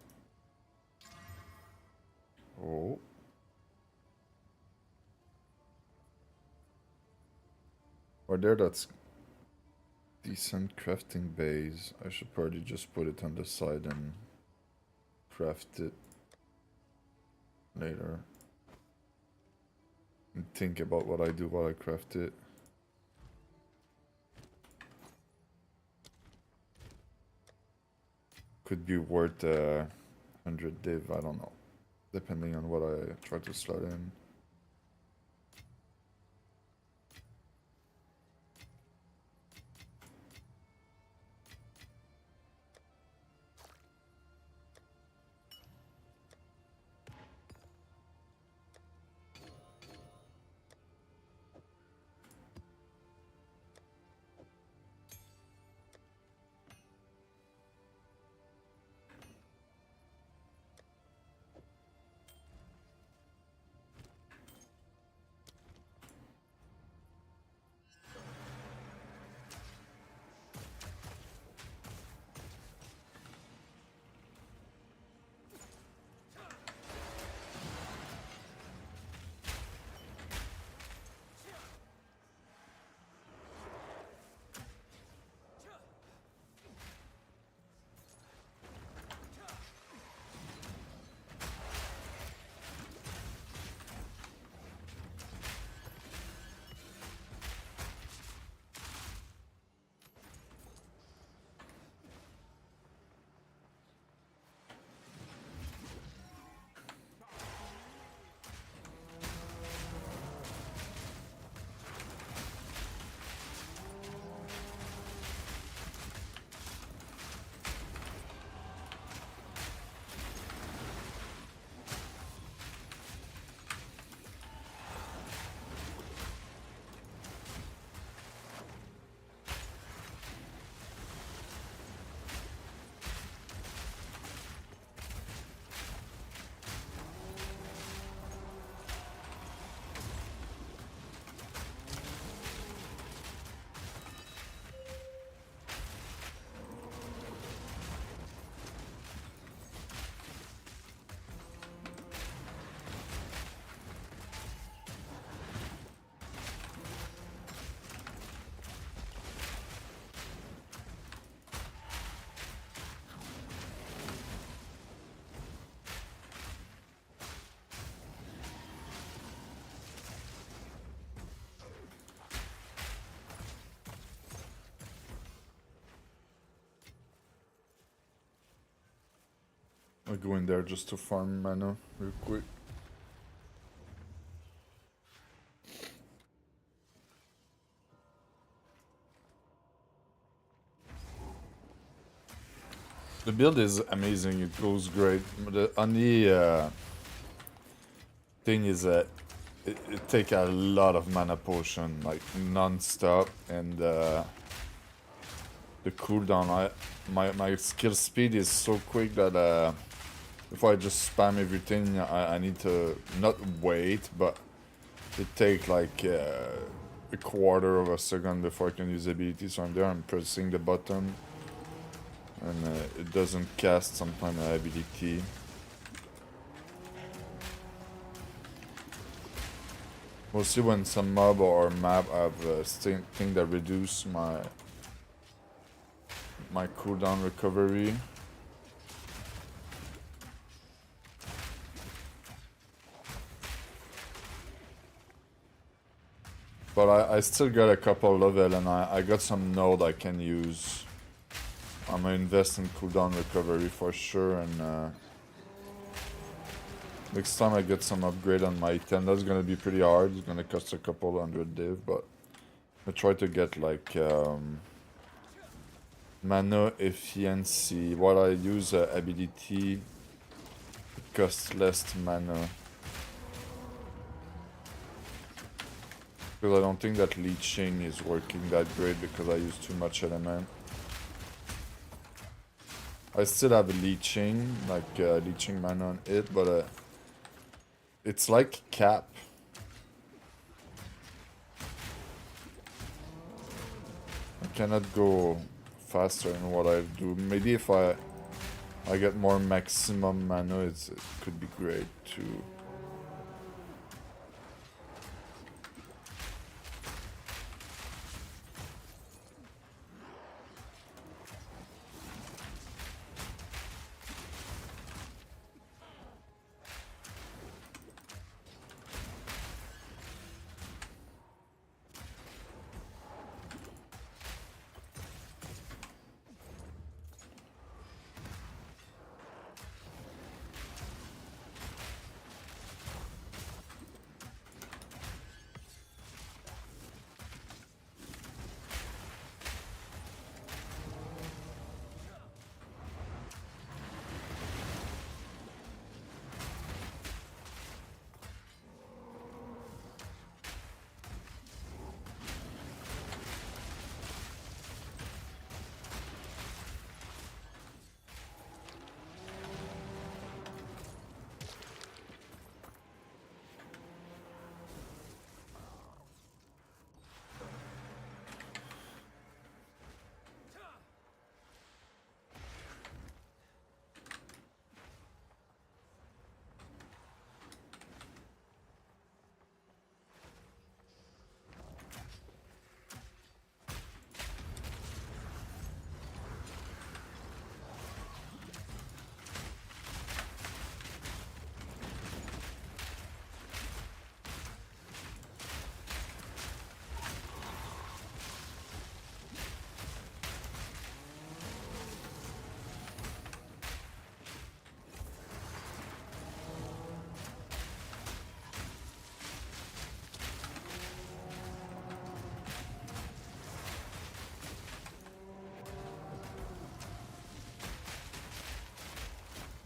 Oh. Right there, that's decent crafting base. I should probably just put it on the side and craft it later. And think about what I do while I craft it. Could be worth 100 div, I don't know. Depending on what I try to slot in. I'll go in there just to farm mana real quick. The build is amazing, it goes great. The only thing is that it takes a lot of mana potion, like non-stop, and the cooldown, my skill speed is so quick that if I just spam everything, I need to not wait, but it takes like a quarter of a second before I can use ability. So I'm there, I'm pressing the button, and it doesn't cast sometimes an ability. Mostly when some mob or map have thing that reduce my cooldown recovery. But I still got a couple level, and I got some node I can use. I'm gonna invest in cooldown recovery for sure, and Next time I get some upgrade on my 10, that's gonna be pretty hard. It's gonna cost a couple hundred div, but I try to get like mana efficiency. While I use ability, it costs less mana. Because I don't think that leeching is working that great because I use too much element. I still have leeching, like leeching mana on it, but it's like cap. I cannot go faster in what I do. Maybe if I get more maximum mana, it could be great too.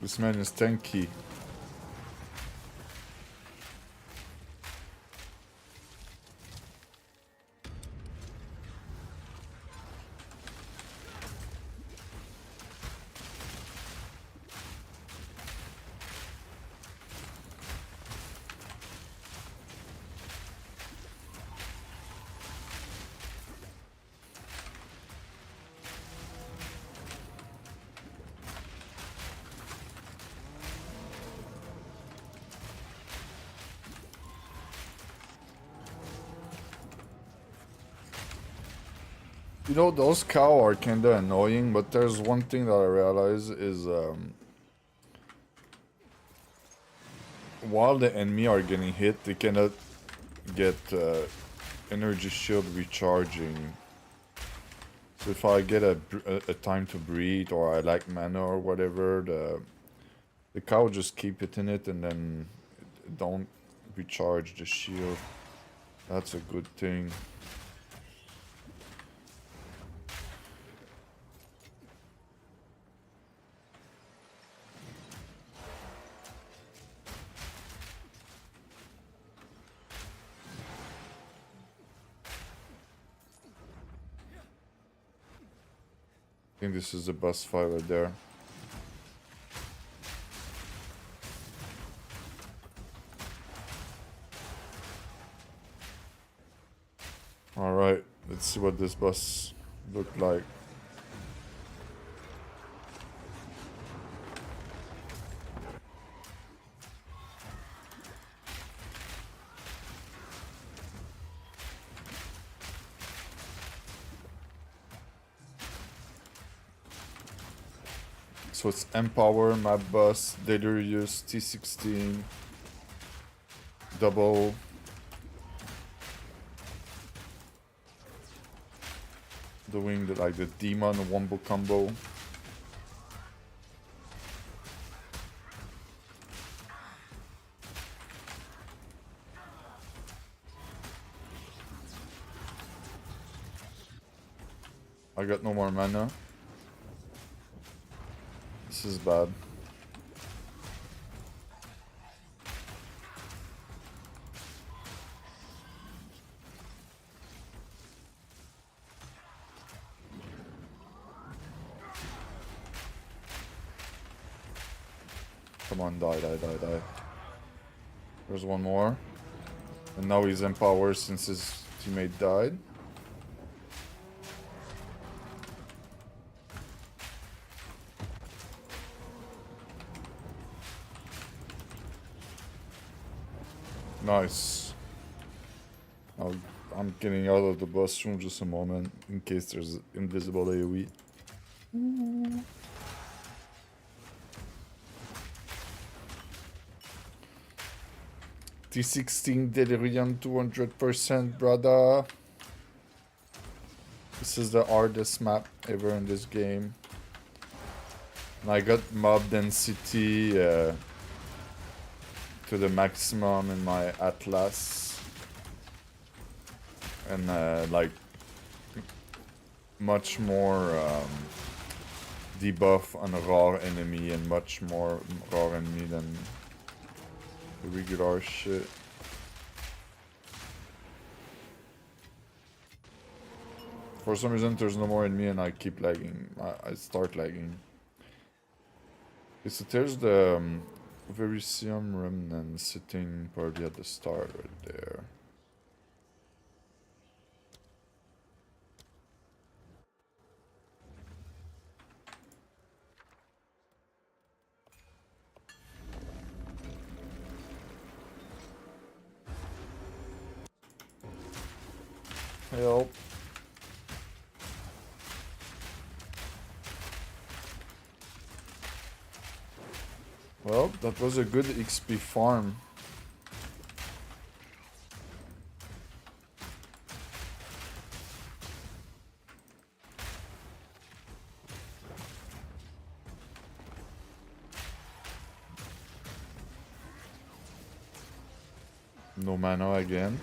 This man is tanky. You know, those cows are kinda annoying, but there's one thing that I realize is while the enemy are getting hit, they cannot get energy shield recharging. So if I get a time to breathe or I lack mana or whatever, the cow just keep hitting it and then don't recharge the shield. That's a good thing. I think this is the boss fight right there. Alright, let's see what this boss looked like. So it's Empower, Map Boss, Delirious, T16, Double. Doing the Demon Wombo combo. I got no more mana. This is bad. Come on, die, die, die, die. There's one more. And now he's in power since his teammate died. Nice. I'm getting out of the bus room just a moment in case there's invisible AoE. T16 Delirium 200%, brother. This is the hardest map ever in this game. And I got mob density to the maximum in my Atlas. And like much more debuff on a raw enemy and much more raw enemy than the regular shit. For some reason there's no more enemy and I keep lagging. I start lagging. Okay, so there's the Verisium Remnant sitting probably at the start right there. Help. Well, that was a good XP farm. No mana again.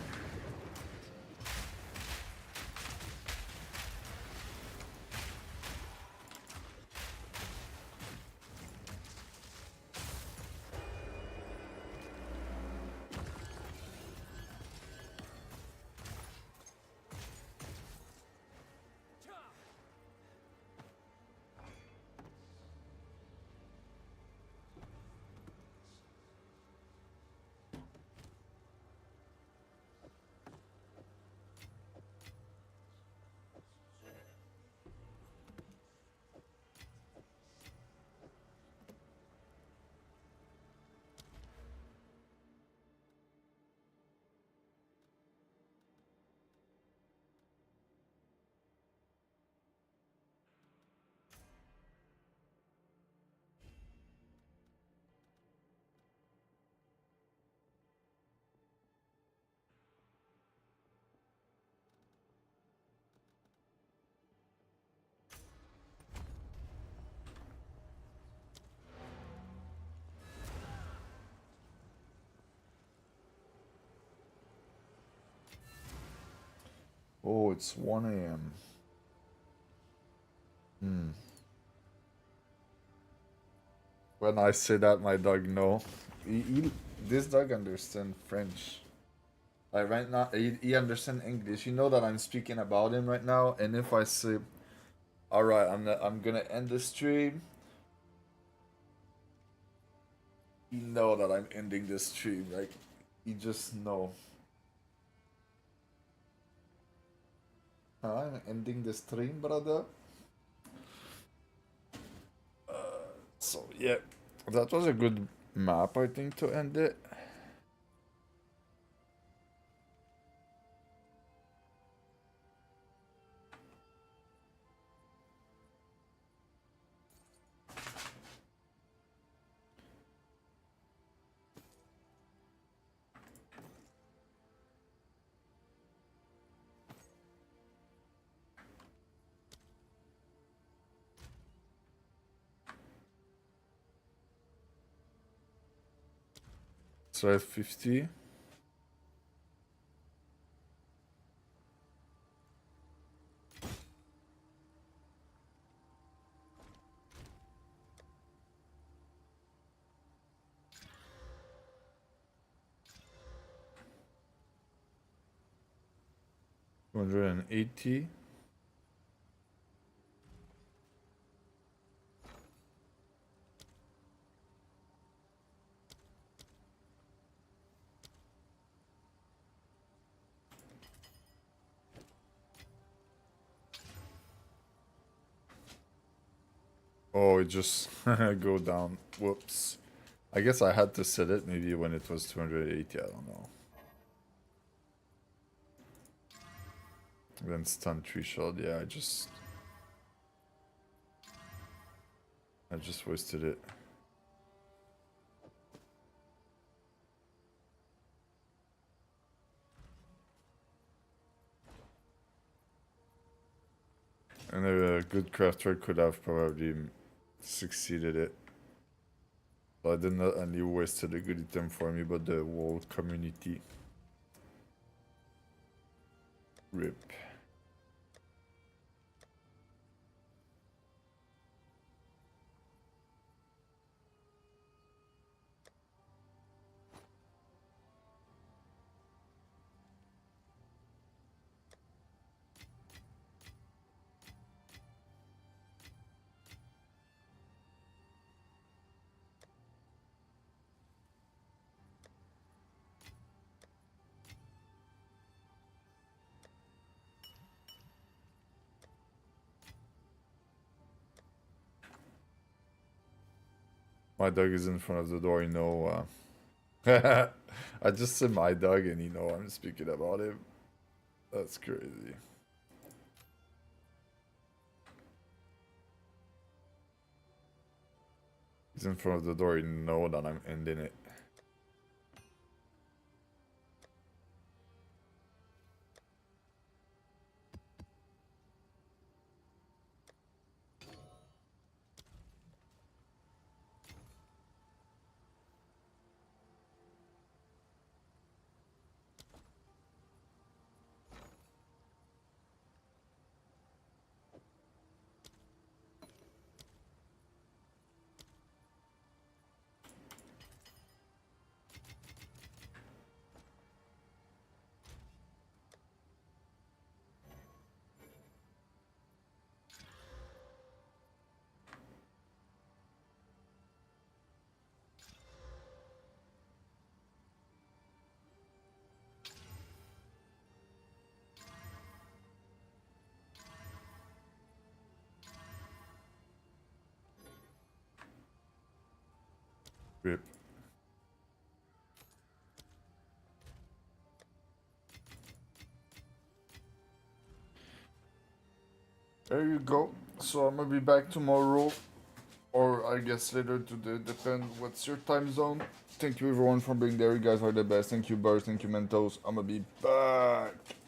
Oh, it's 1 AM. When I say that, my dog know. This dog understands French. Like right now, he understands English. You know that I'm speaking about him right now, and if I say, "All right, I'm gonna end the stream," he know that I'm ending the stream. Like, he just know. I'm ending the stream, brother. So yeah, that was a good map, I think, to end it. So I have 50. 280. Oh, it just go down. Whoops. I guess I had to set it maybe when it was 280, I don't know. Then stun tree shot, yeah, I just wasted it. And a good crafter could have probably succeeded it. But I did not only wasted a good item for me, but the whole community. RIP. My dog is in front of the door, you know. I just said my dog and you know I'm speaking about him. That's crazy. He's in front of the door, you know that I'm ending it. RIP. There you go. So I'm gonna be back tomorrow, or I guess later today, depend what's your time zone. Thank you everyone for being there. You guys are the best. Thank you, Bars. Thank you, Mentos. I'm gonna be back.